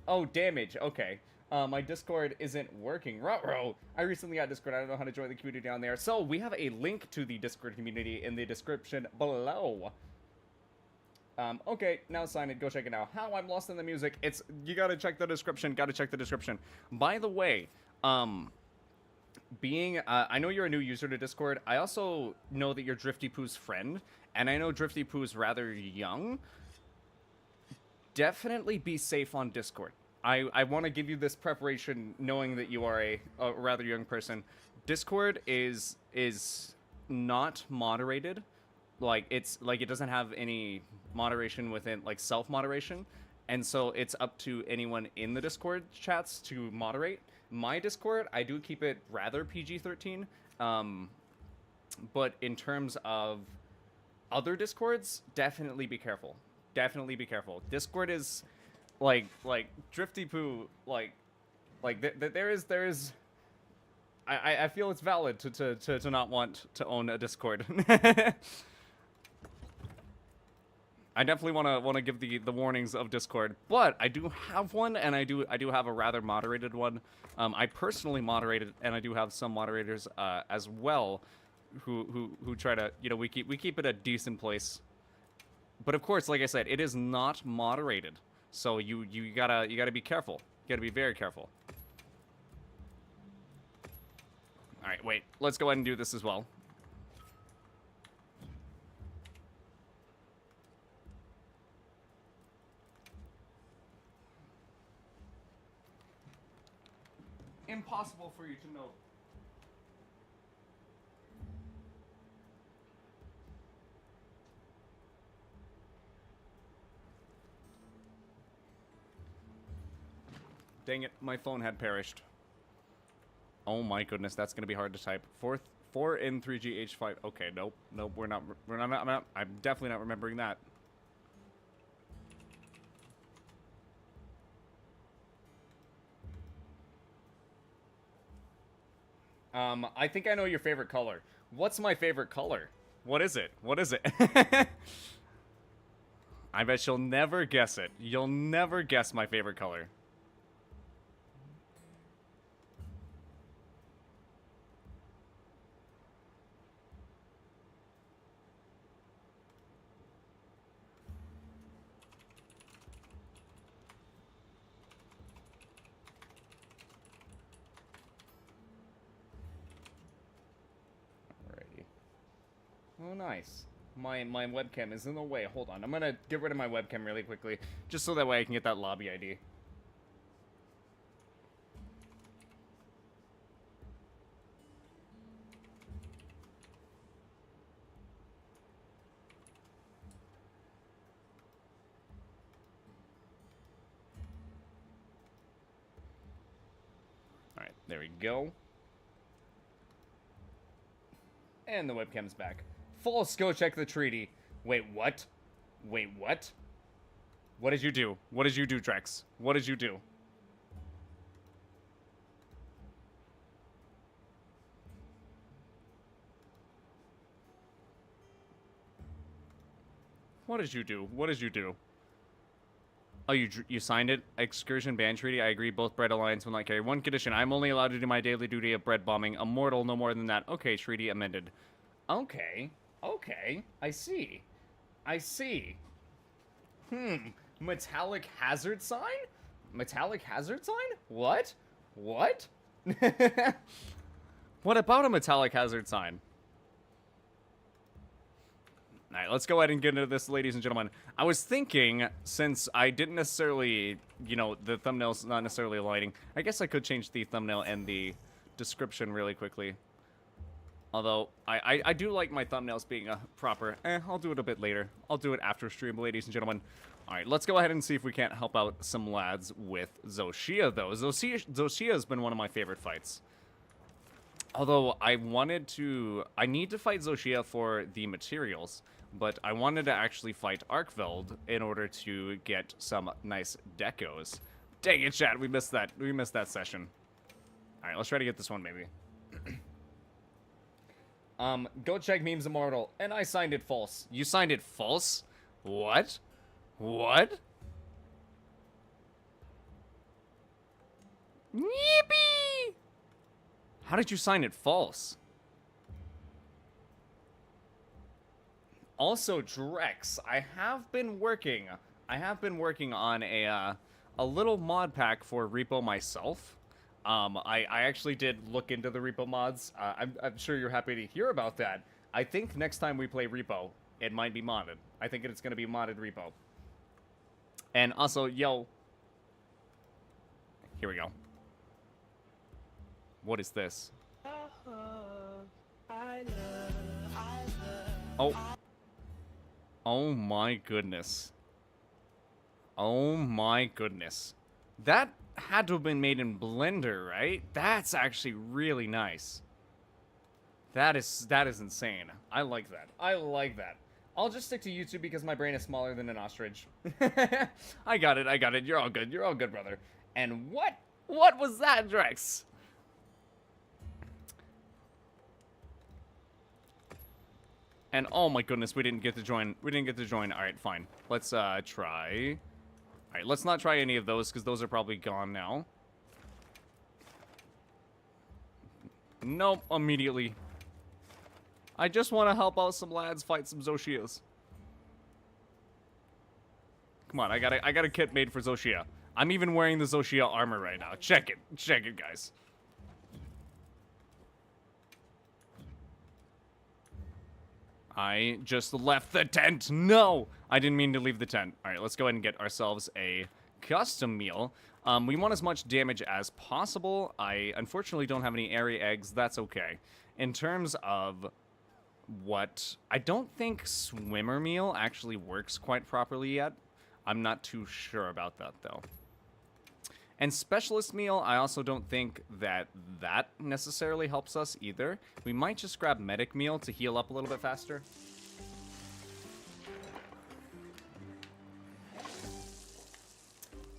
Speaker 1: Oh, damage. Okay. My Discord isn't working. Ruh-roh. I recently got Discord. I don't know how to join the community down there. So, we have a link to the Discord community in the description below. Okay, now sign it. Go check it out. How I'm lost in the music. You gotta check the description. Gotta check the description. By the way, I know you're a new user to Discord. I also know that you're Drifty Poo's friend, and I know Drifty Poo's rather young. Definitely be safe on Discord. I want to give you this preparation, knowing that you are a rather young person. Discord is not moderated. Like, it doesn't have any moderation within, like, self-moderation. And so it's up to anyone in the Discord chats to moderate. My Discord, I do keep it rather PG-13. But in terms of other Discords, definitely be careful. Definitely be careful. Discord is, like Drifty Poo, there is... I feel it's valid to not want to own a Discord. I definitely want to give the warnings of Discord, but I do have one, and I do have a rather moderated one. I personally moderated, and I do have some moderators as well, who try to, you know, we keep it a decent place. But of course, like I said, it is not moderated, so you gotta be careful. You gotta be very careful. All right, wait. Let's go ahead and do this as well. Impossible for you to know. Dang it, my phone had perished. Oh my goodness, that's gonna be hard to type. 4 in 3G H5. Okay, nope, I'm definitely not remembering that. I think I know your favorite color. What's my favorite color? What is it? What is it? I bet you'll never guess it. You'll never guess my favorite color. Oh, nice. My webcam is in the way. Hold on. I'm gonna get rid of my webcam really quickly, just so that way I can get that lobby ID. Alright, there we go. And the webcam's back. False, go check the treaty. Wait, what? Wait, what? What did you do? What did you do, Drex? What did you do? What did you do? What did you do? Oh, you signed it? Excursion ban treaty? I agree, both bread alliance will not carry. One condition, I'm only allowed to do my daily duty of bread bombing. A mortal, no more than that. Okay, treaty amended. Okay. Okay. I see. I see. Metallic hazard sign? Metallic hazard sign? What? What? What about a metallic hazard sign? Alright, let's go ahead and get into this, ladies and gentlemen. I was thinking, since I didn't necessarily, you know, the thumbnail's not necessarily aligning, I guess I could change the thumbnail and the description really quickly. Although, I do like my thumbnails being proper. I'll do it a bit later. I'll do it after stream, ladies and gentlemen. Alright, let's go ahead and see if we can't help out some lads with Zoshia, though. Zoshia has been one of my favorite fights. Although, I need to fight Zoshia for the materials, but I wanted to actually fight Arkveld in order to get some nice decos. Dang it, chat, we missed that. We missed that session. Alright, let's try to get this one, maybe. Go check Memes Immortal, and I signed it false. You signed it false? What? What? Yippee! How did you sign it false? Also, Drex, I have been working on a little mod pack for Repo myself. I actually did look into the Repo mods. I'm sure you're happy to hear about that. I think next time we play Repo, it might be modded. I think it's going to be modded Repo. And also, yo. Here we go. What is this? Oh. Oh my goodness. Oh my goodness. That had to have been made in Blender, right? That's actually really nice. That is insane. I like that. I like that. I'll just stick to YouTube because my brain is smaller than an ostrich. I got it. I got it. You're all good. You're all good, brother. And what was that, Drex? And oh my goodness, we didn't get to join. We didn't get to join. All right, fine. Let's try. All right, let's not try any of those because those are probably gone now. Nope, immediately. I just want to help out some lads fight some Zoshias. Come on, I got a kit made for Zoshia. I'm even wearing the Zoshia armor right now. Check it, guys. I just left the tent. No, I didn't mean to leave the tent. All right, let's go ahead and get ourselves a custom meal. We want as much damage as possible. I unfortunately don't have any area eggs. That's okay. In terms of what, I don't think swimmer meal actually works quite properly yet. I'm not too sure about that though. And specialist meal, I also don't think that necessarily helps us either. We might just grab medic meal to heal up a little bit faster.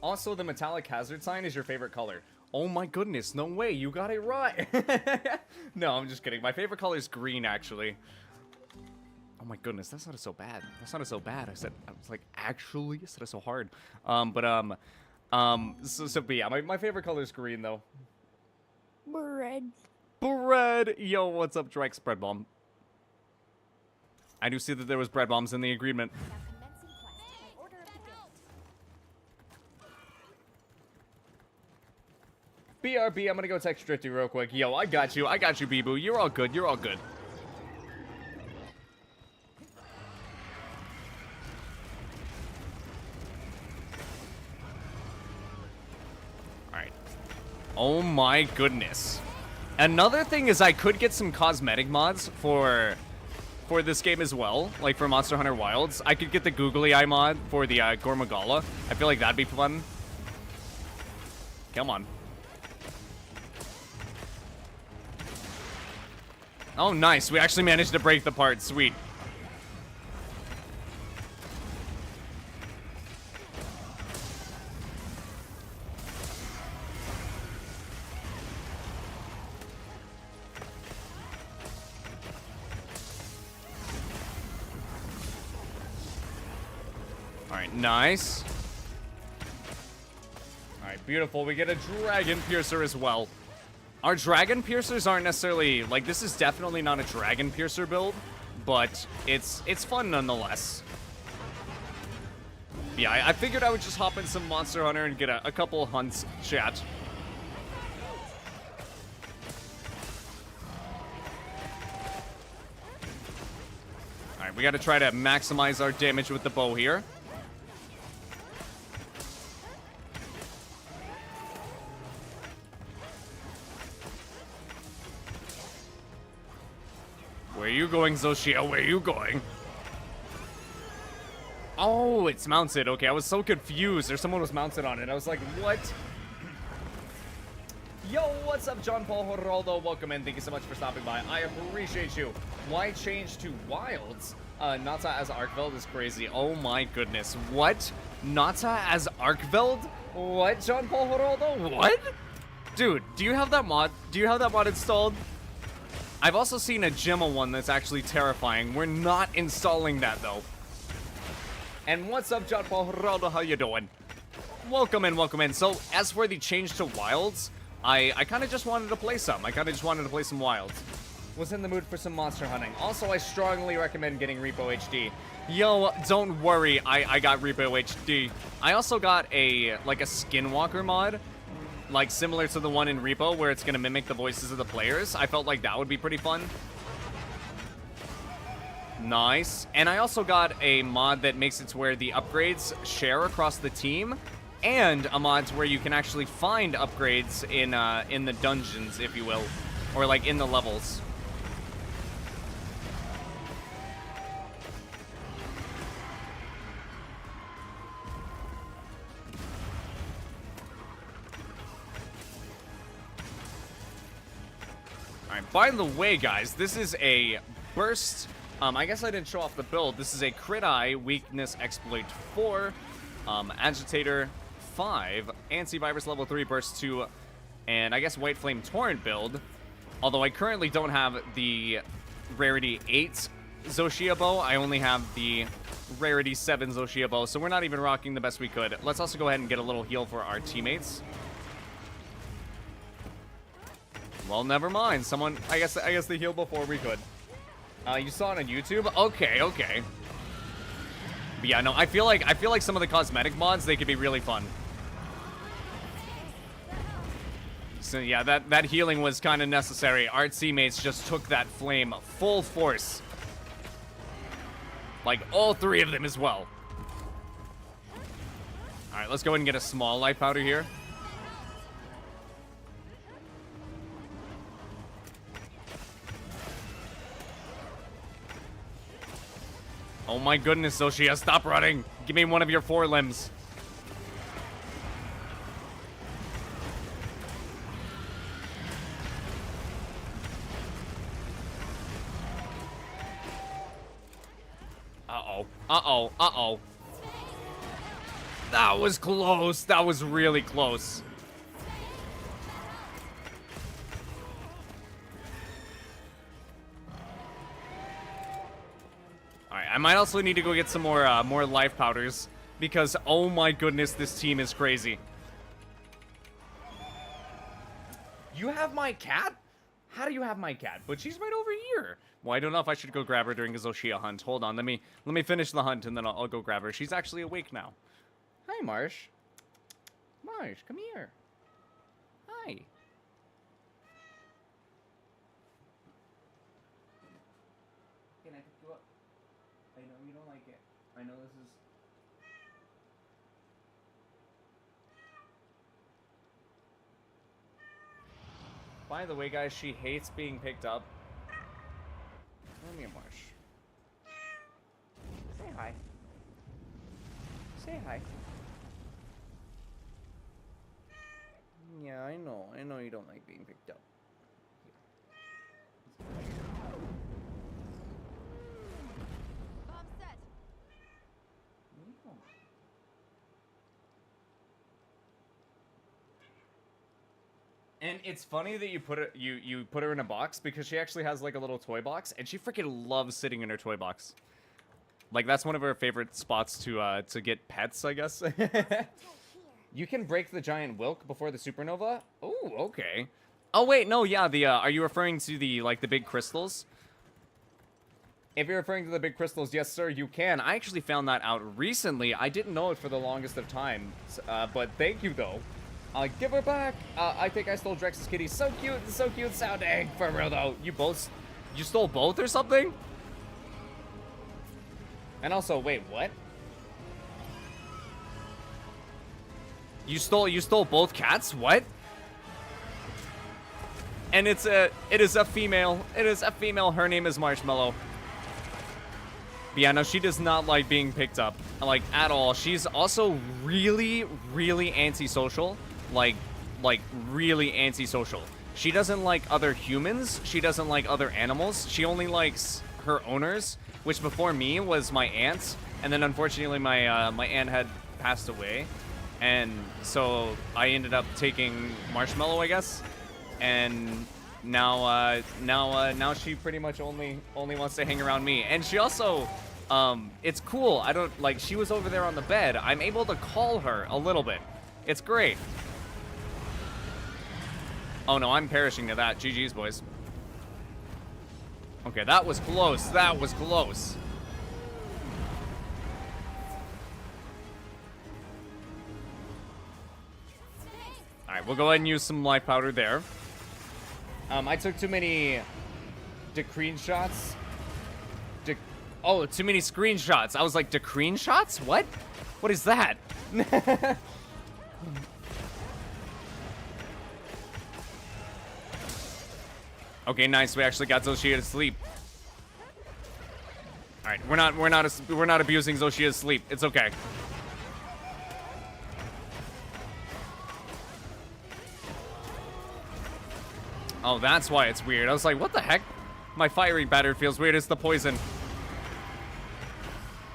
Speaker 1: Also, the metallic hazard sign is your favorite color. Oh my goodness, no way, you got it right. No, I'm just kidding. My favorite color is green, actually. Oh my goodness, that sounded so bad. That sounded so bad. I was like, actually? I said it so hard. But yeah, my favorite color is green, though. Bread. Yo, what's up, Drex? Bread bomb. I do see that there was bread bombs in the agreement. BRB, I'm gonna go text Drifty real quick. Yo, I got you, Bee-Boo. You're all good, you're all good. Alright. Oh my goodness. Another thing is I could get some cosmetic mods for this game as well, like for Monster Hunter Wilds. I could get the Googly Eye mod for the Gormagala. I feel like that'd be fun. Come on. Oh, nice. We actually managed to break the part. Sweet. Alright, nice. Alright, beautiful. We get a Dragon Piercer as well. Our Dragon Piercers aren't necessarily, like, this is definitely not a Dragon Piercer build, but it's fun nonetheless. Yeah, I figured I would just hop in some Monster Hunter and get a couple hunts, chat. Alright, we gotta try to maximize our damage with the bow here. Where are you going, Zoshia? Where are you going? Oh, it's mounted. Okay, I was so confused. There's someone was mounted on it. I was like, what? Yo, what's up, John Paul Geraldo? Welcome in. Thank you so much for stopping by. I appreciate you. Why change to Wilds? Nata as Arkveld is crazy. Oh my goodness. What? Nata as Arkveld? What, John Paul Geraldo? What? Dude, do you have that mod? Do you have that mod installed? I've also seen a Gemma one that's actually terrifying. We're not installing that, though. And what's up, John Paul Geraldo? How you doing? Welcome in, welcome in. So, as for the change to Wilds, I kind of just wanted to play some. I kind of just wanted to play some Wilds. Was in the mood for some monster hunting. Also, I strongly recommend getting Repo HD. Yo, don't worry, I got Repo HD. I also got a Skinwalker mod, like similar to the one in Repo, where it's gonna mimic the voices of the players. I felt like that would be pretty fun. Nice. And I also got a mod that makes it to where the upgrades share across the team, and a mod where you can actually find upgrades in the dungeons, if you will, or like in the levels. Alright, by the way, guys, this is a burst. I guess I didn't show off the build. This is a Crit Eye, Weakness Exploit 4, Agitator 5, Antivirus Level 3, Burst 2, and I guess White Flame Torrent build. Although I currently don't have the Rarity 8 Zoshia Bow, I only have the Rarity 7 Zoshia Bow, so we're not even rocking the best we could. Let's also go ahead and get a little heal for our teammates. Well, never mind. Someone, I guess they healed before we could. You saw it on YouTube? Okay, okay. But yeah, no, I feel like some of the cosmetic mods, they could be really fun. So yeah, that healing was kind of necessary. Our teammates just took that flame full force. Like all three of them as well. All right, let's go ahead and get a small life powder here. Oh my goodness, Zoshia, stop running. Give me one of your forelimbs. Uh-oh. Uh-oh. Uh-oh. That was close. That was really close. Alright, I might also need to go get some more life powders, because oh my goodness, this team is crazy. You have my cat? How do you have my cat? But she's right over here. Well, I don't know if I should go grab her during a Zoshia hunt. Hold on, let me finish the hunt and then I'll go grab her. She's actually awake now. Hi, Marsh. Marsh, come here. Hi. Can I pick you up? I know you don't like it. I know this is... By the way, guys, she hates being picked up. Come here, Marsh. Say hi. Say hi. Yeah, I know. I know you don't like being picked up.
Speaker 6: Bomb set.
Speaker 1: And it's funny that you put it you put her in a box, because she actually has like a little toy box, and she freaking loves sitting in her toy box. Like that's one of her favorite spots to get pets, I guess. You can break the giant Wilk before the supernova. Oh, okay. Oh wait, no, yeah. The are you referring to the the big crystals? If you're referring to the big crystals, yes, sir, you can. I actually found that out recently. I didn't know it for the longest of time, but thank you though. Give her back. I think I stole Drex's kitty. So cute sounding. For real though, you stole both or something? And also, wait, what? You stole both cats? What? And it is a female. It is a female. Her name is Marshmallow. But yeah, no, she does not like being picked up, like, at all. She's also really, really antisocial. Like, really antisocial. She doesn't like other humans. She doesn't like other animals. She only likes her owners, which before me was my aunt. And then, unfortunately, my aunt had passed away. And so I ended up taking Marshmallow, I guess. And now she pretty much only wants to hang around me. And she also, it's cool. I don't, like, she was over there on the bed. I'm able to call her a little bit. It's great. Oh no, I'm perishing to that. GG's, boys. Okay, that was close. That was close. Alright, we'll go ahead and use some life powder there. I took too many decreen shots. Oh, too many screenshots. I was like, decreen shots? What? What is that? Okay, nice. We actually got Zoshia to sleep. All right, we're not abusing Zoshia's sleep. It's okay. Oh, that's why it's weird. I was like, what the heck? My firing pattern feels weird. It's the poison.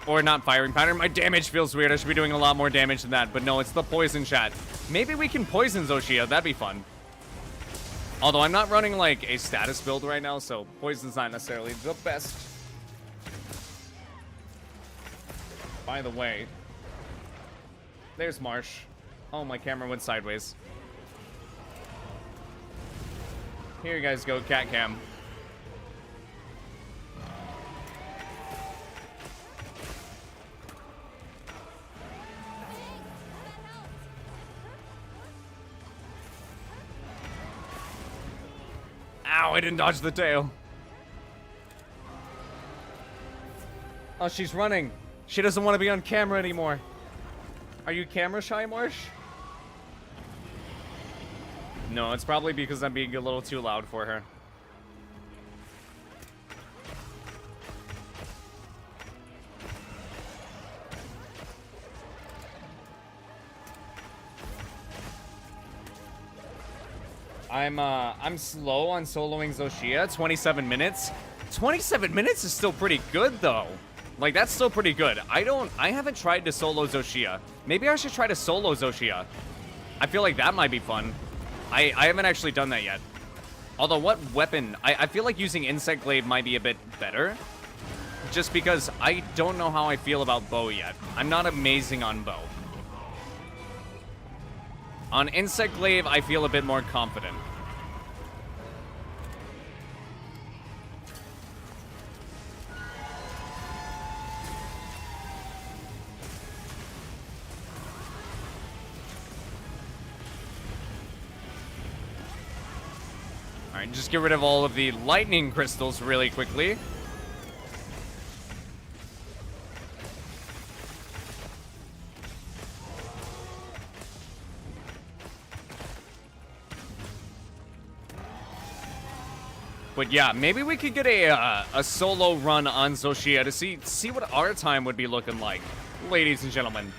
Speaker 1: Or not firing pattern. My damage feels weird. I should be doing a lot more damage than that. But no, it's the poison, chat. Maybe we can poison Zoshia. That'd be fun. Although I'm not running like a status build right now, so poison's not necessarily the best. By the way, there's Marsh. Oh, my camera went sideways. Here you guys go, cat cam. Ow, I didn't dodge the tail. Oh, she's running. She doesn't want to be on camera anymore. Are you camera shy, Marsh? No, it's probably because I'm being a little too loud for her. I'm slow on soloing Zoshia. 27 minutes. 27 minutes is still pretty good though. Like, that's still pretty good. I haven't tried to solo Zoshia. Maybe I should try to solo Zoshia. I feel like that might be fun. I haven't actually done that yet. Although, what weapon? I feel like using Insect Glaive might be a bit better. Just because I don't know how I feel about bow yet. I'm not amazing on bow. On Insect Glaive, I feel a bit more confident. Alright, just get rid of all of the lightning crystals really quickly. But yeah, maybe we could get a solo run on Zoshia to see what our time would be looking like, ladies and gentlemen.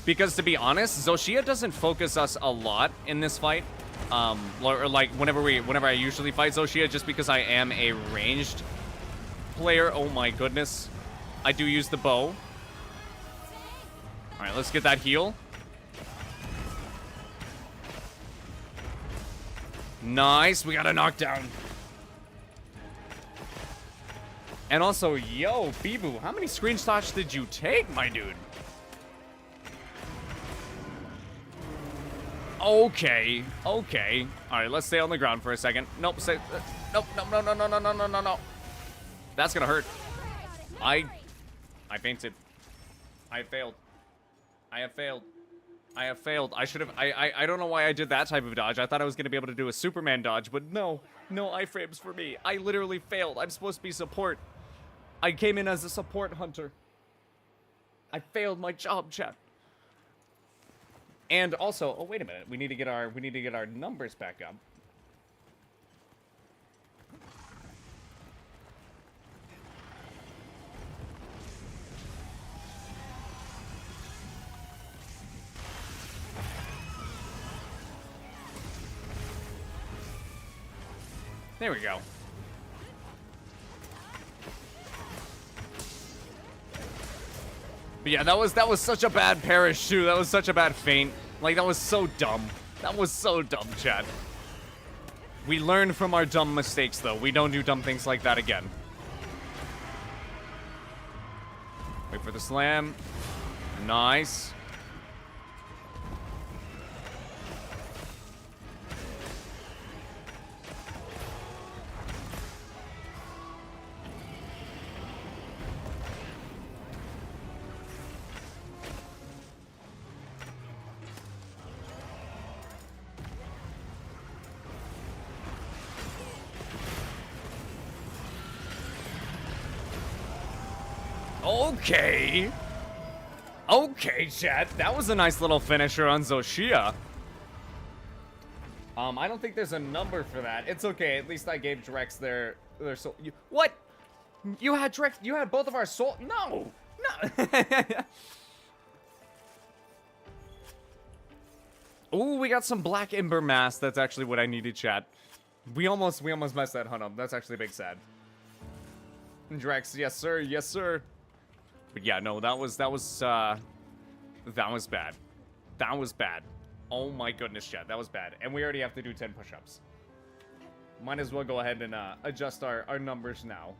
Speaker 1: Because to be honest, Zoshia doesn't focus us a lot in this fight. Or like whenever I usually fight Zoshia, just because I am a ranged player. Oh my goodness. I do use the bow. Alright, let's get that heal. Nice, we got a knockdown. And also, yo, Bibu, how many screenshots did you take, my dude? Okay, okay. All right, let's stay on the ground for a second. Nope, stay. Nope, no, no, no, no, no, no, no, no, no. That's gonna hurt. I fainted. I failed. I have failed. I have failed. I should have. I don't know why I did that type of dodge. I thought I was gonna be able to do a Superman dodge, but no, no iframes for me. I literally failed. I'm supposed to be support. I came in as a support hunter. I failed my job, chat. And also, oh wait a minute, we need to get our numbers back up. There we go. But yeah, that was such a bad perish too. That was such a bad feint. Like, that was so dumb. That was so dumb, chat. We learned from our dumb mistakes, though. We don't do dumb things like that again. Wait for the slam. Nice. Okay. Okay, chat. That was a nice little finisher on Zoshia. I don't think there's a number for that. It's okay. At least I gave Drex their soul. What? You had Drex? You had both of our soul? No. No. Ooh, we got some Black Ember Mass. That's actually what I needed, chat. We almost messed that hunt up. That's actually big sad. Drex, yes sir, yes sir. But yeah, no, that was bad. That was bad. Oh my goodness, chat, that was bad. And we already have to do 10 push-ups. Might as well go ahead and adjust our numbers now.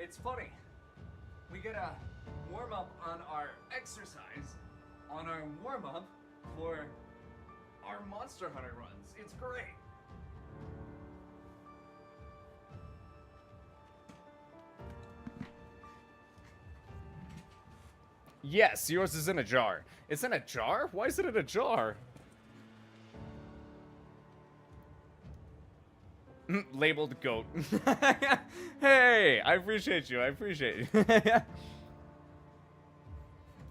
Speaker 1: It's funny. We get a warm-up on our exercise, on our warm-up for our Monster Hunter runs. It's great. Yes, yours is in a jar. It's in a jar? Why is it in a jar? Labeled goat. Hey, I appreciate you. I appreciate you.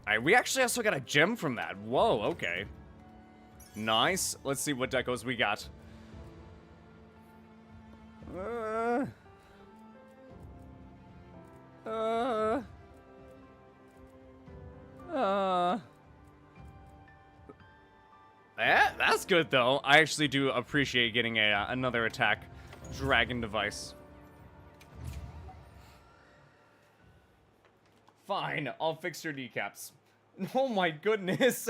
Speaker 1: Alright, we actually also got a gem from that. Whoa, okay. Nice. Let's see what decos we got. That's good though. I actually do appreciate getting a another attack dragon device. Fine, I'll fix your kneecaps. Oh my goodness.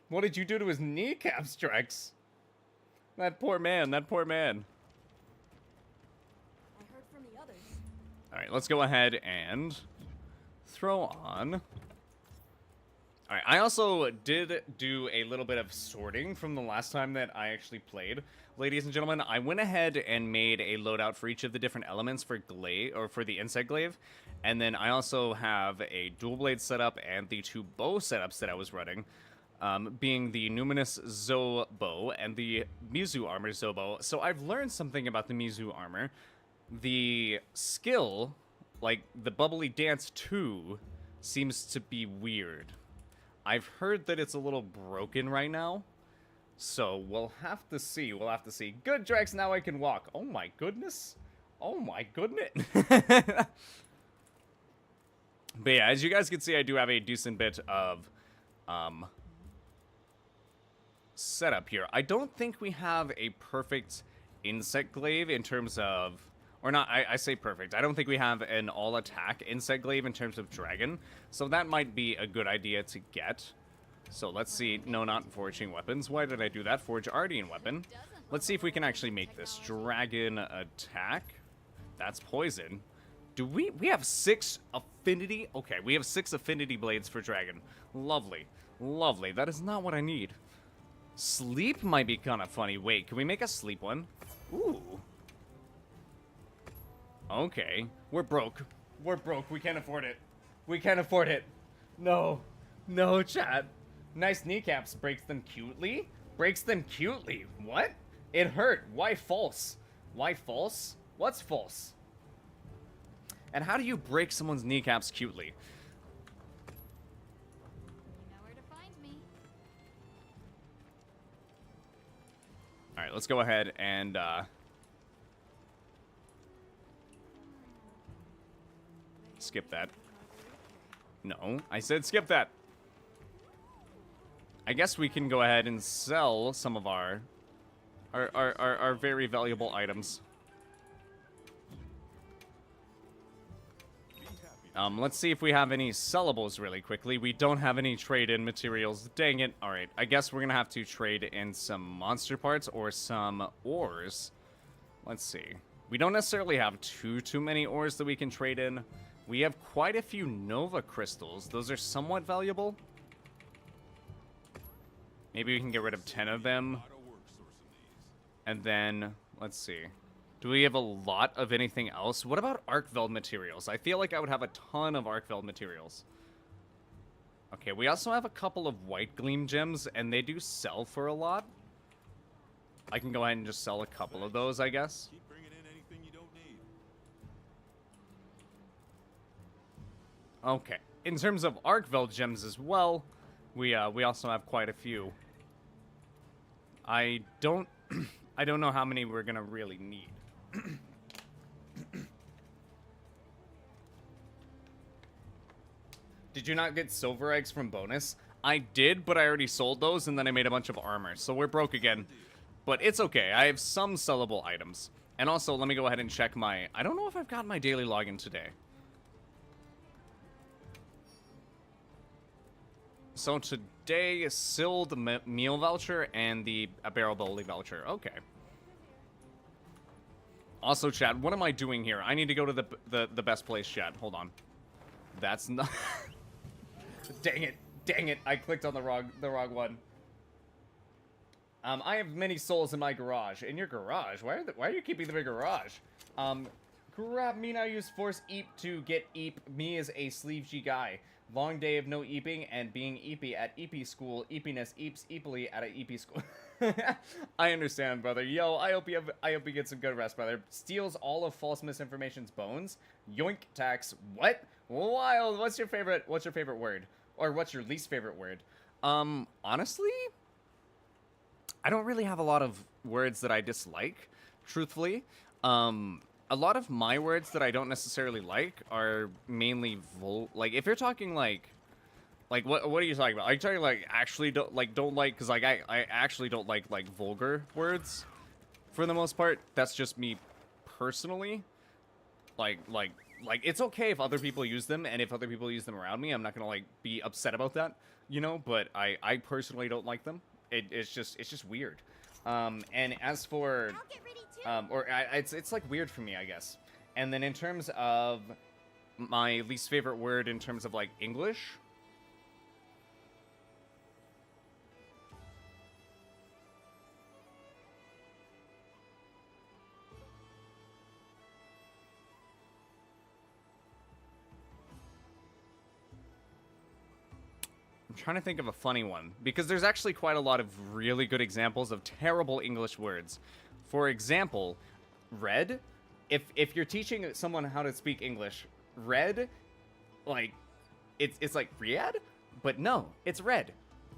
Speaker 1: What did you do to his kneecaps, Drex? That poor man, that poor man.
Speaker 6: I heard from the others.
Speaker 1: Alright, let's go ahead and throw on. Alright, I also did do a little bit of sorting from the last time that I actually played. Ladies and gentlemen, I went ahead and made a loadout for each of the different elements for glaive, or for the insect glaive. And then I also have a dual blade setup and the 2 bow setups that I was running. Being the Numinous Zo bow and the Mizu armor Zo bow. So I've learned something about the Mizu armor. The skill, like the bubbly dance 2, seems to be weird. I've heard that it's a little broken right now. So we'll have to see. We'll have to see. Good, Drex, now I can walk. Oh my goodness. Oh my goodness. But yeah, as you guys can see, I do have a decent bit of setup here. I don't think we have a perfect insect glaive in terms of, or not, I say perfect. I don't think we have an all-attack insect glaive in terms of dragon, so that might be a good idea to get. So let's see. No, not forging weapons. Why did I do that? Forge Ardian weapon. Let's see if we can actually make this dragon attack. That's poison. Do we have 6 affinity? Okay, we have 6 affinity blades for dragon. Lovely. Lovely. That is not what I need. Sleep might be kind of funny. Wait, can we make a sleep one? Ooh. Okay. We're broke. We're broke. We can't afford it. We can't afford it. No. No, chat. Nice kneecaps. Breaks them cutely? Breaks them cutely. What? It hurt. Why false? Why false? What's false? And how do you break someone's kneecaps cutely?
Speaker 6: You know where to find me.
Speaker 1: Alright, let's go ahead and, skip that. No, I said skip that. I guess we can go ahead and sell some of our very valuable items. Let's see if we have any sellables really quickly. We don't have any trade-in materials. Dang it. Alright, I guess we're gonna have to trade in some monster parts or some ores. Let's see. We don't necessarily have too many ores that we can trade in. We have quite a few Nova crystals. Those are somewhat valuable. Maybe we can get rid of 10 of them. And then, let's see. Do we have a lot of anything else? What about Arkveld materials? I feel like I would have a ton of Arkveld materials. Okay, we also have a couple of White Gleam gems, and they do sell for a lot. I can go ahead and just sell a couple of those, I guess.
Speaker 7: Keep bringing in anything you don't need.
Speaker 1: Okay. In terms of Arkveld gems as well, we also have quite a few. I don't know how many we're gonna really need. Did you not get silver eggs from bonus? I did, but I already sold those, and then I made a bunch of armor, so we're broke again. But it's okay. I have some sellable items. And also, let me go ahead and check my... I don't know if I've got my daily login today. So today, still the meal voucher and the barrel bowling voucher. Okay. Also, chat, what am I doing here? I need to go to the best place, chat. Hold on. That's not... Dang it. Dang it. I clicked on the wrong one. I have many souls in my garage. In your garage? Why are you keeping them in your garage? Crap, me now use force eep to get eep. Me is a sleeve G guy. Long day of no eeping and being eepy at EP school. Eepiness eeps eepily at a EP school. I understand, brother. Yo, I hope you get some good rest, brother. Steals all of false misinformation's bones. Yoink tax. What? Wild. What's your favorite word? Or what's your least favorite word? Honestly, I don't really have a lot of words that I dislike, truthfully. A lot of my words that I don't necessarily like are mainly like, if you're talking like what are you talking about? Are you talking like actually don't like because like I actually don't like vulgar words for the most part. That's just me personally. Like it's okay if other people use them, and if other people use them around me, I'm not gonna like be upset about that, you know. But I personally don't like them. It's just weird. And as for
Speaker 6: I'll get ready too.
Speaker 1: it's like weird for me, I guess. And then in terms of my least favorite word in terms of like English, I'm trying to think of a funny one, because there's actually quite a lot of really good examples of terrible English words. For example, red. If you're teaching someone how to speak English, red, like, it's like riad, but no, it's red.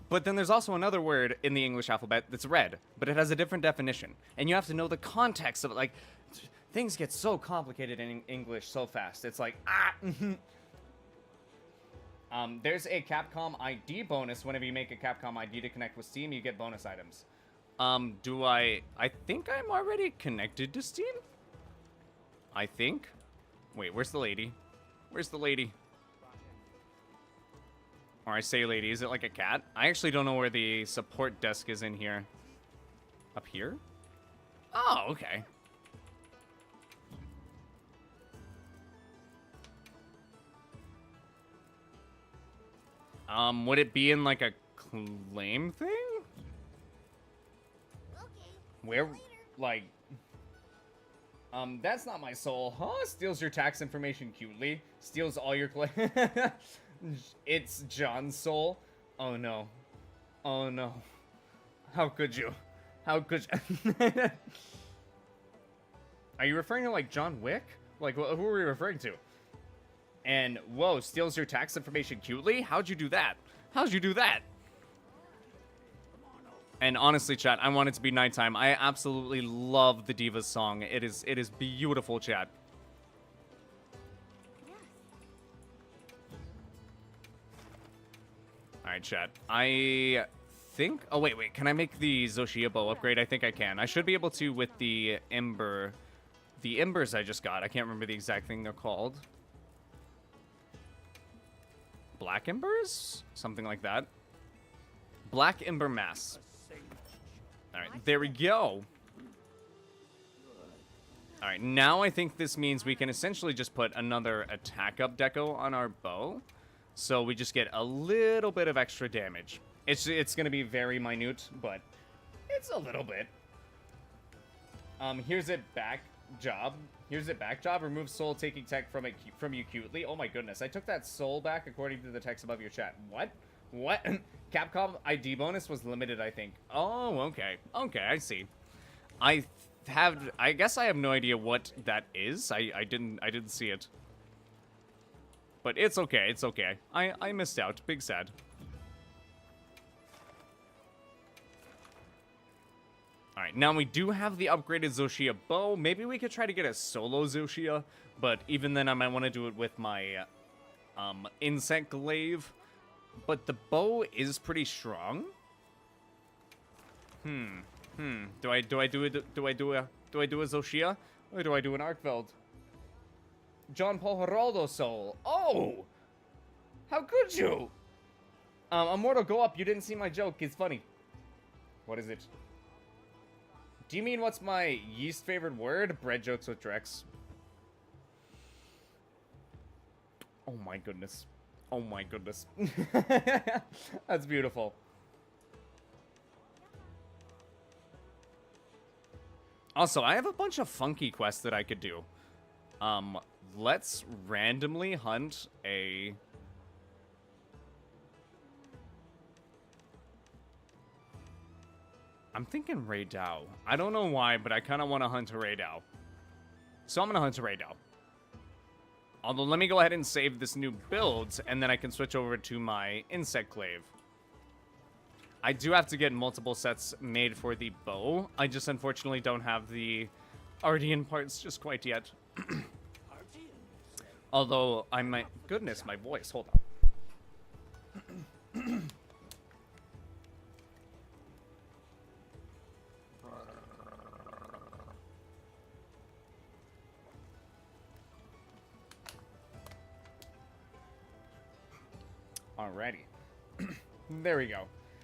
Speaker 1: But then there's also another word in the English alphabet that's red, but it has a different definition. And you have to know the context of it. Like, things get so complicated in English so fast. It's like, there's a Capcom ID bonus. Whenever you make a Capcom ID to connect with Steam, you get bonus items. I think I'm already connected to Steam? I think. Wait, where's the lady? Where's the lady? Or I say lady, is it like a cat? I actually don't know where the support desk is in here. Up here? Oh, okay. Would it be in like a claim thing?
Speaker 6: Okay.
Speaker 1: Where, like, that's not my soul, huh? Steals your tax information cutely. Steals all your It's John's soul. Oh no. Oh no. How could you? How could you? Are you referring to, like, John Wick? Like, who are we referring to? And, whoa, steals your tax information cutely? How'd you do that? How'd you do that? And honestly, chat, I want it to be nighttime. I absolutely love the Divas song. It is beautiful, chat. Alright, chat. I think... Oh, wait. Can I make the Zoshia bow upgrade? I think I can. I should be able to with the Ember... The Embers I just got. I can't remember the exact thing they're called. Black Embers? Something like that. Black Ember Mass. Alright, there we go. Alright, now I think this means we can essentially just put another attack up deco on our bow. So we just get a little bit of extra damage. It's going to be very minute, but it's a little bit. Here's it back job. Here's it back job. Remove soul taking tech from you cutely. Oh my goodness. I took that soul back according to the text above your chat. What? What? Capcom ID bonus was limited, I think. Oh, okay. Okay, I see. I guess I have no idea what that is. I didn't see it. But it's okay. It's okay. I missed out. Big sad. Alright, now we do have the upgraded Zoshia bow. Maybe we could try to get a solo Zoshia, but even then I might want to do it with my insect glaive. But the bow is pretty strong. Do I do a Zoshia? Or do I do an Arkveld? John Paul Geraldo soul. Oh! How could you? Immortal, go up. You didn't see my joke. It's funny. What is it? Do you mean what's my yeast favorite word? Bread jokes with Drex. Oh my goodness. Oh my goodness. That's beautiful. Also, I have a bunch of funky quests that I could do. Let's randomly hunt a... I'm thinking Ray Dow. I don't know why, but I kind of want to hunt a Ray Dow. So I'm going to hunt a Ray Dow. Although, let me go ahead and save this new build, and then I can switch over to my insect glaive. I do have to get multiple sets made for the bow. I just unfortunately don't have the Ardean parts just quite yet. Although, I might... Goodness, my voice. Hold on. Alrighty. There we go.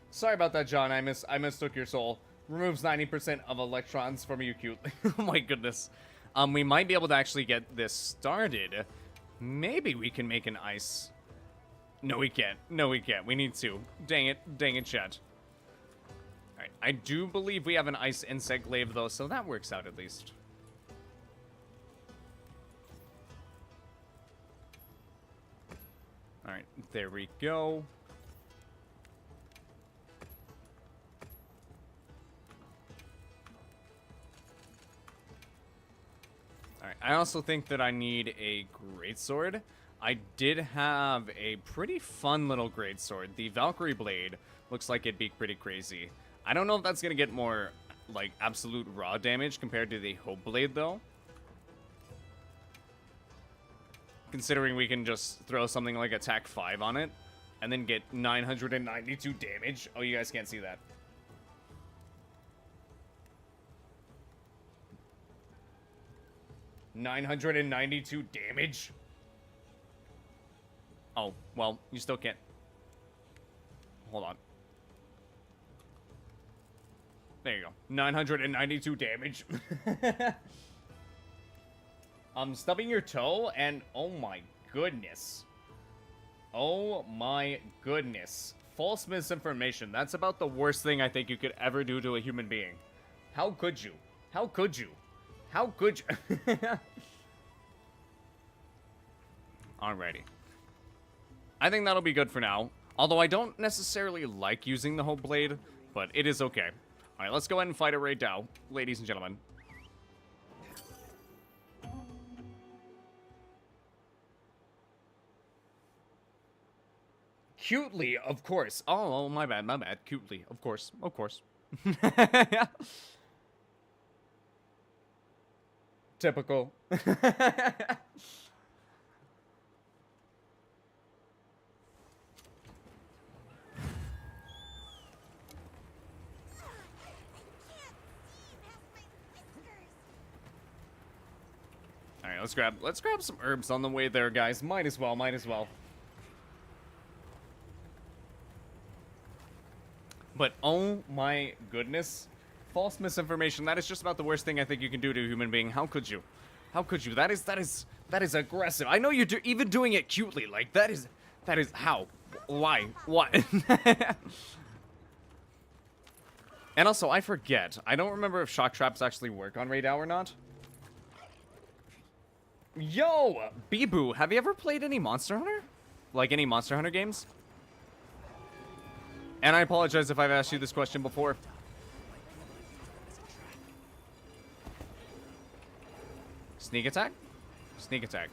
Speaker 1: Sorry about that, John. I mistook your soul. Removes 90% of electrons from you cute. Oh my goodness. We might be able to actually get this started. Maybe we can make an ice. No, we can't. No, we can't. We need to. Dang it. Dang it, chat. Alright. I do believe we have an ice insect glaive, though, so that works out at least. Alright, there we go. Alright, I also think that I need a greatsword. I did have a pretty fun little greatsword. The Valkyrie Blade looks like it'd be pretty crazy. I don't know if that's gonna get more, like, absolute raw damage compared to the Hope Blade, though. Considering we can just throw something like attack 5 on it, and then get 992 damage. Oh, you guys can't see that. $992 damage? Oh, well, you still can't. Hold on. There you go. 992 damage. Stubbing your toe, and oh my goodness. Oh my goodness. False misinformation. That's about the worst thing I think you could ever do to a human being. How could you? How could you? How could you? Alrighty. I think that'll be good for now. Although I don't necessarily like using the Hope Blade. but it is okay. All right, let's go ahead and fight a raid now, ladies and gentlemen. Cutely, of course. Oh, my bad, my bad. Cutely, of course, of course. Typical. Alright, let's grab some herbs on the way there, guys. Might as well, might as well. But oh my goodness. False misinformation. That is just about the worst thing I think you can do to a human being. How could you? How could you? That is aggressive. I know you're even doing it cutely. Like that is how? Why? What? And also, I forget. I don't remember if shock traps actually work on Raid or not. Yo, Bee-Boo, have you ever played any Monster Hunter? Like any Monster Hunter games? And I apologize if I've asked you this question before. Sneak attack? Sneak attack.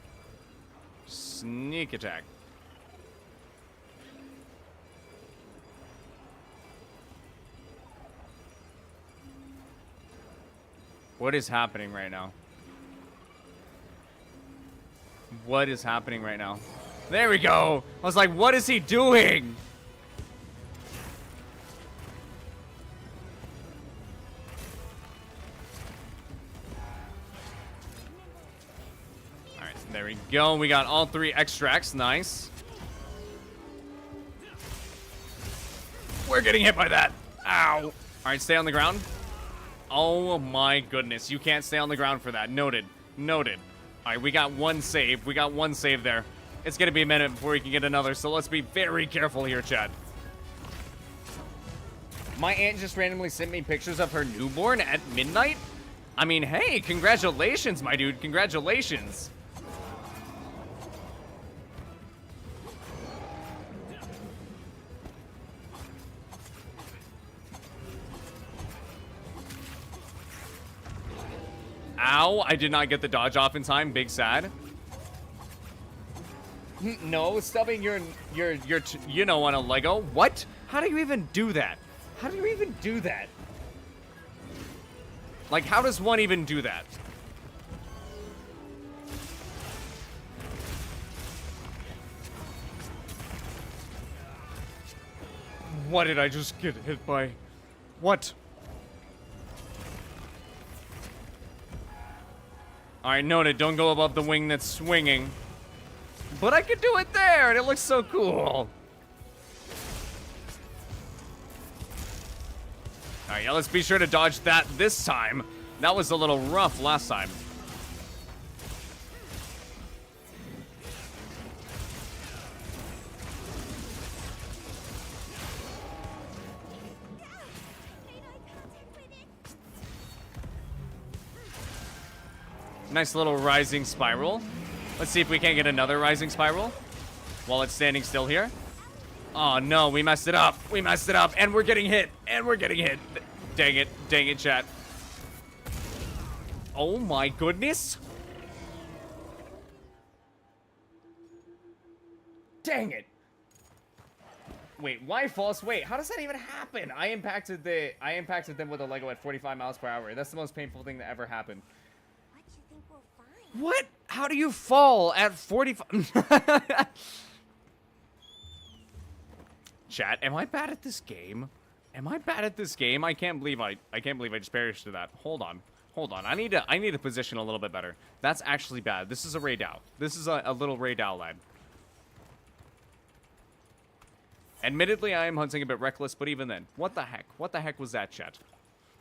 Speaker 1: Sneak attack. What is happening right now? What is happening right now? There we go! I was like, what is he doing? Alright, there we go. We got all 3 extracts. Nice. We're getting hit by that. Ow. Alright, stay on the ground. Oh my goodness. You can't stay on the ground for that. Noted. Noted. Alright, we got 1 save. We got 1 save there. It's gonna be a minute before we can get another, so let's be very careful here, chat. My aunt just randomly sent me pictures of her newborn at midnight. I mean, hey, congratulations, my dude. Congratulations. Ow, I did not get the dodge off in time. Big sad. No, stubbing your you know, on a Lego. What? How do you even do that? How do you even do that? Like, how does one even do that? What did I just get hit by? What? Alright, noted. Don't go above the wing that's swinging. But I could do it there, and it looks so cool. Alright, yeah, let's be sure to dodge that this time. That was a little rough last time. Nice little rising spiral. Let's see if we can't get another rising spiral while it's standing still here. Oh no, we messed it up. We messed it up, and we're getting hit. And we're getting hit. Dang it, chat. Oh my goodness. Dang it. Wait, why false? Wait, how does that even happen? I impacted them with a Lego at 45 miles per hour. That's the most painful thing that ever happened.
Speaker 6: What you think we'll find?
Speaker 1: What? How do you fall at 45? Chat, am I bad at this game? Am I bad at this game? I can't believe I just perished to that. Hold on. Hold on. I need to position a little bit better. That's actually bad. This is a raid out. This is a little raid out lad. Admittedly, I am hunting a bit reckless, but even then, what the heck? What the heck was that, chat?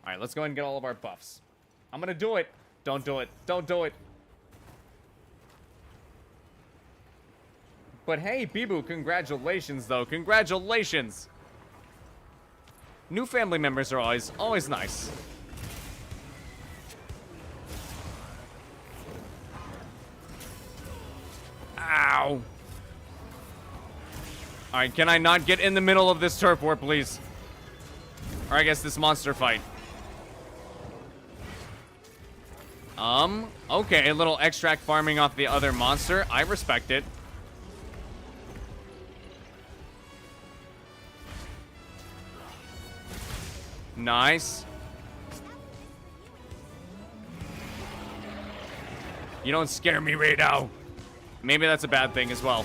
Speaker 1: All right, let's go ahead and get all of our buffs. I'm gonna do it. Don't do it. Don't do it. But hey, Bee-Boo, congratulations, though. Congratulations. New family members are always nice. Ow. Alright, can I not get in the middle of this turf war, please? Or I guess this monster fight. Okay, a little extract farming off the other monster. I respect it. Nice. You don't scare me right now. Maybe that's a bad thing as well.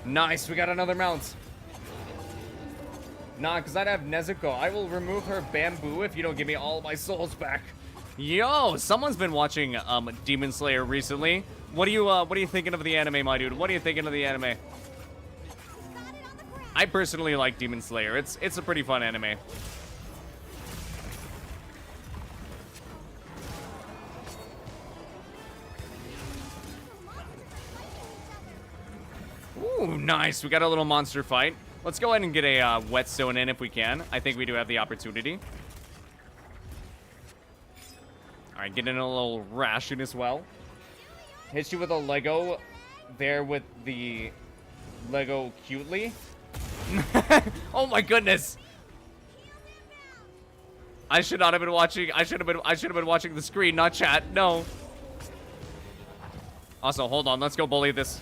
Speaker 1: Nice, we got another mount. Nah, because I'd have Nezuko. I will remove her bamboo if you don't give me all my souls back. Yo, someone's been watching Demon Slayer recently. What are you thinking of the anime, my dude? What are you thinking of the anime? I personally like Demon Slayer. It's a pretty fun anime. Ooh, nice. We got a little monster fight. Let's go ahead and get a whetstone in if we can. I think we do have the opportunity. All right, get in a little ration as well. Hit you with a Lego there with the Lego cutely. Oh my goodness. I should not have been watching. I should have been watching the screen, not chat. No. Also, hold on. Let's go bully this.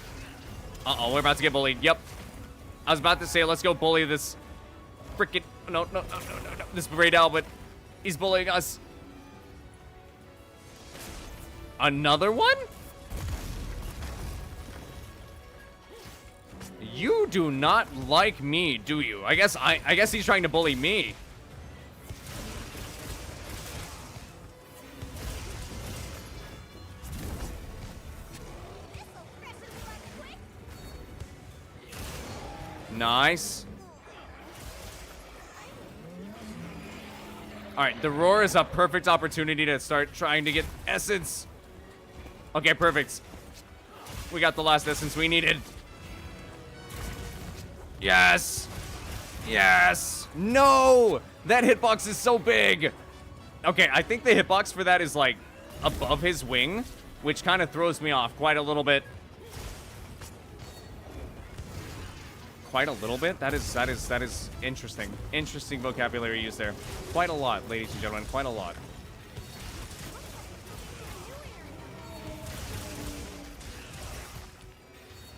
Speaker 1: Uh-oh, we're about to get bullied. Yep. I was about to say, let's go bully this freaking... No. This Braid Albert. He's bullying us. Another one? You do not like me, do you? I guess he's trying to bully me. Nice. Alright, the roar is a perfect opportunity to start trying to get essence. Okay, perfect. We got the last essence we needed. Yes! Yes! No! That hitbox is so big! Okay, I think the hitbox for that is, like, above his wing, which kind of throws me off quite a little bit. Quite a little bit? That is interesting. Interesting vocabulary used there. Quite a lot, ladies and gentlemen. Quite a lot.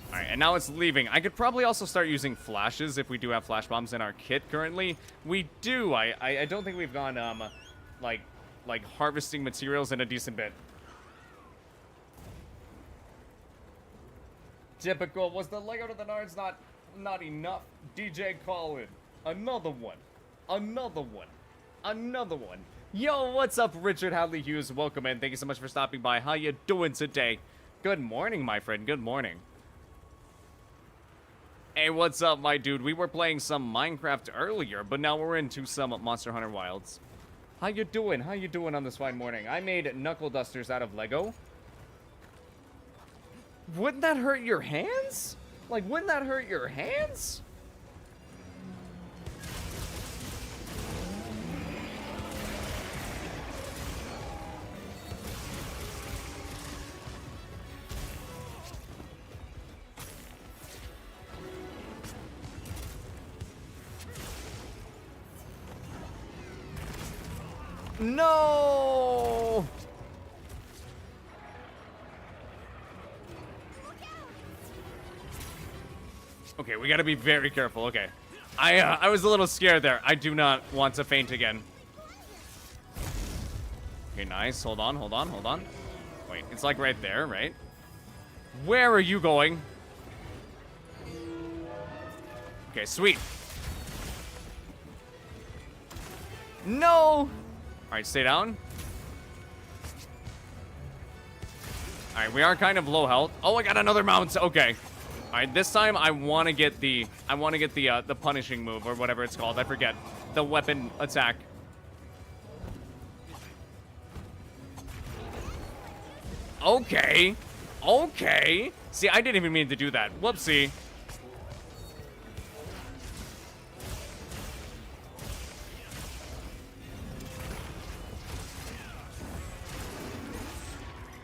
Speaker 1: Alright, and now it's leaving. I could probably also start using flashes if we do have flash bombs in our kit currently. We do. I don't think we've gone, like harvesting materials in a decent bit. Typical. Was the Lego to the Nards not enough? DJ Colin. Another one. Another one. Another one. Yo, what's up, Richard Hadley Hughes? Welcome in. Thank you so much for stopping by. How you doing today? Good morning, my friend. Good morning. Hey, what's up, my dude? We were playing some Minecraft earlier, but now we're into some Monster Hunter Wilds. How you doing? How you doing on this fine morning? I made knuckle dusters out of Lego. Wouldn't that hurt your hands? Like, wouldn't that hurt your hands? No! Okay, we gotta be very careful. Okay. I was a little scared there. I do not want to faint again. Okay, nice. Hold on, hold on, hold on. Wait, it's like right there, right? Where are you going? Okay, sweet. No! Alright, stay down. Alright, we are kind of low health. Oh, I got another mount. Okay. Alright, this time I want to get the the punishing move or whatever it's called. I forget. The weapon attack. Okay. Okay. See, I didn't even mean to do that. Whoopsie.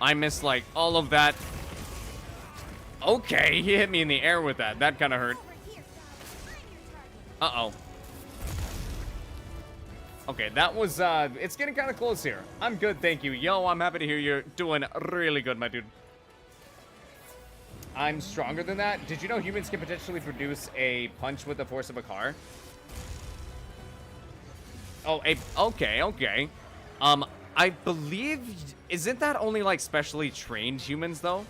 Speaker 1: I missed, like, all of that. Okay, he hit me in the air with that. That kind of hurt. Uh-oh. Okay, that was, it's getting kind of close here. I'm good, thank you. Yo, I'm happy to hear you're doing really good, my dude. I'm stronger than that. Did you know humans can potentially produce a punch with the force of a car? Oh, okay. I believe, isn't that only, like, specially trained humans, though?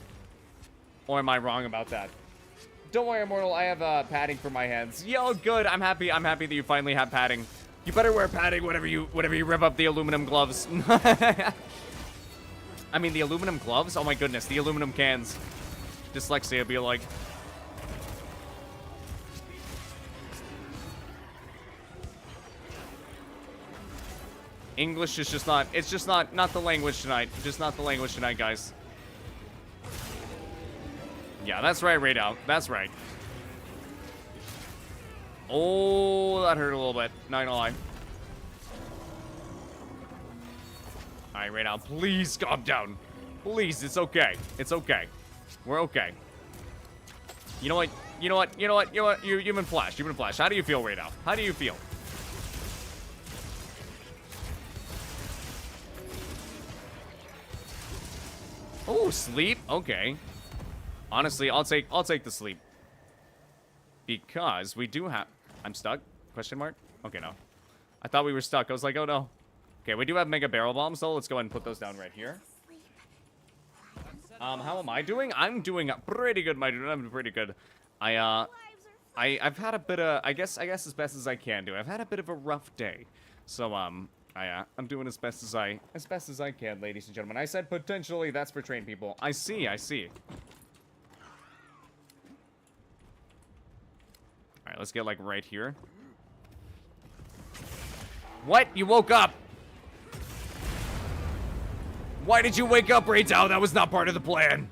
Speaker 1: Or am I wrong about that? Don't worry, Immortal, I have, padding for my hands. Yo, good, I'm happy that you finally have padding. You better wear padding whenever you rip up the aluminum gloves. I mean, the aluminum gloves? Oh my goodness, the aluminum cans. Dyslexia be like... English is just not, it's just not the language tonight. Just not the language tonight, guys. Yeah, that's right, Radau. That's right. Oh, that hurt a little bit. Not gonna lie. Alright, Radau, please calm down. Please, it's okay. It's okay. We're okay. You know what? Human Flash. How do you feel, Radau? How do you feel? Oh, sleep? Okay. Honestly, I'll take the sleep. Because we do have... I'm stuck? Question mark? Okay, no. I thought we were stuck. I was like, oh no. Okay, we do have mega barrel bombs, though. Let's go ahead and put those down right here. How am I doing? I'm doing pretty good, my dude. I'm pretty good. I've had a bit of... I guess as best as I can do. I've had a bit of a rough day. So, I'm doing as best as I can, ladies and gentlemen. I said potentially, that's for trained people. I see. Alright, let's get, like, right here. What? You woke up! Why did you wake up, Radau? That was not part of the plan.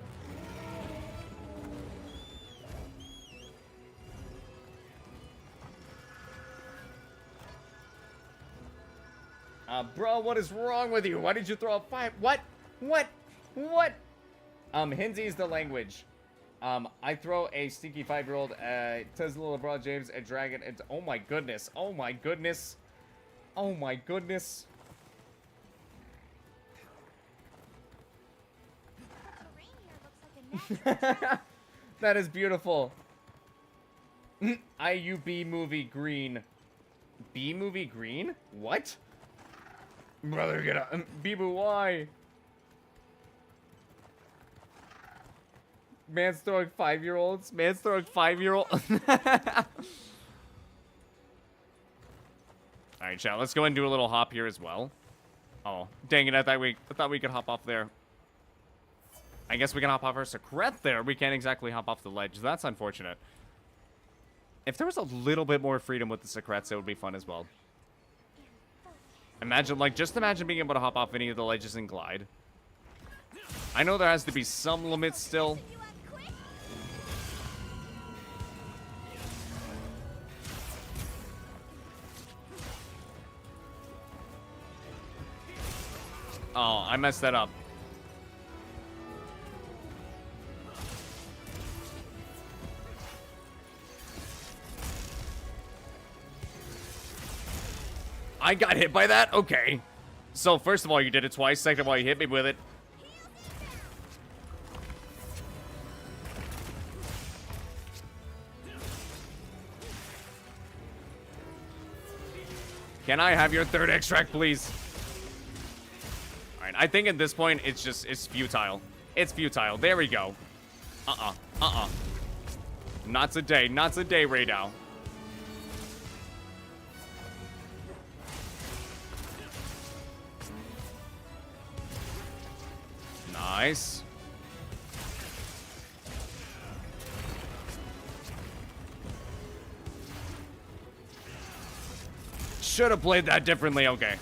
Speaker 1: Bro, what is wrong with you? Why did you throw a 5? What? Hindi's the language. I throw a stinky 5-year-old, says little LeBron James, a dragon, and oh my goodness. That is beautiful. IUB movie green. B movie green? What? Brother, get up. Bibu, why? Man's throwing 5-year-olds. Alright, chat. Let's go and do a little hop here as well. Oh, dang it. I thought we could hop off there. I guess we can hop off our secret there. We can't exactly hop off the ledge. That's unfortunate. If there was a little bit more freedom with the secrets, it would be fun as well. Imagine, like, just imagine being able to hop off any of the ledges and glide. I know there has to be some limits still. Oh, I messed that up. I got hit by that? Okay. So, first of all, you did it twice. Second of all, you hit me with it. Can I have your third extract, please? Alright, I think at this point, it's futile. It's futile. There we go. Not today, Radau. Nice. Should have played that differently. Okay.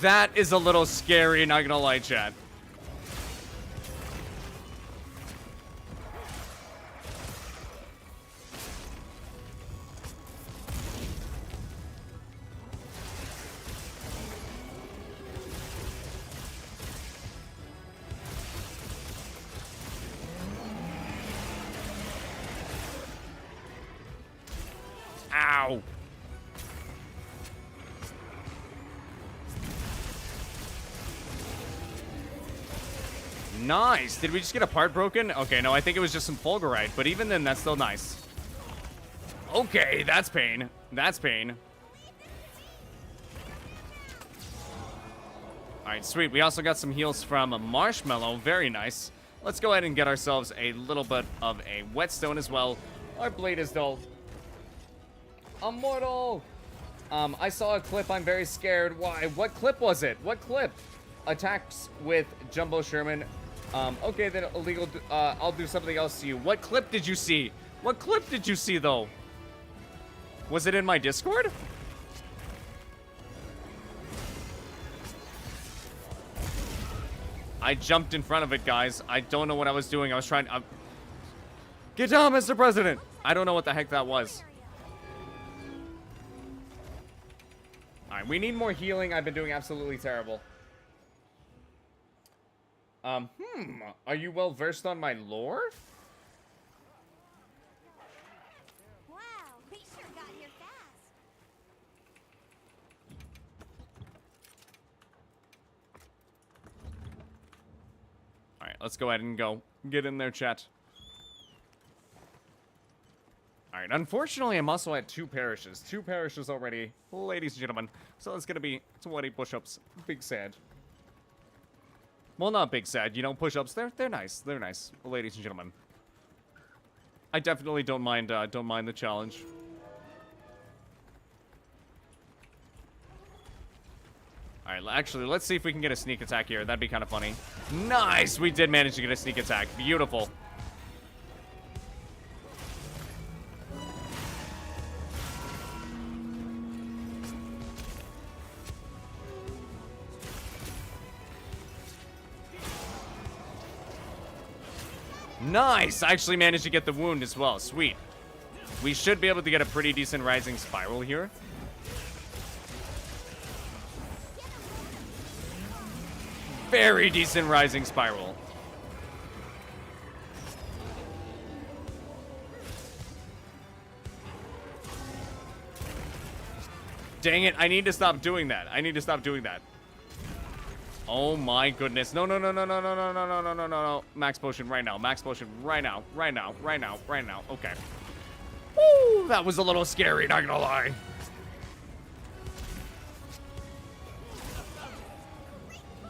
Speaker 1: That is a little scary, not gonna lie, chat. Ow! Nice! Did we just get a part broken? Okay, no, I think it was just some fulgurite, but even then, that's still nice. Okay, that's pain. That's pain. Alright, sweet. We also got some heals from a marshmallow. Very nice. Let's go ahead and get ourselves a little bit of a whetstone as well. Our blade is dull. Immortal! I saw a clip. I'm very scared. Why? What clip was it? What clip? Attacks with Jumbo Sherman. Okay, then illegal. I'll do something else to you. What clip did you see? What clip did you see, though? Was it in my Discord? I jumped in front of it, guys. I don't know what I was doing. I was trying to... Get down, Mr. President! I don't know what the heck that was. Alright, we need more healing. I've been doing absolutely terrible. Are you well versed on my lore?
Speaker 6: Wow, we sure got here fast.
Speaker 1: Alright, let's go ahead and go. Get in there, chat. Alright, unfortunately, I'm also at 2 parishes. 2 parishes already, ladies and gentlemen. So it's gonna be 20 push-ups. Big sad. Well, not big sad. You know, push-ups, they're nice. They're nice, ladies and gentlemen. I definitely don't mind the challenge. Alright, actually, let's see if we can get a sneak attack here. That'd be kind of funny. Nice! We did manage to get a sneak attack. Beautiful. Nice! I actually managed to get the wound as well. Sweet. We should be able to get a pretty decent rising spiral here. Very decent rising spiral. Dang it, I need to stop doing that. I need to stop doing that. Oh my goodness. No, no, no, no, no, no, no, no, no, no, no, no. Max potion right now. Max potion right now. Right now. Right now. Right now. Okay. Woo! That was a little scary, not gonna lie.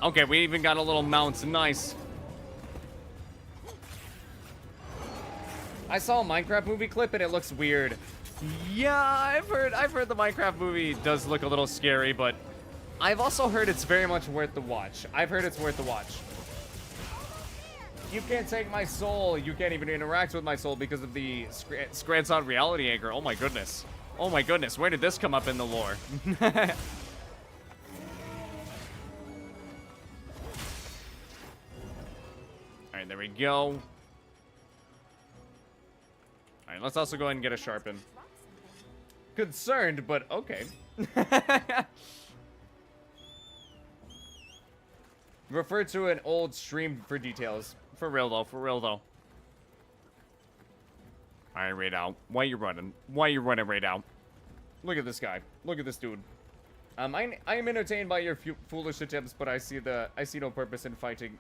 Speaker 1: Okay, we even got a little mount. Nice. I saw a Minecraft movie clip and it looks weird. Yeah, I've heard the Minecraft movie does look a little scary, but I've also heard it's very much worth the watch. I've heard it's worth the watch. You can't take my soul. You can't even interact with my soul because of the Scranton reality anchor. Oh my goodness. Oh my goodness. Where did this come up in the lore? Alright, there we go. Alright, let's also go ahead and get a sharpen. Concerned, but okay. Refer to an old stream for details. For real though, for real though. Alright, right now. Why you running? Why you running right now? Look at this guy. Look at this dude. I am entertained by your foolish attempts, but I see no purpose in fighting.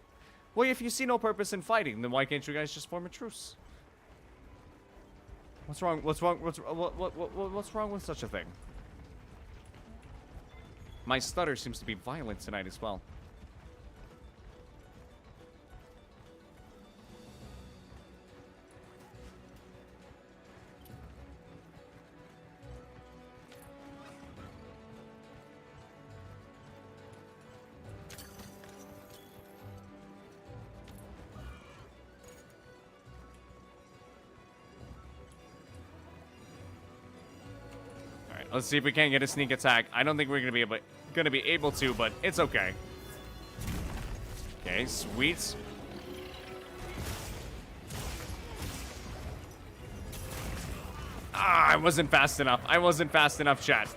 Speaker 1: Well, if you see no purpose in fighting, then why can't you guys just form a truce? What's wrong? What's wrong? What's wrong with such a thing? My stutter seems to be violent tonight as well. Let's see if we can't get a sneak attack. I don't think we're gonna be able to, but it's okay. Okay, sweet. Ah, I wasn't fast enough. I wasn't fast enough, chat.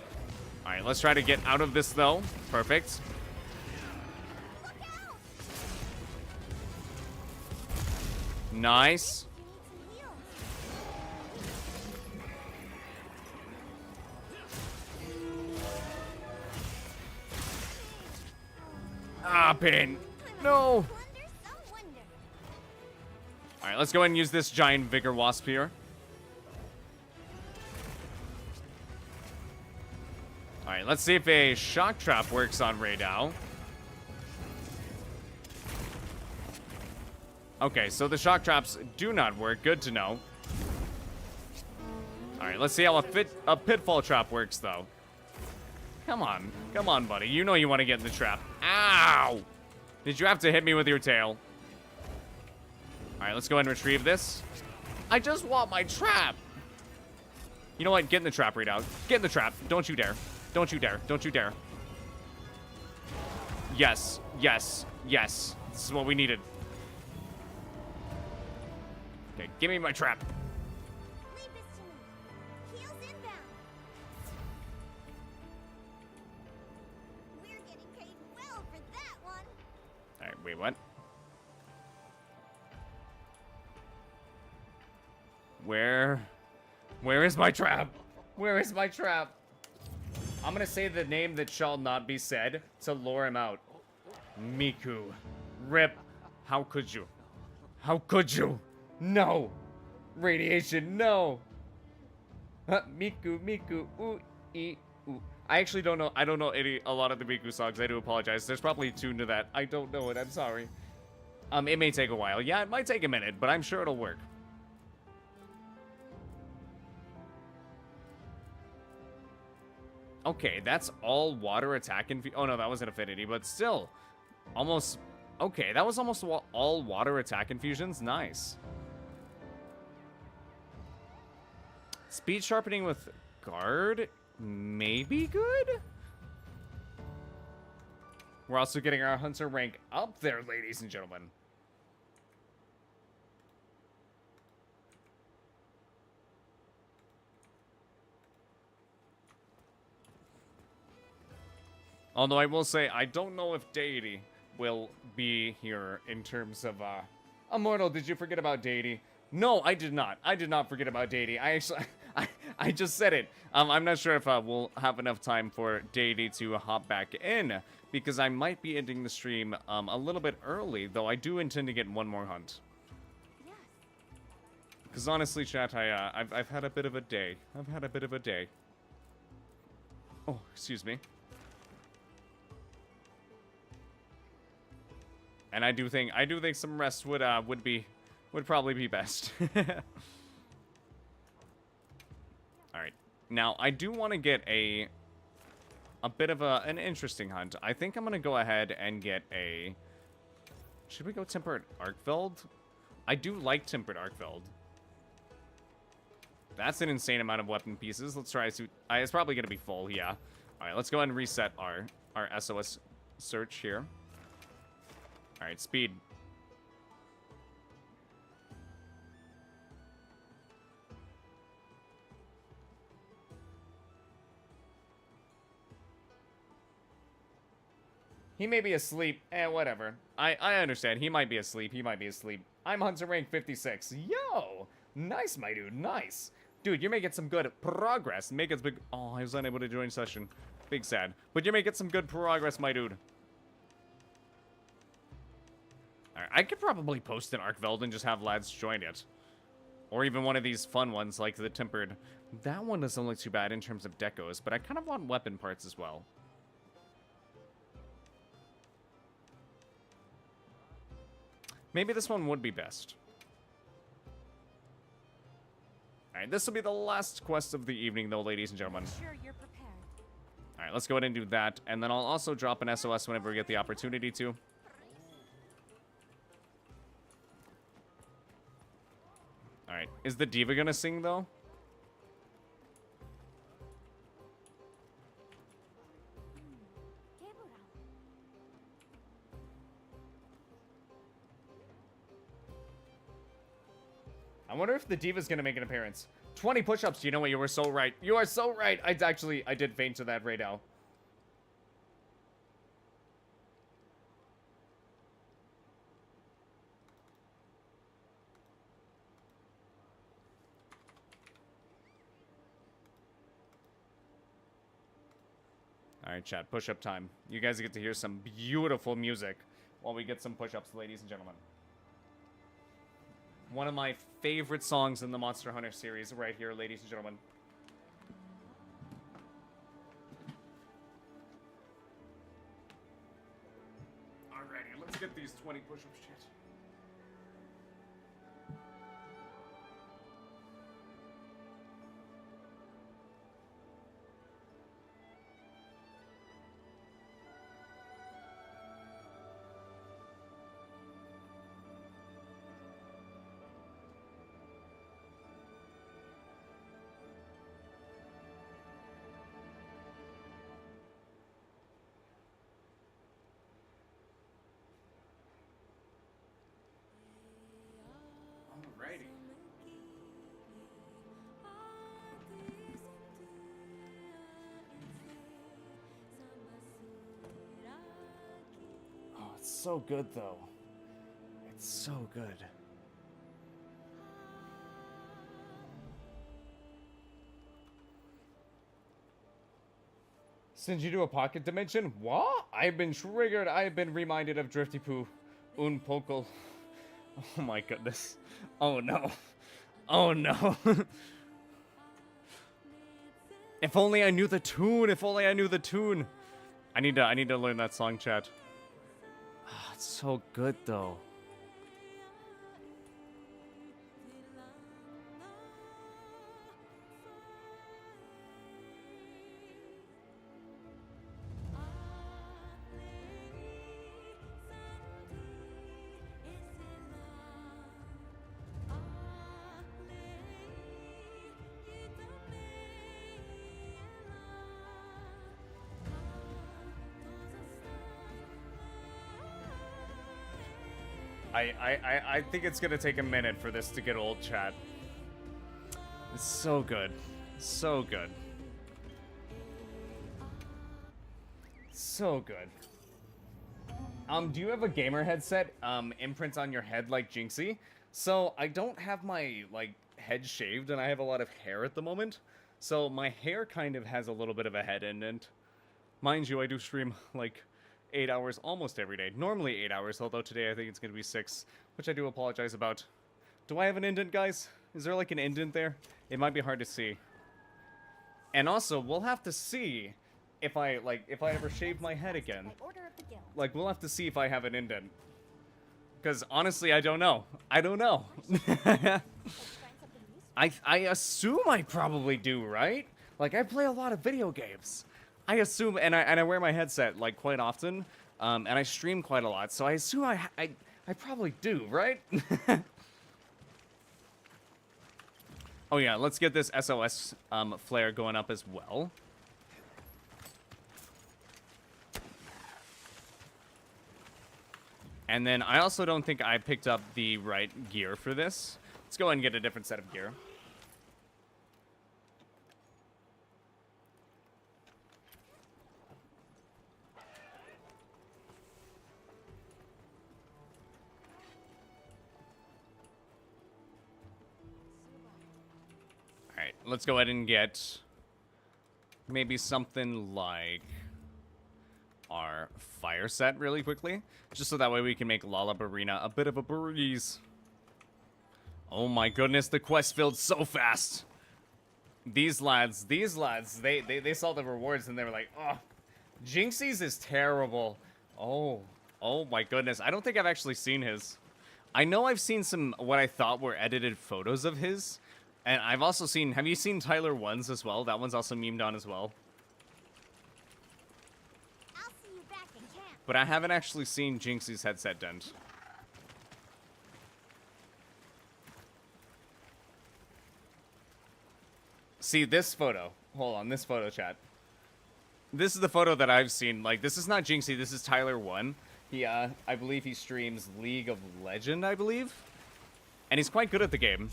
Speaker 1: All right, let's try to get out of this though. Perfect. Nice. Stop it. No.
Speaker 6: Plunder some wonder.
Speaker 1: All right, let's go ahead and use this giant vigor wasp here. All right, let's see if a shock trap works on Raydao. Okay, so the shock traps do not work. Good to know. All right, let's see how a pitfall trap works, though. Come on, buddy. You know you want to get in the trap. Ow! Did you have to hit me with your tail? All right, let's go ahead and retrieve this. I just want my trap. You know what? Get in the trap, Raydao. Get in the trap. Don't you dare. Don't you dare. Don't you dare. Yes. Yes. Yes. This is what we needed. Okay, give me my trap.
Speaker 6: Leave this to me. Heels inbound. We're getting paid well for that one.
Speaker 1: All right, wait, what? Where is my trap? Where is my trap? I'm gonna say the name that shall not be said to lure him out. Miku. Rip. How could you? How could you? No. Radiation, no. Miku, Miku, ooh, ee, ooh. I actually don't know. I don't know a lot of the Miku songs. I do apologize. There's probably a tune to that. I don't know it. I'm sorry. It may take a while. Yeah, it might take a minute, but I'm sure it'll work. Okay, that's all water attack and... Oh, no, that was an affinity, but still. Almost... Okay, that was almost all water attack infusions. Nice. Speed sharpening with guard may be good? We're also getting our hunter rank up there, ladies and gentlemen. Although I will say, I don't know if Deity will be here in terms of, Immortal, did you forget about Deity? No, I did not. I did not forget about Deity. I actually, I just said it. I'm not sure if we'll have enough time for Deity to hop back in, because I might be ending the stream a little bit early, though I do intend to get one more hunt.
Speaker 6: Yes.
Speaker 1: Because honestly, chat, I've had a bit of a day. I've had a bit of a day. Oh, excuse me. And I do think some rest would probably be best. All right. Now, I do want to get a bit of an interesting hunt. I think I'm going to go ahead and get a... Should we go Tempered Arkfeld? I do like Tempered Arkfeld. That's an insane amount of weapon pieces. Let's try to... it's probably going to be full, yeah. All right, let's go ahead and reset our SOS search here. All right, speed. He may be asleep. Whatever. I understand. He might be asleep. He might be asleep. I'm Hunter rank 56. Yo! Nice, my dude. Nice. Dude, you're making some good progress. Making big... Oh, I was unable to join session. Big sad. But you're making some good progress, my dude. Alright, I could probably post an Arkveld and just have lads join it. Or even one of these fun ones like the Tempered. That one doesn't look too bad in terms of decos, but I kind of want weapon parts as well. Maybe this one would be best. Alright, this will be the last quest of the evening, though, ladies and gentlemen.
Speaker 6: Sure you're prepared.
Speaker 1: Alright, let's go ahead and do that. And then I'll also drop an SOS whenever we get the opportunity to. Alright, is the diva gonna sing, though? I wonder if the diva's gonna make an appearance. 20 push-ups. You know what? You were so right. You are so right. I did faint to that right now. Alright, chat, push-up time. You guys get to hear some beautiful music while we get some push-ups, ladies and gentlemen. One of my favorite songs in the Monster Hunter series right here, ladies and gentlemen. Alrighty, let's get these 20 push-ups, chat. Alrighty. Oh, it's so good, though. It's so good. Since you do a pocket dimension? What? I've been triggered. I've been reminded of Drifty Poo. Un poco. Oh my goodness. Oh no. Oh no. If only I knew the tune. If only I knew the tune. I need to learn that song, chat. Oh, it's so good though. I think it's gonna take a minute for this to get old, chat. It's so good. So good. So good. Do you have a gamer headset, imprints on your head like Jinxie? So, I don't have my, like, head shaved, and I have a lot of hair at the moment. So, my hair kind of has a little bit of a head indent. Mind you, I do stream, like, 8 hours almost every day. Normally 8 hours, although today I think it's going to be 6, which I do apologize about. Do I have an indent, guys? Is there like an indent there? It might be hard to see. And also, we'll have to see if I ever shave my head again. Like, we'll have to see if I have an indent. Because honestly, I don't know. I don't know. I assume I probably do, right? Like, I play a lot of video games. I assume, and I wear my headset, like, quite often, and I stream quite a lot, so I assume I probably do, right? Oh yeah, let's get this SOS flare going up as well. And then I also don't think I picked up the right gear for this. Let's go ahead and get a different set of gear. Alright, let's go ahead and get maybe something like our fire set really quickly. Just so that way we can make Lollop Arena a bit of a breeze. Oh my goodness, the quest filled so fast. These lads, they saw the rewards and they were like, oh, Jinxie's is terrible. Oh my goodness. I don't think I've actually seen his. I know I've seen some, what I thought were edited photos of his. And I've also seen, have you seen Tyler 1's as well? That one's also memed on as well.
Speaker 6: I'll see you back in camp.
Speaker 1: But I haven't actually seen Jinxie's headset dent. See this photo. Hold on, this photo, chat. This is the photo that I've seen. Like, this is not Jinxie, this is Tyler 1. He, I believe he streams League of Legend, I believe. And he's quite good at the game.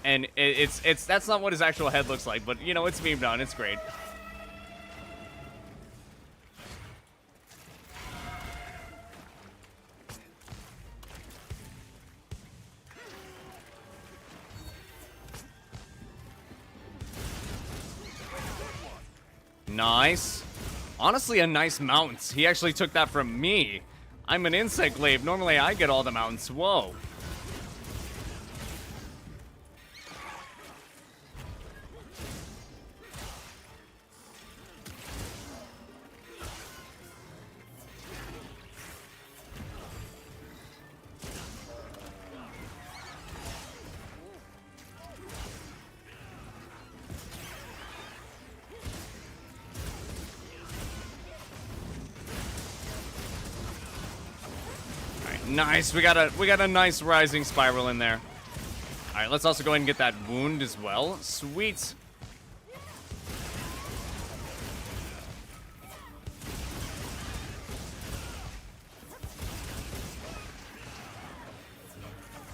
Speaker 1: And that's not what his actual head looks like, but, you know, it's memed on, it's great. Nice. Honestly, a nice mount. He actually took that from me. I'm an insect glaive. Normally, I get all the mounts. Whoa. Nice, we got a nice rising spiral in there. All right, let's also go ahead and get that wound as well. Sweet.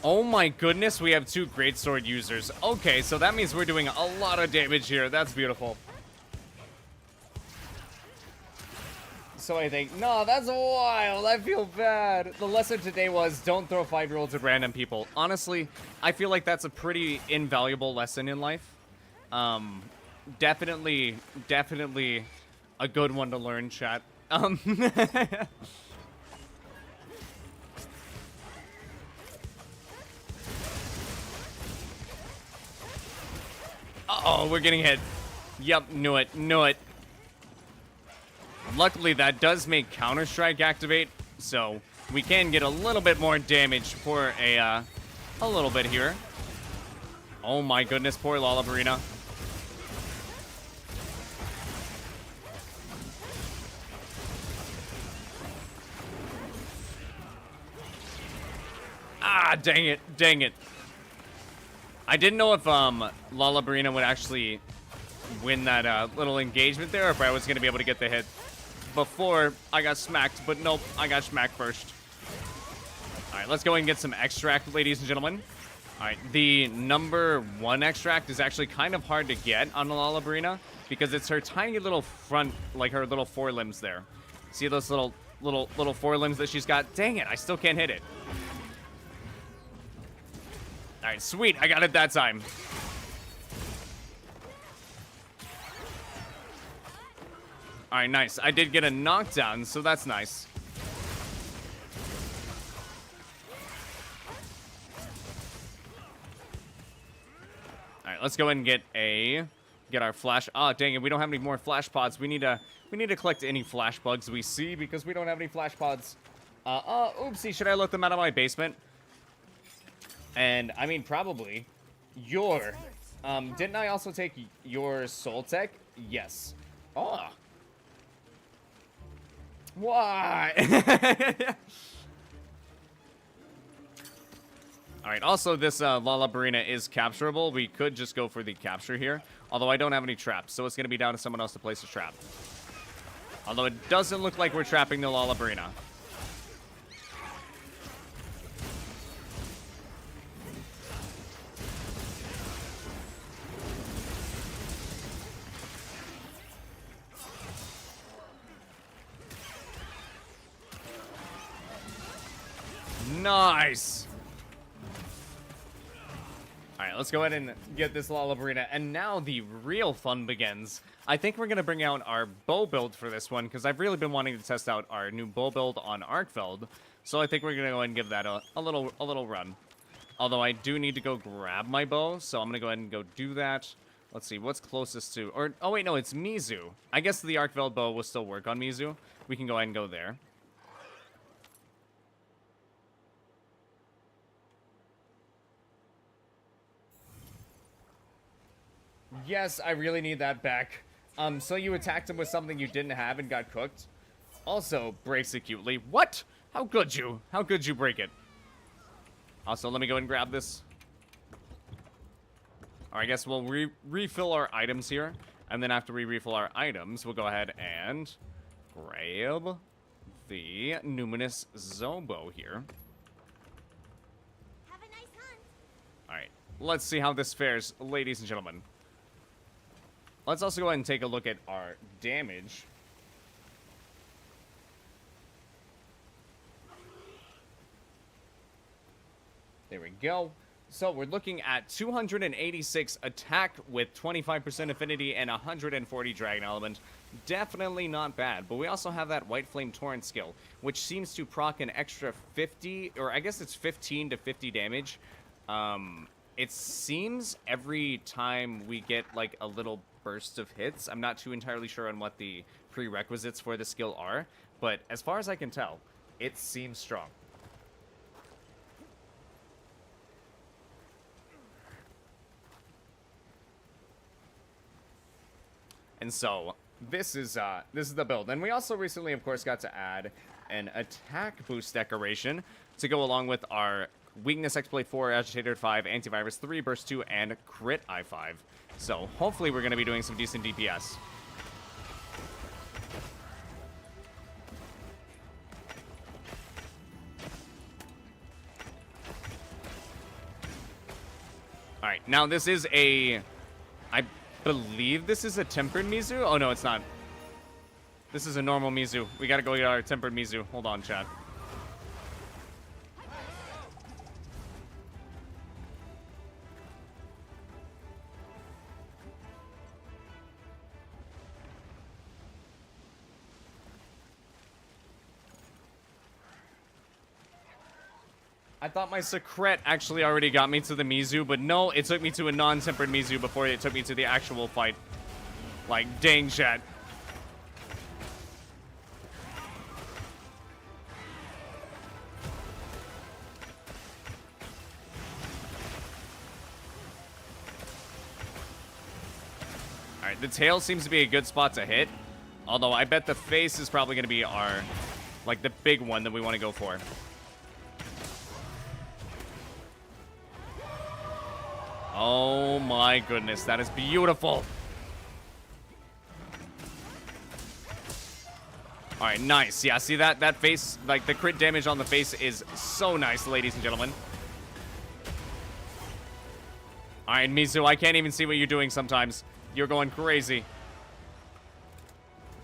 Speaker 1: Oh my goodness, we have 2 greatsword users. Okay, so that means we're doing a lot of damage here. That's beautiful. So I think, no, that's wild. I feel bad. The lesson today was don't throw 5-year-olds at random people. Honestly, I feel like that's a pretty invaluable lesson in life. Definitely a good one to learn, chat. Uh-oh, we're getting hit. Yep, knew it. Luckily, that does make Counter-Strike activate, so we can get a little bit more damage for a little bit here. Oh my goodness, poor Lollabarina. Ah, dang it. I didn't know if Lollabarina would actually win that little engagement there, or if I was going to be able to get the hit before I got smacked, but nope, I got smacked first. Alright, let's go and get some extract, ladies and gentlemen. Alright, the number 1 extract is actually kind of hard to get on Lollabarina because it's her tiny little front, like her little forelimbs there. See those little forelimbs that she's got? Dang it, I still can't hit it. Alright, sweet, I got it that time. Alright, nice. I did get a knockdown, so that's nice. Alright, let's go ahead and get our flash. Oh, dang it, we don't have any more flash pods. We need to collect any flash bugs we see because we don't have any flash pods. Oopsie, should I let them out of my basement? And I mean probably. Didn't I also take your soul tech? Yes. Oh. Why? Alright, also this Lollabarina is capturable. We could just go for the capture here. Although I don't have any traps, so it's going to be down to someone else to place a trap. Although it doesn't look like we're trapping the Lollabarina. Nice! Alright, let's go ahead and get this Lollabarina. And now the real fun begins. I think we're going to bring out our bow build for this one, because I've really been wanting to test out our new bow build on Arkfeld. So I think we're going to go ahead and give that a little run. Although I do need to go grab my bow, so I'm going to go ahead and go do that. Let's see, what's closest to... oh wait, no, it's Mizu. I guess the Arkfeld bow will still work on Mizu. We can go ahead and go there. Yes, I really need that back. So you attacked him with something you didn't have and got cooked? Also, breaks acutely. What? How could you? How could you break it? Also, let me go and grab this. Alright, I guess we'll refill our items here. And then after we refill our items, we'll go ahead and grab the Numinous Zobo here.
Speaker 6: Have a nice hunt.
Speaker 1: Alright, let's see how this fares, ladies and gentlemen. Let's also go ahead and take a look at our damage. There we go. So we're looking at 286 attack with 25% affinity and 140 dragon element. Definitely not bad, but we also have that White Flame Torrent skill, which seems to proc an extra 50, or I guess it's 15 to 50 damage. It seems every time we get like a little burst of hits. I'm not too entirely sure on what the prerequisites for the skill are, but as far as I can tell, it seems strong. And so this is the build. And we also recently, of course, got to add an attack boost decoration to go along with our weakness exploit 4, agitator 5, antivirus 3, burst 2, and crit I5. So hopefully we're going to be doing some decent DPS. All right, now this is a, I believe this is a tempered Mizu. Oh no, it's not. This is a normal Mizu. We gotta go get our tempered Mizu. Hold on, chat. I thought my secret actually already got me to the Mizu, but no, it took me to a non-tempered Mizu before it took me to the actual fight. Like, dang, chat. Alright, the tail seems to be a good spot to hit. Although, I bet the face is probably going to be our, like, the big one that we want to go for. Oh my goodness, that is beautiful. All right, nice. Yeah, see that face, like the crit damage on the face is so nice, ladies and gentlemen. All right, Mizu, I can't even see what you're doing sometimes. You're going crazy.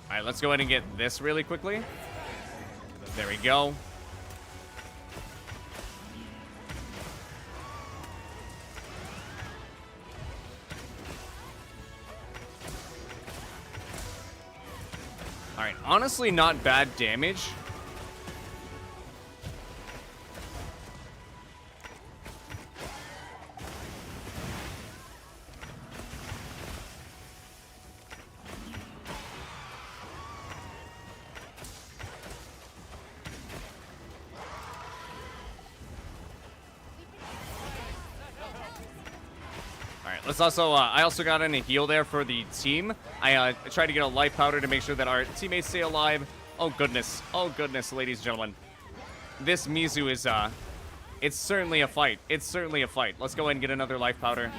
Speaker 1: All right, let's go ahead and get this really quickly. There we go. Alright, honestly not bad damage. Alright, let's also, I also got in a heal there for the team. I tried to get a life powder to make sure that our teammates stay alive. Oh goodness, ladies and gentlemen. This Mizu is, it's certainly a fight. It's certainly a fight. Let's go ahead and get another life powder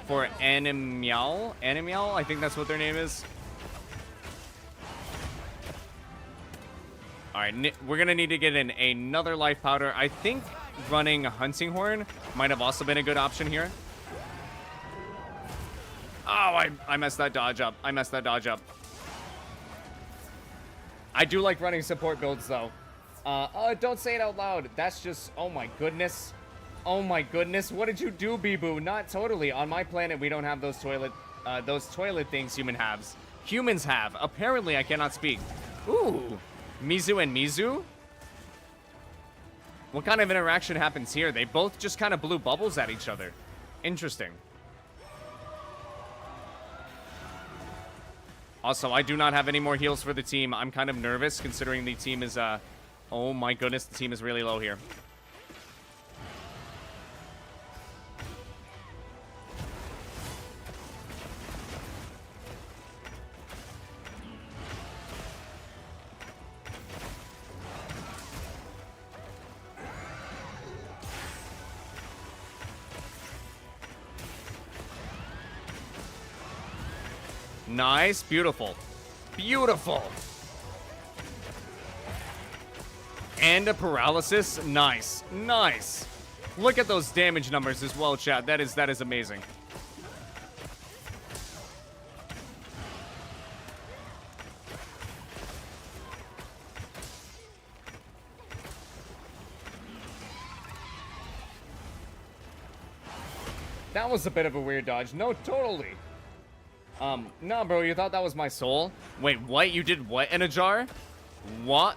Speaker 1: for Animial. Animial, I think that's what their name is. Alright, we're gonna need to get in another life powder. I think running Hunting Horn might have also been a good option here. Oh, I messed that dodge up. I messed that dodge up. I do like running support builds, though. Don't say it out loud. That's just... Oh, my goodness. Oh, my goodness. What did you do, Bee-Boo? Not totally. On my planet, we don't have those toilet things humans have. Apparently, I cannot speak. Ooh. Mizu and Mizu? What kind of interaction happens here? They both just kind of blew bubbles at each other. Interesting. Also, I do not have any more heals for the team. I'm kind of nervous considering the team is, oh my goodness, the team is really low here. Nice. Beautiful. Beautiful. And a paralysis. Nice. Nice. Look at those damage numbers as well, chat. That is amazing. was a bit of a weird dodge. No, totally. No, bro, you thought that was my soul? Wait, what? You did what in a jar? What?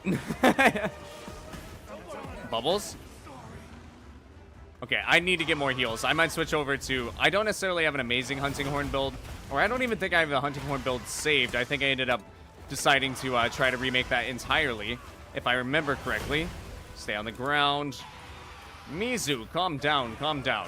Speaker 1: Bubbles? Okay, I need to get more heals. I might switch over to... I don't necessarily have an amazing hunting horn build, or I don't even think I have the hunting horn build saved. I think I ended up deciding to try to remake that entirely, if I remember correctly. Stay on the ground. Mizu, calm down, calm down.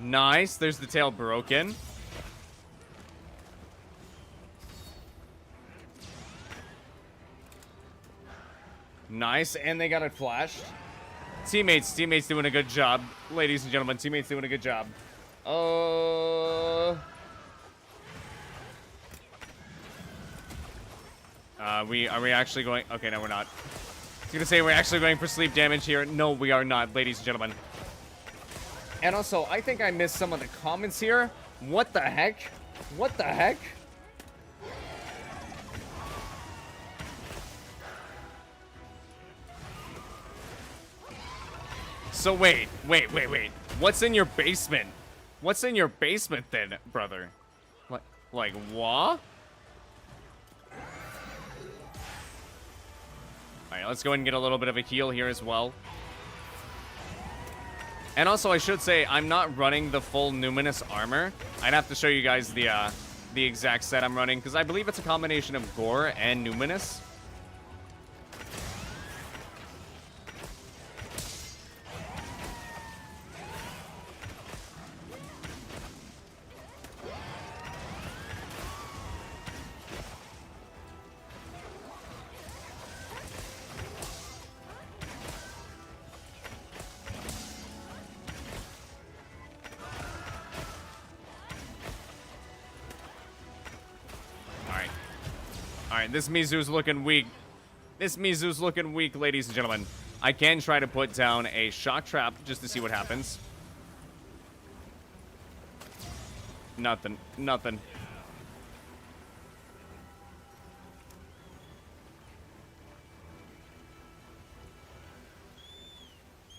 Speaker 1: Nice, there's the tail broken. Nice, and they got it flashed. Teammates doing a good job. Ladies and gentlemen, teammates doing a good job. Are we actually going? Okay, no, we're not. I was gonna say we're actually going for sleep damage here. No, we are not, ladies and gentlemen. And also, I think I missed some of the comments here. What the heck? What the heck? So wait. What's in your basement? What's in your basement then, brother? What? Like, what? Alright, let's go ahead and get a little bit of a heal here as well. And also, I should say, I'm not running the full Numinous armor. I'd have to show you guys the exact set I'm running, because I believe it's a combination of Gore and Numinous. Alright, this Mizu's looking weak. This Mizu's looking weak, ladies and gentlemen. I can try to put down a shock trap just to see what happens. Nothing. Nothing.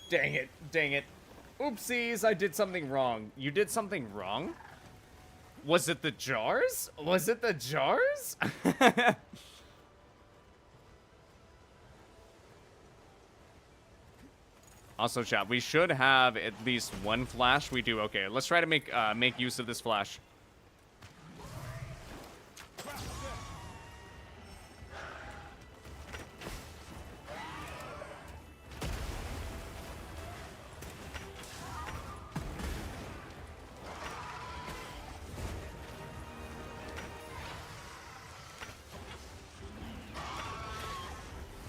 Speaker 1: Dang it. Dang it. Oopsies, I did something wrong. You did something wrong? Was it the jars? Was it the jars? Also, chat, we should have at least one flash. We do. Okay, let's try to make use of this flash.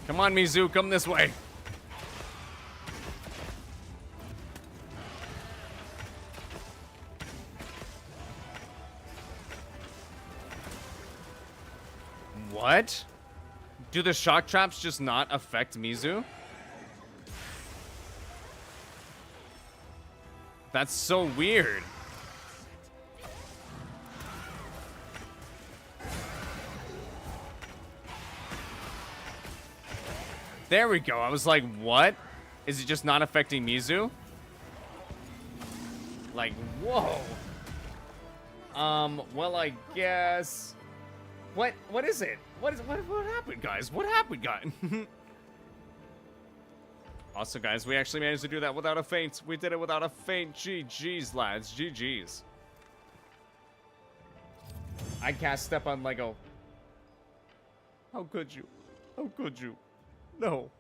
Speaker 1: Come on, Mizu, come this way. What? Do the shock traps just not affect Mizu? That's so weird. There we go. I was like, what? Is it just not affecting Mizu? Like, whoa. Well, I guess... What is it? What happened, guys? What happened, guys? Also, guys, we actually managed to do that without a feint. We did it without a feint. GG's, lads. GG's. I cast Step on Lego. How could you? How could you? No.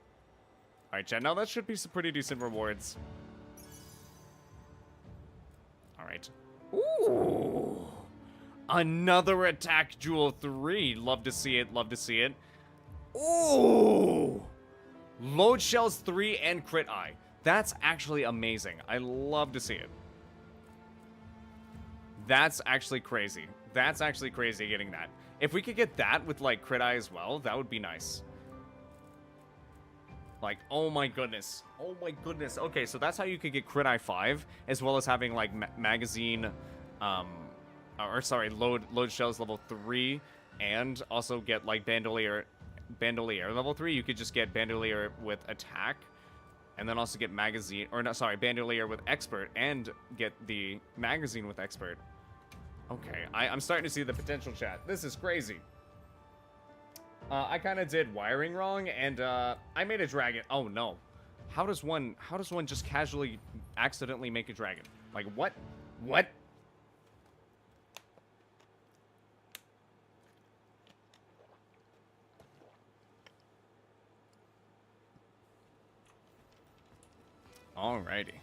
Speaker 1: Alright, chat. Now that should be some pretty decent rewards. Alright. Ooh. Another attack jewel 3. Love to see it. Love to see it. Ooh. Load shells 3 and crit eye. That's actually amazing. I love to see it. That's actually crazy. That's actually crazy getting that. If we could get that with like crit eye as well, that would be nice. Like, oh my goodness. Oh my goodness. Okay, so that's how you could get Crit I-5, as well as having, like, magazine, load shells level 3, and also get, like, bandolier level 3. You could just get bandolier with attack, and then also get magazine, or no, sorry, bandolier with expert, and get the magazine with expert. Okay, I'm starting to see the potential, chat. This is crazy. I kind of did wiring wrong, and I made a dragon. Oh no, how does one just casually, accidentally make a dragon? Like what? What? Alrighty.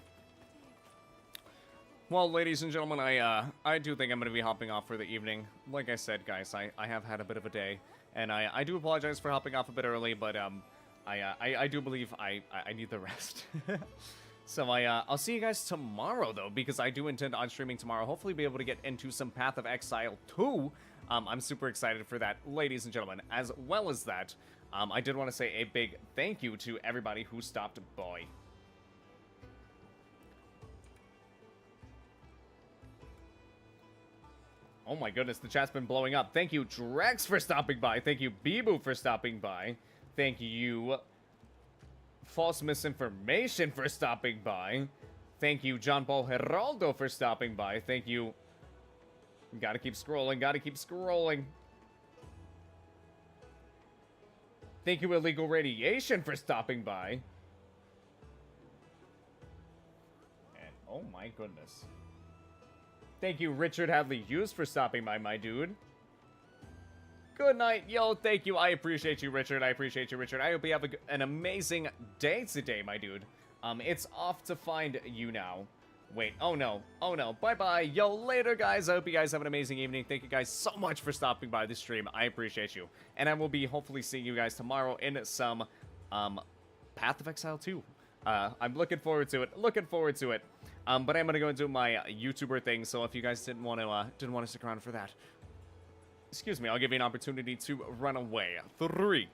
Speaker 1: Well, ladies and gentlemen, I do think I'm going to be hopping off for the evening. Like I said, guys, I have had a bit of a day, and I do apologize for hopping off a bit early, but I do believe I need the rest. So I'll see you guys tomorrow, though, because I do intend on streaming tomorrow. Hopefully be able to get into some Path of Exile 2. I'm super excited for that, ladies and gentlemen. As well as that, I did want to say a big thank you to everybody who stopped by. Oh my goodness, the chat's been blowing up. Thank you, Drex, for stopping by. Thank you, Bibu, for stopping by. Thank you, False Misinformation, for stopping by. Thank you, John Paul Geraldo, for stopping by. Thank you. Gotta keep scrolling, gotta keep scrolling. Thank you, Illegal Radiation, for stopping by. And oh my goodness. Thank you, Richard Hadley Hughes, for stopping by, my dude. Good night, yo. Thank you. I appreciate you, Richard. I appreciate you, Richard. I hope you have an amazing day today, my dude. It's off to find you now. Wait. Oh, no. Oh, no. Bye-bye. Yo, later, guys. I hope you guys have an amazing evening. Thank you guys so much for stopping by the stream. I appreciate you. And I will be hopefully seeing you guys tomorrow in some Path of Exile 2. I'm looking forward to it. Looking forward to it. But I'm gonna go and do my YouTuber thing, so if you guys didn't want to stick around for that, excuse me, I'll give you an opportunity to run away. 3,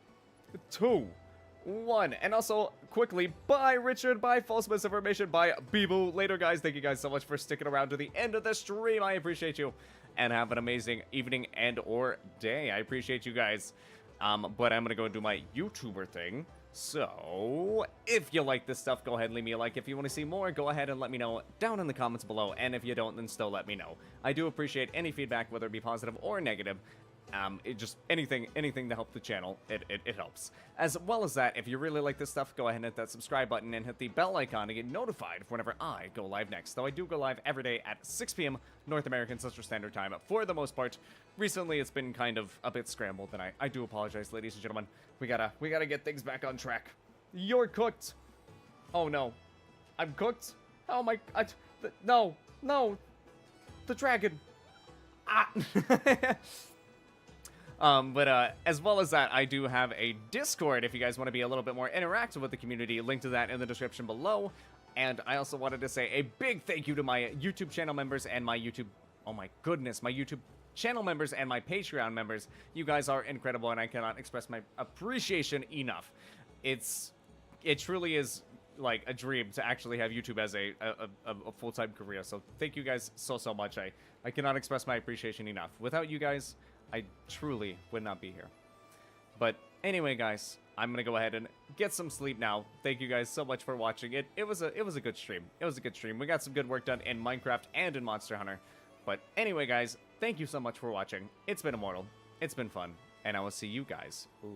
Speaker 1: 2, 1, and also quickly, bye Richard, bye False Misinformation, bye Bibu. Later, guys. Thank you guys so much for sticking around to the end of the stream. I appreciate you, and have an amazing evening and or day. I appreciate you guys. But I'm gonna go and do my YouTuber thing. So, if you like this stuff, go ahead and leave me a like. If you want to see more, go ahead and let me know down in the comments below. And if you don't, then still let me know. I do appreciate any feedback, whether it be positive or negative. It just anything to help the channel, it helps. As well as that, if you really like this stuff, go ahead and hit that subscribe button and hit the bell icon to get notified whenever I go live next. Though I do go live every day at 6 p.m. North American Central Standard Time for the most part. Recently, it's been kind of a bit scrambled, and I do apologize, ladies and gentlemen. We gotta get things back on track. You're cooked. Oh no, I'm cooked. Oh my, no, the dragon. Ah. But as well as that, I do have a Discord if you guys want to be a little bit more interactive with the community. Link to that in the description below. And I also wanted to say a big thank you to my YouTube channel members and my YouTube... Oh my goodness, my YouTube channel members and my Patreon members. You guys are incredible, and I cannot express my appreciation enough. It truly is like a dream to actually have YouTube as a full-time career. So thank you guys so much. I cannot express my appreciation enough. Without you guys, I truly would not be here. But anyway, guys, I'm gonna go ahead and get some sleep now. Thank you guys so much for watching it. It was a good stream. It was a good stream. We got some good work done in Minecraft and in Monster Hunter. But anyway, guys, thank you so much for watching. It's been Immortal. It's been fun, and I will see you guys later.